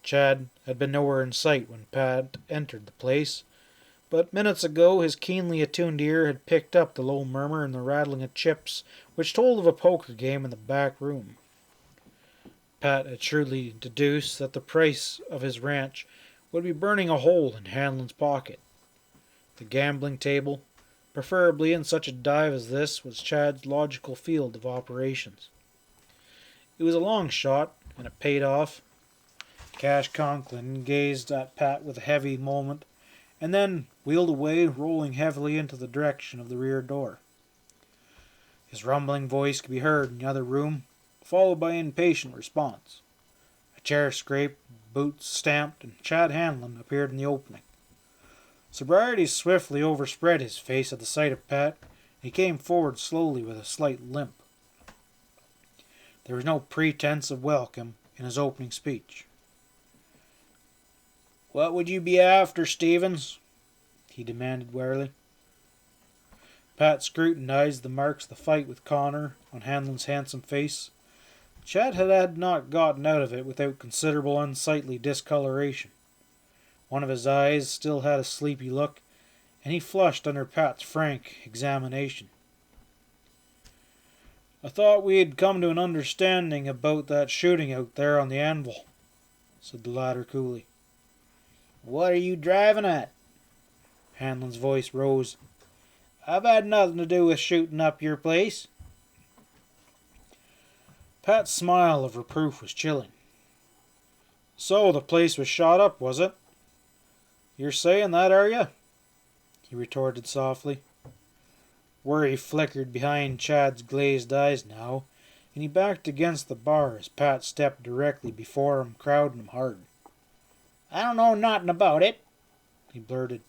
Chad had been nowhere in sight when Pat entered the place, but minutes ago his keenly attuned ear had picked up the low murmur and the rattling of chips which told of a poker game in the back room. Pat had shrewdly deduced that the price of his ranch would be burning a hole in Hanlon's pocket. The gambling table, preferably in such a dive as this, was Chad's logical field of operations. It was a long shot, and it paid off. Cash Conklin gazed at Pat with a heavy moment, and then wheeled away, rolling heavily into the direction of the rear door. His rumbling voice could be heard in the other room, followed by impatient response. A chair scraped, boots stamped, and Chad Hanlon appeared in the opening. Sobriety swiftly overspread his face at the sight of Pat, and he came forward slowly with a slight limp. There was no pretense of welcome in his opening speech. "What would you be after, Stevens?" he demanded warily. Pat scrutinized the marks of the fight with Connor on Hanlon's handsome face. Chad had not gotten out of it without considerable unsightly discoloration. One of his eyes still had a sleepy look, and he flushed under Pat's frank examination. "I thought we had come to an understanding about that shooting out there on the anvil," said the latter coolly. "What are you driving at?" Hanlon's voice rose. "I've had nothing to do with shooting up your place." Pat's smile of reproof was chilling. "So the place was shot up, was it? You're saying that, are you?" he retorted softly. Worry flickered behind Chad's glazed eyes now, and he backed against the bar as Pat stepped directly before him, crowding him hard. "I don't know nothing about it," he blurted.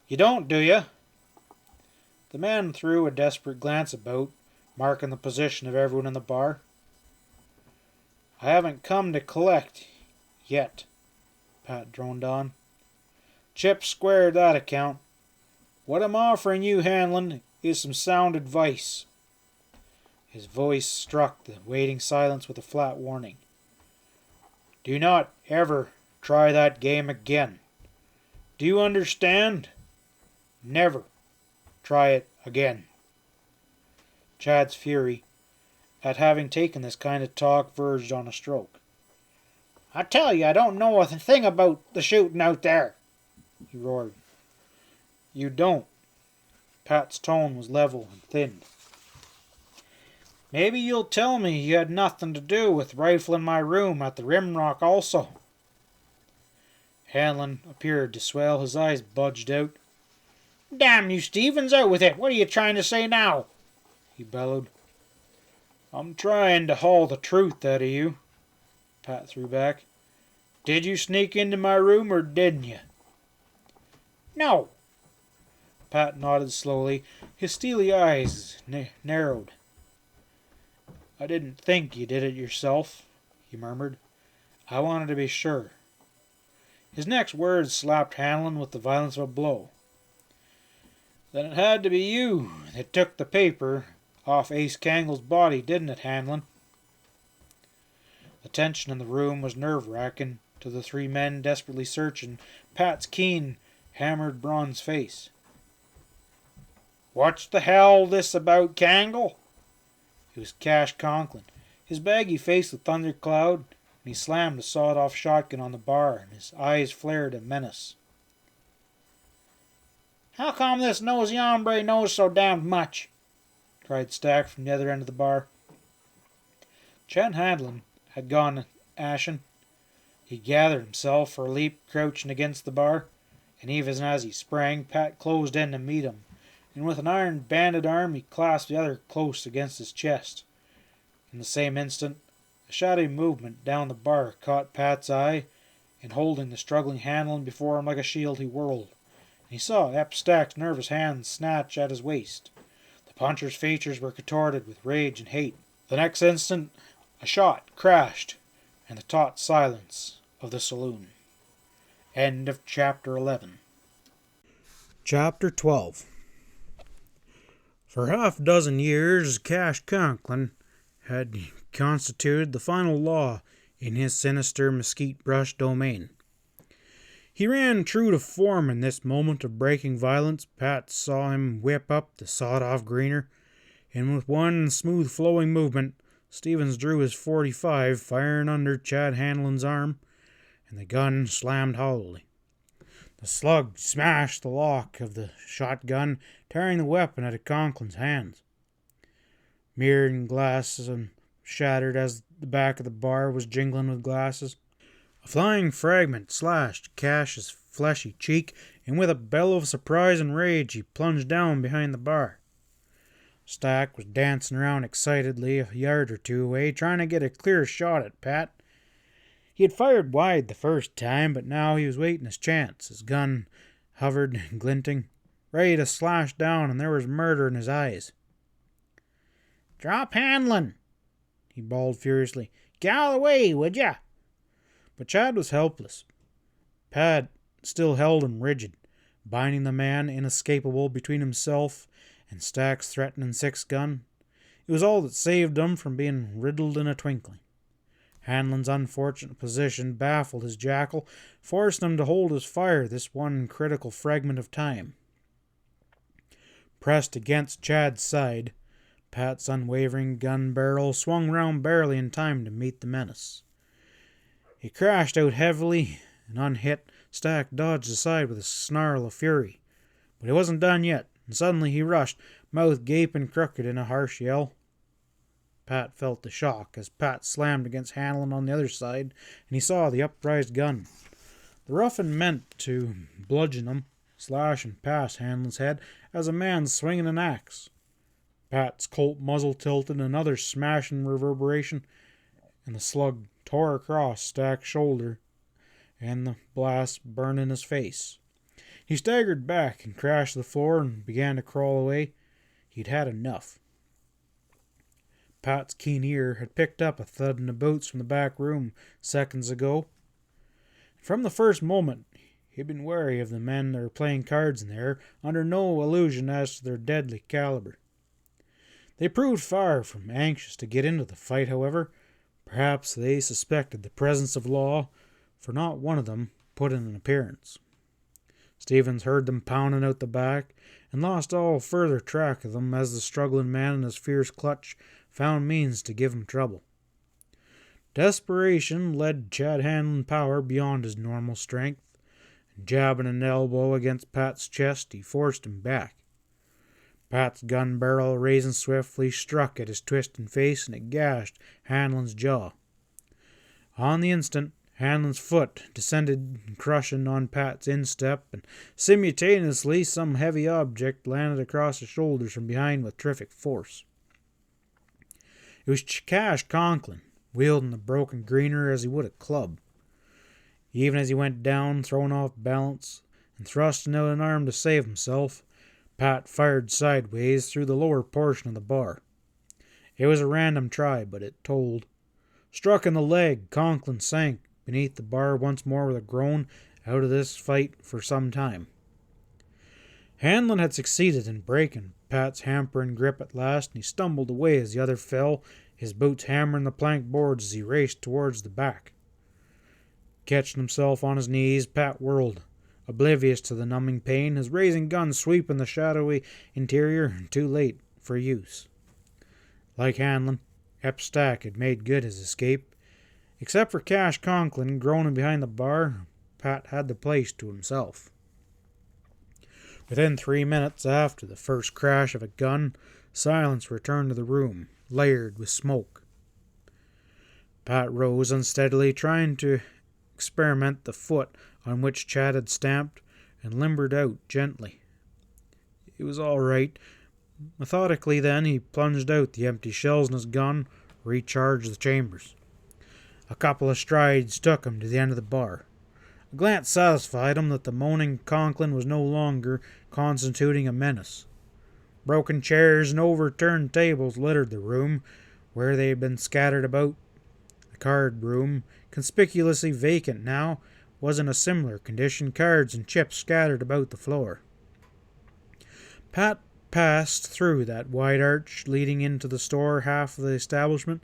"You don't, do you?" The man threw a desperate glance about, marking the position of everyone in the bar. "I haven't come to collect yet," Pat droned on. "Chip squared that account. What I'm offering you, Hanlon, is some sound advice." His voice struck the waiting silence with a flat warning. "Do not ever try that game again. Do you understand? Never try it again." Chad's fury at having taken this kind of talk verged on a stroke. "I tell you, I don't know a thing about the shooting out there," he roared. "You don't." Pat's tone was level and thin. "Maybe you'll tell me you had nothing to do with rifling my room at the Rimrock also." Hanlon appeared to swell. His eyes budged out. "Damn you, Stevens, out with it! What are you trying to say now?" he bellowed. "I'm trying to haul the truth out of you," Pat threw back. "Did you sneak into my room or didn't you?" "No." Pat nodded slowly. His steely eyes narrowed. "I didn't think you did it yourself," he murmured. "I wanted to be sure." His next words slapped Hanlon with the violence of a blow. "Then it had to be you that took the paper off Ace Cangle's body, didn't it, Hanlon?" The tension in the room was nerve-wracking to the three men desperately searching Pat's keen, hammered bronze face. "What's the hell this about Cangle?" It was Cash Conklin. His baggy face a thundercloud, and he slammed a sawed-off shotgun on the bar, and his eyes flared a menace. "How come this nosy hombre knows so damned much?" cried Stack from the other end of the bar. Chad Hanlon had gone ashen. He gathered himself for a leap, crouching against the bar, and even as he sprang, Pat closed in to meet him, and with an iron-banded arm he clasped the other close against his chest. In the same instant, a shadowy movement down the bar caught Pat's eye, and holding the struggling Hanlon before him like a shield, he whirled, and he saw Ep Stack's nervous hands snatch at his waist. The puncher's features were contorted with rage and hate. The next instant, a shot crashed in the taut silence of the saloon. End of Chapter 11. Chapter 12. For half a dozen years, Cash Conklin had constituted the final law in his sinister mesquite brush domain. He ran true to form in this moment of breaking violence. Pat saw him whip up the sawed-off greener, and with one smooth flowing movement, Stevens drew his .45, firing under Chad Hanlon's arm, and the gun slammed hollowly. The slug smashed the lock of the shotgun, tearing the weapon out of Conklin's hands. Mirrored and glasses shattered as the back of the bar was jingling with glasses. A flying fragment slashed Cash's fleshy cheek, and with a bellow of surprise and rage he plunged down behind the bar. Stack was dancing around excitedly a yard or two away, trying to get a clear shot at Pat. He had fired wide the first time, but now he was waiting his chance. His gun hovered glinting, ready to slash down, and there was murder in his eyes. "Drop Hanlon!" he bawled furiously. "Get out of the way, would ya?" But Chad was helpless. Pat still held him rigid, binding the man inescapable between himself and Stack's threatening 6-gun. It was all that saved him from being riddled in a twinkling. Hanlon's unfortunate position baffled his jackal, forced him to hold his fire this one critical fragment of time. Pressed against Chad's side, Pat's unwavering gun barrel swung round barely in time to meet the menace. He crashed out heavily, and unhit, Stack dodged aside with a snarl of fury. But he wasn't done yet, and suddenly he rushed, mouth gaping crooked in a harsh yell. Pat felt the shock as Pat slammed against Hanlon on the other side, and he saw the upraised gun. The ruffian meant to bludgeon him, slashing past Hanlon's head as a man swinging an axe. Pat's Colt muzzle tilted, another smashing reverberation, and the slug tore across Stack's shoulder, and the blast burned in his face. He staggered back and crashed to the floor and began to crawl away. He'd had enough. Pat's keen ear had picked up a thud in the boots from the back room seconds ago. From the first moment, he'd been wary of the men that were playing cards in there, under no illusion as to their deadly caliber. They proved far from anxious to get into the fight, however. Perhaps they suspected the presence of law, for not one of them put in an appearance. Stevens heard them pounding out the back, and lost all further track of them as the struggling man in his fierce clutch found means to give him trouble. Desperation led Chad Hanlon power beyond his normal strength, and jabbing an elbow against Pat's chest, he forced him back. Pat's gun barrel, raising swiftly, struck at his twisting face, and it gashed Hanlon's jaw. On the instant, Hanlon's foot descended crushing on Pat's instep, and simultaneously some heavy object landed across his shoulders from behind with terrific force. It was Cash Conklin, wielding the broken greener as he would a club. Even as he went down, thrown off balance, and thrusting out an arm to save himself, Pat fired sideways through the lower portion of the bar. It was a random try, but it told. Struck in the leg, Conklin sank beneath the bar once more with a groan, out of this fight for some time. Hanlon had succeeded in breaking Pat's hampering grip at last, and he stumbled away as the other fell, his boots hammering the plank boards as he raced towards the back. Catching himself on his knees, Pat whirled, oblivious to the numbing pain, his raising gun sweeping the shadowy interior, too late for use. Like Hanlon, Ep Stack had made good his escape. Except for Cash Conklin groaning behind the bar, Pat had the place to himself. Within 3 minutes after the first crash of a gun, silence returned to the room, layered with smoke. Pat rose unsteadily, trying to experiment the foot on which Chad had stamped, and limbered out gently. It was all right. Methodically then, he plunged out the empty shells in his gun, recharged the chambers. A couple of strides took him to the end of the bar. A glance satisfied him that the moaning Conklin was no longer constituting a menace. Broken chairs and overturned tables littered the room, where they had been scattered about. The card room, conspicuously vacant now, was in a similar condition, cards and chips scattered about the floor. Pat passed through that wide arch leading into the store half of the establishment.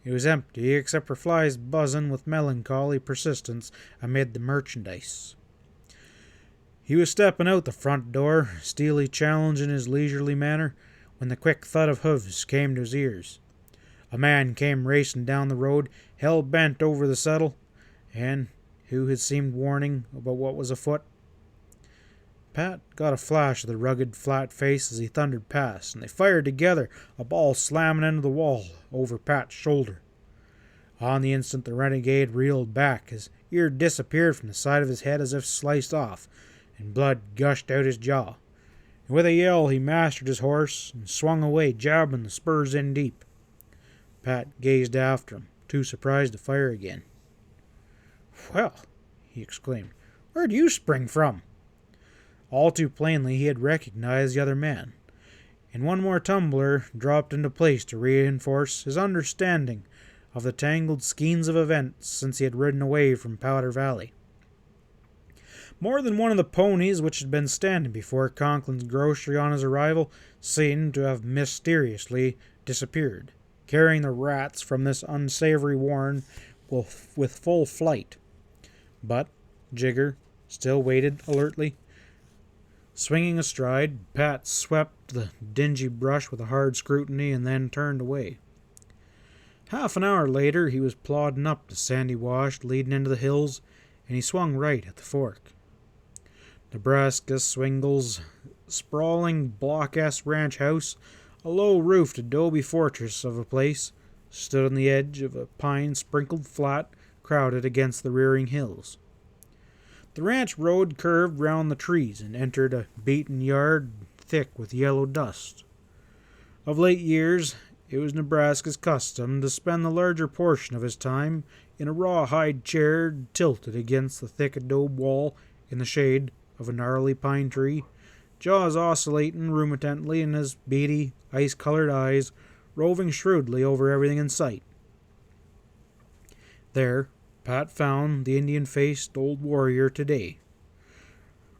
It was empty, except for flies buzzing with melancholy persistence amid the merchandise. He was stepping out the front door, steely challenge in his leisurely manner, when the quick thud of hoofs came to his ears. A man came racing down the road, hell-bent over the settle, and who had seemed warning about what was afoot. Pat got a flash of the rugged, flat face as he thundered past, and they fired together, a ball slamming into the wall over Pat's shoulder. On the instant, the renegade reeled back, his ear disappeared from the side of his head as if sliced off, and blood gushed out his jaw. And with a yell, he mastered his horse and swung away, jabbing the spurs in deep. Pat gazed after him, too surprised to fire again. "Well," he exclaimed, "where'd you spring from?" All too plainly he had recognized the other man, and one more tumbler dropped into place to reinforce his understanding of the tangled skeins of events since he had ridden away from Powder Valley. More than one of the ponies which had been standing before Conklin's grocery on his arrival seemed to have mysteriously disappeared, carrying the rats from this unsavory warren with full flight. But Jigger still waited alertly. Swinging astride, Pat swept the dingy brush with a hard scrutiny and then turned away. Half an hour later he was plodding up the sandy wash leading into the hills, and he swung right at the fork. Nebraska Swingle's sprawling block-S ranch house, a low-roofed adobe fortress of a place, stood on the edge of a pine-sprinkled flat crowded against the rearing hills. The ranch road curved round the trees and entered a beaten yard thick with yellow dust. Of late years, it was Nebraska's custom to spend the larger portion of his time in a rawhide chair tilted against the thick adobe wall in the shade of a gnarly pine tree, jaws oscillating ruminantly and his beady, ice-colored eyes roving shrewdly over everything in sight. There, Pat found the Indian-faced old warrior today.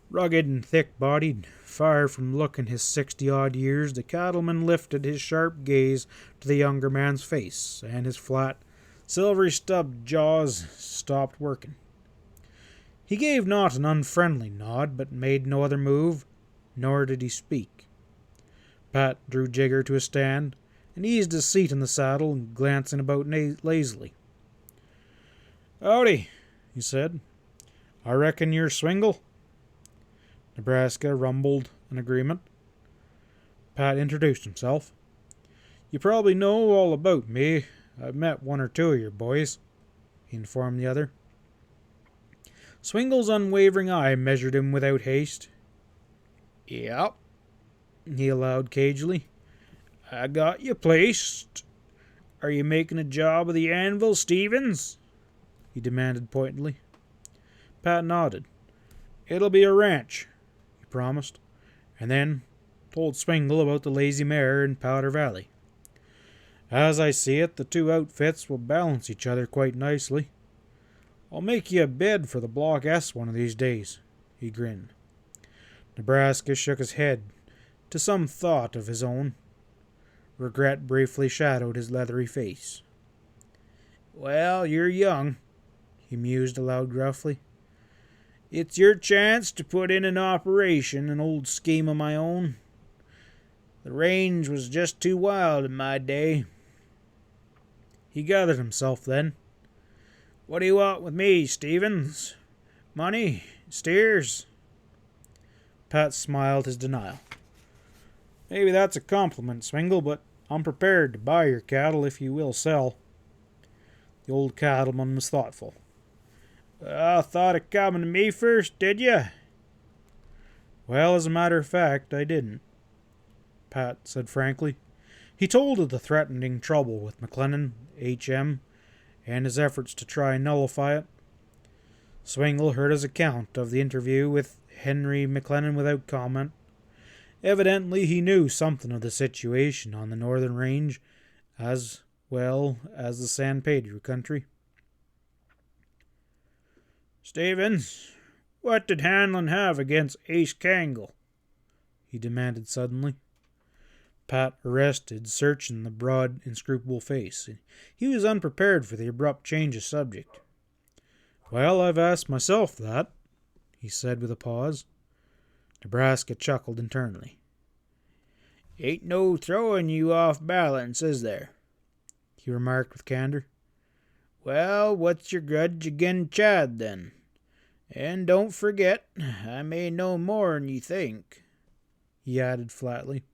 Rugged and thick-bodied, far from looking his 60-odd years, the cattleman lifted his sharp gaze to the younger man's face, and his flat, silvery-stubbed jaws stopped working. He gave not an unfriendly nod, but made no other move, nor did he speak. Pat drew Jigger to a stand, and eased his seat in the saddle, glancing about lazily. "Howdy," he said. "I reckon you're Swingle?" Nebraska rumbled an agreement. Pat introduced himself. "You probably know all about me. I've met one or two of your boys," he informed the other. Swingle's unwavering eye measured him without haste. "Yep," he allowed cagily. "I got you placed. Are you making a job of the anvil, Stevens?" he demanded pointedly. Pat nodded. "It'll be a ranch," he promised, and then told Swingle about the lazy mare in Powder Valley. "As I see it, the two outfits will balance each other quite nicely. I'll make you a bid for the Block S one of these days," he grinned. Nebraska shook his head to some thought of his own. Regret briefly shadowed his leathery face. "Well, you're young," he mused aloud gruffly. "It's your chance to put in an operation, an old scheme of my own. The range was just too wild in my day." He gathered himself then. "What do you want with me, Stevens? Money? Steers?" Pat smiled his denial. "Maybe that's a compliment, Swingle, but I'm prepared to buy your cattle if you will sell." The old cattleman was thoughtful. "Thought of coming to me first, did you?" "Well, as a matter of fact, I didn't," Pat said frankly. He told of the threatening trouble with McLennan, H.M., and his efforts to try and nullify it. Swingle heard his account of the interview with Henry McLennan without comment. Evidently he knew something of the situation on the northern range, as well as the San Pedro country. "Stevens, what did Hanlon have against Ace Kangle?" he demanded suddenly. Pat arrested, searching the broad, inscrutable face. He was unprepared for the abrupt change of subject. "Well, I've asked myself that," he said with a pause. Nebraska chuckled internally. "Ain't no throwing you off balance, is there?" he remarked with candor. "Well, what's your grudge agin Chad, then? And don't forget, I may know more'n you think," he added flatly.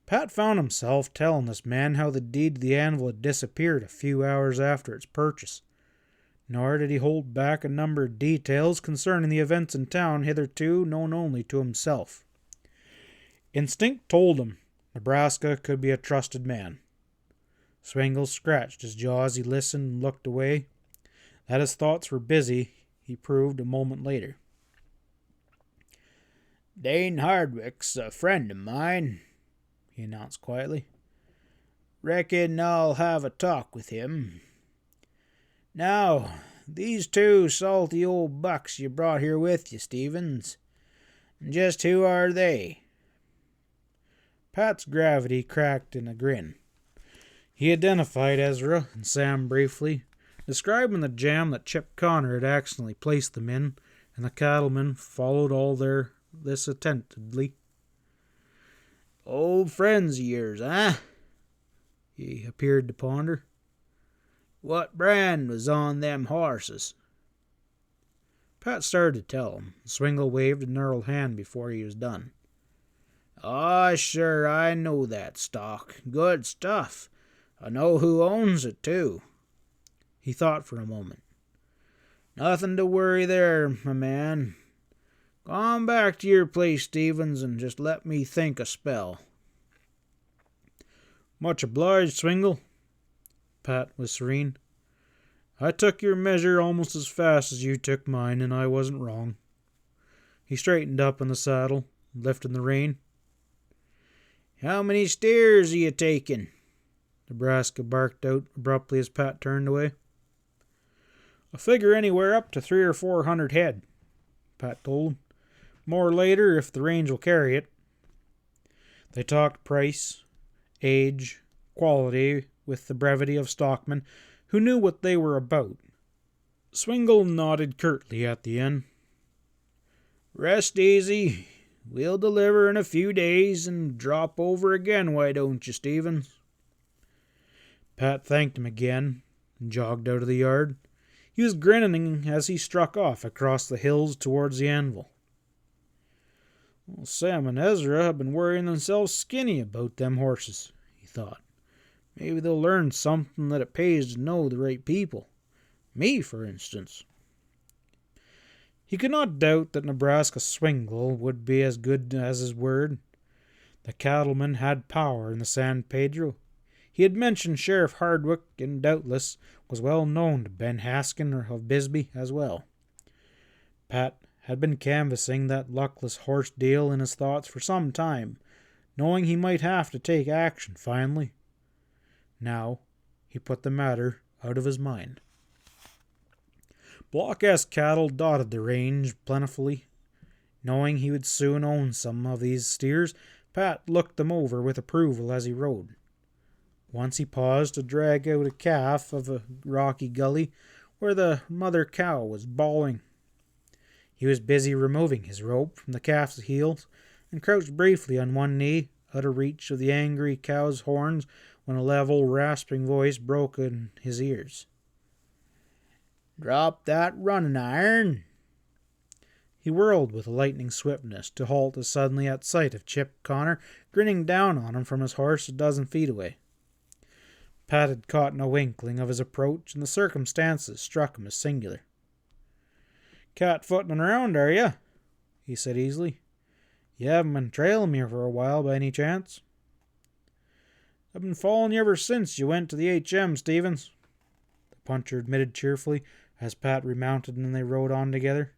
Pat found himself telling this man how the deed to the anvil had disappeared a few hours after its purchase. Nor did he hold back a number of details concerning the events in town hitherto known only to himself. Instinct told him Nebraska could be a trusted man. Swingle scratched his jaw as he listened and looked away. That his thoughts were busy, he proved a moment later. Dane Hardwick's a friend of mine," he announced quietly. "Reckon I'll have a talk with him. Now, these two salty old bucks you brought here with you, Stevens, just who are they?" Pat's gravity cracked in a grin. He identified Ezra and Sam briefly, describing the jam that Chip Connor had accidentally placed them in, and the cattleman followed this attentively. "Old friends of yours, eh?" He appeared to ponder. "What brand was on them horses?" Pat started to tell him. Swingle waved a gnarled hand before he was done. "Oh, sure, I know that stock. Good stuff. I know who owns it, too." He thought for a moment. "Nothing to worry there, my man. Go on back to your place, Stevens, and just let me think a spell." "Much obliged, Swingle." Pat was serene. "I took your measure almost as fast as you took mine, and I wasn't wrong." He straightened up in the saddle, lifted the rein. "How many steers are you taking?" Nebraska barked out abruptly as Pat turned away. "I figure anywhere up to 300 or 400 head," Pat told him. "More later if the range will carry it." They talked price, age, quality with the brevity of stockmen who knew what they were about. Swingle nodded curtly at the end. "Rest easy. We'll deliver in a few days and drop over again, why don't you, Stevens?" Pat thanked him again and jogged out of the yard. He was grinning as he struck off across the hills towards the anvil. "Well, Sam and Ezra have been worrying themselves skinny about them horses," he thought. "Maybe they'll learn something that it pays to know the right people. Me, for instance." He could not doubt that Nebraska Swingle would be as good as his word. The cattleman had power in the San Pedro. He had mentioned Sheriff Hardwick, and doubtless was well known to Ben Haskin of Bisbee as well. Pat had been canvassing that luckless horse deal in his thoughts for some time, knowing he might have to take action finally. Now he put the matter out of his mind. Block S cattle dotted the range plentifully. Knowing he would soon own some of these steers, Pat looked them over with approval as he rode. Once he paused to drag out a calf of a rocky gully where the mother cow was bawling. He was busy removing his rope from the calf's heels and crouched briefly on one knee out of reach of the angry cow's horns when a level, rasping voice broke in his ears. "Drop that running iron." He whirled with lightning swiftness to halt as suddenly at sight of Chip Connor grinning down on him from his horse a dozen feet away. Pat had caught no inkling of his approach, and the circumstances struck him as singular. "Cat-footing around, are you?" he said easily. "You haven't been trailing me for a while by any chance?" "I've been following you ever since you went to the H.M., Stevens," the puncher admitted cheerfully as Pat remounted and they rode on together.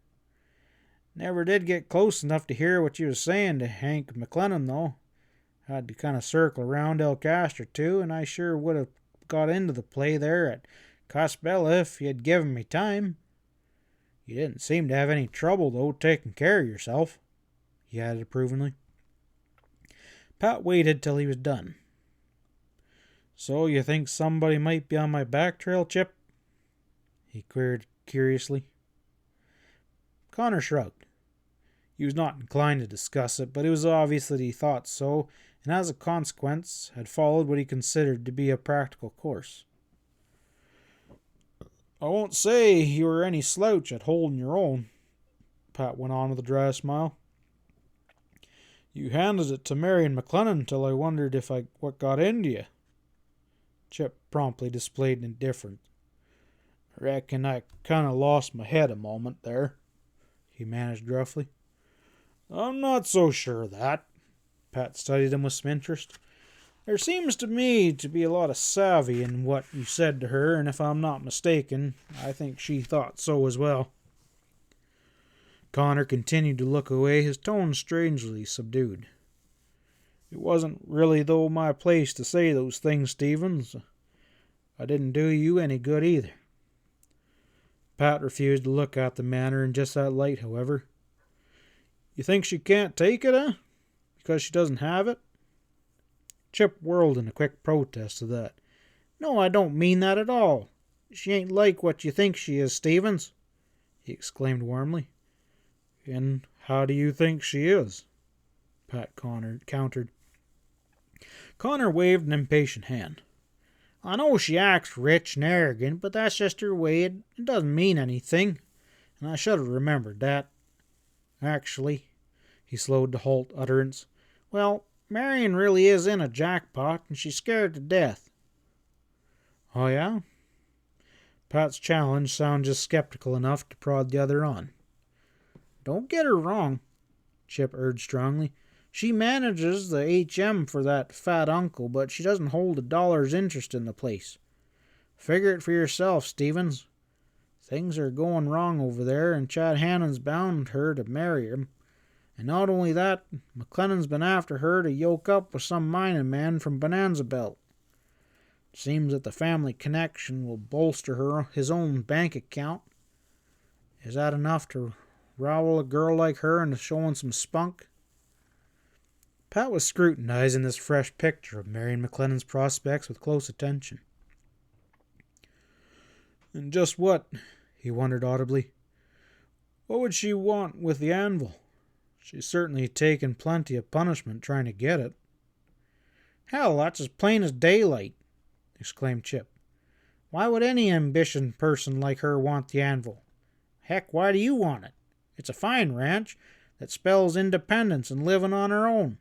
"Never did get close enough to hear what you was saying to Hank McLennan, though. Had to kind of circle around El Castro, too, and I sure would have got into the play there at Casbella if you had given me time. You didn't seem to have any trouble, though, taking care of yourself," he added approvingly. Pat waited till he was done. "So you think somebody might be on my back trail, Chip?" he queried curiously. Connor shrugged. He was not inclined to discuss it, but it was obvious that he thought so, and as a consequence had followed what he considered to be a practical course. "I won't say you were any slouch at holding your own," Pat went on with a dry smile. "You handed it to Marion McLennan till I wondered what got into you." Chip promptly displayed indifference. "Reckon I kind of lost my head a moment there," he managed gruffly. "I'm not so sure of that." Pat studied him with some interest. "There seems to me to be a lot of savvy in what you said to her, and if I'm not mistaken, I think she thought so as well." Connor continued to look away, his tone strangely subdued. It wasn't really, though, my place to say those things, Stevens. I didn't do you any good either. Pat refused to look at the matter in just that light, however. You think she can't take it, eh? Because she doesn't have it? Chip whirled in a quick protest to that. No, I don't mean that at all. She ain't like what you think she is, Stevens, he exclaimed warmly. And how do you think she is? Pat countered. Connor waved an impatient hand. I know she acts rich and arrogant, but that's just her way. It doesn't mean anything, and I should have remembered that. Actually, he slowed to halt utterance. Well, Marion really is in a jackpot, and she's scared to death. Oh, yeah? Pat's challenge sounded just skeptical enough to prod the other on. Don't get her wrong, Chip urged strongly. She manages the HM for that fat uncle, but she doesn't hold $1's interest in the place. Figure it for yourself, Stevens. Things are going wrong over there, and Chad Hannon's bound her to marry him. And not only that, McLennan's been after her to yoke up with some mining man from Bonanza Belt. It seems that the family connection will bolster his own bank account. Is that enough to rowel a girl like her into showing some spunk? Pat was scrutinizing this fresh picture of Marion McLennan's prospects with close attention. And just what, he wondered audibly, what would she want with the anvil? She's certainly taken plenty of punishment trying to get it. Hell, that's as plain as daylight, exclaimed Chip. Why would any ambitious person like her want the anvil? Heck, why do you want it? It's a fine ranch that spells independence and living on her own.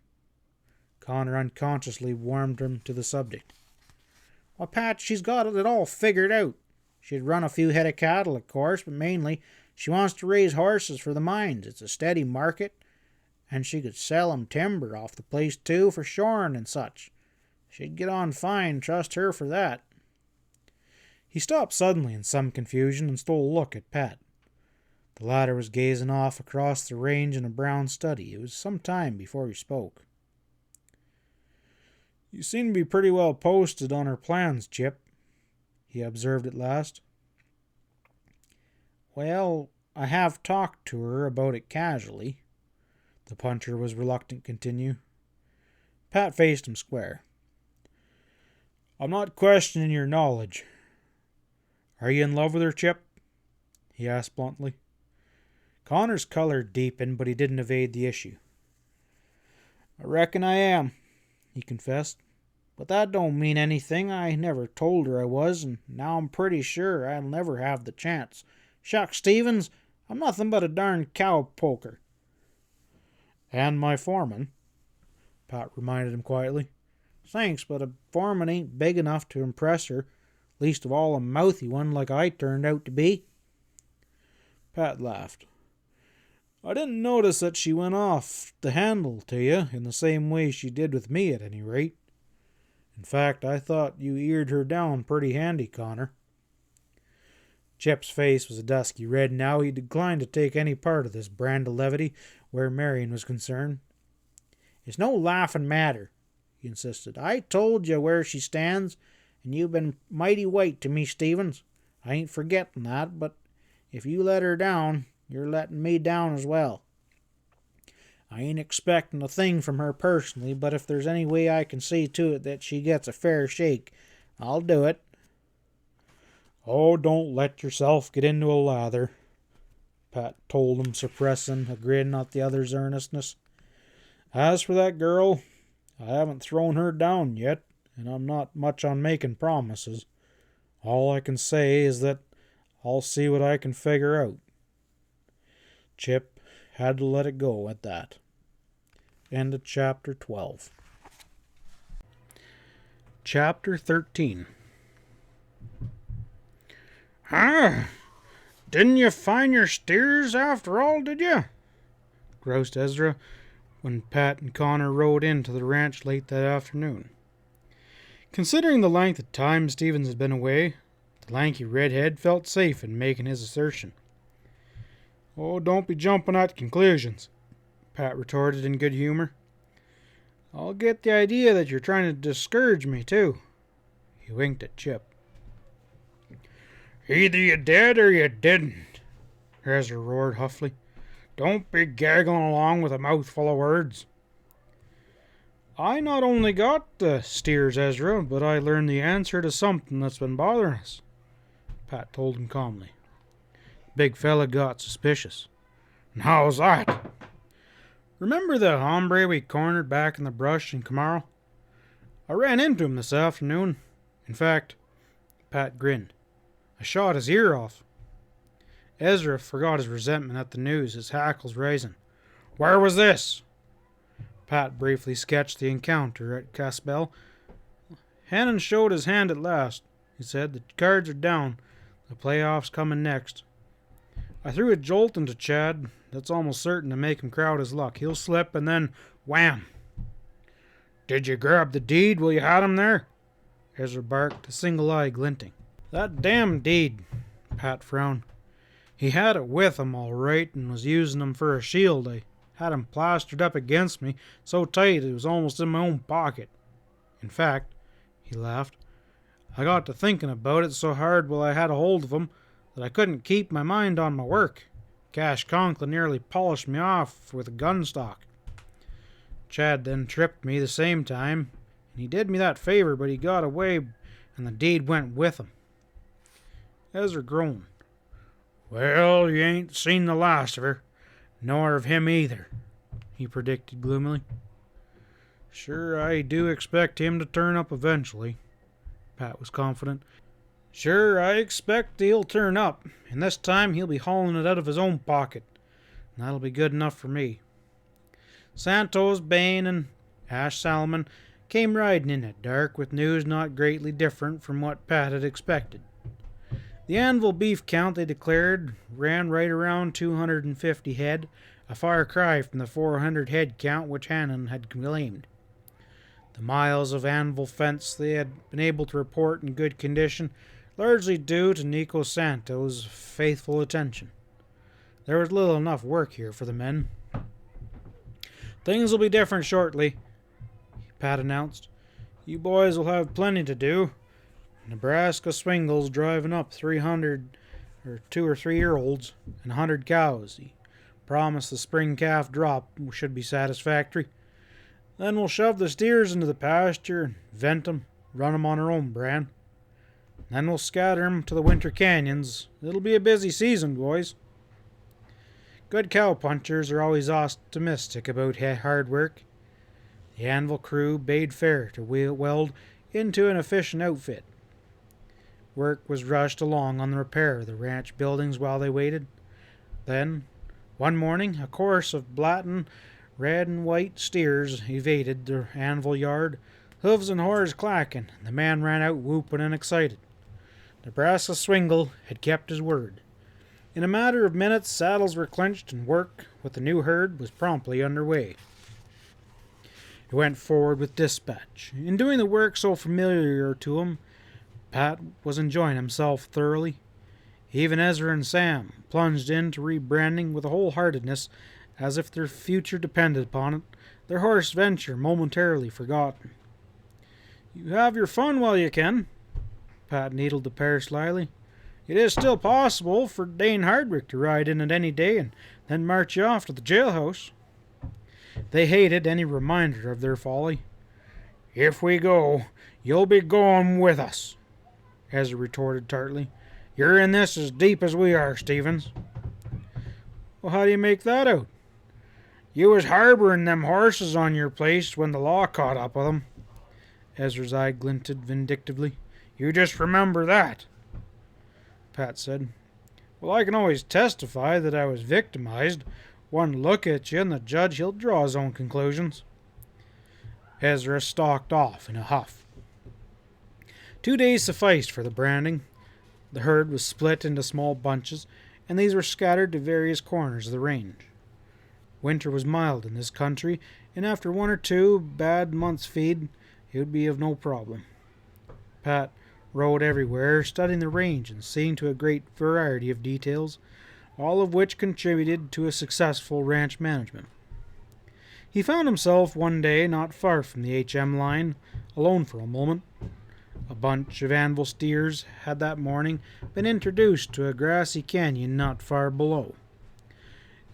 Connor unconsciously warmed him to the subject. Well, Pat, she's got it all figured out. She'd run a few head of cattle, of course, but mainly she wants to raise horses for the mines. It's a steady market, and she could sell 'em timber off the place, too, for shoring and such. She'd get on fine, trust her for that. He stopped suddenly in some confusion and stole a look at Pat. The latter was gazing off across the range in a brown study. It was some time before he spoke. You seem to be pretty well posted on her plans, Chip, he observed at last. Well, I have talked to her about it casually, the puncher was reluctant to continue. Pat faced him square. I'm not questioning your knowledge. Are you in love with her, Chip? He asked bluntly. Connor's color deepened, but he didn't evade the issue. I reckon I am, he confessed. But that don't mean anything. I never told her I was, and now I'm pretty sure I'll never have the chance. Shucks, Stevens, I'm nothing but a darn cowpoker. And my foreman, Pat reminded him quietly. Thanks, but a foreman ain't big enough to impress her, least of all a mouthy one like I turned out to be. Pat laughed. I didn't notice that she went off the handle to you in the same way she did with me, at any rate. In fact, I thought you eared her down pretty handy, Connor. Chip's face was a dusky red now. He declined to take any part of this brand of levity where Marion was concerned. It's no laughing matter, he insisted. I told you where she stands, and you've been mighty white to me, Stevens. I ain't forgetting that, but if you let her down, you're letting me down as well. I ain't expecting a thing from her personally, but if there's any way I can see to it that she gets a fair shake, I'll do it. Oh, don't let yourself get into a lather, Pat told him, suppressing a grin at the other's earnestness. As for that girl, I haven't thrown her down yet, and I'm not much on making promises. All I can say is that I'll see what I can figure out. Chip had to let it go at that. End of chapter 12. Chapter 13. Didn't you find your steers after all, did you? Groused Ezra when Pat and Connor rode into the ranch late that afternoon. Considering the length of time Stevens had been away, the lanky redhead felt safe in making his assertion. Oh, don't be jumping at conclusions, Pat retorted in good humor. I'll get the idea that you're trying to discourage me, too. He winked at Chip. Either you did or you didn't, Ezra roared huffily. Don't be gaggling along with a mouthful of words. I not only got the steers, Ezra, but I learned the answer to something that's been bothering us, Pat told him calmly. Big fella got suspicious. And how's that? Remember the hombre we cornered back in the brush in Camaro? I ran into him this afternoon. In fact, Pat grinned, I shot his ear off. Ezra forgot his resentment at the news, his hackles rising. Where was this? Pat briefly sketched the encounter at Casbell. Hannon showed his hand at last, he said. The cards are down. The playoffs coming next. I threw a jolt into Chad. That's almost certain to make him crowd his luck. He'll slip and then wham! Did you grab the deed while you had him there? Ezra barked, a single eye glinting. That damn deed, Pat frowned. He had it with him all right and was using him for a shield. I had him plastered up against me so tight it was almost in my own pocket. In fact, he laughed, I got to thinking about it so hard while I had a hold of him that I couldn't keep my mind on my work. Cash Conklin nearly polished me off with a gun stock. Chad then tripped me the same time, and he did me that favor, but he got away and the deed went with him. Ezra groaned. Well, you ain't seen the last of her, nor of him either, he predicted gloomily. Sure, I do expect him to turn up eventually, Pat was confident. Sure, I expect he'll turn up, and this time he'll be hauling it out of his own pocket, and that'll be good enough for me. Santos, Bain, and Ash Salmon came riding in at dark with news not greatly different from what Pat had expected. The Anvil beef count, they declared, ran right around 250 head, a far cry from the 400 head count which Hannon had claimed. The miles of Anvil fence they had been able to report in good condition, largely due to Nico Santos' faithful attention. There was little enough work here for the men. Things will be different shortly, Pat announced. You boys will have plenty to do. Nebraska Swingle's driving up 300 or 2 or 3 year-olds and 100 cows. He promised the spring calf drop should be satisfactory. Then we'll shove the steers into the pasture and vent 'em, run 'em on our own brand. Then we'll scatter 'em to the winter canyons. It'll be a busy season, boys. Good cowpunchers are always optimistic about hard work. The Anvil crew bade fair to weld into an efficient outfit. Work was rushed along on the repair of the ranch buildings while they waited. Then, one morning, a chorus of blatting red and white steers evaded the anvil yard, hooves and horns clacking, and the man ran out whooping and excited. Nebraska Swingle had kept his word. In a matter of minutes, saddles were clinched and work with the new herd was promptly underway. He went forward with dispatch. In doing the work so familiar to him, Pat was enjoying himself thoroughly. Even Ezra and Sam plunged into rebranding with a wholeheartedness, as if their future depended upon it, their horse venture momentarily forgotten. You have your fun while you can, Pat needled the pair slyly. It is still possible for Dane Hardwick to ride in it any day and then march you off to the jailhouse. They hated any reminder of their folly. If we go, you'll be going with us, Ezra retorted tartly. You're in this as deep as we are, Stevens. Well, how do you make that out? You was harboring them horses on your place when the law caught up with them. Ezra's eye glinted vindictively. You just remember that, Pat said. Well, I can always testify that I was victimized. One look at you and the judge, he'll draw his own conclusions. Ezra stalked off in a huff. 2 days sufficed for the branding. The herd was split into small bunches, and these were scattered to various corners of the range. Winter was mild in this country, and after 1 or 2 bad months' feed, it would be of no problem. Pat rode everywhere, studying the range and seeing to a great variety of details. all of which contributed to a successful ranch management. He found himself one day not far from the HM line, alone for a moment. A bunch of anvil steers had that morning been introduced to a grassy canyon not far below.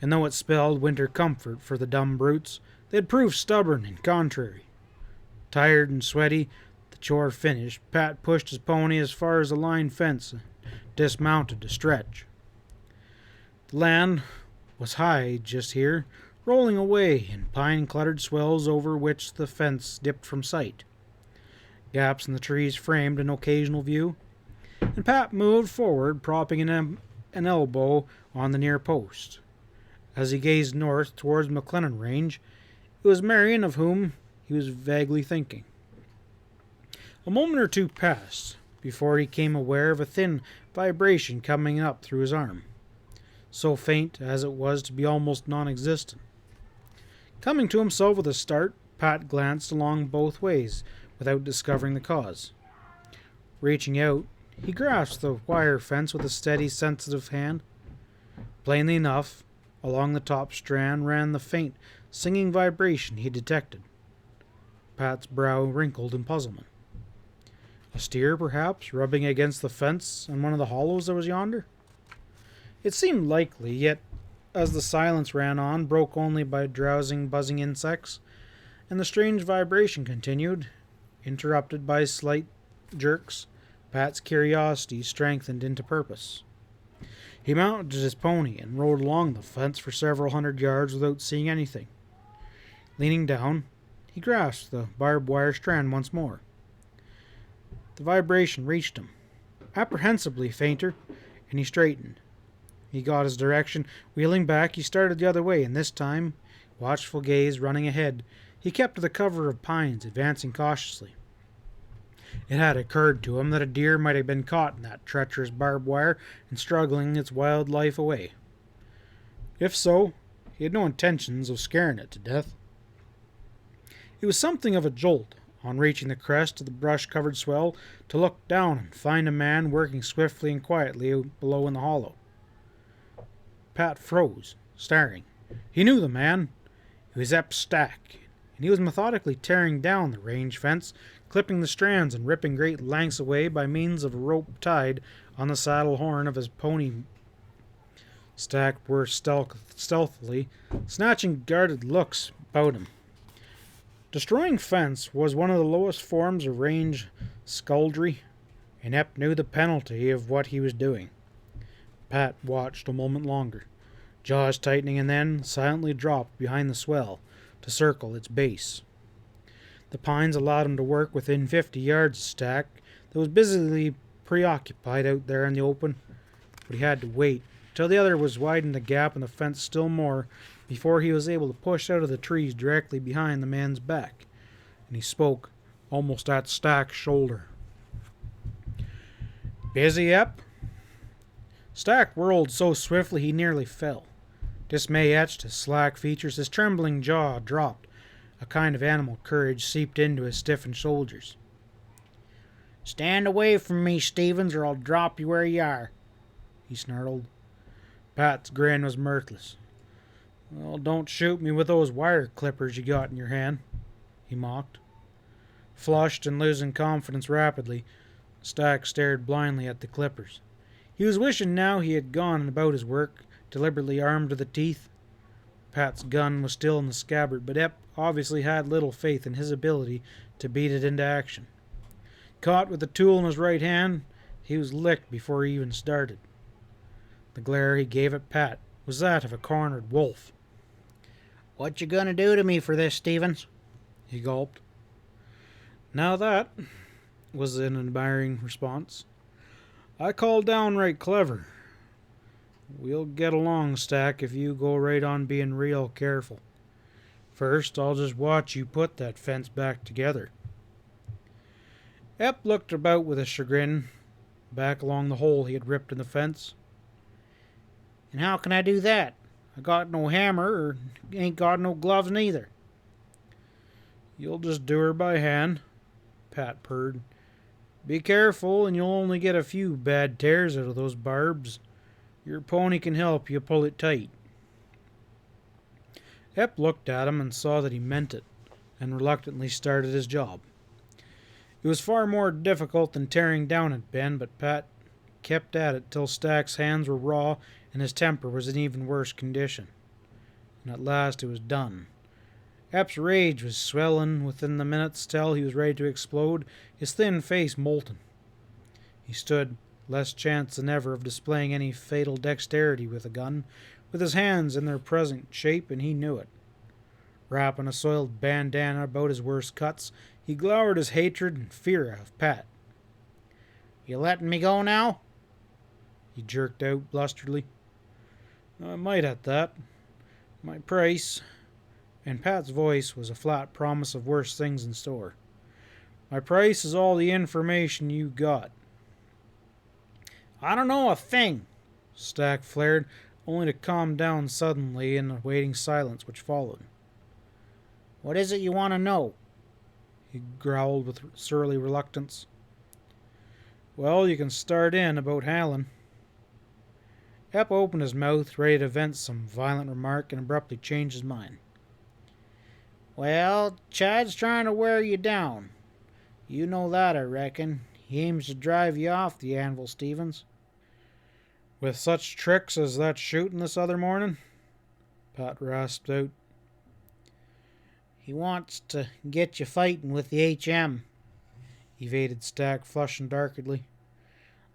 And though it spelled winter comfort for the dumb brutes, they had proved stubborn and contrary. Tired and sweaty, the chore finished, Pat pushed his pony as far as the line fence and dismounted to stretch. The land was high just here, rolling away in pine-cluttered swells over which the fence dipped from sight. Gaps in the trees framed an occasional view, and Pat moved forward, propping an elbow on the near post. As he gazed north towards McLennan Range, it was Marion of whom he was vaguely thinking. A moment or two passed before he came aware of a thin vibration coming up through his arm, so faint as it was to be almost non-existent. Coming to himself with a start, Pat glanced along both ways without discovering the cause. Reaching out, he grasped the wire fence with a steady, sensitive hand. Plainly enough, along the top strand ran the faint, singing vibration he detected. Pat's brow wrinkled in puzzlement. A steer, perhaps, rubbing against the fence in one of the hollows that was yonder? It seemed likely, yet as the silence ran on, broke only by drowsing, buzzing insects, and the strange vibration continued, interrupted by slight jerks, Pat's curiosity strengthened into purpose. He mounted his pony and rode along the fence for several hundred yards without seeing anything. Leaning down, he grasped the barbed wire strand once more. The vibration reached him, apprehensively fainter, and he straightened. He got his direction. Wheeling back, he started the other way, and this time, watchful gaze running ahead, he kept to the cover of pines, advancing cautiously. It had occurred to him that a deer might have been caught in that treacherous barbed wire and struggling its wild life away. If so, he had no intentions of scaring it to death. It was something of a jolt, on reaching the crest of the brush-covered swell, to look down and find a man working swiftly and quietly below in the hollow. Pat froze, staring. He knew the man. It was Ep Stack, and he was methodically tearing down the range fence, clipping the strands and ripping great lengths away by means of a rope tied on the saddle horn of his pony. Stack worked stealthily, snatching guarded looks about him. Destroying fence was one of the lowest forms of range skulldry, and Ep knew the penalty of what he was doing. Pat watched a moment longer, jaws tightening, and then silently dropped behind the swell to circle its base. The pines allowed him to work within 50 yards of Stack that was busily preoccupied out there in the open, but he had to wait till the other was widened the gap in the fence still more before he was able to push out of the trees directly behind the man's back, and he spoke almost at Stack's shoulder. "Busy, Ep?" Stack whirled so swiftly he nearly fell. Dismay etched his slack features, his trembling jaw dropped. A kind of animal courage seeped into his stiffened shoulders. "Stand away from me, Stevens, or I'll drop you where you are," he snarled. Pat's grin was mirthless. "Well, don't shoot me with those wire clippers you got in your hand," he mocked. Flushed and losing confidence rapidly, Stack stared blindly at the clippers. He was wishing now he had gone about his work, deliberately armed to the teeth. Pat's gun was still in the scabbard, but Ep obviously had little faith in his ability to beat it into action. Caught with the tool in his right hand, he was licked before he even started. The glare he gave at Pat was that of a cornered wolf. "What you gonna do to me for this, Stevens?" he gulped. "Now that," was an admiring response, "I call downright clever. We'll get along, Stack, if you go right on being real careful. First, I'll just watch you put that fence back together." Ep looked about with a chagrin, back along the hole he had ripped in the fence. "And how can I do that? I got no hammer, or ain't got no gloves neither." "You'll just do her by hand," Pat purred. "Be careful, and you'll only get a few bad tears out of those barbs. Your pony can help you pull it tight." Ep looked at him and saw that he meant it, and reluctantly started his job. It was far more difficult than tearing down had been, but Pat kept at it till Stack's hands were raw and his temper was in even worse condition. And at last it was done. Ep's rage was swelling within the minutes till he was ready to explode, his thin face molten. He stood, less chance than ever of displaying any fatal dexterity with a gun, with his hands in their present shape, and he knew it. Wrapping a soiled bandana about his worst cuts, he glowered his hatred and fear of Pat. "You letting me go now?" he jerked out blusterly. "I might at that. My price," and Pat's voice was a flat promise of worse things in store. "My price is all the information you got." "I don't know a thing," Stack flared, only to calm down suddenly in the waiting silence which followed. "What is it you want to know?" he growled with surly reluctance. "Well, you can start in about Hanlon." Ep opened his mouth, ready to vent some violent remark, and abruptly changed his mind. "Well, Chad's trying to wear you down. You know that, I reckon. He aims to drive you off the anvil, Stevens." "With such tricks as that shooting this other morning?" Pat rasped out. "He wants to get you fighting with the HM," evaded Stack, flushing darkly.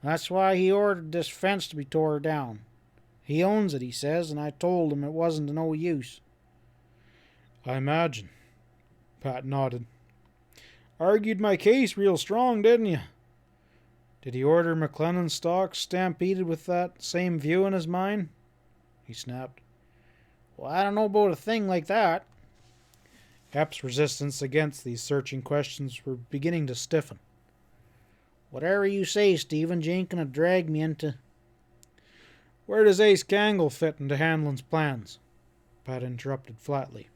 "That's why he ordered this fence to be tore down. He owns it, he says, and I told him it wasn't of no use." "I imagine." Pat nodded. "Argued my case real strong, didn't you? Did he order McLennan's stock stampeded with that same view in his mind?" he snapped. "Well, I don't know about a thing like that." Ep's resistance against these searching questions were beginning to stiffen. "Whatever you say, Stevens, you ain't going to drag me into—" "Where does Ace Kangle fit into Hanlon's plans?" Pat interrupted flatly.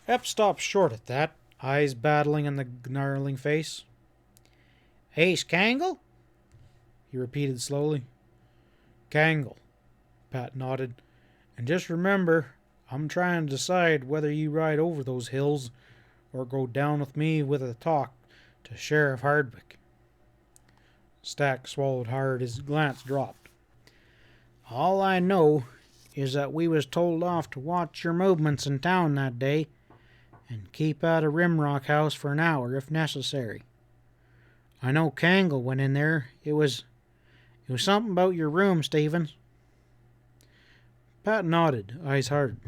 Ep stopped short at that, eyes battling in the gnarling face. "Ace Kangle?" he repeated slowly. "Kangle," Pat nodded. "And just remember, I'm trying to decide whether you ride over those hills or go down with me with a talk to Sheriff Hardwick." Stack swallowed hard, his glance dropped. "All I know is that we was told off to watch your movements in town that day and keep out of Rimrock House for an hour if necessary. I know Kangle went in there. It was something about your room, Stevens." Pat nodded, eyes hard.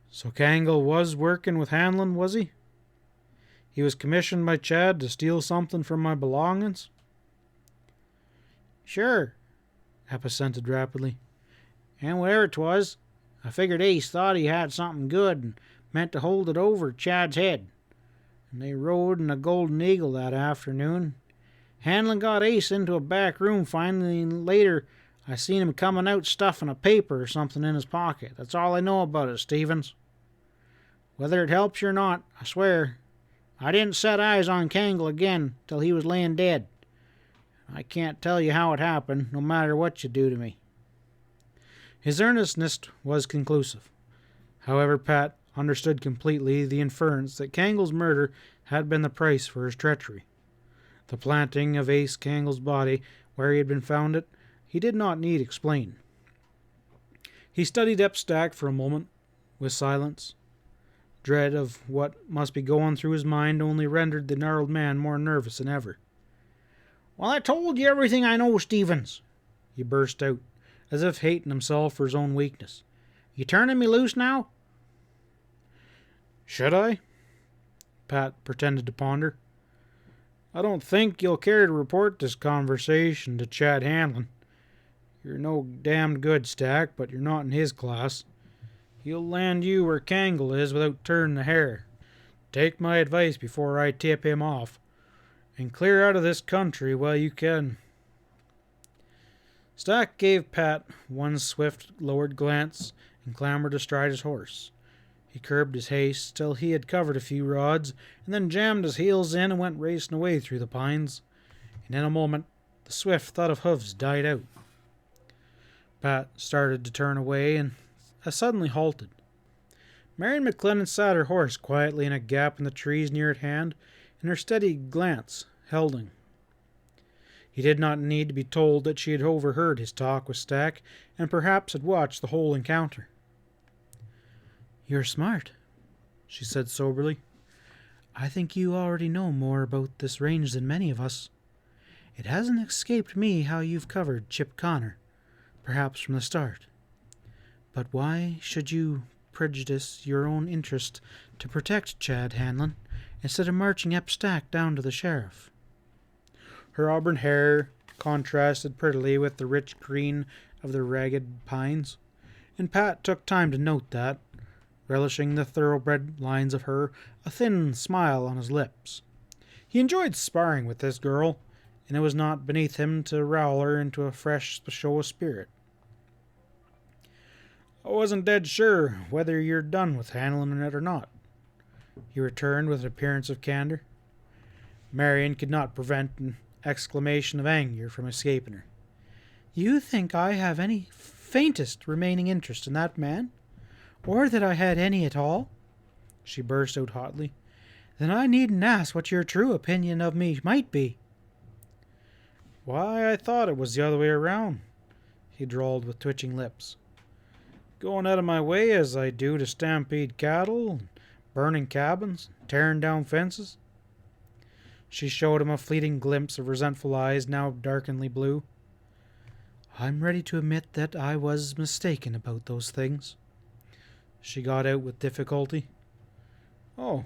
"So Kangle was working with Hanlon, was he? He was commissioned by Chad to steal something from my belongings?" "Sure," Ep assented rapidly. "And whatever 'twas, I figured Ace thought he had something good and meant to hold it over Chad's head. And they rode in a Golden Eagle that afternoon. Hanlon got Ace into a back room finally, and later I seen him coming out stuffing a paper or something in his pocket. That's all I know about it, Stevens. Whether it helps you or not, I swear, I didn't set eyes on Kangle again till he was laying dead. I can't tell you how it happened, no matter what you do to me." His earnestness was conclusive. However, Pat understood completely the inference that Kangle's murder had been the price for his treachery. The planting of Ace Kangle's body where he had been found it, he did not need explain. He studied Ep Stack for a moment, with silence. Dread of what must be going through his mind only rendered the gnarled man more nervous than ever. "Well, I told you everything I know, Stevens," he burst out, as if hating himself for his own weakness. "You turning me loose now?" "Should I?" Pat pretended to ponder. "I don't think you'll care to report this conversation to Chad Hanlon. You're no damned good, Stack, but you're not in his class. He'll land you where Kangle is without turning a hair. Take my advice before I tip him off, and clear out of this country while you can." Stack gave Pat one swift, lowered glance and clambered astride his horse. He curbed his haste till he had covered a few rods, and then jammed his heels in and went racing away through the pines. And in a moment the swift thud of hoofs died out. Pat started to turn away and suddenly halted. Marion McLennan sat her horse quietly in a gap in the trees near at hand, and her steady glance held him. He did not need to be told that she had overheard his talk with Stack, and perhaps had watched the whole encounter. "You're smart," she said soberly. "I think you already know more about this range than many of us. It hasn't escaped me how you've covered Chip Connor, perhaps from the start. But why should you prejudice your own interest to protect Chad Hanlon instead of marching Ep Stack down to the sheriff?" Her auburn hair contrasted prettily with the rich green of the ragged pines, and Pat took time to note that, relishing the thoroughbred lines of her, a thin smile on his lips. He enjoyed sparring with this girl, and it was not beneath him to rowel her into a fresh show of spirit. "I wasn't dead sure whether you're done with handling it or not," he returned with an appearance of candor. Marion could not prevent an exclamation of anger from escaping her. "You think I have any faintest remaining interest in that man? Or that I had any at all?" she burst out hotly. "Then I needn't ask what your true opinion of me might be." "Why, I thought it was the other way around," he drawled with twitching lips. "Going out of my way as I do to stampede cattle, and burning cabins, tearing down fences." She showed him a fleeting glimpse of resentful eyes now darkeningly blue. "I'm ready to admit that I was mistaken about those things," she got out with difficulty. "Oh."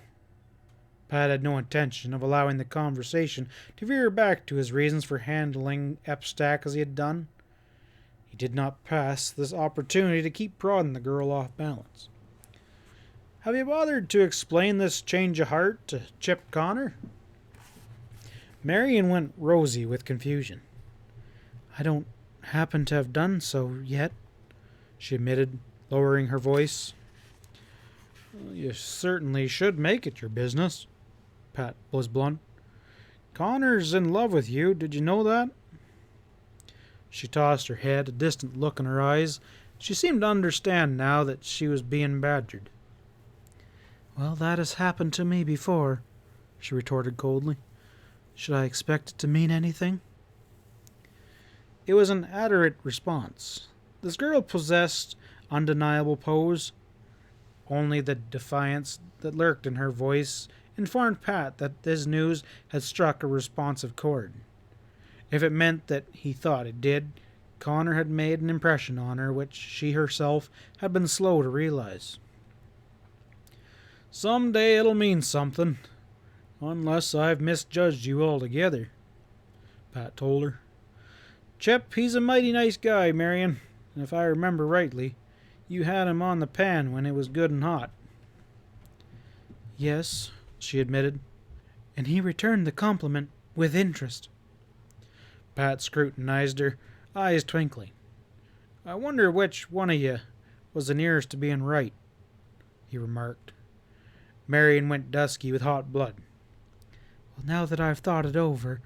Pat had no intention of allowing the conversation to veer back to his reasons for handling Ep Stack as he had done. He did not pass this opportunity to keep prodding the girl off balance. "Have you bothered to explain this change of heart to Chip Connor?" Marion went rosy with confusion. "I don't happen to have done so yet," she admitted, lowering her voice. "You certainly should make it your business," Pat was blunt. "Connor's in love with you. Did you know that?" She tossed her head, a distant look in her eyes. She seemed to understand now that she was being badgered. "Well, that has happened to me before," she retorted coldly. "Should I expect it to mean anything?" It was an adderant response. This girl possessed undeniable pose. Only the defiance that lurked in her voice informed Pat that this news had struck a responsive chord. If it meant that he thought it did, Connor had made an impression on her which she herself had been slow to realize. "Some day it'll mean something, unless I've misjudged you altogether," Pat told her. "Chip, he's a mighty nice guy, Marion, and if I remember rightly, you had him on the pan when it was good and hot." "Yes," she admitted, "and he returned the compliment with interest." Pat scrutinized her, eyes twinkling. "I wonder which one of you was the nearest to being right," he remarked. Marion went dusky with hot blood. "Well, now that I've thought it over,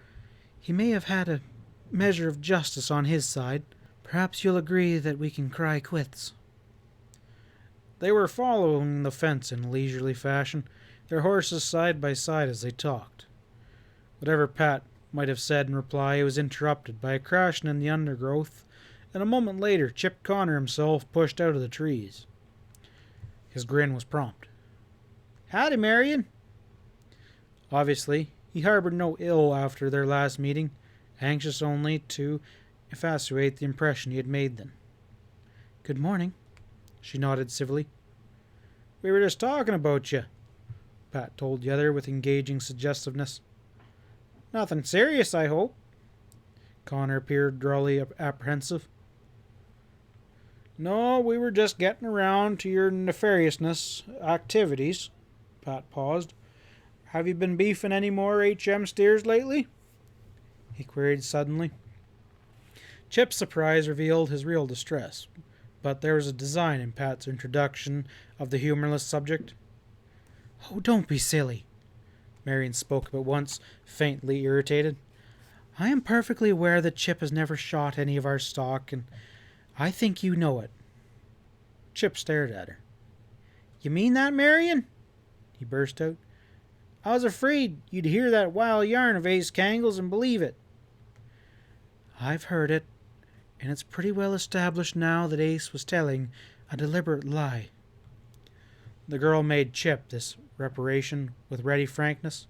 he may have had a measure of justice on his side. Perhaps you'll agree that we can cry quits." They were following the fence in a leisurely fashion, their horses side by side as they talked. Whatever Pat might have said in reply, it was interrupted by a crashing in the undergrowth, and a moment later Chip Connor himself pushed out of the trees. His grin was prompt. "Howdy, Marion." Obviously, he harbored no ill after their last meeting, anxious only to efface the impression he had made then. "Good morning," she nodded civilly. "We were just talking about you," Pat told the other with engaging suggestiveness. "Nothing serious, I hope?" Connor appeared drolly apprehensive. "No, we were just getting around to your nefariousness activities." Pat paused. "Have you been beefing any more HM steers lately?" he queried suddenly. Chip's surprise revealed his real distress, but there was a design in Pat's introduction of the humorless subject. "Oh, don't be silly," Marion spoke up at once, faintly irritated. "I am perfectly aware that Chip has never shot any of our stock, and I think you know it. Chip stared at her. You mean that, Marion? He burst out. I was afraid you'd hear that wild yarn of Ace Cangle's and believe it. I've heard it, and it's pretty well established now that Ace was telling a deliberate lie. The girl made Chip this reparation with ready frankness.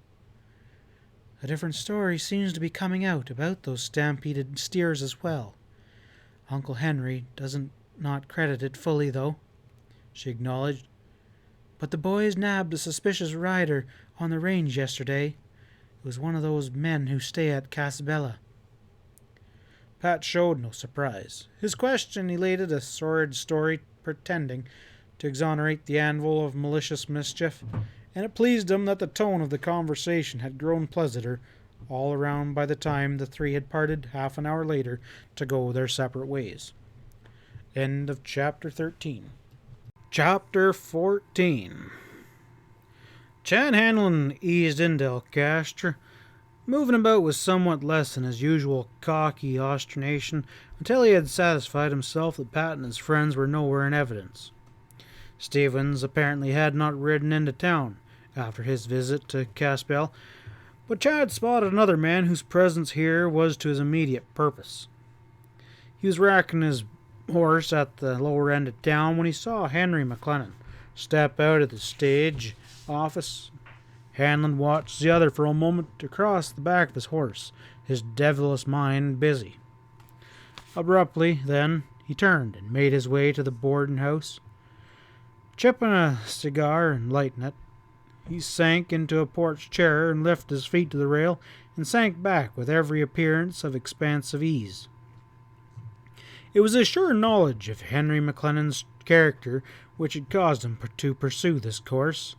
A different story seems to be coming out about those stampeded steers as well. Uncle Henry doesn't not credit it fully, though, she acknowledged. But the boys nabbed a suspicious rider on the range yesterday. It was one of those men who stay at Casabella. Pat showed no surprise. His question elated a sordid story pretending to exonerate the anvil of malicious mischief, and it pleased him that the tone of the conversation had grown pleasanter all around by the time the three had parted half an hour later to go their separate ways. End of Chapter 13. Chapter 14. Chad Hanlon eased into Alcastre, moving about with somewhat less than his usual cocky ostentation until he had satisfied himself that Pat and his friends were nowhere in evidence. Stevens apparently had not ridden into town after his visit to Casabella, but Chad spotted another man whose presence here was to his immediate purpose. He was racking his horse at the lower end of town when he saw Henry McLennan step out of the stage office. Hanlon watched the other for a moment across the back of his horse, his devilish mind busy. Abruptly, then, he turned and made his way to the boarding house. Chipping a cigar and lighting it, he sank into a porch chair and lifted his feet to the rail and sank back with every appearance of expansive ease. It was a sure knowledge of Henry McLennan's character which had caused him to pursue this course.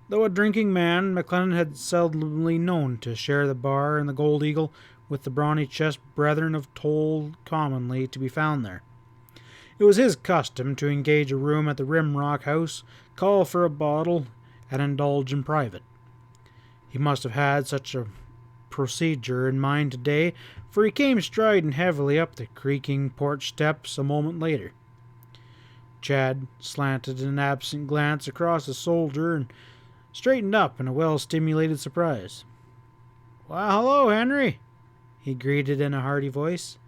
Though a drinking man, McLennan had seldomly known to share the bar and the Gold Eagle with the brawny-chested brethren of toll commonly to be found there. It was his custom to engage a room at the Rimrock House, call for a bottle, and indulge in private. He must have had such a procedure in mind today, for he came striding heavily up the creaking porch steps a moment later. Chad slanted an absent glance across the soldier and straightened up in a well-stimulated surprise. "Why, hello, Henry," he greeted in a hearty voice.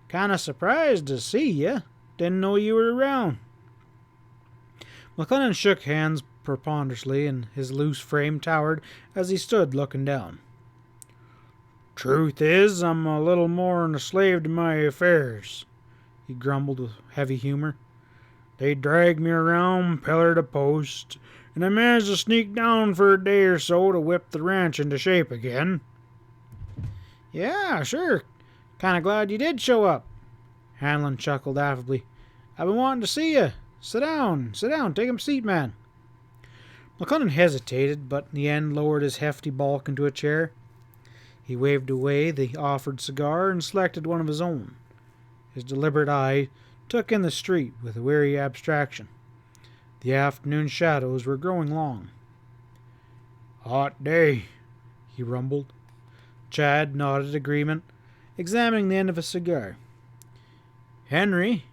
"Kinda surprised to see you. Didn't know you were around." McLennan shook hands preponderously, and his loose frame towered as he stood looking down. "Truth is, I'm a little more'n a slave to my affairs," he grumbled with heavy humor. "They dragged me around pillar to post, and I managed to sneak down for a day or so to whip the ranch into shape again." "Yeah, sure. Kinda glad you did show up." Hanlon chuckled affably. "I've been wanting to see you. Sit down. Take a seat, man." McLennan hesitated, but in the end lowered his hefty bulk into a chair. He waved away the offered cigar and selected one of his own. His deliberate eye took in the street with a weary abstraction. The afternoon shadows were growing long. "Hot day," he rumbled. Chad nodded agreement, examining the end of a cigar. "Henry,"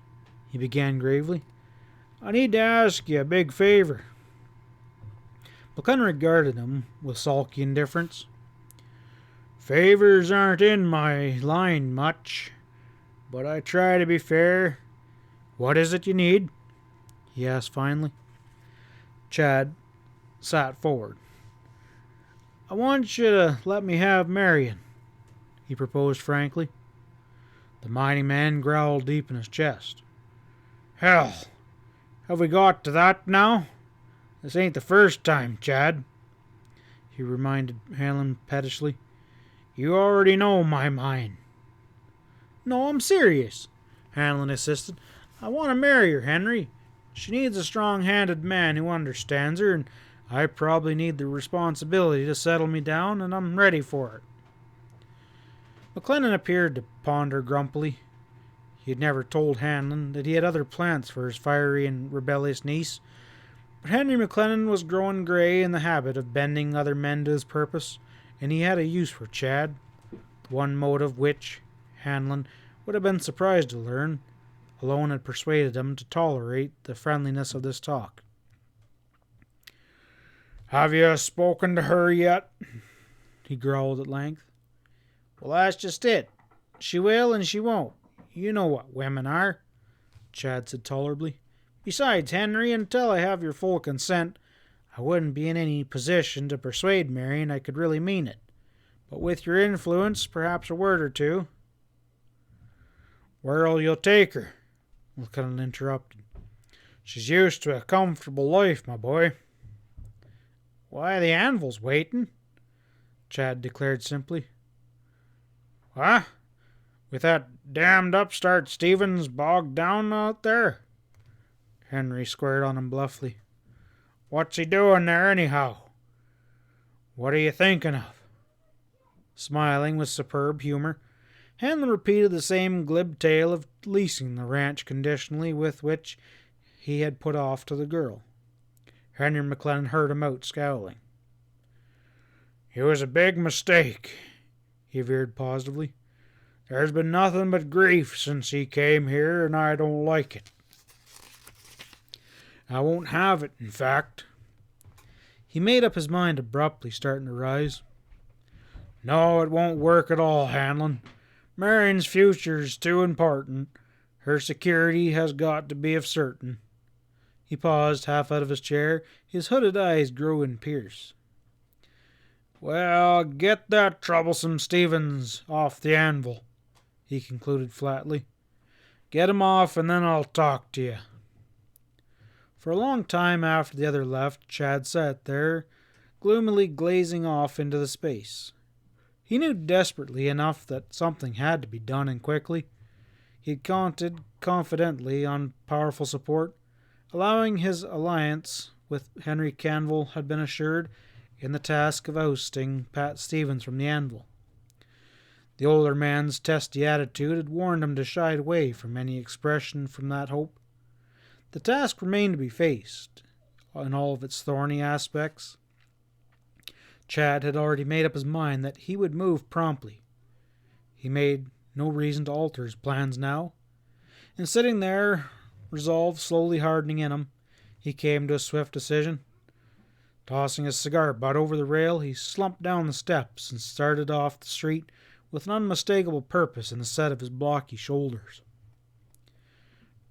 he began gravely, "I need to ask you a big favor." McLennan regarded him with sulky indifference. "Favors aren't in my line much, but I try to be fair. What is it you need?" he asked finally. Chad sat forward. "I want you to let me have Marion," he proposed frankly. The mighty man growled deep in his chest. "Hell, have we got to that now? This ain't the first time, Chad," he reminded Hanlon pettishly. "You already know my mind." "No, I'm serious," Hanlon insisted. "I want to marry her, Henry. She needs a strong-handed man who understands her, and I probably need the responsibility to settle me down, and I'm ready for it." McLennan appeared to ponder grumpily. He had never told Hanlon that he had other plans for his fiery and rebellious niece, but Henry McLennan was growing gray in the habit of bending other men to his purpose, and he had a use for Chad, one motive which, Hanlon would have been surprised to learn, alone had persuaded him to tolerate the friendliness of this talk. "Have you spoken to her yet?" he growled at length. Well, that's just it. She will and she won't. You know what women are, Chad said tolerably. Besides, Henry, until I have your full consent, I wouldn't be in any position to persuade Marion I could really mean it. But with your influence, perhaps a word or two. "Where'll you take her?" Lieutenant interrupted. "She's used to a comfortable life, my boy." "Why, the anvil's waiting," Chad declared simply. "What? With that damned upstart Stevens bogged down out there?" Henry squared on him bluffly. "What's he doing there, anyhow? What are you thinking of?" Smiling with superb humor, Hanlon repeated the same glib tale of leasing the ranch conditionally with which he had put off to the girl. Henry McLennan heard him out, scowling. "It was a big mistake," he veered positively. "There's been nothing but grief since he came here, and I don't like it. I won't have it, in fact." He made up his mind abruptly, starting to rise. "No, it won't work at all, Hanlon. Marion's future's too important. Her security has got to be of certain." He paused, half out of his chair, his hooded eyes growing fierce. "Well, get that troublesome Stevens off the anvil," he concluded flatly. "Get him off, and then I'll talk to you." For a long time after the other left, Chad sat there, gloomily gazing off into the space. He knew desperately enough that something had to be done, and quickly. He had counted confidently on powerful support, allowing his alliance with Henry Canville had been assured in the task of ousting Pat Stevens from the anvil. The older man's testy attitude had warned him to shy away from any expression from that hope. The task remained to be faced, in all of its thorny aspects. Chad had already made up his mind that he would move promptly. He made no reason to alter his plans now, and sitting there, resolve slowly hardening in him, he came to a swift decision. Tossing his cigar butt over the rail, he slumped down the steps and started off the street with an unmistakable purpose in the set of his blocky shoulders.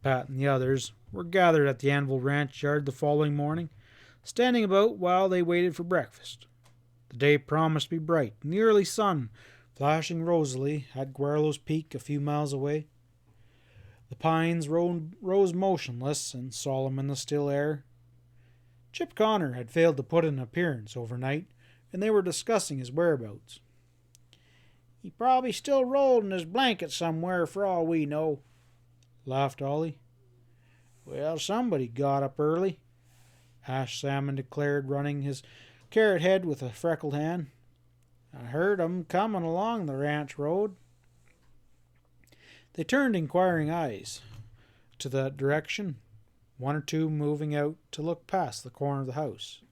Pat and the others were gathered at the Anvil Ranch yard the following morning, standing about while they waited for breakfast. The day promised to be bright, and the early sun, flashing rosily, at Guarlo's Peak a few miles away. The pines rose motionless and solemn in the still air. Chip Connor had failed to put in an appearance overnight, and they were discussing his whereabouts. "He probably still rolled in his blanket somewhere, for all we know," laughed Ollie. "Well, somebody got up early," Ash Salmon declared, running his carrot head with a freckled hand. "I heard 'em coming along the ranch road." They turned inquiring eyes to that direction, one or two moving out to look past the corner of the house.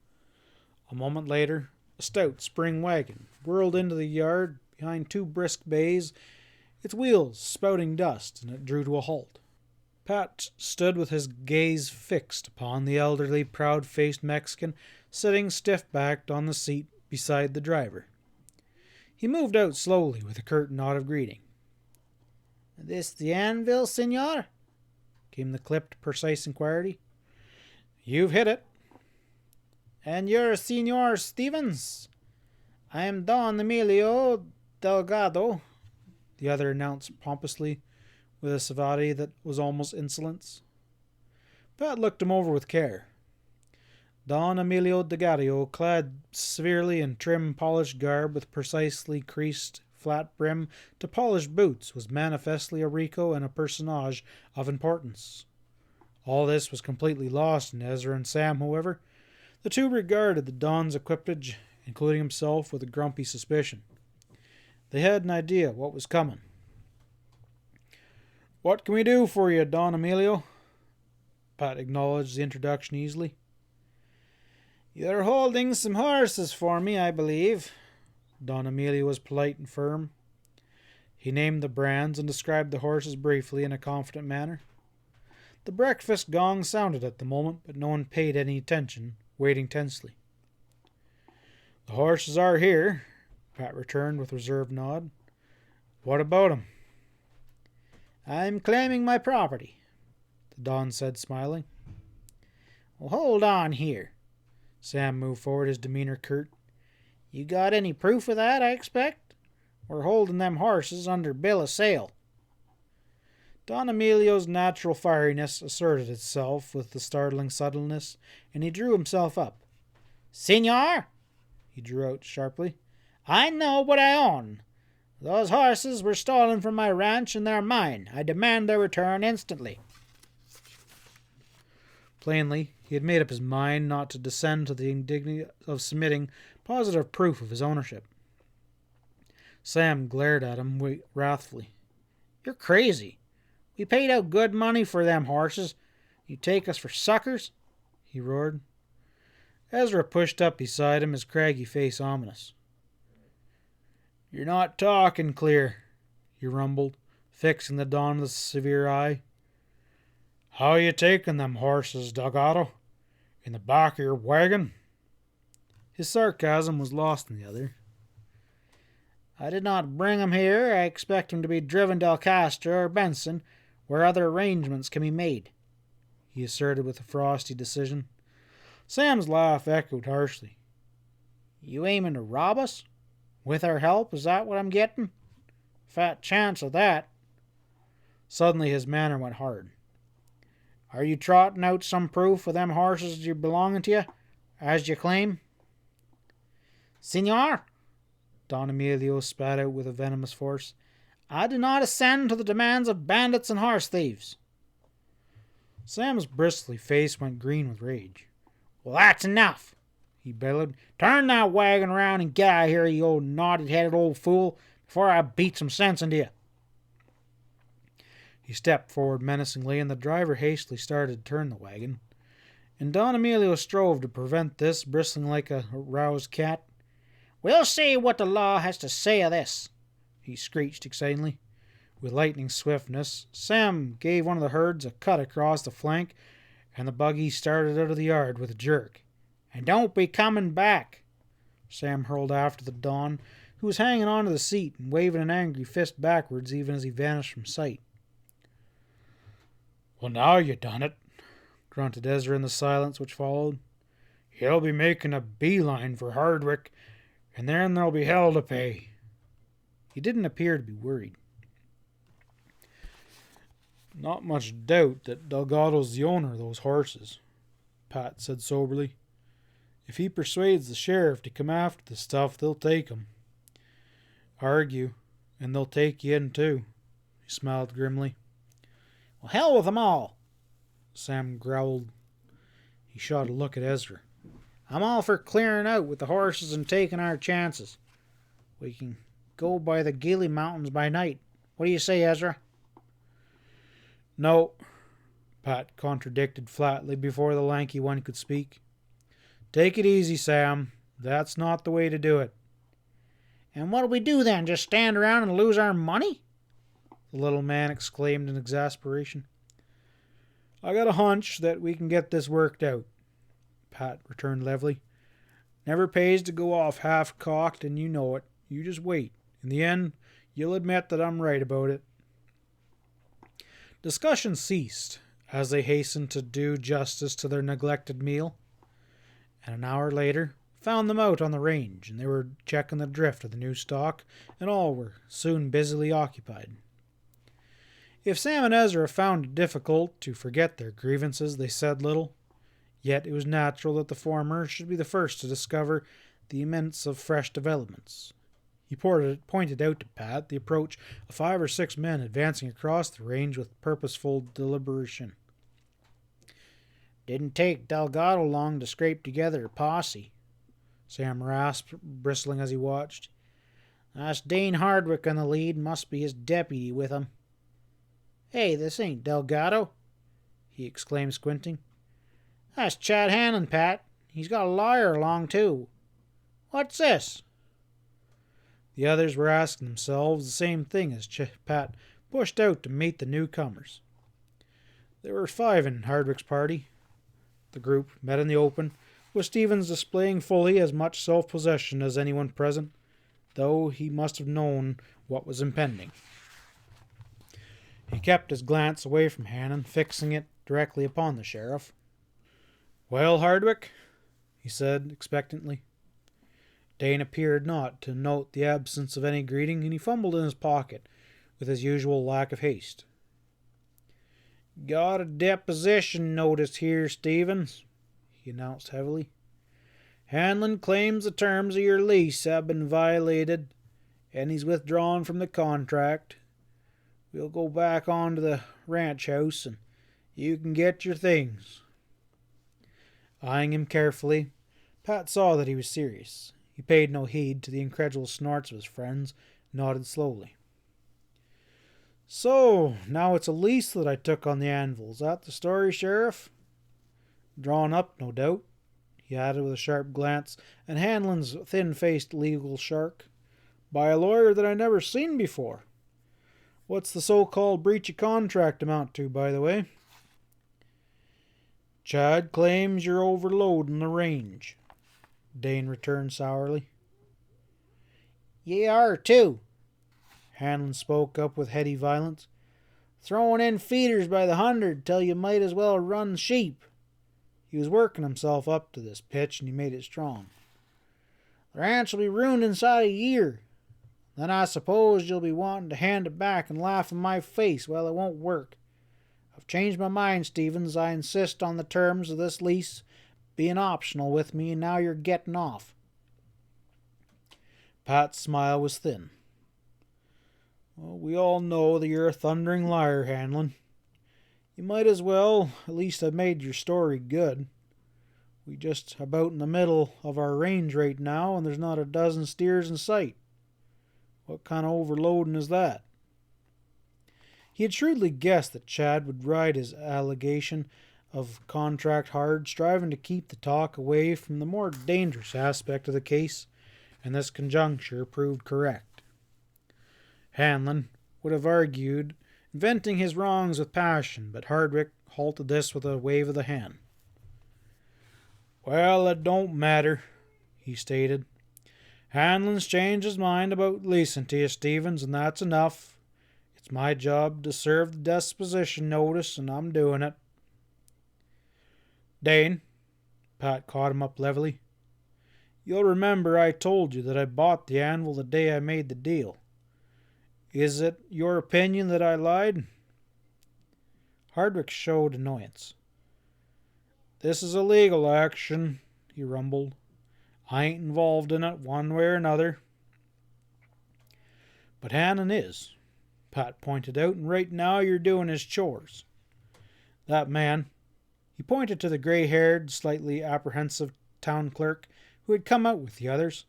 A moment later, a stout spring wagon whirled into the yard behind two brisk bays, its wheels spouting dust, and it drew to a halt. Pat stood with his gaze fixed upon the elderly, proud-faced Mexican sitting stiff-backed on the seat beside the driver. He moved out slowly with a curt nod of greeting. "This the anvil, senor?" came the clipped, precise inquiry. "You've hit it." "And you're Senor Stevens? I am Don Emilio Delgado," the other announced pompously, with a suavity that was almost insolence. Pat looked him over with care. Don Emilio Delgado, clad severely in trim, polished garb with precisely creased, flat brim to polished boots, was manifestly a Rico and a personage of importance. All this was completely lost in Ezra and Sam, however. The two regarded the Don's equipage, including himself, with a grumpy suspicion. They had an idea what was coming. "What can we do for you, Don Emilio?" Pat acknowledged the introduction easily. "You're holding some horses for me, I believe." Don Emilio was polite and firm. He named the brands and described the horses briefly in a confident manner. The breakfast gong sounded at the moment, but no one paid any attention, waiting tensely. "The horses are here," Pat returned with a reserved nod. "What about 'em?" "I'm claiming my property," the Don said, smiling. "Well, hold on here." Sam moved forward, his demeanor curt. "You got any proof of that, I expect? We're holding them horses under bill of sale." Don Emilio's natural fieriness asserted itself with the startling suddenness, and he drew himself up. "Senor," he drew out sharply, "I know what I own. Those horses were stolen from my ranch and they're mine. I demand their return instantly." Plainly, he had made up his mind not to descend to the indignity of submitting positive proof of his ownership. Sam glared at him wrathfully. "You're crazy. We paid out good money for them horses. You take us for suckers?" he roared. Ezra pushed up beside him, his craggy face ominous. "You're not talking clear," he rumbled, fixing the Don with a severe eye. "How you taking them horses, Delgado? In the back of your wagon?" His sarcasm was lost on the other. "I did not bring 'em here. I expect 'em to be driven to El Castro or Benson, where other arrangements can be made," he asserted with a frosty decision. Sam's laugh echoed harshly. "You aiming to rob us? With our help, is that what I'm getting? Fat chance of that." Suddenly his manner went hard. "Are you trotting out some proof of them horses you belonging to you, as you claim?" "Senor," Don Emilio spat out with a venomous force, "I do not assent to the demands of bandits and horse thieves." Sam's bristly face went green with rage. "Well, that's enough," he bellowed. "Turn that wagon around and get out of here, you old knotted-headed old fool, before I beat some sense into you." He stepped forward menacingly, and the driver hastily started to turn the wagon. And Don Emilio strove to prevent this, bristling like a roused cat. "We'll see what the law has to say of this," he screeched excitedly. With lightning swiftness, Sam gave one of the herds a cut across the flank, and the buggy started out of the yard with a jerk. "And don't be coming back," Sam hurled after the Don, who was hanging onto the seat and waving an angry fist backwards even as he vanished from sight. "Well, now you done it," grunted Ezra in the silence which followed. "He'll be making a beeline for Hardwick, and then there'll be hell to pay." He didn't appear to be worried. "Not much doubt that Delgado's the owner of those horses," Pat said soberly. "If he persuades the sheriff to come after the stuff, they'll take him. Argue, and they'll take you in too." He smiled grimly. "Well, hell with them all," Sam growled. He shot a look at Ezra. "I'm all for clearing out with the horses and taking our chances. We can go by the Gilly Mountains by night. What do you say, Ezra?" "No," Pat contradicted flatly before the lanky one could speak. "Take it easy, Sam. That's not the way to do it." "And what'll we do then? Just stand around and lose our money?" the little man exclaimed in exasperation. "I got a hunch that we can get this worked out," Pat returned levelly. "Never pays to go off half-cocked, and you know it. You just wait. In the end, you'll admit that I'm right about it." Discussion ceased as they hastened to do justice to their neglected meal, and an hour later found them out on the range, and they were checking the drift of the new stock, and all were soon busily occupied. If Sam and Ezra found it difficult to forget their grievances, they said little, yet it was natural that the former should be the first to discover the immense of fresh developments. He pointed out to Pat the approach of 5 or 6 men advancing across the range with purposeful deliberation. "Didn't take Delgado long to scrape together a posse," Sam rasped, bristling as he watched. "That's Dane Hardwick on the lead. Must be his deputy with him. Hey, this ain't Delgado," he exclaimed, squinting. "That's Chad Hanlon, Pat. He's got a lawyer along, too. What's this?" The others were asking themselves the same thing as Pat pushed out to meet the newcomers. There were 5 in Hardwick's party. The group met in the open, with Stevens displaying fully as much self-possession as anyone present, though he must have known what was impending. He kept his glance away from Hannon, fixing it directly upon the sheriff. "Well, Hardwick?" he said expectantly. Dane appeared not to note the absence of any greeting, and he fumbled in his pocket with his usual lack of haste. "Got a deposition notice here, Stevens," he announced heavily. "Hanlon claims the terms of your lease have been violated, and he's withdrawn from the contract. We'll go back on to the ranch house, and you can get your things." Eyeing him carefully, Pat saw that he was serious. He paid no heed to the incredulous snorts of his friends, nodded slowly. "So, now it's a lease that I took on the anvil. Is that the story, Sheriff? Drawn up, no doubt," he added with a sharp glance at Hanlon's thin-faced legal shark, "by a lawyer that I never seen before. What's the so-called breach of contract amount to, by the way?" "Chad claims you're overloading the range," Dane returned sourly. "Ye are, too," Hanlon spoke up with heady violence. "Throwing in feeders by the 100 till you might as well run sheep." He was working himself up to this pitch, and he made it strong. "The ranch will be ruined inside a year. Then I suppose you'll be wanting to hand it back and laugh in my face. Well, it won't work. I've changed my mind, Stevens. I insist on the terms of this lease being optional with me, and now you're getting off." Pat's smile was thin. "Well, we all know that you're a thundering liar, Hanlon. You might as well at least have made your story good. We just about in the middle of our range right now, and there's not a dozen steers in sight. What kind of overloading is that?" He had shrewdly guessed that Chad would ride his allegation of contract hard, striving to keep the talk away from the more dangerous aspect of the case, and this conjuncture proved correct. Hanlon would have argued, venting his wrongs with passion, but Hardwick halted this with a wave of the hand. "Well, it don't matter," he stated. "Hanlon's changed his mind about leasing to you, Stevens, and that's enough. It's my job to serve the disposition notice, and I'm doing it." "Dane," Pat caught him up levelly, "you'll remember I told you that I bought the anvil the day I made the deal. Is it your opinion that I lied?" Hardwick showed annoyance. "This is a legal action," he rumbled. "I ain't involved in it one way or another." "But Hannon is," Pat pointed out, "and right now you're doing his chores. That man," he pointed to the gray-haired, slightly apprehensive town clerk who had come out with the others,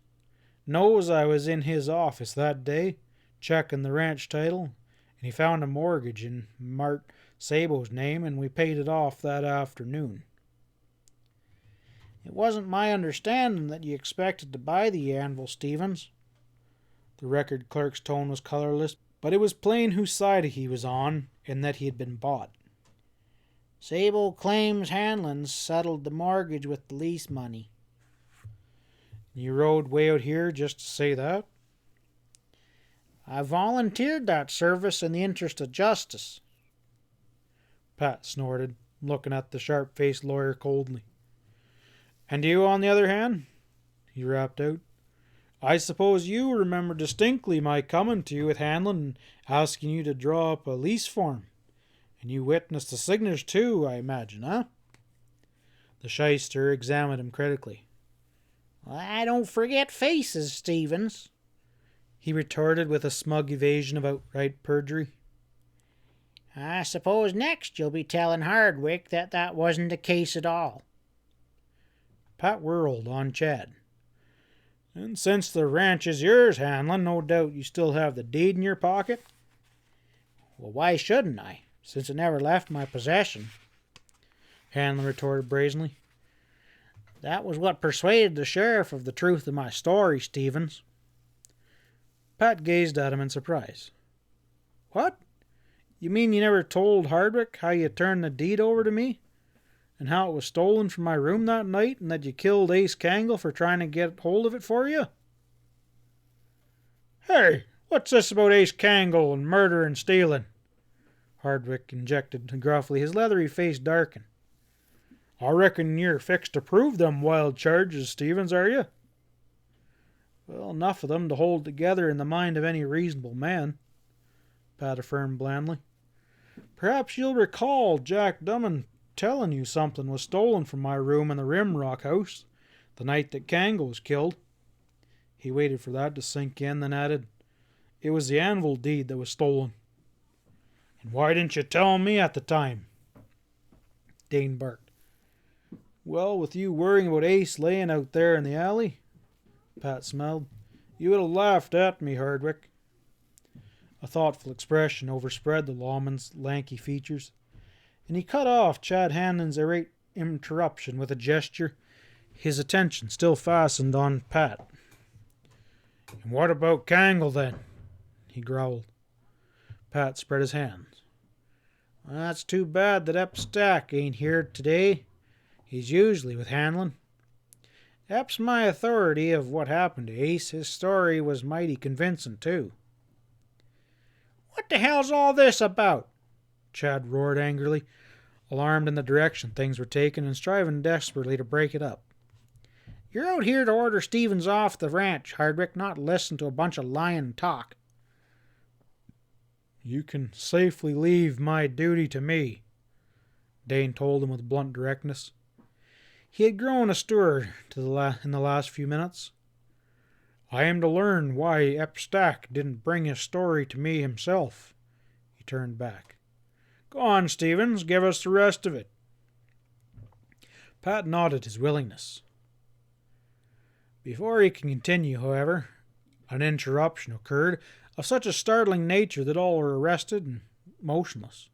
"knows I was in his office that day, checking the ranch title, and he found a mortgage in Mart Sabo's name, and we paid it off that afternoon." "It wasn't my understanding that you expected to buy the anvil, Stevens." The record clerk's tone was colorless, but it was plain whose side he was on, and that he had been bought. "Sabo claims Hanlon's settled the mortgage with the lease money." "You rode way out here just to say that?" "I volunteered that service in the interest of justice." Pat snorted, looking at the sharp-faced lawyer coldly. "And you, on the other hand," he rapped out, "I suppose you remember distinctly my coming to you with Hanlon and asking you to draw up a lease form. And you witnessed the signatures too, I imagine, huh?" The shyster examined him critically. "I don't forget faces, Stevens," he retorted with a smug evasion of outright perjury. "I suppose next you'll be telling Hardwick that wasn't the case at all." Pat whirled on Chad. "And since the ranch is yours, Hanlon, no doubt you still have the deed in your pocket?" "Well, why shouldn't I, since it never left my possession?" Hanlon retorted brazenly. "That was what persuaded the sheriff of the truth of my story, Stevens." Pat gazed at him in surprise. "What? You mean you never told Hardwick how you turned the deed over to me? And how it was stolen from my room that night, and that you killed Ace Cangle for trying to get hold of it for you? Hey, what's this about Ace Cangle and murder and stealing? Hardwick injected gruffly, his leathery face darkened. I reckon you're fixed to prove them wild charges, Stevens, are you? Well, enough of them to hold together in the mind of any reasonable man, Pat affirmed blandly. Perhaps you'll recall Jack Drummond telling you something was stolen from my room in the Rimrock house the night that Cangle was killed. He waited for that to sink in, then added, It was the anvil deed that was stolen. And why didn't you tell me at the time? Dane barked. Well, with you worrying about Ace laying out there in the alley, Pat smiled, you would have laughed at me, Hardwick. A thoughtful expression overspread the lawman's lanky features, and he cut off Chad Hanlon's irate interruption with a gesture, his attention still fastened on Pat. And what about Cangle, then? He growled. Pat spread his hands. Well, that's too bad that Ep Stack ain't here today. He's usually with Hanlon. Ep's my authority of what happened to Ace. His story was mighty convincing, too. What the hell's all this about? Chad roared angrily, alarmed in the direction things were taking and striving desperately to break it up. You're out here to order Stevens off the ranch, Hardwick, not listen to a bunch of lying talk. You can safely leave my duty to me, Dane told him with blunt directness. He had grown austere in the last few minutes. I am to learn why Ep Stack didn't bring his story to me himself. He turned back. Go on, Stevens, give us the rest of it. Pat nodded his willingness. Before he could continue, however, an interruption occurred of such a startling nature that all were arrested and motionless.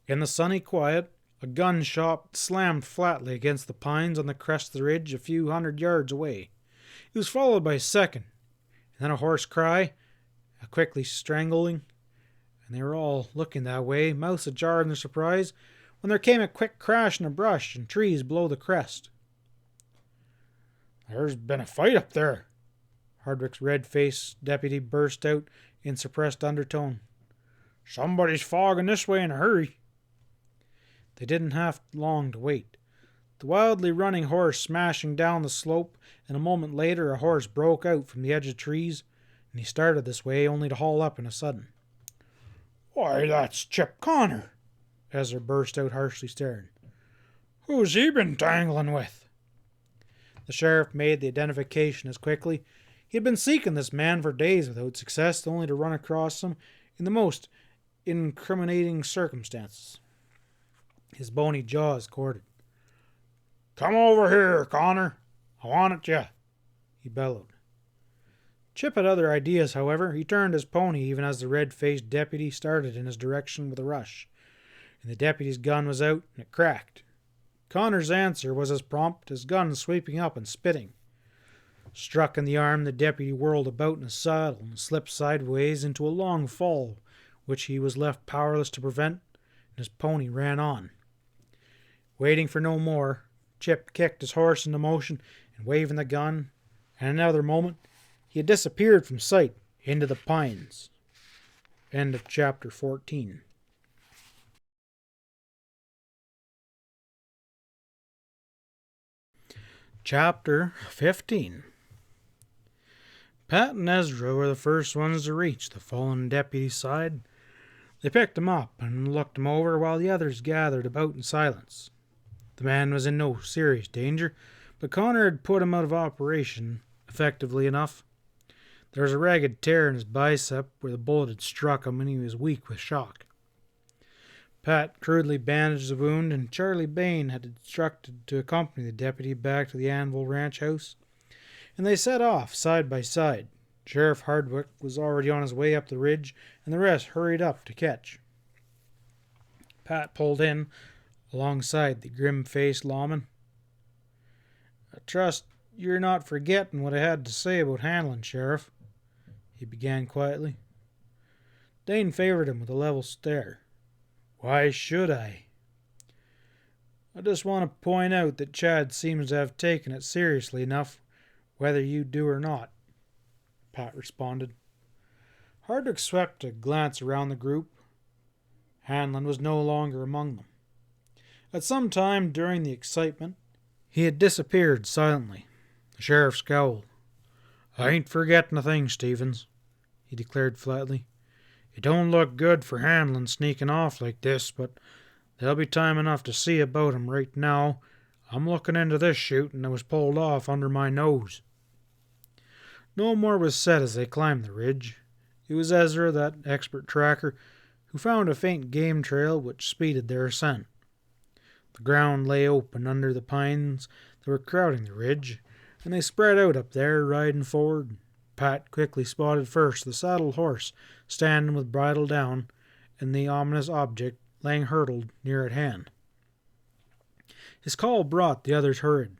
In the sunny quiet, a gunshot slammed flatly against the pines on the crest of the ridge a few 100 yards away. It was followed by a second, and then a hoarse cry, a quickly strangling, and they were all looking that way, mouths ajar in their surprise, when there came a quick crash in the brush and trees below the crest. There's been a fight up there, Hardwick's red-faced deputy burst out in suppressed undertone. Somebody's fogging this way in a hurry. They didn't have long to wait. The wildly running horse smashing down the slope, and a moment later a horse broke out from the edge of trees, and he started this way only to haul up in a sudden. Why, that's Chip Connor, Ezra burst out harshly staring. Who's he been tangling with? The sheriff made the identification as quickly. He had been seeking this man for days without success, only to run across him in the most incriminating circumstances. His bony jaws corded. Come over here, Connor. I want it you, he bellowed. Chip had other ideas, however. He turned his pony even as the red-faced deputy started in his direction with a rush, and the deputy's gun was out and it cracked. Connor's answer was as prompt, his gun sweeping up and spitting. Struck in the arm, the deputy whirled about in his saddle and slipped sideways into a long fall, which he was left powerless to prevent, and his pony ran on. Waiting for no more, Chip kicked his horse into motion and waving the gun, and in another moment he had disappeared from sight into the pines. End of chapter 14. Chapter 15. Pat and Ezra were the first ones to reach the fallen deputy's side. They picked him up and looked him over while the others gathered about in silence. The man was in no serious danger, but Connor had put him out of operation effectively enough. There was a ragged tear in his bicep where the bullet had struck him, and he was weak with shock. Pat crudely bandaged the wound, and Charlie Bain had instructed to accompany the deputy back to the Anvil Ranch house, and they set off side by side. Sheriff Hardwick was already on his way up the ridge, and the rest hurried up to catch. Pat pulled in alongside the grim-faced lawman. I trust you're not forgetting what I had to say about Hanlon, Sheriff, he began quietly. Dane favored him with a level stare. Why should I? I just want to point out that Chad seems to have taken it seriously enough, whether you do or not, Pat responded. Hardwick swept a glance around the group. Hanlon was no longer among them. At some time during the excitement, he had disappeared silently. The sheriff scowled. I ain't forgetting a thing, Stevens, he declared flatly. It don't look good for Hanlon sneaking off like this, but there'll be time enough to see about him right now. I'm looking into this shooting that was pulled off under my nose. No more was said as they climbed the ridge. It was Ezra, that expert tracker, who found a faint game trail which speeded their ascent. The ground lay open under the pines that were crowding the ridge, and they spread out up there, riding forward. Pat quickly spotted first the saddled horse standing with bridle down, and the ominous object lying hurtled near at hand. His call brought the others hurried.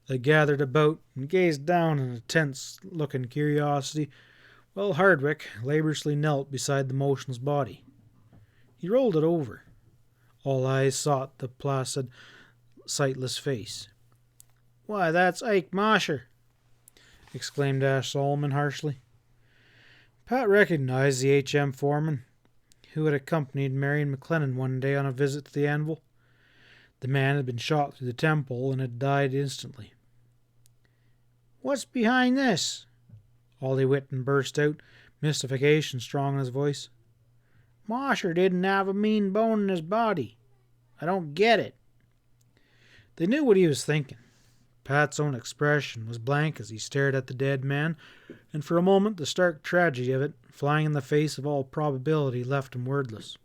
They gathered about and gazed down in a tense-looking curiosity, while Hardwick laboriously knelt beside the motionless body. He rolled it over. All eyes sought the placid, sightless face. Why, that's Ike Mosher, exclaimed Ash Solomon harshly. Pat recognized the H.M. foreman, who had accompanied Marion McLennan one day on a visit to the anvil. The man had been shot through the temple and had died instantly. What's behind this? Ollie Whitten burst out, mystification strong in his voice. Mosher didn't have a mean bone in his body. I don't get it. They knew what he was thinking. Pat's own expression was blank as he stared at the dead man, and for a moment the stark tragedy of it, flying in the face of all probability, left him wordless.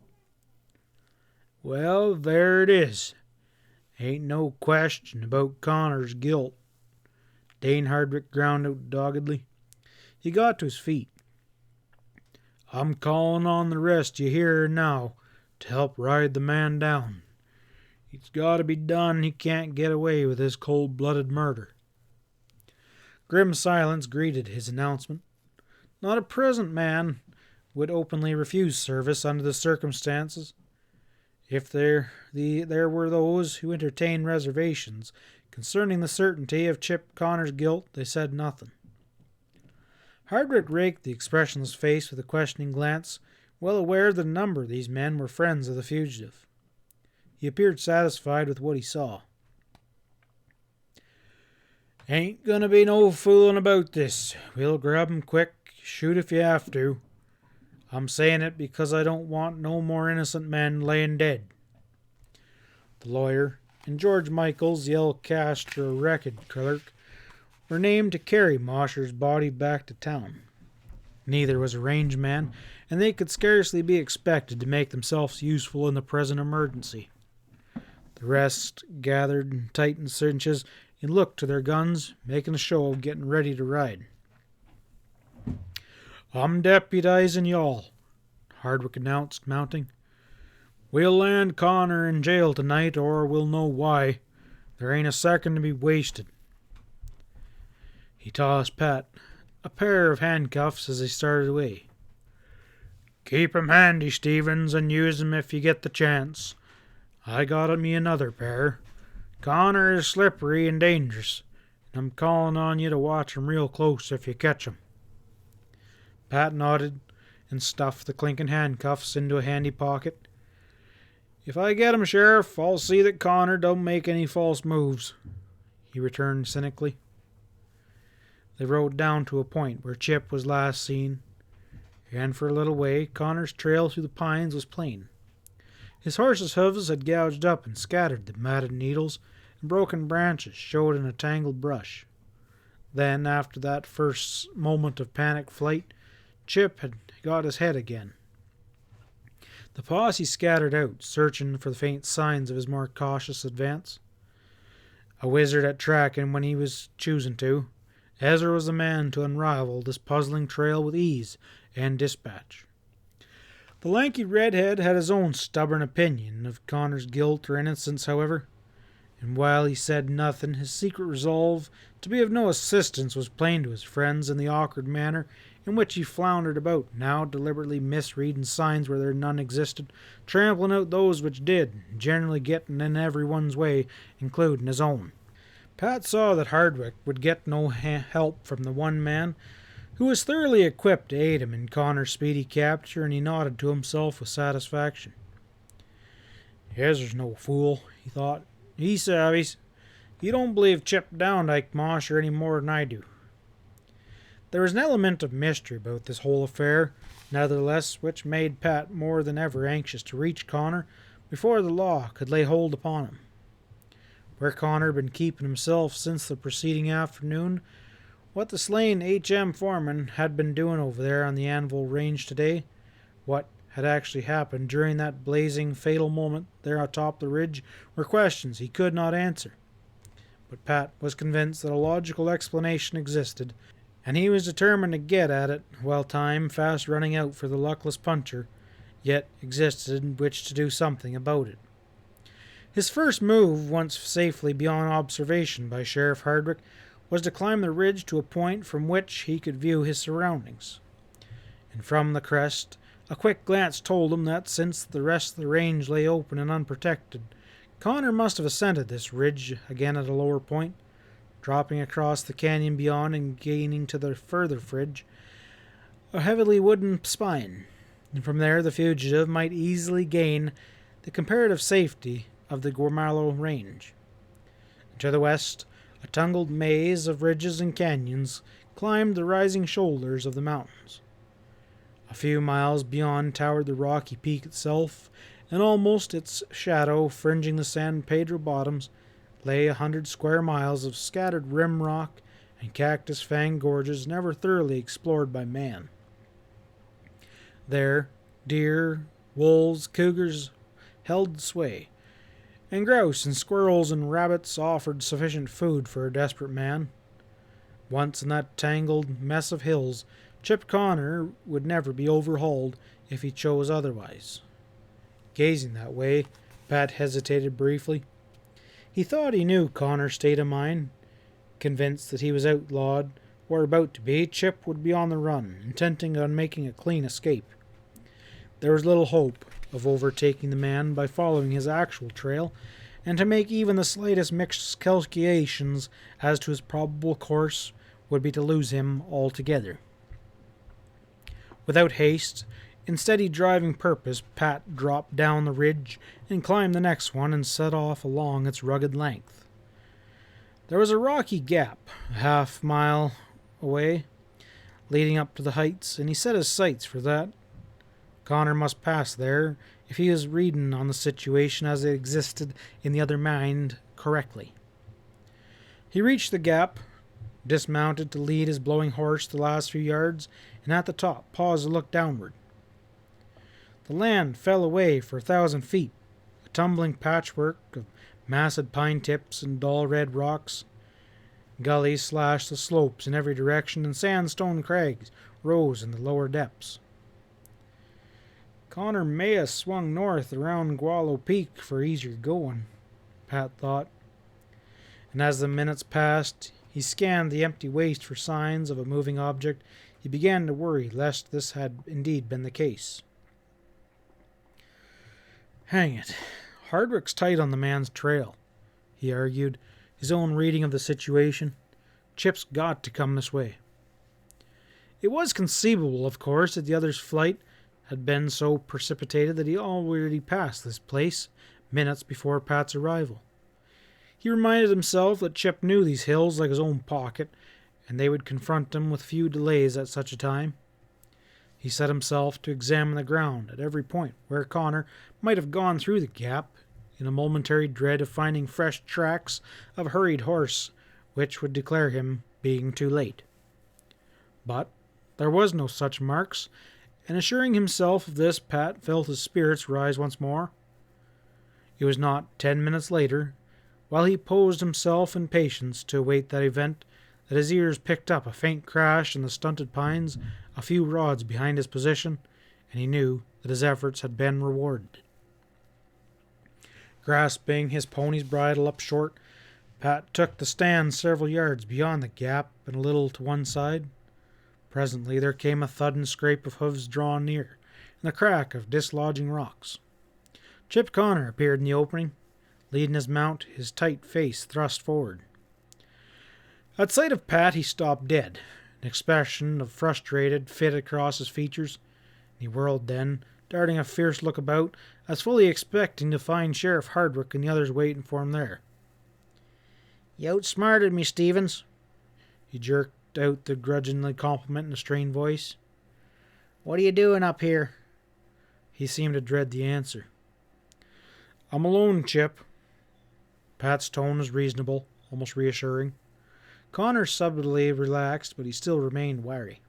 Well, there it is. Ain't no question about Connor's guilt, Dane Hardwick ground out doggedly. He got to his feet. I'm calling on the rest you here now to help ride the man down. It's got to be done. He can't get away with his cold-blooded murder. Grim silence greeted his announcement. Not a present man would openly refuse service under the circumstances. If there were those who entertained reservations concerning the certainty of Chip Connor's guilt, they said nothing. Hardwick raked the expressionless face with a questioning glance, well aware that a number of these men were friends of the fugitive. He appeared satisfied with what he saw. Ain't gonna be no fooling about this. We'll grab 'em quick, shoot if you have to. I'm saying it because I don't want no more innocent men laying dead. The lawyer and George Michaels, the El Castro record clerk, were named to carry Mosher's body back to town. Neither was a range man, and they could scarcely be expected to make themselves useful in the present emergency. The rest gathered in tightened cinches and looked to their guns, making a show of getting ready to ride. I'm deputizing y'all, Hardwick announced, mounting. We'll land Connor in jail tonight, or we'll know why. There ain't a second to be wasted. He tossed Pat a pair of handcuffs as they started away. Keep 'em handy, Stevens, and use 'em if you get the chance. I got me another pair. Connor is slippery and dangerous, and I'm calling on you to watch him real close if you catch him. Pat nodded and stuffed the clinking handcuffs into a handy pocket. If I get him, Sheriff, I'll see that Connor don't make any false moves, he returned cynically. They rode down to a point where Chip was last seen, and for a little way Connor's trail through the pines was plain. His horse's hooves had gouged up and scattered the matted needles, and broken branches showed in a tangled brush. Then, after that first moment of panic flight, Chip had got his head again. The posse scattered out, searching for the faint signs of his more cautious advance. A wizard at tracking when he was choosing to, Ezra was the man to unravel this puzzling trail with ease and dispatch. The lanky redhead had his own stubborn opinion of Connor's guilt or innocence, however, and while he said nothing, his secret resolve to be of no assistance was plain to his friends in the awkward manner in which he floundered about, now deliberately misreading signs where there none existed, trampling out those which did, generally getting in everyone's way, including his own. Pat saw that Hardwick would get no help from the one man who was thoroughly equipped to aid him in Connor's speedy capture, and he nodded to himself with satisfaction. Ezra's no fool, he thought. He savvies. He don't believe Chip Downdyke Mosher any more than I do. There was an element of mystery about this whole affair, nevertheless, which made Pat more than ever anxious to reach Connor before the law could lay hold upon him. Where Connor had been keeping himself since the preceding afternoon, what the slain H.M. foreman had been doing over there on the Anvil Range today, what had actually happened during that blazing, fatal moment there atop the ridge, were questions he could not answer. But Pat was convinced that a logical explanation existed, and he was determined to get at it while time, fast running out for the luckless puncher, yet existed in which to do something about it. His first move, once safely beyond observation by Sheriff Hardwick, was to climb the ridge to a point from which he could view his surroundings. And from the crest, a quick glance told him that since the rest of the range lay open and unprotected, Connor must have ascended this ridge again at a lower point, dropping across the canyon beyond and gaining to the further ridge a heavily wooden spine, and from there the fugitive might easily gain the comparative safety of the Gormallow Range. And to the west, a tangled maze of ridges and canyons climbed the rising shoulders of the mountains. A few miles beyond towered the rocky peak itself, and almost its shadow, fringing the San Pedro bottoms, lay 100 square miles of scattered rim rock and cactus-fanged gorges never thoroughly explored by man. There, deer, wolves, cougars held sway, and grouse and squirrels and rabbits offered sufficient food for a desperate man. Once in that tangled mess of hills, Chip Connor would never be overhauled if he chose otherwise. Gazing that way, Pat hesitated briefly. He thought he knew Connor's state of mind. Convinced that he was outlawed, or about to be, Chip would be on the run, intending on making a clean escape. There was little hope of overtaking the man by following his actual trail, and to make even the slightest mixed calculations as to his probable course would be to lose him altogether. Without haste, in steady driving purpose, Pat dropped down the ridge and climbed the next one and set off along its rugged length. There was a rocky gap, a half-mile away, leading up to the heights, and he set his sights for that. Connor must pass there if he was reading on the situation as it existed in the other mind correctly. He reached the gap, dismounted to lead his blowing horse the last few yards, and at the top paused to look downward. The land fell away for 1,000 feet, a tumbling patchwork of massive pine tips and dull red rocks. Gullies slashed the slopes in every direction, and sandstone crags rose in the lower depths. Connor may have swung north around Gualo Peak for easier going, Pat thought. And as the minutes passed, he scanned the empty waste for signs of a moving object. He began to worry lest this had indeed been the case. Hang it, Hardwick's tight on the man's trail, he argued, his own reading of the situation. Chip's got to come this way. It was conceivable, of course, that the other's flight had been so precipitated that he already passed this place minutes before Pat's arrival. He reminded himself that Chip knew these hills like his own pocket, and they would confront him with few delays at such a time. He set himself to examine the ground at every point where Connor might have gone through the gap, in a momentary dread of finding fresh tracks of a hurried horse, which would declare him being too late. But there was no such marks, and assuring himself of this, Pat felt his spirits rise once more. It was not 10 minutes later, while he posed himself in patience to await that event, that his ears picked up a faint crash in the stunted pines a few rods behind his position, and he knew that his efforts had been rewarded. Grasping his pony's bridle up short, Pat took the stand several yards beyond the gap and a little to one side. Presently there came a thud and scrape of hoofs drawn near, and the crack of dislodging rocks. Chip Connor appeared in the opening, leading his mount, his tight face thrust forward. At sight of Pat he stopped dead, an expression of frustrated fit across his features. He whirled then, darting a fierce look about, as fully expecting to find Sheriff Hardwick and the others waiting for him there. You outsmarted me, Stevens. He jerked out the grudgingly compliment in a strained voice. What are you doing up here? He seemed to dread the answer. I'm alone, Chip. Pat's tone was reasonable, almost reassuring. Connor subtly relaxed, but he still remained wary.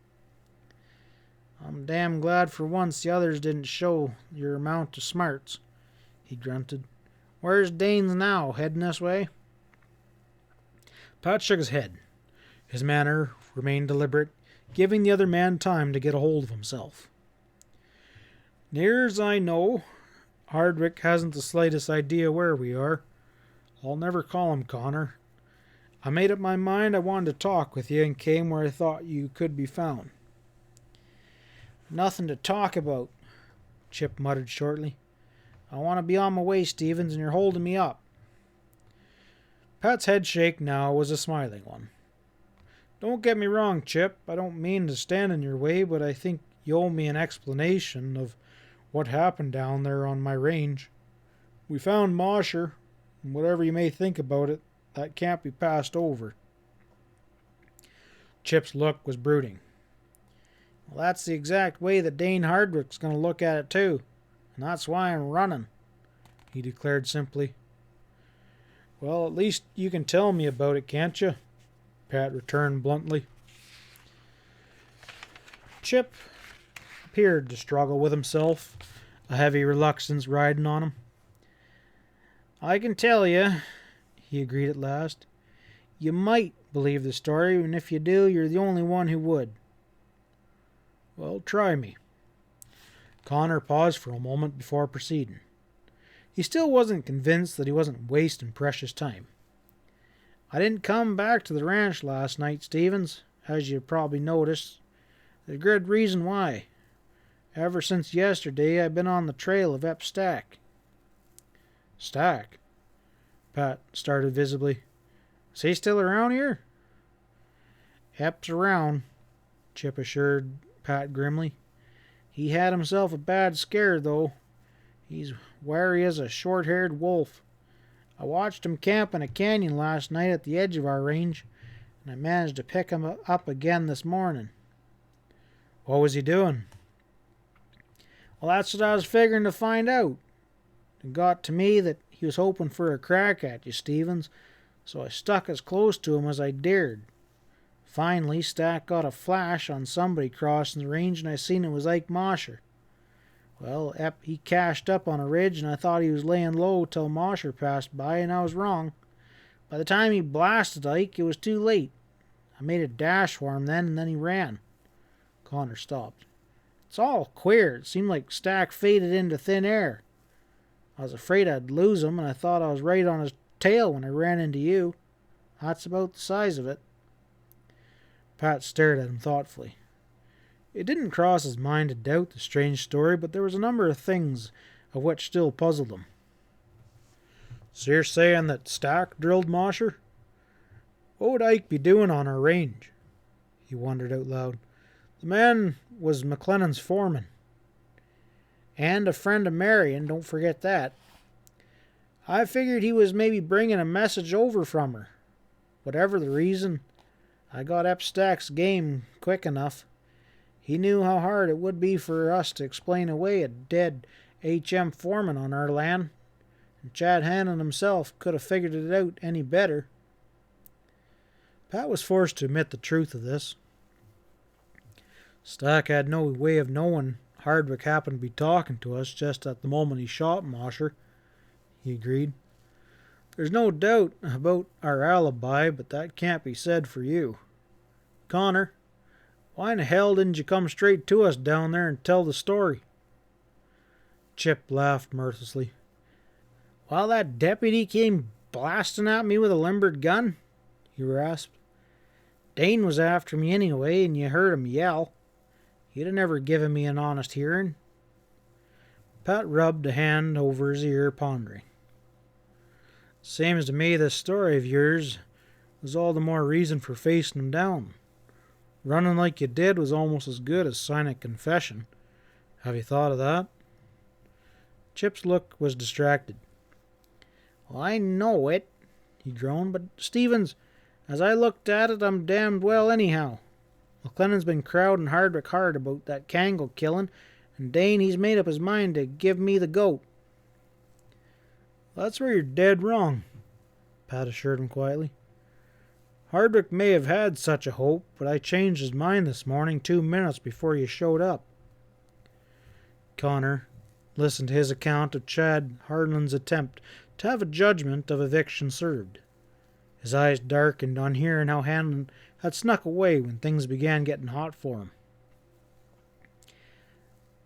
I'm damn glad for once the others didn't show your amount of smarts, he grunted. Where's Danes now? Heading this way? Pat shook his head. His manner remained deliberate, giving the other man time to get a hold of himself. Near as I know, Hardwick hasn't the slightest idea where we are. I'll never call him Connor. I made up my mind I wanted to talk with you and came where I thought you could be found. Nothing to talk about, Chip muttered shortly. I want to be on my way, Stevens, and you're holding me up. Pat's head shake now was a smiling one. Don't get me wrong, Chip. I don't mean to stand in your way, but I think you owe me an explanation of what happened down there on my range. We found Mosher, and whatever you may think about it, that can't be passed over. Chip's look was brooding. Well, that's the exact way that Dane Hardwick's going to look at it, too. And that's why I'm running, he declared simply. Well, at least you can tell me about it, can't you? Pat returned bluntly. Chip appeared to struggle with himself, a heavy reluctance riding on him. I can tell you, he agreed at last. You might believe the story, and if you do, you're the only one who would. Well, try me. Connor paused for a moment before proceeding. He still wasn't convinced that he wasn't wasting precious time. I didn't come back to the ranch last night, Stevens, as you probably noticed. There's a good reason why. Ever since yesterday, I've been on the trail of Ep Stack. Stack? Pat started visibly. Is he still around here? Ep's around, Chip assured Pat grimly. He had himself a bad scare, though. He's wary as a short-haired wolf. I watched him camp in a canyon last night at the edge of our range, and I managed to pick him up again this morning. What was he doing? Well, that's what I was figuring to find out. It got to me that he was hoping for a crack at you, Stevens, so I stuck as close to him as I dared. Finally, Stack got a flash on somebody crossing the range, and I seen it was Ike Mosher. Well, Ep, he cached up on a ridge, and I thought he was laying low till Mosher passed by, and I was wrong. By the time he blasted Ike, it was too late. I made a dash for him then, and then he ran. Connor stopped. It's all queer. It seemed like Stack faded into thin air. I was afraid I'd lose him, and I thought I was right on his tail when I ran into you. That's about the size of it. Pat stared at him thoughtfully. It didn't cross his mind to doubt the strange story, but there was a number of things of which still puzzled him. So you're saying that Stack drilled Mosher? What would Ike be doing on our range? He wondered out loud. The man was McLennan's foreman. And a friend of Marion, don't forget that. I figured he was maybe bringing a message over from her. Whatever the reason, I got Ep Stack's game quick enough. He knew how hard it would be for us to explain away a dead H.M. foreman on our land, and Chad Hanlon himself could have figured it out any better. Pat was forced to admit the truth of this. Stack had no way of knowing Hardwick happened to be talking to us just at the moment he shot Mosher, he agreed. There's no doubt about our alibi, but that can't be said for you. Connor, why in the hell didn't you come straight to us down there and tell the story? Chip laughed mirthlessly. While that deputy came blasting at me with a limbered gun, he rasped. Dane was after me anyway, and you heard him yell. He'd have never given me an honest hearing. Pat rubbed a hand over his ear, pondering. Seems to me this story of yours was all the more reason for facing him down. Running like you did was almost as good as signing a confession. Have you thought of that? Chip's look was distracted. Well, I know it, he groaned, but Stevens, as I looked at it, I'm damned well anyhow. McLennan's been crowding Hardwick hard about that Kangle killing, and Dane, he's made up his mind to give me the goat. That's where you're dead wrong, Pat assured him quietly. Hardwick may have had such a hope, but I changed his mind this morning 2 minutes before you showed up. Connor listened to his account of Chad Hanlon's attempt to have a judgment of eviction served. His eyes darkened on hearing how Hanlon had snuck away when things began getting hot for him.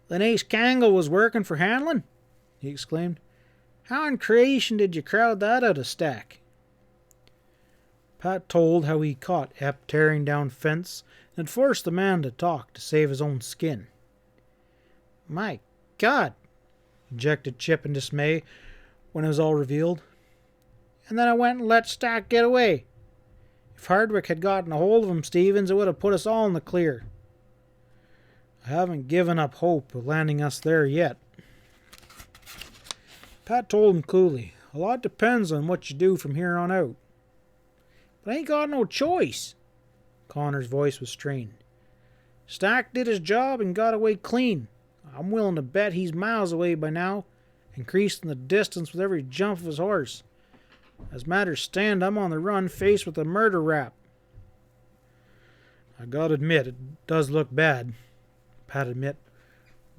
Then Ace Kangle was working for Hanlon? He exclaimed. How in creation did you crowd that out of stack? Pat told how he caught Ep tearing down fence and had forced the man to talk to save his own skin. My God, ejected Chip in dismay when it was all revealed. And then I went and let Stack get away. If Hardwick had gotten a hold of him, Stevens, it would have put us all in the clear. I haven't given up hope of landing us there yet. Pat told him coolly, a lot depends on what you do from here on out. But I ain't got no choice. Connor's voice was strained. Stack did his job and got away clean. I'm willing to bet he's miles away by now, increasing the distance with every jump of his horse. As matters stand, I'm on the run, faced with a murder rap. I gotta admit, it does look bad, Pat admitted.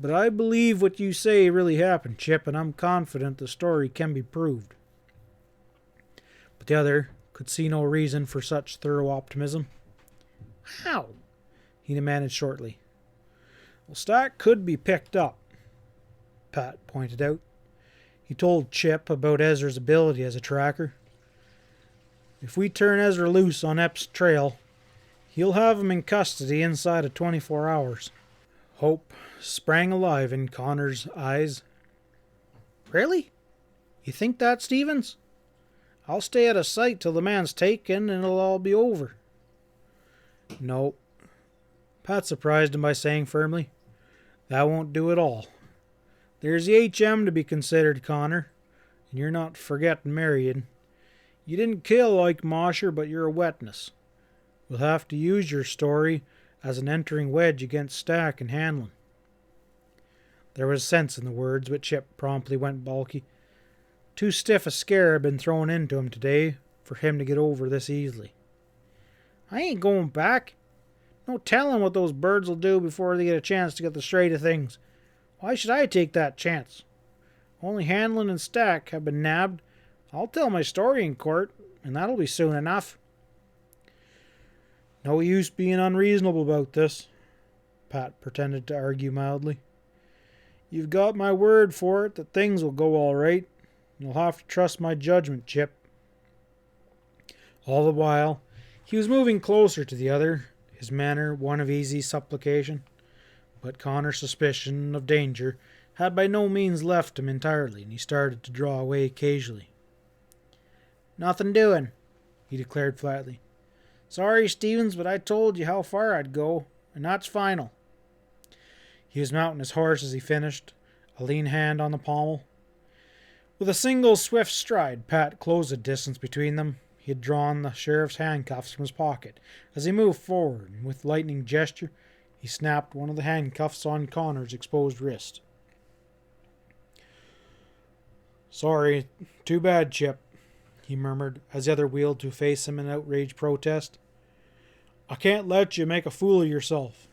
But I believe what you say really happened, Chip, and I'm confident the story can be proved. But the other could see no reason for such thorough optimism. How? He demanded shortly. Well, Stack could be picked up, Pat pointed out. He told Chip about Ezra's ability as a tracker. If we turn Ezra loose on Ep's trail, he'll have him in custody inside of 24 hours. Hope sprang alive in Connor's eyes. Really? You think that, Stevens? I'll stay out of sight till the man's taken and it'll all be over. No. Pat surprised him by saying firmly, that won't do it all. There's the HM to be considered, Connor, and you're not forgetting Marion. You didn't kill Ike Mosher, but you're a witness. We'll have to use your story as an entering wedge against Stack and Hanlon. There was sense in the words, but Chip promptly went balky. Too stiff a scare had been thrown into him today for him to get over this easily. I ain't going back. No telling what those birds will do before they get a chance to get the straight of things. Why should I take that chance? Only Hanlon and Stack have been nabbed. I'll tell my story in court, and that'll be soon enough. No use being unreasonable about this, Pat pretended to argue mildly. You've got my word for it that things will go all right. You'll have to trust my judgment, Chip. All the while, he was moving closer to the other, his manner one of easy supplication. But Connor's suspicion of danger had by no means left him entirely, and he started to draw away occasionally. Nothing doing, he declared flatly. Sorry, Stevens, but I told you how far I'd go, and that's final. He was mounting his horse as he finished, a lean hand on the pommel. With a single swift stride, Pat closed the distance between them. He had drawn the sheriff's handcuffs from his pocket. As he moved forward, and with lightning gesture, he snapped one of the handcuffs on Connor's exposed wrist. Sorry, too bad, Chip, he murmured, as the other wheeled to face him in outraged protest. I can't let you make a fool of yourself.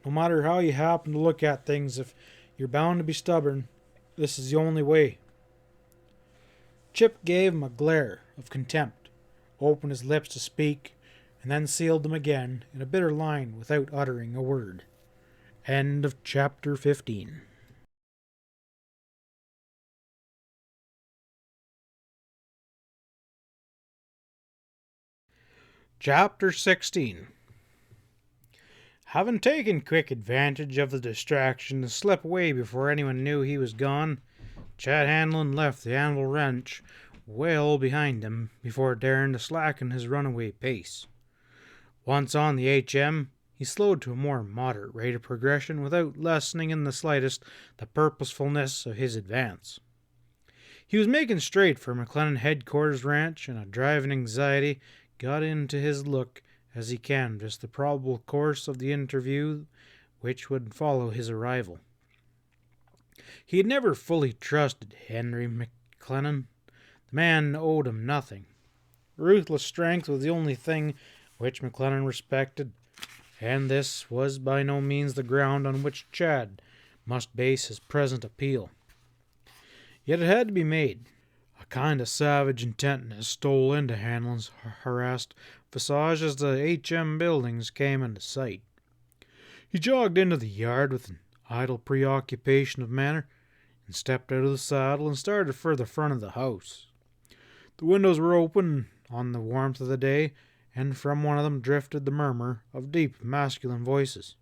No matter how you happen to look at things, if you're bound to be stubborn, this is the only way. Chip gave him a glare of contempt, opened his lips to speak, and then sealed them again in a bitter line without uttering a word. End of chapter 15. Chapter 16. Having taken quick advantage of the distraction to slip away before anyone knew he was gone, Chad Hanlon left the anvil wrench well behind him before daring to slacken his runaway pace. Once on the HM, he slowed to a more moderate rate of progression without lessening in the slightest the purposefulness of his advance. He was making straight for McLennan Headquarters Ranch, and a driving anxiety got into his look as he canvassed the probable course of the interview which would follow his arrival. He had never fully trusted Henry McLennan. The man owed him nothing. Ruthless strength was the only thing which McLennan respected, and this was by no means the ground on which Chad must base his present appeal. Yet it had to be made. A kind of savage intentness stole into Hanlon's harassed visage as the HM buildings came into sight. He jogged into the yard with an idle preoccupation of manner, and stepped out of the saddle and started for the front of the house. The windows were open on the warmth of the day, and from one of them drifted the murmur of deep masculine voices.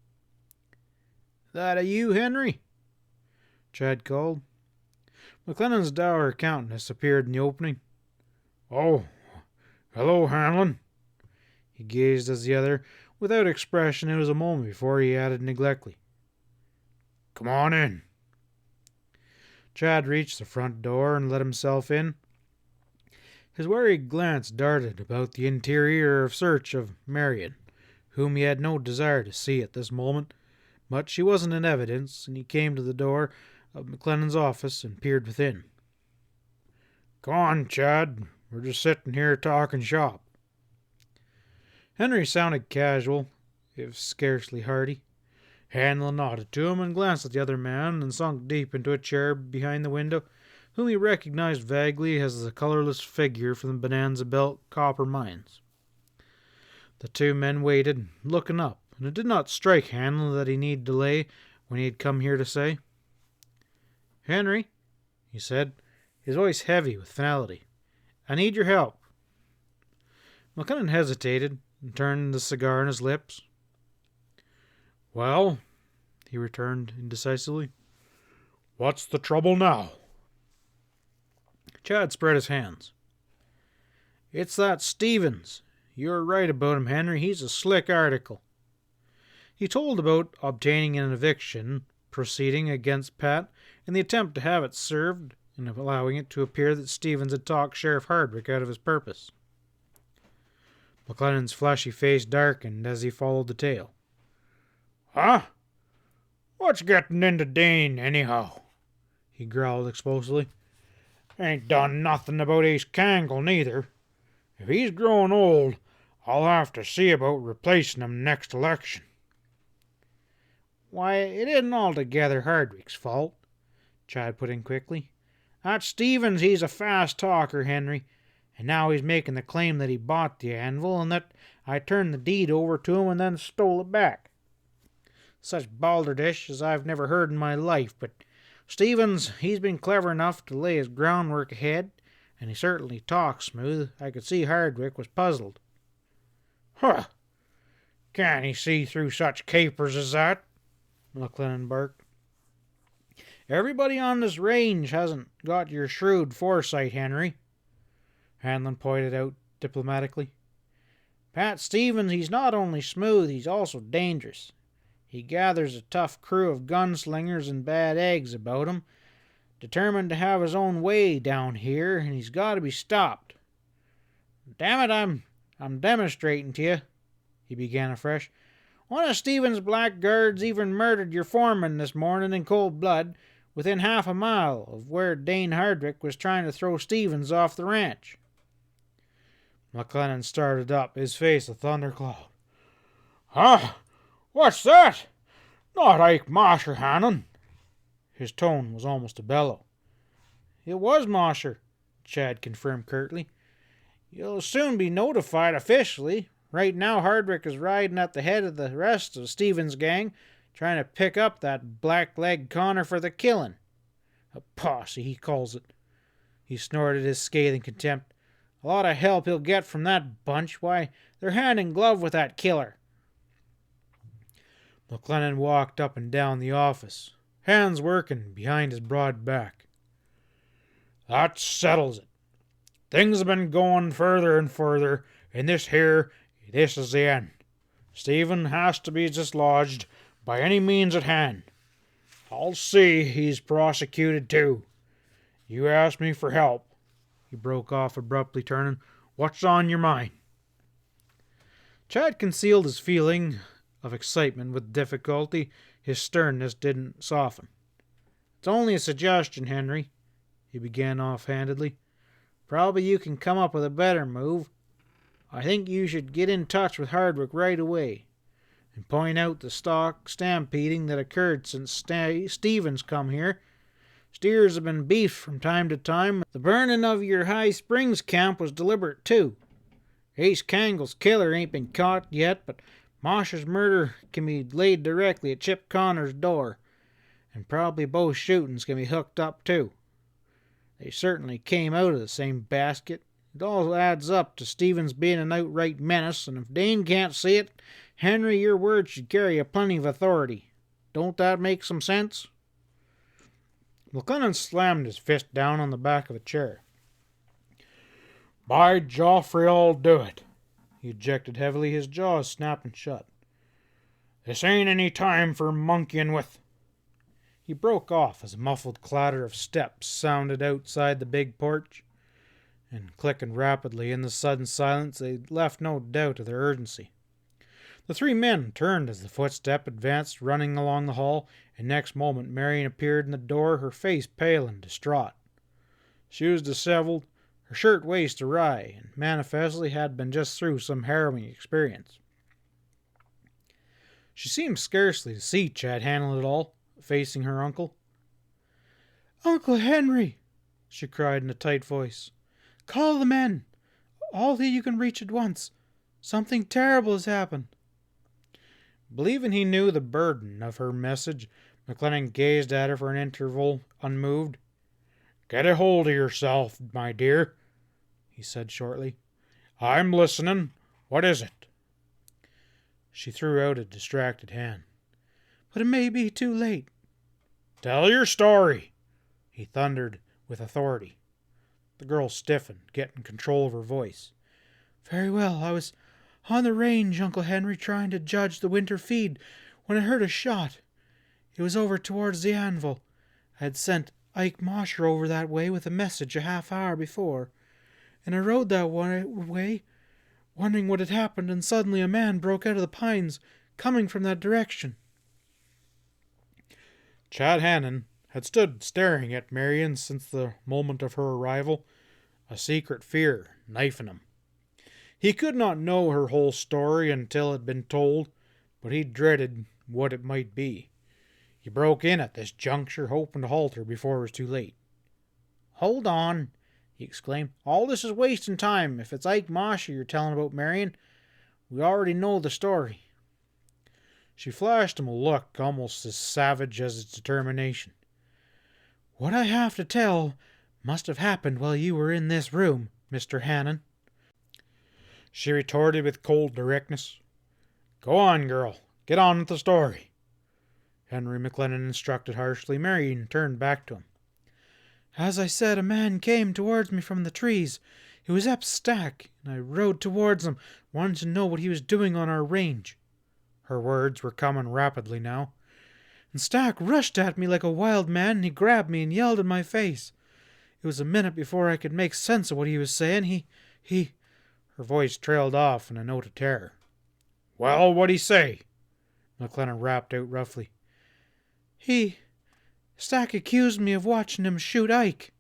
"That a you, Henry?" Chad called. McLennan's dour countenance appeared in the opening. "Oh, hello, Hanlon." He gazed as the other, without expression. It was a moment before he added neglectfully, "Come on in." Chad reached the front door and let himself in. His wary glance darted about the interior in search of Marion, whom he had no desire to see at this moment, but she wasn't in evidence, and he came to the door of McLennan's office and peered within. "Go on, Chad. We're just sitting here talking shop." Henry sounded casual, if scarcely hearty. Hanlon nodded to him and glanced at the other man, and sunk deep into a chair behind the window, whom he recognized vaguely as the colorless figure from the Bonanza Belt copper mines. The two men waited, looking up, and it did not strike Hanlon that he need delay when he had come here to say. "Henry," he said, his voice heavy with finality, "I need your help." McLennan hesitated and turned the cigar on his lips. "Well," he returned indecisively, "what's the trouble now?" Chad spread his hands. "It's that Stevens. You're right about him, Henry. He's a slick article." He told about obtaining an eviction proceeding against Pat in the attempt to have it served, and allowing it to appear that Stevens had talked Sheriff Hardwick out of his purpose. McLennan's fleshy face darkened as he followed the tale. "Huh? What's getting into Dane, anyhow?" he growled explosively. "Ain't done nothing about Ace Kangle, neither. If he's growing old, I'll have to see about replacing him next election." "Why, it isn't altogether Hardwick's fault," Chad put in quickly. "That Stevens, he's a fast talker, Henry, and now he's making the claim that he bought the anvil and that I turned the deed over to him and then stole it back. Such balderdish as I've never heard in my life, but Stevens, he's been clever enough to lay his groundwork ahead, and he certainly talks smooth. I could see Hardwick was puzzled." "Huh! Can't he see through such capers as that?" McLennan barked. "Everybody on this range hasn't got your shrewd foresight, Henry," Hanlon pointed out diplomatically. "Pat Stevens, he's not only smooth, he's also dangerous. He gathers a tough crew of gunslingers and bad eggs about him, determined to have his own way down here, and he's got to be stopped. Damn it, I'm demonstrating to you," he began afresh. "One of Stevens' blackguards even murdered your foreman this morning in cold blood, within half a mile of where Dane Hardwick was trying to throw Stevens off the ranch." McLennan started up, his face a thundercloud. "Huh? What's that? Not Ike Mosher, Hannon?" His tone was almost a bellow. "It was Mosher," Chad confirmed curtly. "You'll soon be notified officially. Right now Hardwick is riding at the head of the rest of Stevens' gang, trying to pick up that black-leg Connor for the killing. A posse, he calls it." He snorted his scathing contempt. "A lot of help he'll get from that bunch. Why, they're hand in glove with that killer." McLennan walked up and down the office, hands working behind his broad back. That settles it. Things have been going further and further, and this is the end. Stephen has to be dislodged by any means at hand. I'll see he's prosecuted too. You asked me for help. He broke off abruptly, turning. What's on your mind? Chad concealed his feeling of excitement with difficulty. His sternness didn't soften. It's only a suggestion, Henry, he began offhandedly. Probably you can come up with a better move. I think you should get in touch with Hardwick right away and point out the stock stampeding that occurred since Stevens come here. Steers have been beefed from time to time. The burning of your High Springs camp was deliberate, too. Ace Cangle's killer ain't been caught yet, but Mosher's murder can be laid directly at Chip Connor's door, and probably both shootings can be hooked up, too. They certainly came out of the same basket. It all adds up to Stevens being an outright menace, and if Dane can't see it, Henry, your word should carry a plenty of authority. Don't that make some sense? McLennan slammed his fist down on the back of a chair. By Joffrey, I'll do it, he ejected heavily, his jaws snapping shut. This ain't any time for monkeying with... He broke off as a muffled clatter of steps sounded outside the big porch, and clicking rapidly in the sudden silence, they left no doubt of their urgency. The three men turned as the footstep advanced running along the hall, and next moment Marion appeared in the door, her face pale and distraught. She was disheveled, her shirt waist awry, and manifestly had been just through some harrowing experience. She seemed scarcely to see Chad Hanlon at all, facing her uncle. "Uncle Henry," she cried in a tight voice, "call the men. All that you can reach at once. Something terrible has happened." Believing he knew the burden of her message, McLennan gazed at her for an interval, unmoved. "Get a hold of yourself, my dear," he said shortly. "I'm listening. What is it?" She threw out a distracted hand. "But it may be too late." "Tell your story," he thundered with authority. The girl stiffened, getting control of her voice. "Very well. I was on the range, Uncle Henry, trying to judge the winter feed, when I heard a shot. It was over towards the anvil. I had sent Ike Mosher over that way with a message a half-hour before, and I rode that way, wondering what had happened, and suddenly a man broke out of the pines, coming from that direction." Chad Hanlon had stood staring at Marion since the moment of her arrival, a secret fear knifing him. He could not know her whole story until it had been told, but he dreaded what it might be. He broke in at this juncture, hoping to halt her before it was too late. "Hold on," he exclaimed. "All this is wasting time. If it's Ike Mosher you're telling about, Marion, we already know the story." She flashed him a look almost as savage as its determination. "What I have to tell must have happened while you were in this room, Mr. Hannon," she retorted with cold directness. "Go on, girl. Get on with the story," Henry McLennan instructed harshly. Marion turned back to him. "As I said, a man came towards me from the trees. He was up Stack, and I rode towards him, wanting to know what he was doing on our range." Her words were coming rapidly now. "And Stack rushed at me like a wild man, and he grabbed me and yelled in my face. It was a minute before I could make sense of what he was saying. He... Her voice trailed off in a note of terror. "Well, what'd he say?" McLennan rapped out roughly. Stack accused me of watching him shoot Ike,"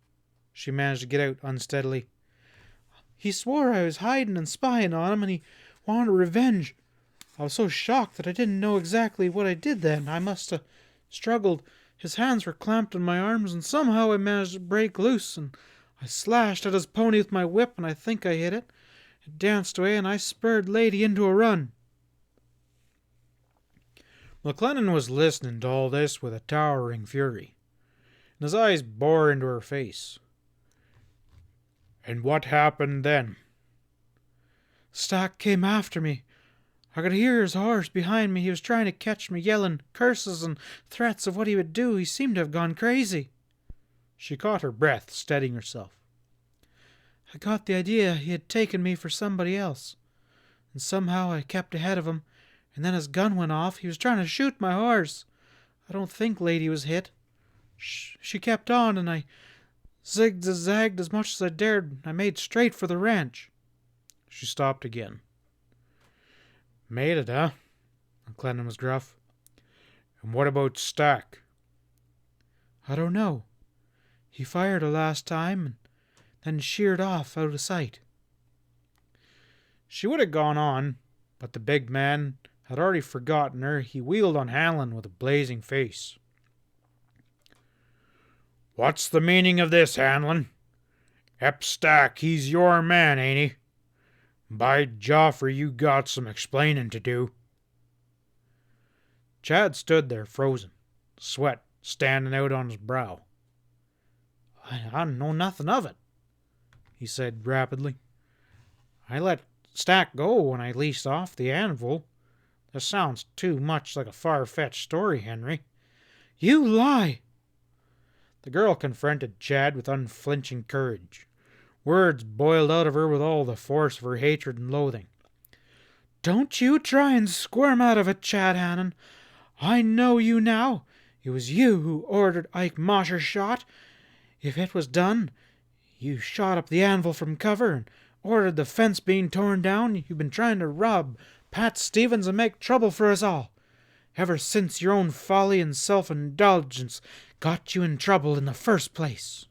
she managed to get out unsteadily. "He swore I was hiding and spying on him, and he wanted revenge. I was so shocked that I didn't know exactly what I did then. I must have struggled. His hands were clamped on my arms, and somehow I managed to break loose, and I slashed at his pony with my whip, and I think I hit it. It danced away, and I spurred Lady into a run." McLennan was listening to all this with a towering fury, and his eyes bored into her face. "And what happened then?" "Stack came after me. I could hear his horse behind me. He was trying to catch me, yelling curses and threats of what he would do. He seemed to have gone crazy." She caught her breath, steadying herself. "I got the idea he had taken me for somebody else, and somehow I kept ahead of him, and then his gun went off. He was trying to shoot my horse. I don't think Lady was hit. She kept on, and I zigged and zagged as much as I dared. I made straight for the ranch." She stopped again. "Made it, huh?" McLennan was gruff. "And what about Stack?" "I don't know. He fired a last time, and then sheered off out of sight." She would have gone on, but the big man had already forgotten her. He wheeled on Hanlon with a blazing face. "What's the meaning of this, Hanlon? Ep Stack, he's your man, ain't he? By Joffrey, you got some explaining to do." Chad stood there frozen, sweat standing out on his brow. I know nothing of it," he said rapidly. "I let Stack go when I leased off the anvil. This sounds too much like a far-fetched story, Henry." "You lie!" The girl confronted Chad with unflinching courage. Words boiled out of her with all the force of her hatred and loathing. "Don't you try and squirm out of it, Chad Hanlon. I know you now. It was you who ordered Ike Mosher shot. If it was done, you shot up the anvil from cover and ordered the fence being torn down. You've been trying to rob Pat Stevens and make trouble for us all, ever since your own folly and self-indulgence got you in trouble in the first place."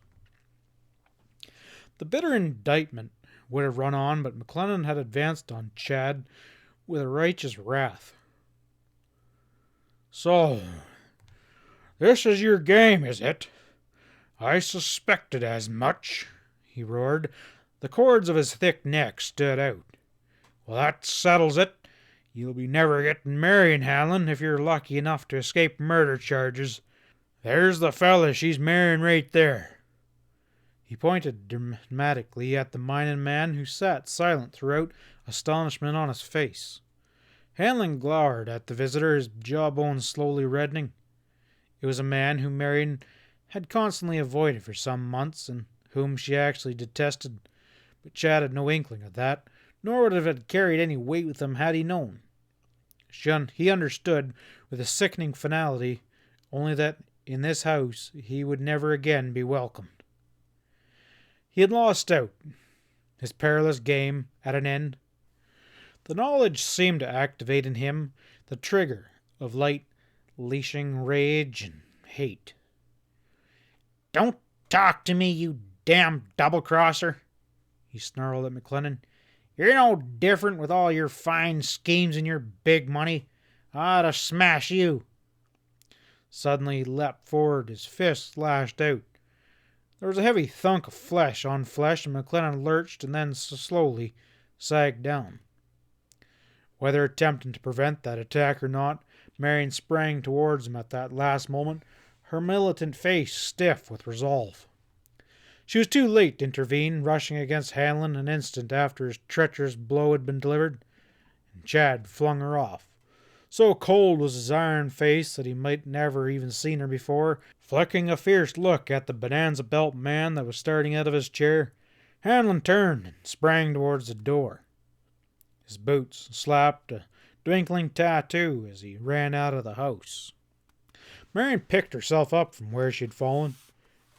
The bitter indictment would have run on, but McLennan had advanced on Chad with a righteous wrath. "So, this is your game, is it? I suspected as much," he roared. The cords of his thick neck stood out. "Well, that settles it. You'll be never getting married, Hanlon, if you're lucky enough to escape murder charges. There's the fella she's marrying right there." He pointed dramatically at the mining man, who sat silent throughout, astonishment on his face. Hanlon glowered at the visitor, his jawbone slowly reddening. It was a man whom Marion had constantly avoided for some months, and whom she actually detested. But Chad had no inkling of that, nor would have it carried any weight with him had he known. He understood, with a sickening finality, only that in this house he would never again be welcomed. He had lost out, his perilous game at an end. The knowledge seemed to activate in him the trigger of light, leashing rage and hate. "Don't talk to me, you damn double-crosser," he snarled at McLennan. "You're no different with all your fine schemes and your big money. I ought to smash you." Suddenly he leapt forward, his fist lashed out. There was a heavy thunk of flesh on flesh, and McLennan lurched and then slowly sagged down. Whether attempting to prevent that attack or not, Marion sprang towards him at that last moment, her militant face stiff with resolve. She was too late to intervene, rushing against Hanlon an instant after his treacherous blow had been delivered, and Chad flung her off. So cold was his iron face that he might never even seen her before. Flicking a fierce look at the bonanza belt man that was starting out of his chair, Hanlon turned and sprang towards the door. His boots slapped a twinkling tattoo as he ran out of the house. Marion picked herself up from where she had fallen.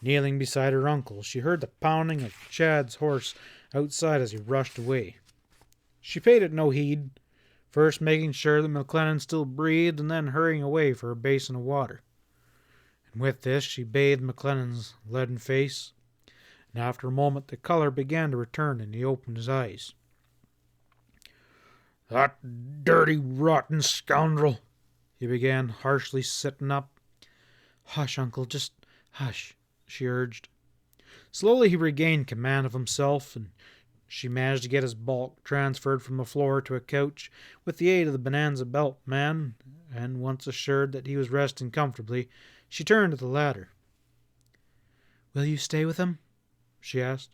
Kneeling beside her uncle, she heard the pounding of Chad's horse outside as he rushed away. She paid it no heed, first making sure that McLennan still breathed and then hurrying away for a basin of water. And with this she bathed McLennan's leaden face, and after a moment the color began to return and he opened his eyes. "That dirty, rotten scoundrel," he began, harshly, sitting up. "Hush, Uncle, just hush," she urged. Slowly he regained command of himself, and she managed to get his bulk transferred from the floor to a couch with the aid of the bonanza belt man, and once assured that he was resting comfortably, she turned to the ladder. "Will you stay with him?" she asked.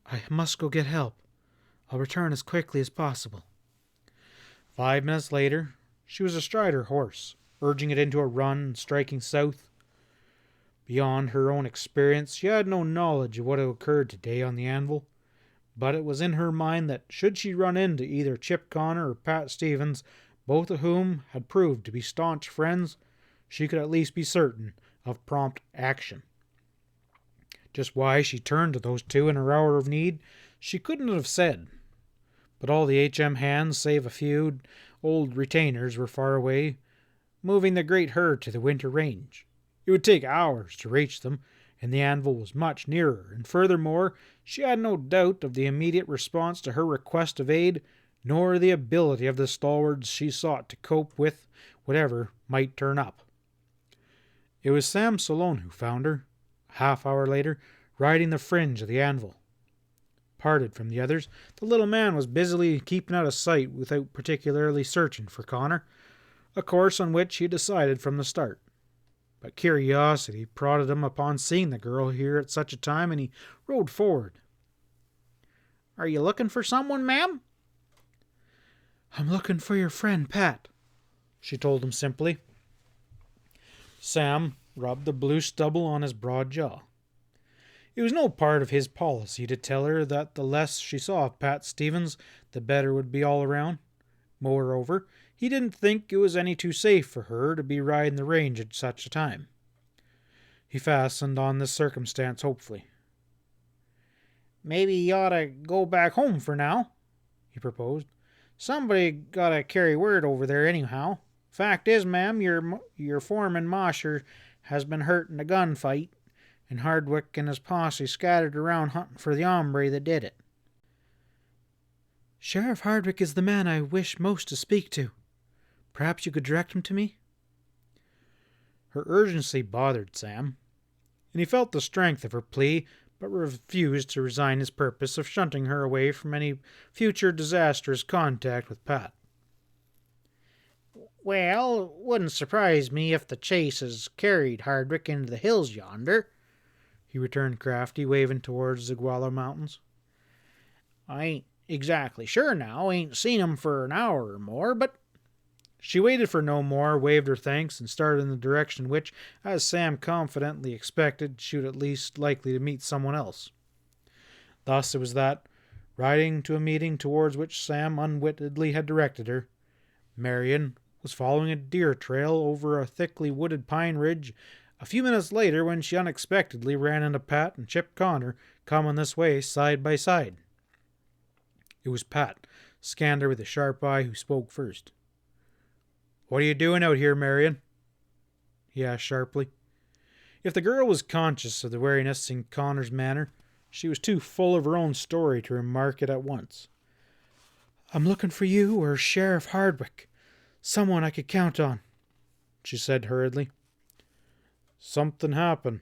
"I must go get help. I'll return as quickly as possible." 5 minutes later, she was astride her horse, urging it into a run and striking south. Beyond her own experience, she had no knowledge of what had occurred today on the anvil, but it was in her mind that should she run into either Chip Connor or Pat Stevens, both of whom had proved to be staunch friends, she could at least be certain of prompt action. Just why she turned to those two in her hour of need, she couldn't have said. But all the HM hands, save a few old retainers, were far away, moving the great herd to the winter range. It would take hours to reach them, and the anvil was much nearer, and furthermore, she had no doubt of the immediate response to her request of aid, nor the ability of the stalwarts she sought to cope with whatever might turn up. It was Sam Salone who found her, a half-hour later, riding the fringe of the anvil. Parted from the others, the little man was busily keeping out of sight without particularly searching for Connor, a course on which he decided from the start. But curiosity prodded him upon seeing the girl here at such a time, and he rode forward. "Are you looking for someone, ma'am?" "I'm looking for your friend, Pat," she told him simply. Sam rubbed the blue stubble on his broad jaw. It was no part of his policy to tell her that the less she saw of Pat Stevens, the better would be all around. Moreover, he didn't think it was any too safe for her to be riding the range at such a time. He fastened on this circumstance hopefully. "Maybe you ought to go back home for now," he proposed. "Somebody got to carry word over there anyhow. Fact is, ma'am, your foreman Mosher has been hurt in a gunfight, and Hardwick and his posse scattered around hunting for the hombre that did it." "Sheriff Hardwick is the man I wish most to speak to. Perhaps you could direct him to me?" Her urgency bothered Sam, and he felt the strength of her plea, but refused to resign his purpose of shunting her away from any future disastrous contact with Pat. "Well, it wouldn't surprise me if the chase has carried Hardwick into the hills yonder," he returned crafty, waving towards the Guala Mountains. "I ain't exactly sure now. Ain't seen him for an hour or more, but—" She waited for no more, waved her thanks, and started in the direction which, as Sam confidently expected, she would at least likely to meet someone else. Thus it was that, riding to a meeting towards which Sam unwittingly had directed her, Marion was following a deer trail over a thickly wooded pine ridge a few minutes later when she unexpectedly ran into Pat and Chip Connor coming this way side by side. It was Pat, scanned her with a sharp eye, who spoke first. "What are you doing out here, Marion?" he asked sharply. If the girl was conscious of the wariness in Connor's manner, she was too full of her own story to remark it at once. "I'm looking for you or Sheriff Hardwick. Someone I could count on," she said hurriedly. "Something happened,"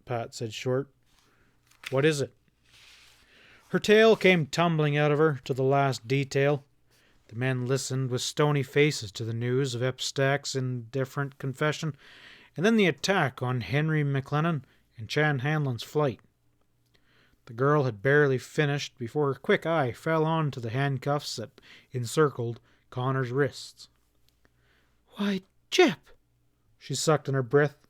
Pat said short. "What is it?" Her tale came tumbling out of her to the last detail. The men listened with stony faces to the news of Epstack's indifferent confession, and then the attack on Henry McLennan and Chad Hanlon's flight. The girl had barely finished before her quick eye fell on to the handcuffs that encircled Connor's wrists. "Why, Chip!" She sucked in her breath,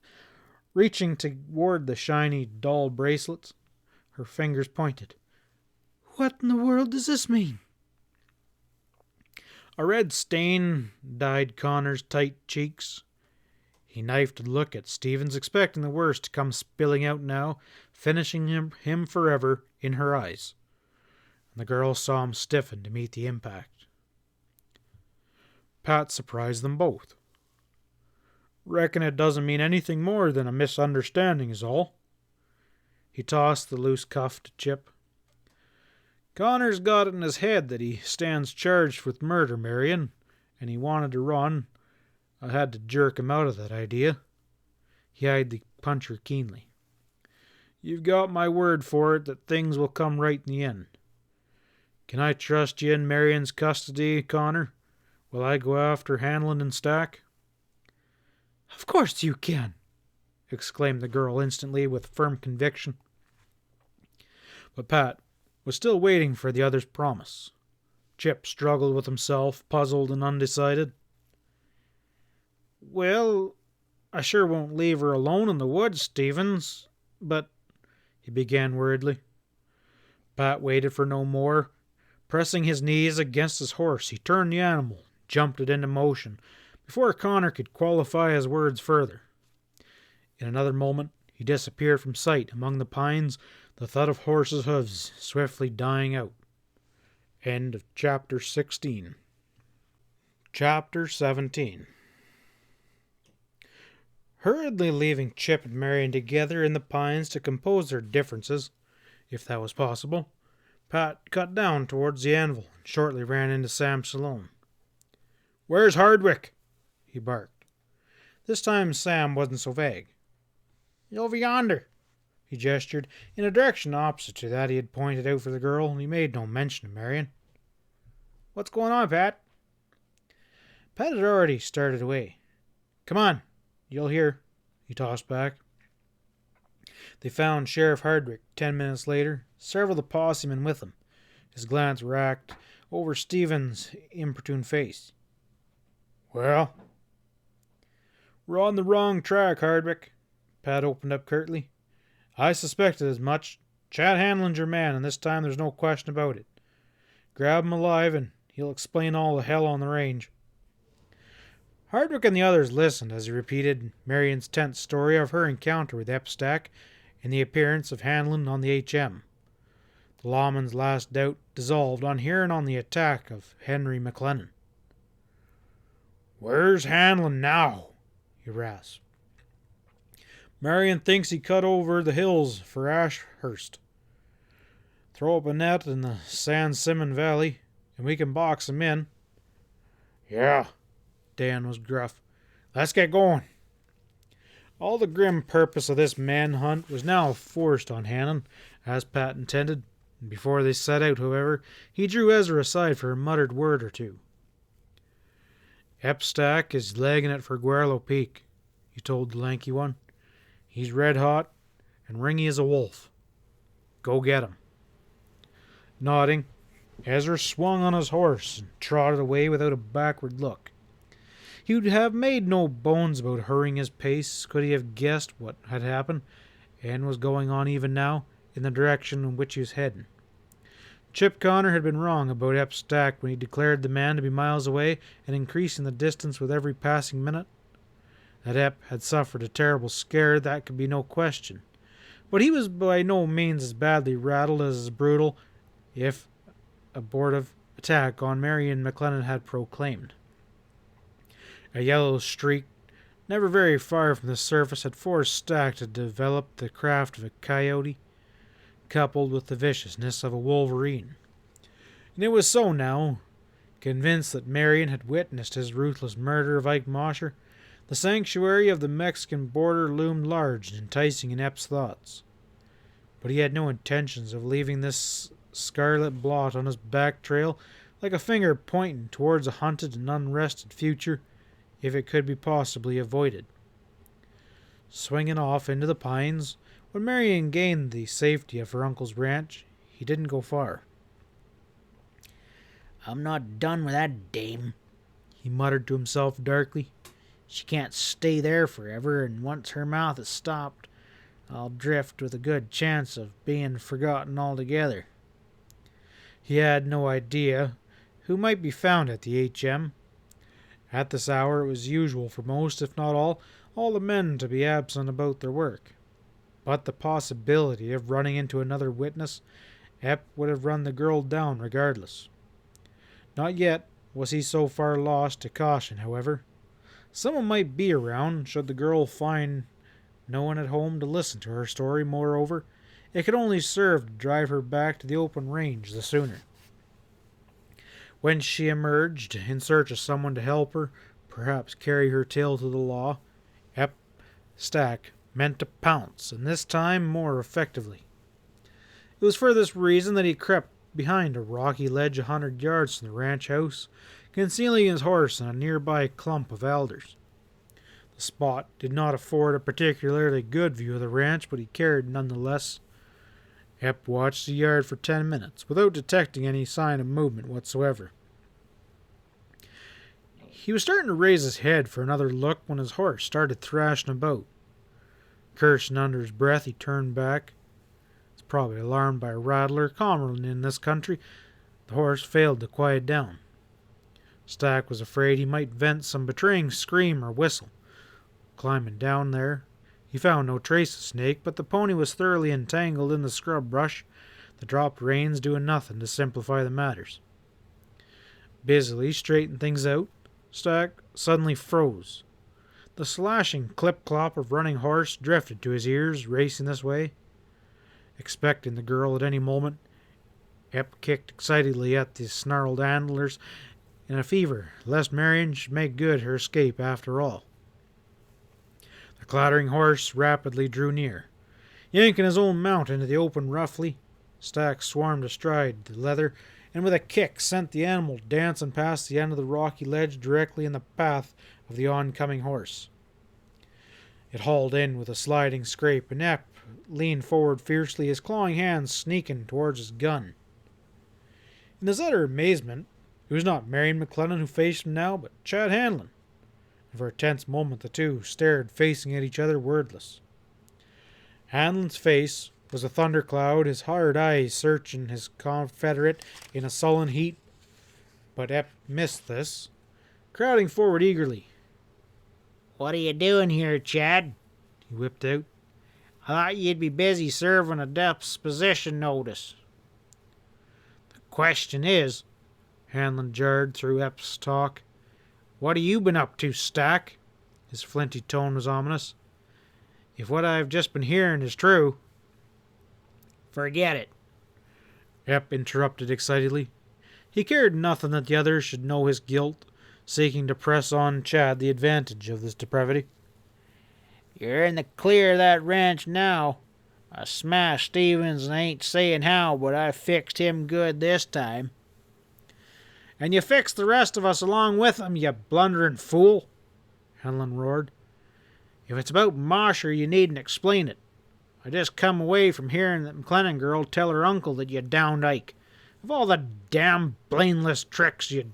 reaching toward the shiny, dull bracelets. Her fingers pointed. "What in the world does this mean?" A red stain dyed Connor's tight cheeks. He knifed a look at Stevens, expecting the worst to come spilling out now, finishing him forever in her eyes. And the girl saw him stiffen to meet the impact. Pat surprised them both. "Reckon it doesn't mean anything more than a misunderstanding is all." He tossed the loose cuff to Chip. "Connor's got it in his head that he stands charged with murder, Marion, and he wanted to run. I had to jerk him out of that idea." He eyed the puncher keenly. "You've got my word for it that things will come right in the end. Can I trust you in Marion's custody, Connor? Will I go after Hanlon and Stack?" "Of course you can," exclaimed the girl instantly with firm conviction. But Pat was still waiting for the other's promise. Chip struggled with himself, puzzled and undecided. "Well, I sure won't leave her alone in the woods, Stevens, but," he began worriedly. Pat waited for no more. Pressing his knees against his horse, he turned the animal, jumped it into motion, before Connor could qualify his words further. In another moment, he disappeared from sight among the pines, the thud of horses' hooves swiftly dying out. End of Chapter 16. Chapter 17. Hurriedly leaving Chip and Marion together in the pines to compose their differences, if that was possible, Pat cut down towards the anvil and shortly ran into Sam's saloon. "Where's Hardwick?" he barked. This time Sam wasn't so vague. "Over yonder." He gestured in a direction opposite to that he had pointed out for the girl, and he made no mention of Marion. "What's going on, Pat?" Pat had already started away. "Come on, you'll hear," he tossed back. They found Sheriff Hardwick 10 minutes later, several of the possemen with him, his glance racked over Stephen's importune face. "Well?" "We're on the wrong track, Hardwick," Pat opened up curtly. "I suspected as much. Chad Hanlon's your man, and this time there's no question about it. Grab him alive, and he'll explain all the hell on the range." Hardwick and the others listened as he repeated Marion's tense story of her encounter with Epstack and the appearance of Hanlon on the HM. The lawman's last doubt dissolved on hearing on the attack of Henry McLennan. "Where's Hanlon now?" he rasped. "Marion thinks he cut over the hills for Ashurst. Throw up a net in the San Simon Valley, and we can box him in." "Yeah," Dan was gruff. "Let's get going." All the grim purpose of this manhunt was now forced on Hanlon, as Pat intended. Before they set out, however, he drew Ezra aside for a muttered word or two. "Epstack is legging it for Guerlo Peak," he told the lanky one. "He's red hot and ringy as a wolf. Go get him." Nodding, Ezra swung on his horse and trotted away without a backward look. He would have made no bones about hurrying his pace could he have guessed what had happened and was going on even now in the direction in which he was heading. Chip Connor had been wrong about Epstack when he declared the man to be miles away and increasing the distance with every passing minute. That Ep had suffered a terrible scare, that could be no question. But he was by no means as badly rattled as his brutal, if abortive, attack on Marion McLennan had proclaimed. A yellow streak, never very far from the surface, had forced Stack to develop the craft of a coyote, coupled with the viciousness of a wolverine. And it was so now. Convinced that Marion had witnessed his ruthless murder of Ike Mosher, the sanctuary of the Mexican border loomed large and enticing in Ep's thoughts. But he had no intentions of leaving this scarlet blot on his back trail like a finger pointing towards a hunted and unrested future, if it could be possibly avoided. Swinging off into the pines, when Marion gained the safety of her uncle's ranch, he didn't go far. "I'm not done with that dame," he muttered to himself darkly. "She can't stay there forever, and once her mouth is stopped, I'll drift with a good chance of being forgotten altogether." He had no idea who might be found at the HM. At this hour it was usual for most, if not all the men to be absent about their work. But the possibility of running into another witness, Ep would have run the girl down regardless. Not yet was he so far lost to caution, however. Someone might be around, should the girl find no one at home to listen to her story. Moreover, it could only serve to drive her back to the open range the sooner. When she emerged in search of someone to help her, perhaps carry her tale to the law, Ep Stack meant to pounce, and this time more effectively. It was for this reason that he crept behind a rocky ledge 100 yards from the ranch house, concealing his horse in a nearby clump of alders. The spot did not afford a particularly good view of the ranch, but he cared none the less. Ep watched the yard for 10 minutes without detecting any sign of movement whatsoever. He was starting to raise his head for another look when his horse started thrashing about. Cursing under his breath, he turned back. It's probably alarmed by a rattler common in this country. The horse failed to quiet down. Stack was afraid he might vent some betraying scream or whistle. Climbing down there, he found no trace of Snake, but the pony was thoroughly entangled in the scrub brush, the dropped reins doing nothing to simplify the matters. Busily straightening things out, Stack suddenly froze. The slashing clip-clop of running horse drifted to his ears, racing this way. Expecting the girl at any moment, Ep kicked excitedly at the snarled antlers in a fever, lest Marion should make good her escape after all. The clattering horse rapidly drew near. Yanking his own mount into the open roughly, Stack swarmed astride the leather, and with a kick sent the animal dancing past the end of the rocky ledge directly in the path of the oncoming horse. It hauled in with a sliding scrape, and Ep leaned forward fiercely, his clawing hands sneaking towards his gun. In his utter amazement, it was not Marion McLennan who faced him now, but Chad Hanlon. And for a tense moment the two stared, facing at each other, wordless. Hanlon's face was a thundercloud, his hard eyes searching his confederate in a sullen heat. But Ep missed this, crowding forward eagerly. "What are you doing here, Chad?" he whipped out. "I thought you'd be busy serving a disposition notice." "The question is," Hanlon jarred through Ep's talk, "what have you been up to, Stack?" His flinty tone was ominous. "If what I've just been hearing is true—" "Forget it," Ep interrupted excitedly. He cared nothing that the others should know his guilt, seeking to press on Chad the advantage of this depravity. "You're in the clear of that ranch now. I smashed Stevens and ain't saying how, but I fixed him good this time." "And you fixed the rest of us along with him, you blundering fool!" Hanlon roared. "If it's about Mosher, you needn't explain it. I just come away from hearing that McLennan girl tell her uncle that you downed Ike. Of all the damn blameless tricks you...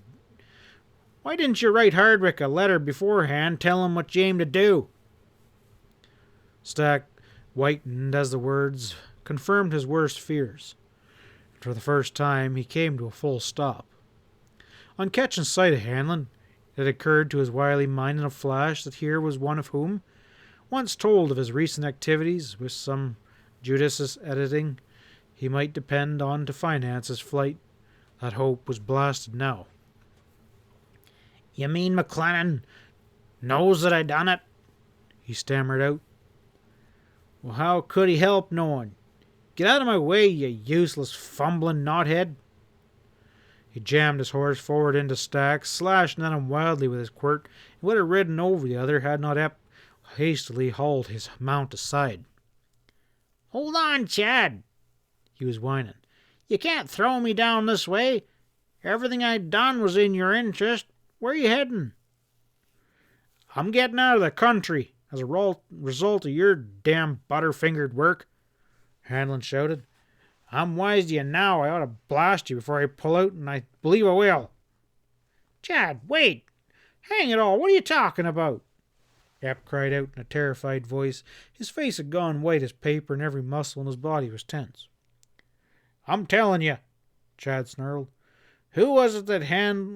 Why didn't you write Hardwick a letter beforehand telling him what you aimed to do?" Stack whitened as the words confirmed his worst fears. For the first time he came to a full stop. On catching sight of Hanlon, it occurred to his wily mind in a flash that here was one of whom, once told of his recent activities with some judicious editing, he might depend on to finance his flight. That hope was blasted now. "You mean McLennan knows that I done it?" he stammered out. "Well, how could he help knowing? Get out of my way, you useless fumbling knothead." He jammed his horse forward into Stack, slashing at him wildly with his quirt, and would have ridden over the other had not Ep hastily hauled his mount aside. "Hold on, Chad," he was whining. "You can't throw me down this way. Everything I done was in your interest. Where you heading?" "I'm getting out of the country as a result of your damn butterfingered work," Hanlon shouted. "I'm wise to you now. I ought to blast you before I pull out, and I believe I will." "Chad, wait! Hang it all, what are you talking about?" Ep cried out in a terrified voice. His face had gone white as paper, and every muscle in his body was tense. "I'm telling you," Chad snarled. "Who was it that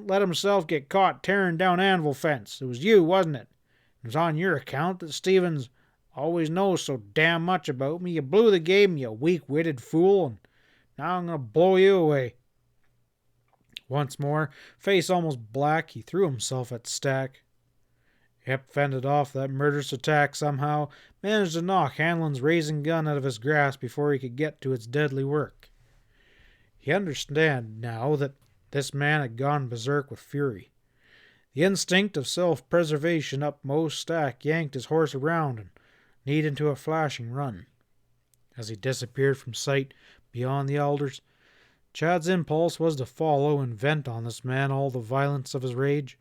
let himself get caught tearing down Anvil fence? It was you, wasn't it? It was on your account that Stevens always knows so damn much about me. You blew the game, you weak-witted fool, and now I'm going to blow you away." Once more, face almost black, he threw himself at Stack. Ep fended off that murderous attack somehow, managed to knock Hanlon's raising gun out of his grasp before he could get to its deadly work. He understood now that this man had gone berserk with fury. The instinct of self-preservation upmost, Stack yanked his horse around and kneed into a flashing run. As he disappeared from sight beyond the alders, Chad's impulse was to follow and vent on this man all the violence of his rage.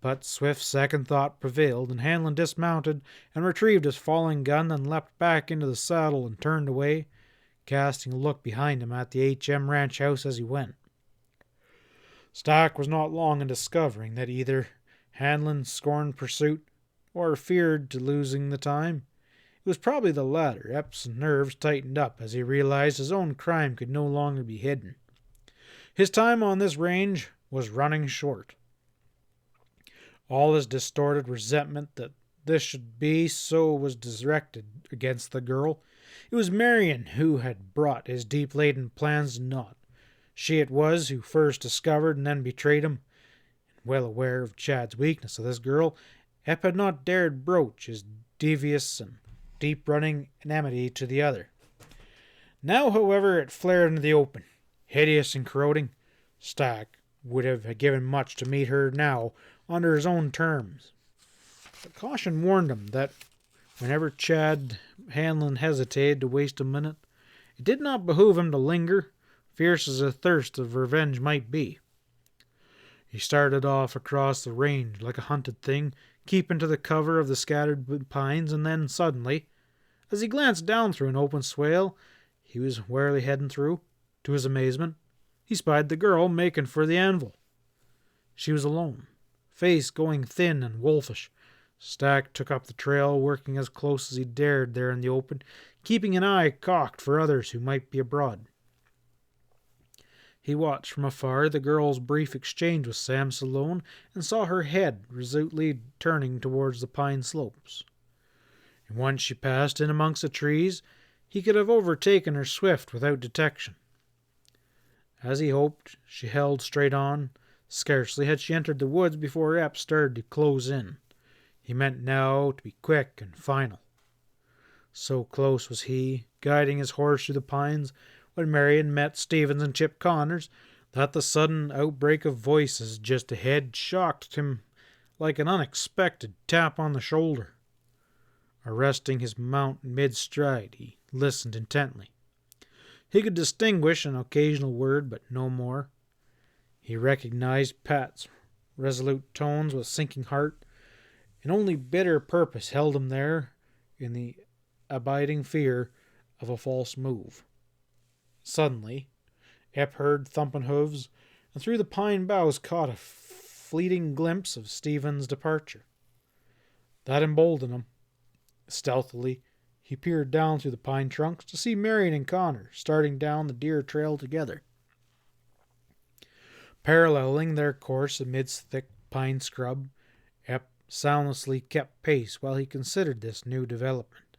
But swift second thought prevailed, and Hanlon dismounted and retrieved his falling gun, then leapt back into the saddle and turned away, casting a look behind him at the H.M. ranch house as he went. Stack was not long in discovering that either Hanlon scorned pursuit or feared to losing the time. It was probably the latter. Epps' nerves tightened up as he realized his own crime could no longer be hidden. His time on this range was running short. All his distorted resentment that this should be so was directed against the girl. It was Marion who had brought his deep-laden plans to naught. She it was who first discovered and then betrayed him. And well aware of Chad's weakness of this girl, Ep had not dared broach his devious and deep-running enmity to the other. Now, however, it flared into the open, hideous and corroding. Stack would have given much to meet her now under his own terms. But caution warned him that whenever Chad Hanlon hesitated to waste a minute, it did not behoove him to linger, fierce as the thirst of revenge might be. He started off across the range like a hunted thing, keeping to the cover of the scattered pines, and then suddenly, as he glanced down through an open swale he was warily heading through, to his amazement, he spied the girl making for the anvil. She was alone, face going thin and wolfish. Stack took up the trail, working as close as he dared there in the open, keeping an eye cocked for others who might be abroad. He watched from afar the girl's brief exchange with Sam Salone and saw her head resolutely turning towards the pine slopes. And once she passed in amongst the trees, he could have overtaken her swift without detection. As he hoped, she held straight on. Scarcely had she entered the woods before Ep started to close in. He meant now to be quick and final. So close was he, guiding his horse through the pines, when Marion met Stevens and Chip Connors, that the sudden outbreak of voices just ahead shocked him like an unexpected tap on the shoulder. Arresting his mount mid-stride, he listened intently. He could distinguish an occasional word, but no more. He recognized Pat's resolute tones with sinking heart, and only bitter purpose held him there in the abiding fear of a false move. Suddenly, Ep heard thumping hooves, and through the pine boughs caught a fleeting glimpse of Stephen's departure. That emboldened him. Stealthily, he peered down through the pine trunks to see Marion and Connor starting down the deer trail together. Paralleling their course amidst thick pine scrub, Ep soundlessly kept pace while he considered this new development.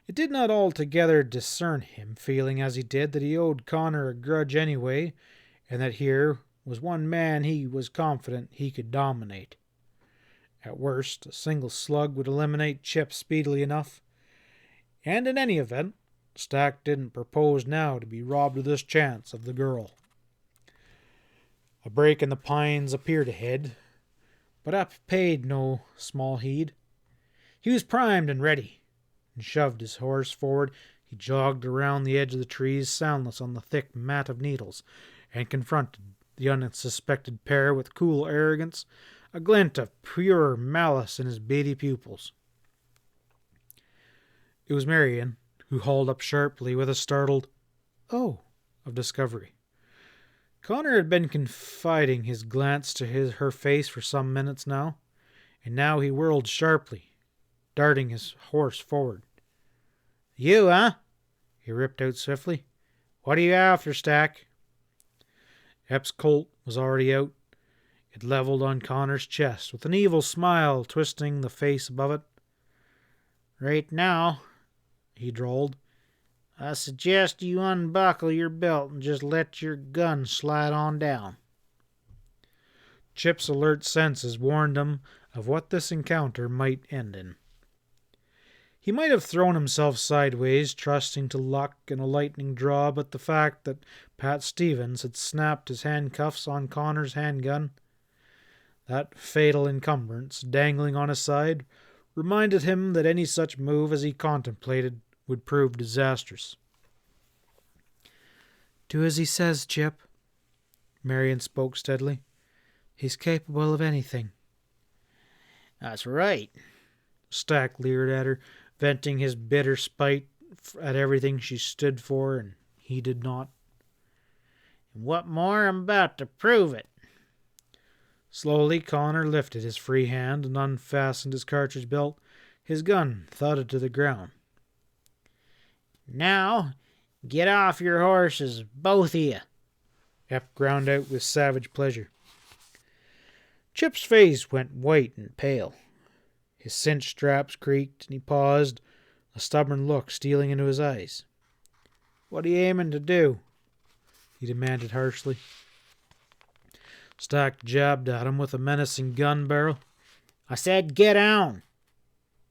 It did not altogether discern him, feeling as he did that he owed Connor a grudge anyway, and that here was one man he was confident he could dominate. At worst, a single slug would eliminate Chip speedily enough, and in any event, Stack didn't propose now to be robbed of this chance of the girl. A break in the pines appeared ahead, but Ep paid no small heed. He was primed and ready, and shoved his horse forward. He jogged around the edge of the trees, soundless on the thick mat of needles, and confronted the unsuspected pair with cool arrogance, a glint of pure malice in his beady pupils. It was Marion who hauled up sharply with a startled "Oh!" of discovery. Connor had been confiding his glance to her face for some minutes now, and now he whirled sharply, darting his horse forward. "You, huh?" he ripped out swiftly. "What are you after, Stack?" Ep's Colt was already out. It leveled on Connor's chest, with an evil smile twisting the face above it. "Right now," he drawled, "I suggest you unbuckle your belt and just let your gun slide on down." Chip's alert senses warned him of what this encounter might end in. He might have thrown himself sideways, trusting to luck and a lightning draw, but the fact that Pat Stevens had snapped his handcuffs on Connor's handgun, that fatal encumbrance dangling on his side, reminded him that any such move as he contemplated would prove disastrous. "Do as he says, Chip." Marion spoke steadily. "He's capable of anything." "That's right," Stack leered at her, venting his bitter spite at everything she stood for, and he did not. And what more, I'm about to prove it. Slowly, Connor lifted his free hand and unfastened his cartridge belt. His gun thudded to the ground. Now, get off your horses, both of you. Ep ground out with savage pleasure. Chip's face went white and pale. His cinched straps creaked, and he paused, a stubborn look stealing into his eyes. "What are you aiming to do?" he demanded harshly. Stack jabbed at him with a menacing gun barrel. "I said get down."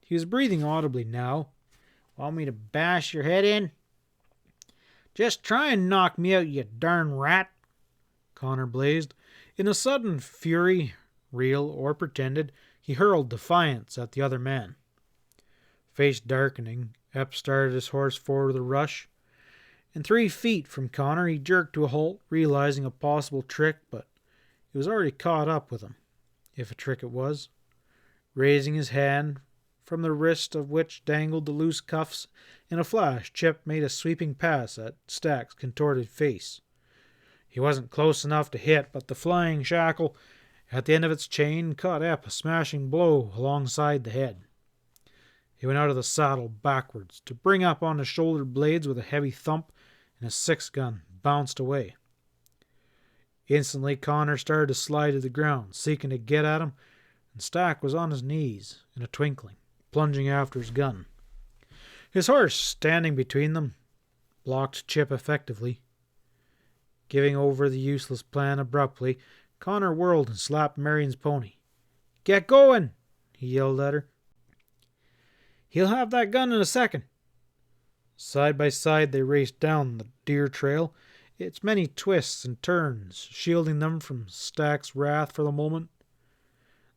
He was breathing audibly now. "Want me to bash your head in?" "Just try and knock me out, you darn rat," Connor blazed. In a sudden fury, real or pretended, he hurled defiance at the other man. Face darkening, Ep started his horse forward with a rush. In 3 feet from Connor, he jerked to a halt, realizing a possible trick, but it was already caught up with him, if a trick it was. Raising his hand, from the wrist of which dangled the loose cuffs, in a flash, Chip made a sweeping pass at Stack's contorted face. He wasn't close enough to hit, but the flying shackle at the end of its chain caught Ep a smashing blow alongside the head. He went out of the saddle backwards to bring up on his shoulder blades with a heavy thump, and his 6-gun bounced away. Instantly, Connor started to slide to the ground, seeking to get at him, and Stack was on his knees in a twinkling, plunging after his gun. His horse, standing between them, blocked Chip effectively. Giving over the useless plan abruptly, Connor whirled and slapped Marion's pony. "Get going!" he yelled at her. "He'll have that gun in a second." Side by side they raced down the deer trail, its many twists and turns shielding them from Stack's wrath for the moment.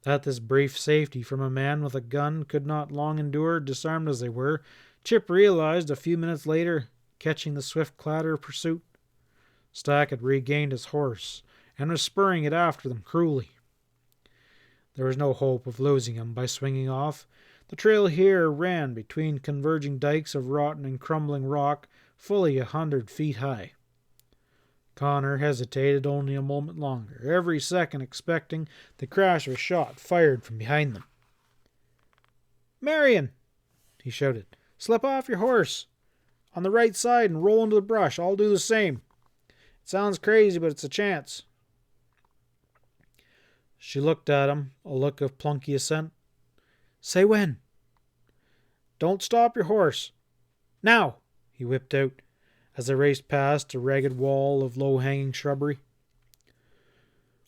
That this brief safety from a man with a gun could not long endure, disarmed as they were, Chip realized a few minutes later, catching the swift clatter of pursuit. Stack had regained his horse and was spurring it after them cruelly. There was no hope of losing him by swinging off. The trail here ran between converging dikes of rotten and crumbling rock, fully 100 feet high. Connor hesitated only a moment longer, every second expecting the crash of a shot fired from behind them. "Marion!" he shouted. "Slip off your horse on the right side and roll into the brush. I'll do the same. It sounds crazy, but it's a chance." She looked at him, a look of plunky assent. "Say when." "Don't stop your horse. Now!" he whipped out, as they raced past a ragged wall of low-hanging shrubbery.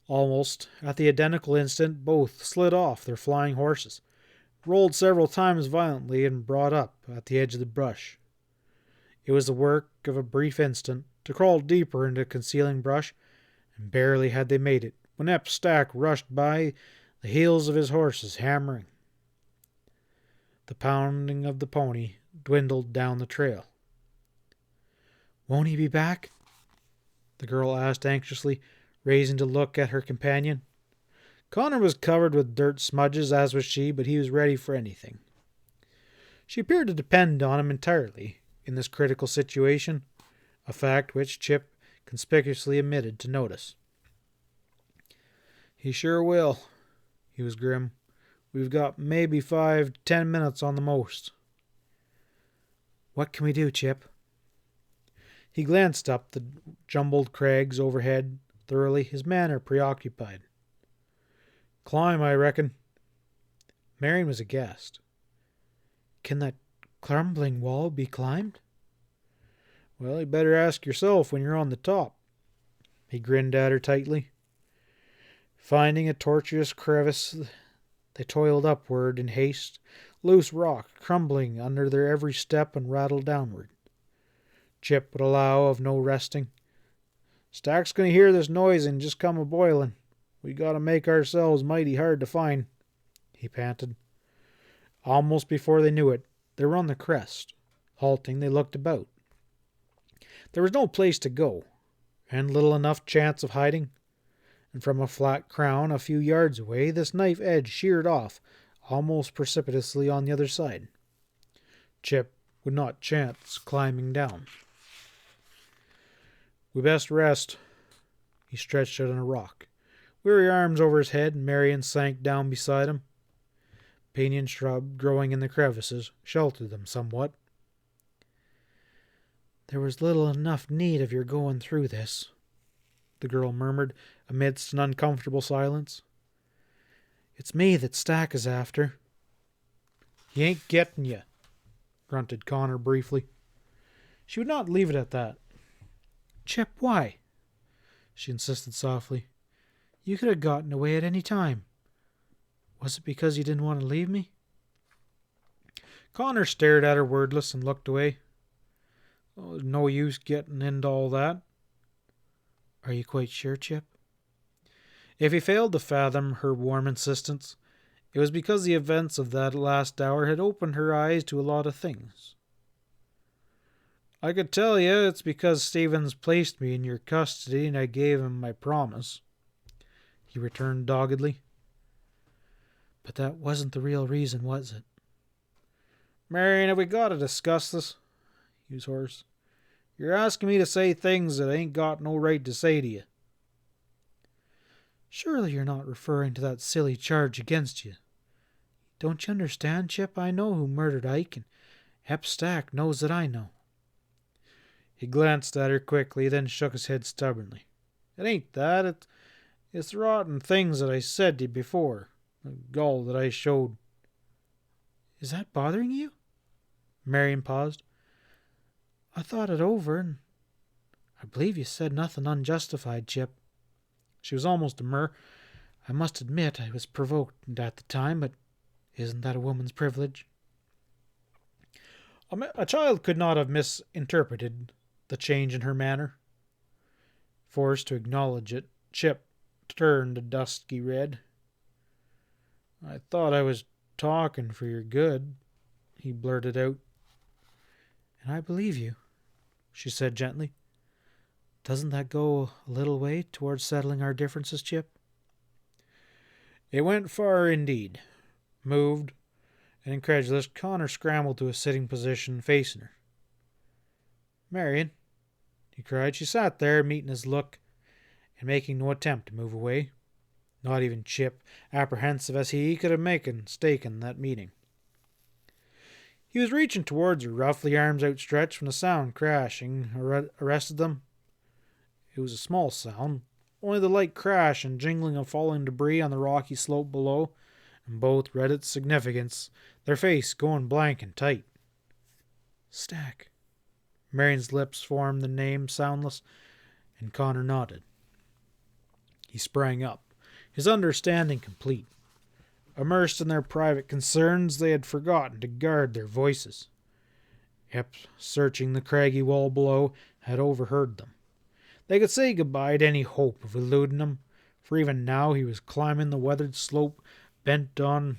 Almost at the identical instant, both slid off their flying horses, rolled several times violently, and brought up at the edge of the brush. It was the work of a brief instant to crawl deeper into concealing brush, and barely had they made it when Ep Stack rushed by, the heels of his horses hammering. The pounding of the pony dwindled down the trail. "Won't he be back?" the girl asked anxiously, raising to look at her companion. Connor was covered with dirt smudges, as was she, but he was ready for anything. She appeared to depend on him entirely in this critical situation, a fact which Chip conspicuously omitted to notice. "He sure will." He was grim. "We've got maybe 5 to 10 minutes on the most." "What can we do, Chip?" He glanced up the jumbled crags overhead thoroughly, his manner preoccupied. "Climb, I reckon." Marion was aghast. "Can that crumbling wall be climbed?" "Well, you better ask yourself when you're on the top." He grinned at her tightly. Finding a tortuous crevice, they toiled upward in haste, loose rock crumbling under their every step, and rattled downward. Chip would allow of no resting. "Stack's going to hear this noise and just come a-boiling. We got to make ourselves mighty hard to find," he panted. Almost before they knew it, they were on the crest. Halting, they looked about. There was no place to go, and little enough chance of hiding. And from a flat crown a few yards away, this knife edge sheared off almost precipitously on the other side. Chip would not chance climbing down. We best rest. He stretched out on a rock. Weary arms over his head, and Marion sank down beside him. Pinyon shrub growing in the crevices sheltered them somewhat. There was little enough need of your going through this, the girl murmured amidst an uncomfortable silence. It's me that Stack is after. He ain't getting you, grunted Connor briefly. She would not leave it at that. Chip, why? She insisted softly. You could have gotten away at any time. Was it because you didn't want to leave me? Connor stared at her wordless and looked away. Oh, there's no use getting into all that. Are you quite sure, Chip? If he failed to fathom her warm insistence, it was because the events of that last hour had opened her eyes to a lot of things. I could tell you it's because Stevens placed me in your custody and I gave him my promise, he returned doggedly. But that wasn't the real reason, was it? Marion, have we got to discuss this? He was hoarse. You're asking me to say things that I ain't got no right to say to you. Surely you're not referring to that silly charge against you. Don't you understand, Chip? I know who murdered Ike, and Hep Stack knows that I know. He glanced at her quickly, then shook his head stubbornly. It ain't that. It's the rotten things that I said to you before. The gall that I showed. Is that bothering you? Marion paused. I thought it over, and I believe you said nothing unjustified, Chip. She was almost demure. I must admit I was provoked at the time, but isn't that a woman's privilege? A child could not have misinterpreted the change in her manner. Forced to acknowledge it, Chip turned a dusky red. I thought I was talking for your good, he blurted out. And I believe you, she said gently. Doesn't that go a little way towards settling our differences, Chip? It went far indeed. Moved and incredulous, Connor scrambled to a sitting position facing her. Marion, he cried. She sat there, meeting his look and making no attempt to move away. Not even Chip, apprehensive as he could have mistaken that meeting. He was reaching towards her, roughly, arms outstretched, when a sound crashing arrested them. It was a small sound, only the light crash and jingling of falling debris on the rocky slope below, and both read its significance, their face going blank and tight. Stack. Marion's lips formed the name soundless, and Connor nodded. He sprang up, his understanding complete. Immersed in their private concerns, they had forgotten to guard their voices. Hep, searching the craggy wall below, had overheard them. They could say goodbye to any hope of eluding him, for even now he was climbing the weathered slope, bent on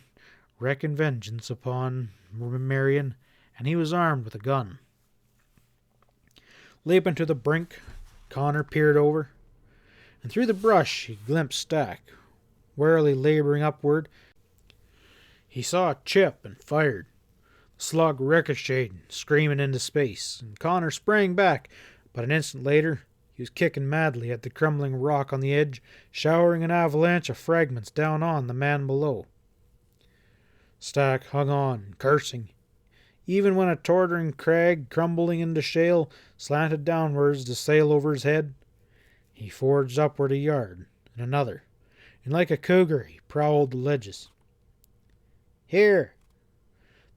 wreaking vengeance upon Marion, and he was armed with a gun. Leaping to the brink, Connor peered over, and through the brush he glimpsed Stack, warily laboring upward. He saw Chip and fired. The slug ricocheted, screaming into space, and Connor sprang back, but an instant later he was kicking madly at the crumbling rock on the edge, showering an avalanche of fragments down on the man below. Stack hung on, cursing, even when a tottering crag, crumbling into shale, slanted downwards to sail over his head. He forged upward a yard, and another, and like a cougar he prowled the ledges. Here!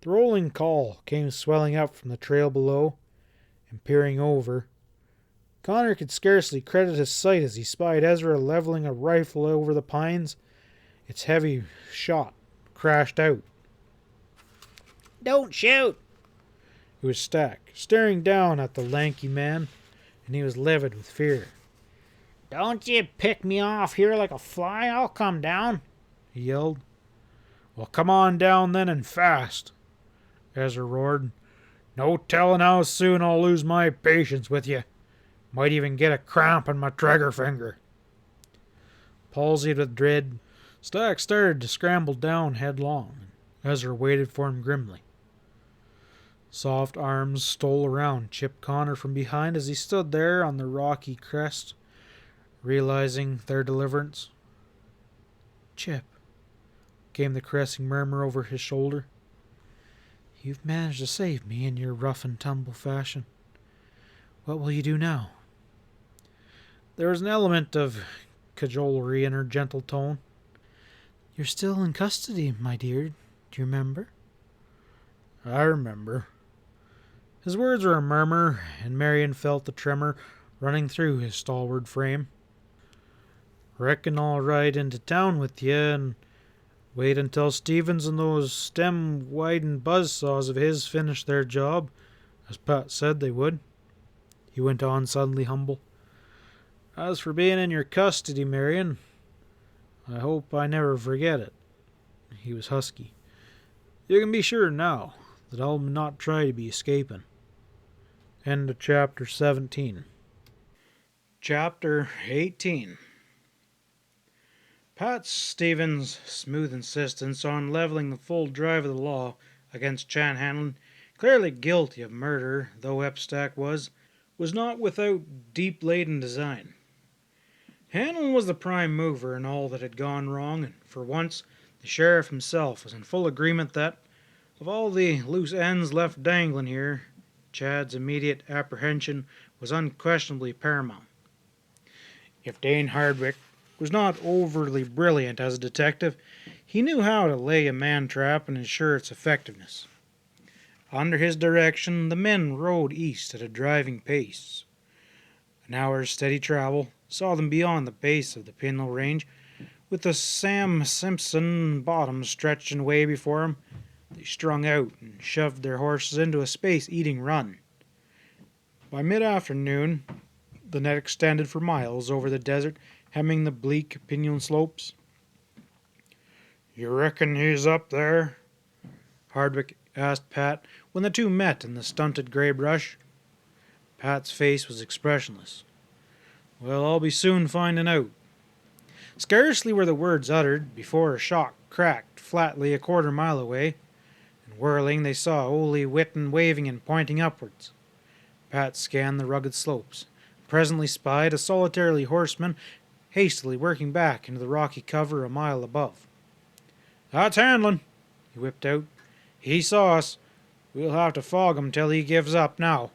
The rolling call came swelling up from the trail below, and peering over, Connor could scarcely credit his sight as he spied Ezra leveling a rifle over the pines. Its heavy shot crashed out. Don't shoot! It was Stack, staring down at the lanky man, and he was livid with fear. Don't you pick me off here like a fly, I'll come down, he yelled. Well, come on down then, and fast, Ezra roared. No telling how soon I'll lose my patience with you. Might even get a cramp in my trigger finger. Palsied with dread, Stack started to scramble down headlong. Ezra waited for him grimly. Soft arms stole around Chip Connor from behind as he stood there on the rocky crest, realizing their deliverance. "Chip," came the caressing murmur over his shoulder. "You've managed to save me in your rough and tumble fashion. What will you do now?" There was an element of cajolery in her gentle tone. "You're still in custody, my dear. Do you remember?" "I remember." His words were a murmur, and Marion felt the tremor running through his stalwart frame. "Reckon I'll ride into town with you and wait until Stevens and those stem-widened buzzsaws of his finish their job, as Pat said they would," he went on, suddenly humble. "As for being in your custody, Marion, I hope I never forget it." He was husky. "You can be sure now that I'll not try to be escaping." End of chapter 17. Chapter 18. Pat Stevens' smooth insistence on leveling the full drive of the law against Chad Hanlon, clearly guilty of murder though Epstack was not without deep-laden design. Hanlon was the prime mover in all that had gone wrong, and for once the sheriff himself was in full agreement that, of all the loose ends left dangling here, Chad's immediate apprehension was unquestionably paramount. If Dane Hardwick was not overly brilliant as a detective, he knew how to lay a man-trap and ensure its effectiveness. Under his direction, the men rode east at a driving pace. An hour's steady travel saw them beyond the base of the Pinto Range, with the Sam Simpson bottom stretching away before them. They strung out and shoved their horses into a space-eating run. By mid-afternoon, the net extended for miles over the desert, hemming the bleak pinyon slopes. "You reckon he's up there?" Hardwick asked Pat when the two met in the stunted gray brush. Pat's face was expressionless. "Well, I'll be soon finding out." Scarcely were the words uttered before a shot cracked flatly a quarter-mile away, and whirling they saw Ole Whitten waving and pointing upwards. Pat scanned the rugged slopes, and presently spied a solitary horseman hastily working back into the rocky cover a mile above. "That's Hanlon," he whipped out. "He saw us. We'll have to fog him till he gives up now."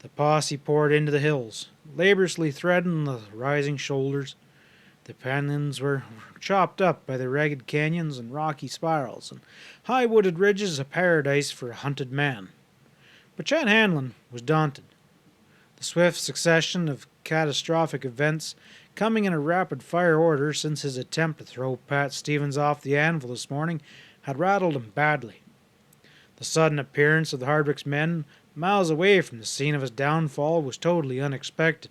The posse poured into the hills, laboriously threading the rising shoulders. The pennons were chopped up by the ragged canyons and rocky spirals, and high wooded ridges a paradise for a hunted man. But Chad Hanlon was daunted. The swift succession of catastrophic events, coming in a rapid-fire order since his attempt to throw Pat Stevens off the anvil this morning, had rattled him badly. The sudden appearance of the Hardwick's men miles away from the scene of his downfall was totally unexpected.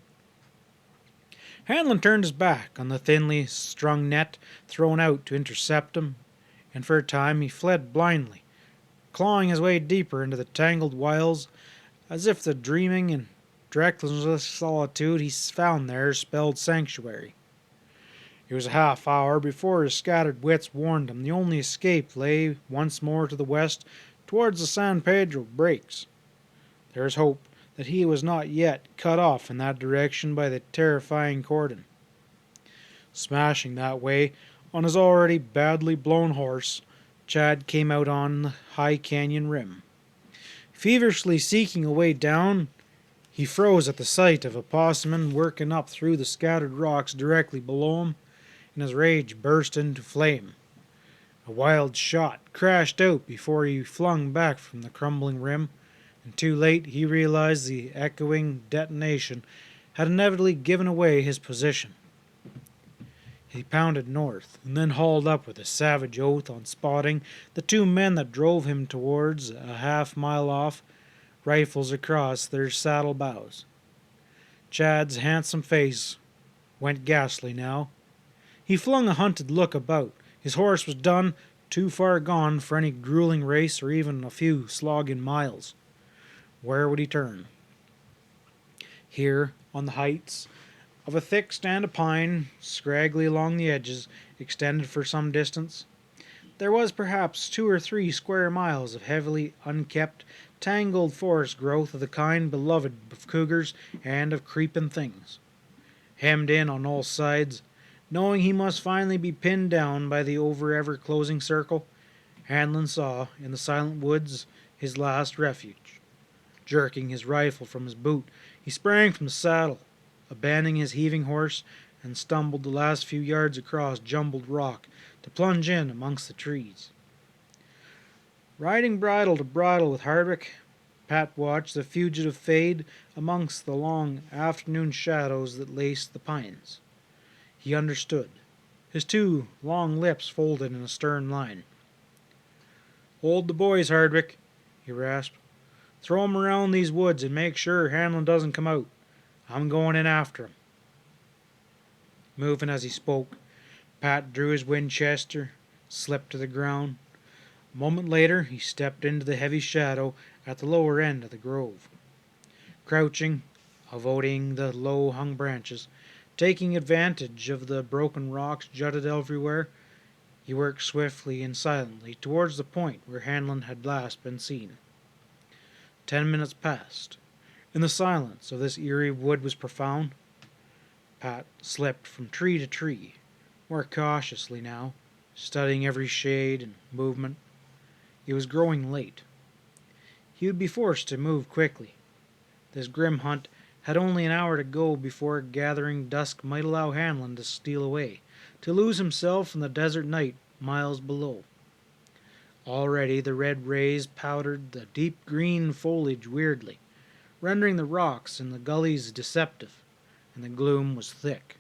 Hanlon turned his back on the thinly strung net thrown out to intercept him, and for a time he fled blindly, clawing his way deeper into the tangled wiles, as if the dreaming and directionless solitude he found there spelled sanctuary. It was a half-hour before his scattered wits warned him the only escape lay once more to the west, towards the San Pedro breaks. There was hope that he was not yet cut off in that direction by the terrifying cordon. Smashing that way on his already badly blown horse, Chad came out on the high canyon rim. Feverishly seeking a way down, he froze at the sight of a posseman working up through the scattered rocks directly below him, and his rage burst into flame. A wild shot crashed out before he flung back from the crumbling rim, and too late he realized the echoing detonation had inevitably given away his position. He pounded north, and then hauled up with a savage oath on spotting the two men that drove him towards a half-mile off, rifles across their saddle bows. Chad's handsome face went ghastly now. He flung a hunted look about. His horse was done, too far gone for any grueling race or even a few slogging miles. Where would he turn? Here, on the heights of a thick stand of pine, scraggly along the edges, extended for some distance. There was perhaps 2 or 3 square miles of heavily unkept, tangled forest growth of the kind beloved of cougars and of creeping things. Hemmed in on all sides, knowing he must finally be pinned down by the ever closing circle, Hanlon saw in the silent woods his last refuge. Jerking his rifle from his boot, he sprang from the saddle, abandoning his heaving horse, and stumbled the last few yards across jumbled rock to plunge in amongst the trees. Riding bridle to bridle with Hardwick, Pat watched the fugitive fade amongst the long afternoon shadows that laced the pines. He understood. His 2 long lips folded in a stern line. "Hold the boys, Hardwick," he rasped. "Throw 'em around these woods and make sure Hanlon doesn't come out. I'm going in after him." Moving as he spoke, Pat drew his Winchester, slipped to the ground. A moment later he stepped into the heavy shadow at the lower end of the grove. Crouching, avoiding the low-hung branches, taking advantage of the broken rocks jutted everywhere, he worked swiftly and silently towards the point where Hanlon had last been seen. 10 minutes passed, and the silence of this eerie wood was profound. Pat slipped from tree to tree, more cautiously now, studying every shade and movement. It was growing late. He would be forced to move quickly. This grim hunt had only an hour to go before gathering dusk might allow Hanlon to steal away, to lose himself in the desert night miles below. Already the red rays powdered the deep green foliage weirdly, rendering the rocks and the gullies deceptive, and the gloom was thick.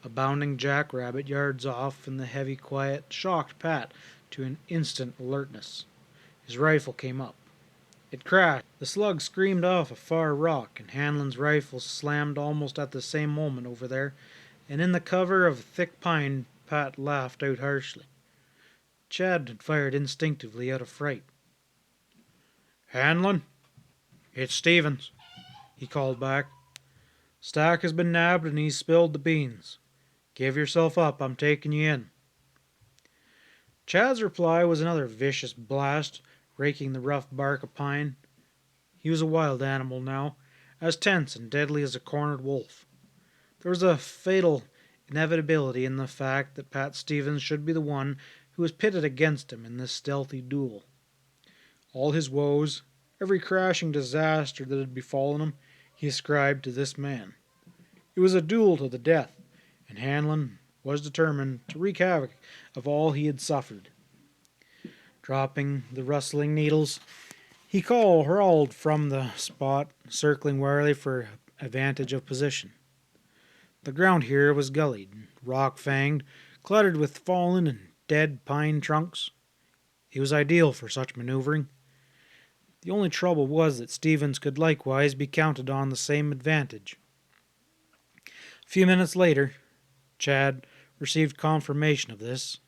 A bounding jackrabbit yards off in the heavy quiet shocked Pat to an instant alertness. His rifle came up. It crashed. The slug screamed off a far rock, and Hanlon's rifle slammed almost at the same moment over there, and in the cover of a thick pine Pat laughed out harshly. Chad had fired instinctively out of fright. "Hanlon, it's Stevens," he called back. "Stack has been nabbed and he's spilled the beans. Give yourself up, I'm taking you in." Chad's reply was another vicious blast, raking the rough bark of pine. He was a wild animal now, as tense and deadly as a cornered wolf. There was a fatal inevitability in the fact that Pat Stevens should be the one who was pitted against him in this stealthy duel. All his woes, every crashing disaster that had befallen him, he ascribed to this man. It was a duel to the death, and Hanlon was determined to wreak havoc of all he had suffered. Dropping the rustling needles, he hurled from the spot, circling warily for advantage of position. The ground here was gullied, rock-fanged, cluttered with fallen and dead pine trunks. It was ideal for such maneuvering. The only trouble was that Stevens could likewise be counted on the same advantage. A few minutes later, Chad received confirmation of this.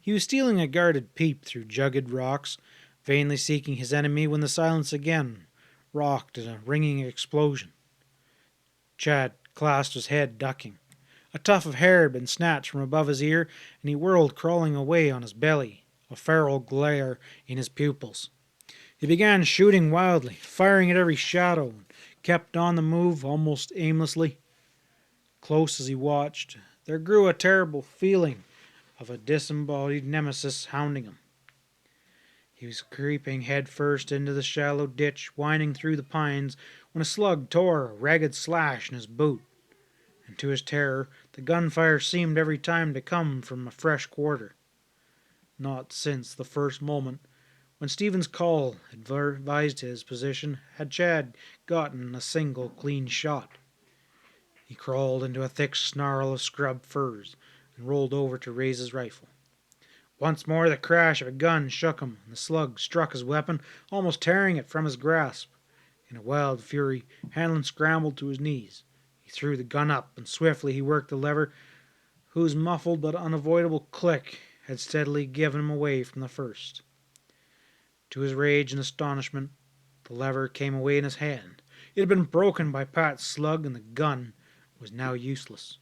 He was stealing a guarded peep through jagged rocks, vainly seeking his enemy when the silence again rocked in a ringing explosion. Chad clasped his head, ducking. A tuft of hair had been snatched from above his ear, and he whirled, crawling away on his belly, a feral glare in his pupils. He began shooting wildly, firing at every shadow, and kept on the move almost aimlessly. Close as he watched, there grew a terrible feeling of a disembodied nemesis hounding him. He was creeping head first into the shallow ditch, winding through the pines, when a slug tore a ragged slash in his boot, and to his terror the gunfire seemed every time to come from a fresh quarter. Not since the first moment when Stephen's call advised his position had Chad gotten a single clean shot. He crawled into a thick snarl of scrub firs and rolled over to raise his rifle. Once more the crash of a gun shook him, and the slug struck his weapon, almost tearing it from his grasp. In a wild fury, Hanlon scrambled to his knees. He threw the gun up, and swiftly he worked the lever, whose muffled but unavoidable click had steadily given him away from the first. To his rage and astonishment, the lever came away in his hand. It had been broken by Pat's slug, and the gun was now useless.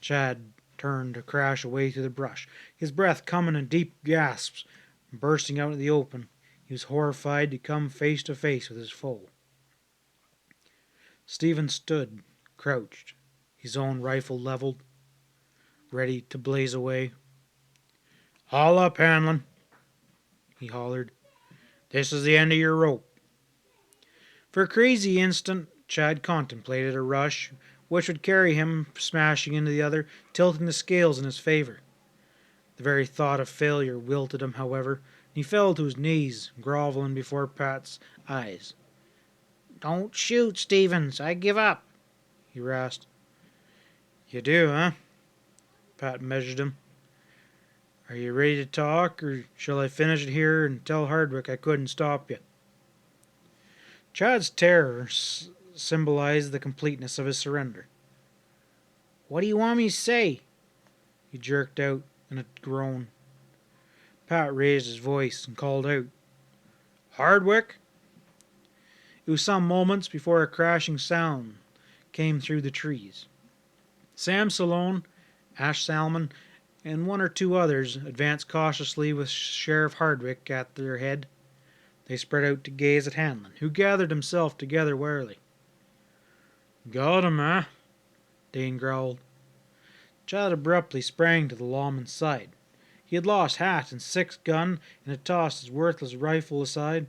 Chad turned to crash away through the brush, his breath coming in deep gasps. Bursting out in the open, he was horrified to come face to face with his foe. Stephen stood, crouched, his own rifle leveled, ready to blaze away. "Haul up, Hanlon," he hollered. "This is the end of your rope." For a crazy instant, Chad contemplated a rush which would carry him smashing into the other, tilting the scales in his favor. The very thought of failure wilted him, however, and he fell to his knees, groveling before Pat's eyes. "Don't shoot, Stevens. I give up," he rasped. "You do, huh?" Pat measured him. "Are you ready to talk, or shall I finish it here and tell Hardwick I couldn't stop you?" Chad's terror symbolized the completeness of his surrender. "What do you want me to say?" he jerked out in a groan. Pat raised his voice and called out, "Hardwick!" It was some moments before a crashing sound came through the trees. Sam Salone, Ash Salmon, and one or two others advanced cautiously with Sheriff Hardwick at their head. They spread out to gaze at Hanlon, who gathered himself together warily. "Got him, eh?" Dane growled. Chad abruptly sprang to the lawman's side. He had lost hat and sixth gun and had tossed his worthless rifle aside.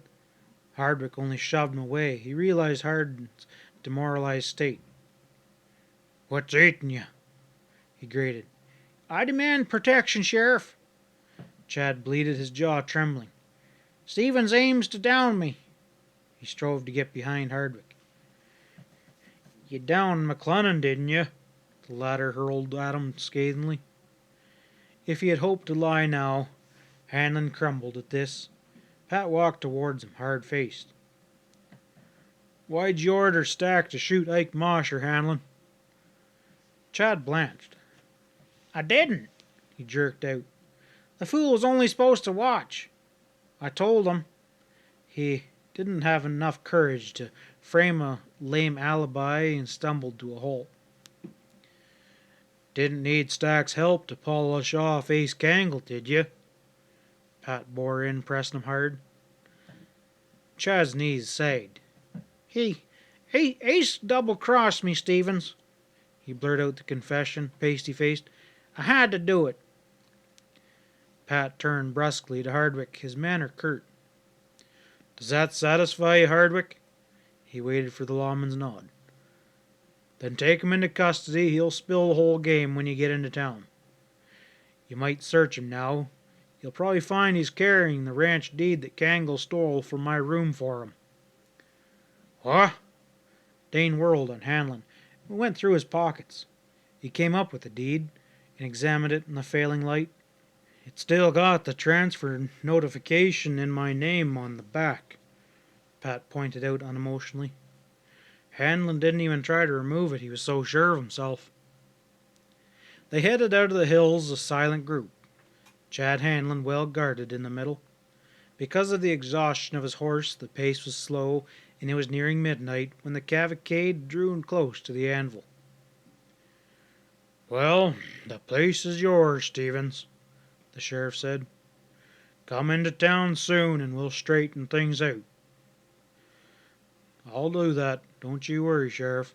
Hardwick only shoved him away. He realized Hard's demoralized state. "What's eating you?" he grated. "I demand protection, Sheriff." Chad bleated, his jaw trembling. "Stevens aims to down me." He strove to get behind Hardwick. "You downed McClellan, didn't you?" the latter hurled at him scathingly. If he had hoped to lie now, Hanlon crumbled at this. Pat walked towards him, hard-faced. "Why'd you order Stack to shoot Ike Mosher, Hanlon?" Chad blanched. "I didn't," he jerked out. "The fool was only supposed to watch. I told him." He didn't have enough courage to frame a lame alibi and stumbled to a halt. "Didn't need Stack's help to polish off Ace Kangle, did you?" Pat bore in, pressing him hard. Chad's knees sagged. Ace double-crossed me, Stevens." He blurted out the confession, pasty-faced. "I had to do it." Pat turned brusquely to Hardwick, his manner curt. "Does that satisfy you, Hardwick?" He waited for the lawman's nod. "Then take him into custody. He'll spill the whole game when you get into town. You might search him now. You'll probably find he's carrying the ranch deed that Kangle stole from my room for him." "What?" Dane whirled on Hanlon and went through his pockets. He came up with the deed and examined it in the failing light. "It's still got the transfer notification in my name on the back," Pat pointed out unemotionally. Hanlon didn't even try to remove it, he was so sure of himself. They headed out of the hills, a silent group. Chad Hanlon well guarded in the middle. Because of the exhaustion of his horse, the pace was slow, and it was nearing midnight when the cavalcade drew in close to the anvil. "Well, the place is yours, Stevens," the sheriff said. "Come into town soon and we'll straighten things out." "I'll do that. Don't you worry, Sheriff."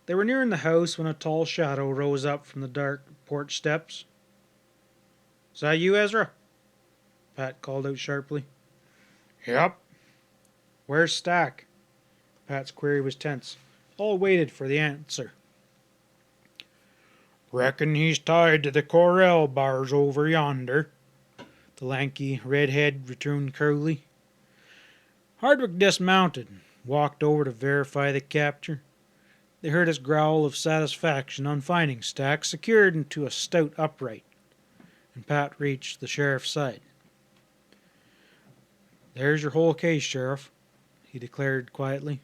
They were nearing the house when a tall shadow rose up from the dark porch steps. "Is that you, Ezra?" Pat called out sharply. "Yep." "Where's Stack?" Pat's query was tense. All waited for the answer. "Reckon he's tied to the corral bars over yonder," the lanky redhead returned coolly. Hardwick dismounted and walked over to verify the capture. They heard his growl of satisfaction on finding Stack secured into a stout upright, and Pat reached the sheriff's side. "There's your whole case, Sheriff," he declared quietly.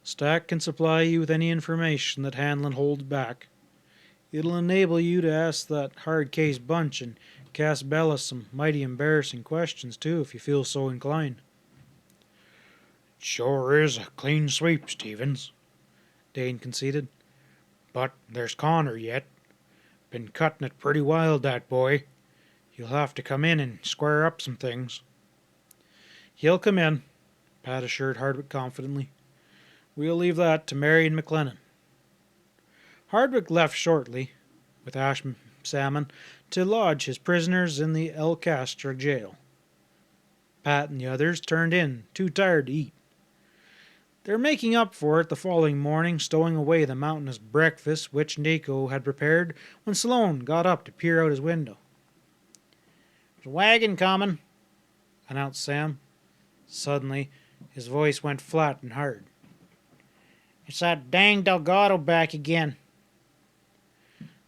"Stack can supply you with any information that Hanlon holds back. It'll enable you to ask that hard case bunch and Casabella some mighty embarrassing questions, too, if you feel so inclined." "Sure is a clean sweep, Stevens," Dane conceded. But there's Connor yet. Been cutting it pretty wild, that boy. You'll have to come in and square up some things. He'll come in, Pat assured Hardwick confidently. We'll leave that to Mary and McLennan. Hardwick left shortly, with Ash Salmon, to lodge his prisoners in the El Castro jail. Pat and the others turned in, too tired to eat. They were making up for it the following morning, stowing away the mountainous breakfast which Nico had prepared, when Sloane got up to peer out his window. "There's a wagon coming," announced Sam. Suddenly, his voice went flat and hard. "It's that dang Delgado back again."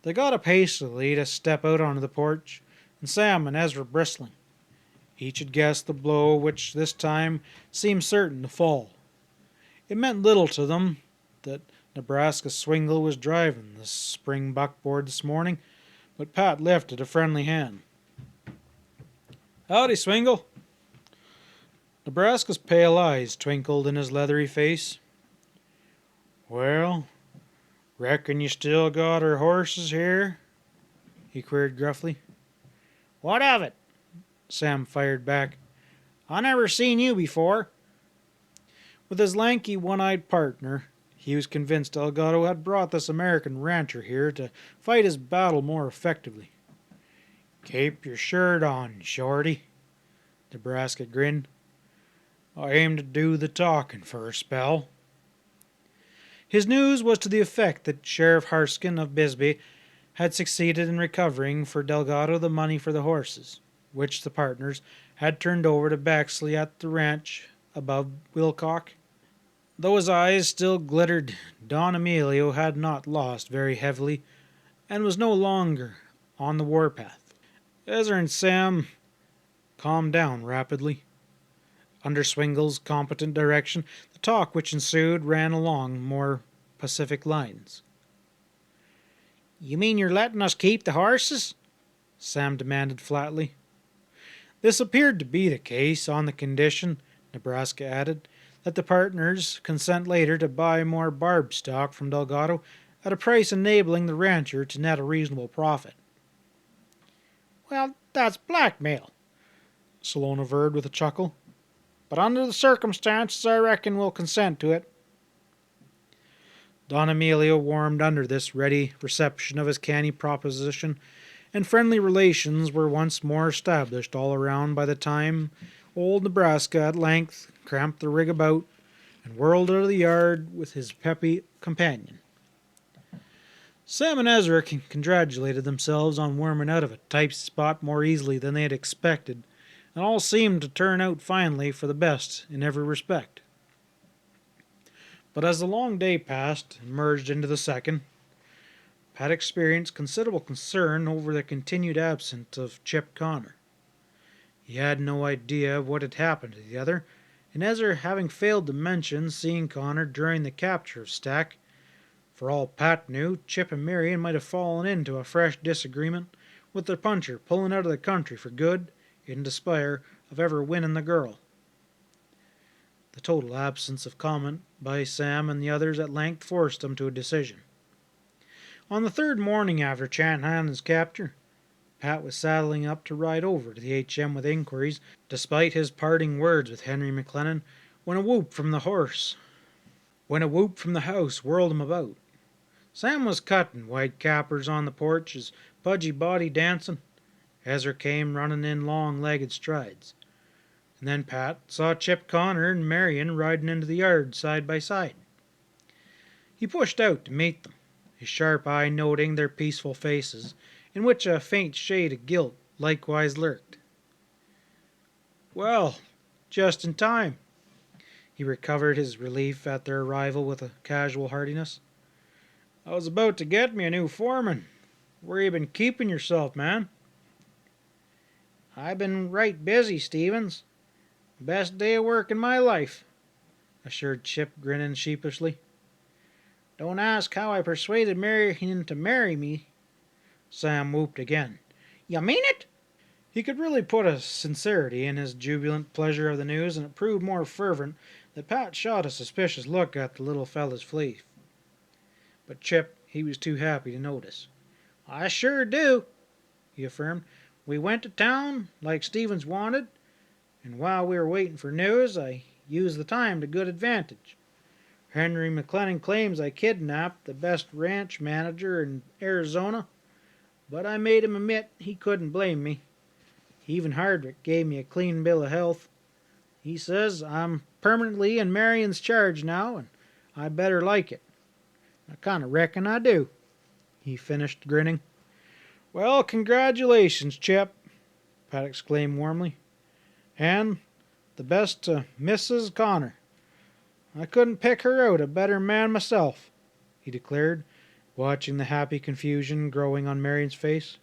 They got up hastily to step out onto the porch, and Sam and Ezra bristling. Each had guessed the blow which this time seemed certain to fall. It meant little to them that Nebraska Swingle was driving the spring buckboard this morning, but Pat lifted a friendly hand. "Howdy, Swingle." Nebraska's pale eyes twinkled in his leathery face. "Well, reckon you still got our horses here?" he queried gruffly. "What of it?" Sam fired back. "I never seen you before." With his lanky, one-eyed partner, he was convinced Delgado had brought this American rancher here to fight his battle more effectively. "Keep your shirt on, Shorty," Nebraska grinned. "I aim to do the talking for a spell." His news was to the effect that Sheriff Harskin of Bisbee had succeeded in recovering for Delgado the money for the horses, which the partners had turned over to Baxley at the ranch above Wilcock. Though his eyes still glittered, Don Emilio had not lost very heavily, and was no longer on the warpath. Ezra and Sam calmed down rapidly. Under Swingle's competent direction, the talk which ensued ran along more pacific lines. "You mean you're letting us keep the horses?" Sam demanded flatly. This appeared to be the case, on the condition, Nebraska added, that the partners consent later to buy more barb stock from Delgado at a price enabling the rancher to net a reasonable profit. "Well, that's blackmail," Sloane averred with a chuckle. "But under the circumstances, I reckon we'll consent to it." Don Emilio warmed under this ready reception of his canny proposition, and friendly relations were once more established all around by the time old Nebraska at length cramped the rig about and whirled out of the yard with his peppy companion. Sam and Ezra congratulated themselves on worming out of a tight spot more easily than they had expected, and all seemed to turn out finally for the best in every respect. But as the long day passed and merged into the second, Pat experienced considerable concern over the continued absence of Chip Connor. He had no idea of what had happened to the other, and Ezra having failed to mention seeing Connor during the capture of Stack, for all Pat knew, Chip and Marion might have fallen into a fresh disagreement, with their puncher pulling out of the country for good, in despair of ever winning the girl. The total absence of comment by Sam and the others at length forced them to a decision. On the third morning after Chad Hanlon's capture, Pat was saddling up to ride over to the H.M. with inquiries, despite his parting words with Henry McLennan, when a whoop from the house whirled him about. Sam was cutting white cappers on the porch, his pudgy body dancing. Ezra came running in long-legged strides. And then Pat saw Chip Connor and Marion riding into the yard side by side. He pushed out to meet them, his sharp eye noting their peaceful faces, in which a faint shade of guilt likewise lurked. "Well, just in time." He recovered his relief at their arrival with a casual heartiness. "I was about to get me a new foreman. Where you been keeping yourself, man?" "I've been right busy, Stevens. Best day of work in my life," assured Chip, grinning sheepishly. "Don't ask how I persuaded Marion to marry me." Sam whooped again. "You mean it?" He could really put a sincerity in his jubilant pleasure of the news, and it proved more fervent that Pat shot a suspicious look at the little fellow's face. But Chip he was too happy to notice. "I sure do," he affirmed. "We went to town, like Stevens wanted, and while we were waiting for news, I used the time to good advantage. Henry McLennan claims I kidnapped the best ranch manager in Arizona, but I made him admit he couldn't blame me. Even Hardwick gave me a clean bill of health. He says I'm permanently in Marion's charge now, and I better like it. I kind of reckon I do," he finished, grinning. "Well, congratulations, Chip," Pat exclaimed warmly. "And the best to Mrs. Connor. I couldn't pick her out a better man myself," he declared, watching the happy confusion growing on Marion's face.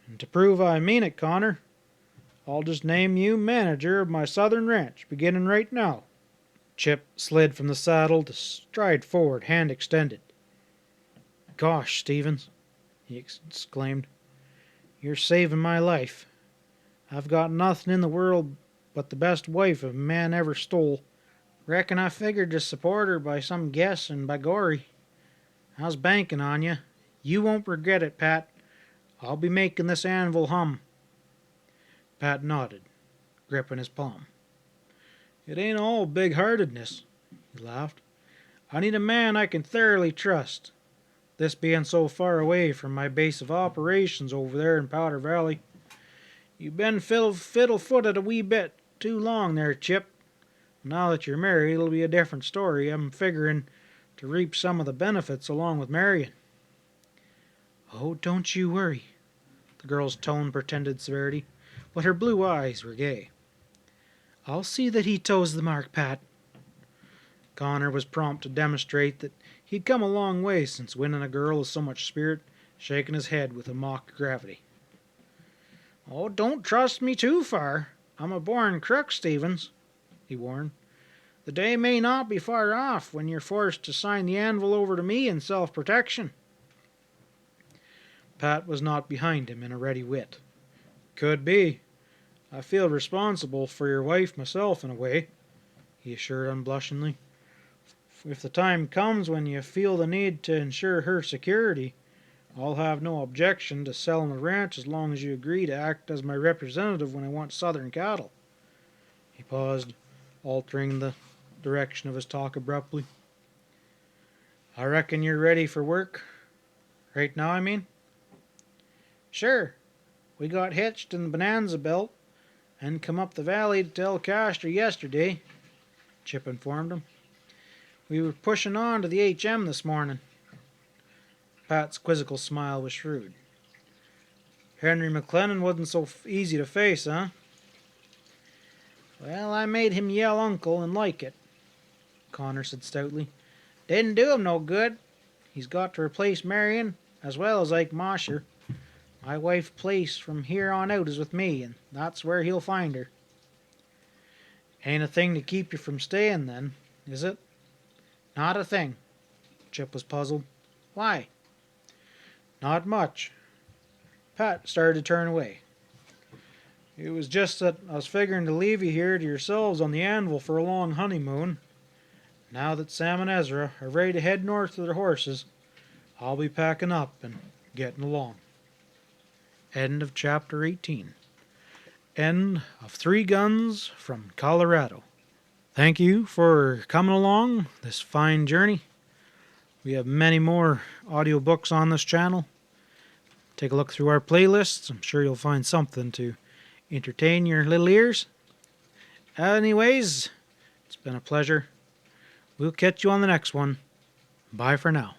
"And to prove I mean it, Connor, I'll just name you manager of my southern ranch, beginning right now." Chip slid from the saddle to stride forward, hand extended. "Gosh, Stevens," he exclaimed, "you're saving my life. I've got nothing in the world but the best wife a man ever stole. Reckon I figured to support her by some guess, and by gory, I was banking on you. You won't regret it, Pat. I'll be making this anvil hum." Pat nodded, gripping his palm. "It ain't all big-heartedness," he laughed. "I need a man I can thoroughly trust, this being so far away from my base of operations over there in Powder Valley. You've been fiddle-footed a wee bit too long there, Chip. Now that you're married, it'll be a different story. I'm figuring to reap some of the benefits along with Marion." "Oh, don't you worry." The girl's tone pretended severity, but her blue eyes were gay. "I'll see that he toes the mark, Pat." Connor was prompt to demonstrate that he'd come a long way since winning a girl of so much spirit, shaking his head with a mock gravity. "Oh, don't trust me too far. I'm a born crook, Stevens," he warned. "The day may not be far off when you're forced to sign the anvil over to me in self-protection." Pat was not behind him in a ready wit. "Could be. I feel responsible for your wife myself in a way," he assured unblushingly. "If the time comes when you feel the need to ensure her security, I'll have no objection to selling the ranch as long as you agree to act as my representative when I want southern cattle." He paused, altering the direction of his talk abruptly. "I reckon you're ready for work. Right now, I mean?" "Sure. We got hitched in the Bonanza Belt and come up the valley to Telecaster yesterday," Chip informed him. "We were pushing on to the HM this morning." Pat's quizzical smile was shrewd. "Henry McLennan wasn't so easy to face, huh?" "Well, I made him yell uncle and like it," Connor said stoutly. "Didn't do him no good. He's got to replace Marion as well as Ike Mosher. My wife's place from here on out is with me, and that's where he'll find her." "Ain't a thing to keep you from staying, then, is it?" "Not a thing." Chip was puzzled. "Why?" "Not much." Pat started to turn away. "It was just that I was figuring to leave you here to yourselves on the anvil for a long honeymoon. Now that Sam and Ezra are ready to head north with their horses, I'll be packing up and getting along." End of chapter 18. End of 3 Guns from Colorado. Thank you for coming along this fine journey. We have many more audiobooks on this channel. Take a look through our playlists. I'm sure you'll find something to entertain your little ears. Anyways, it's been a pleasure. We'll catch you on the next one. Bye for now.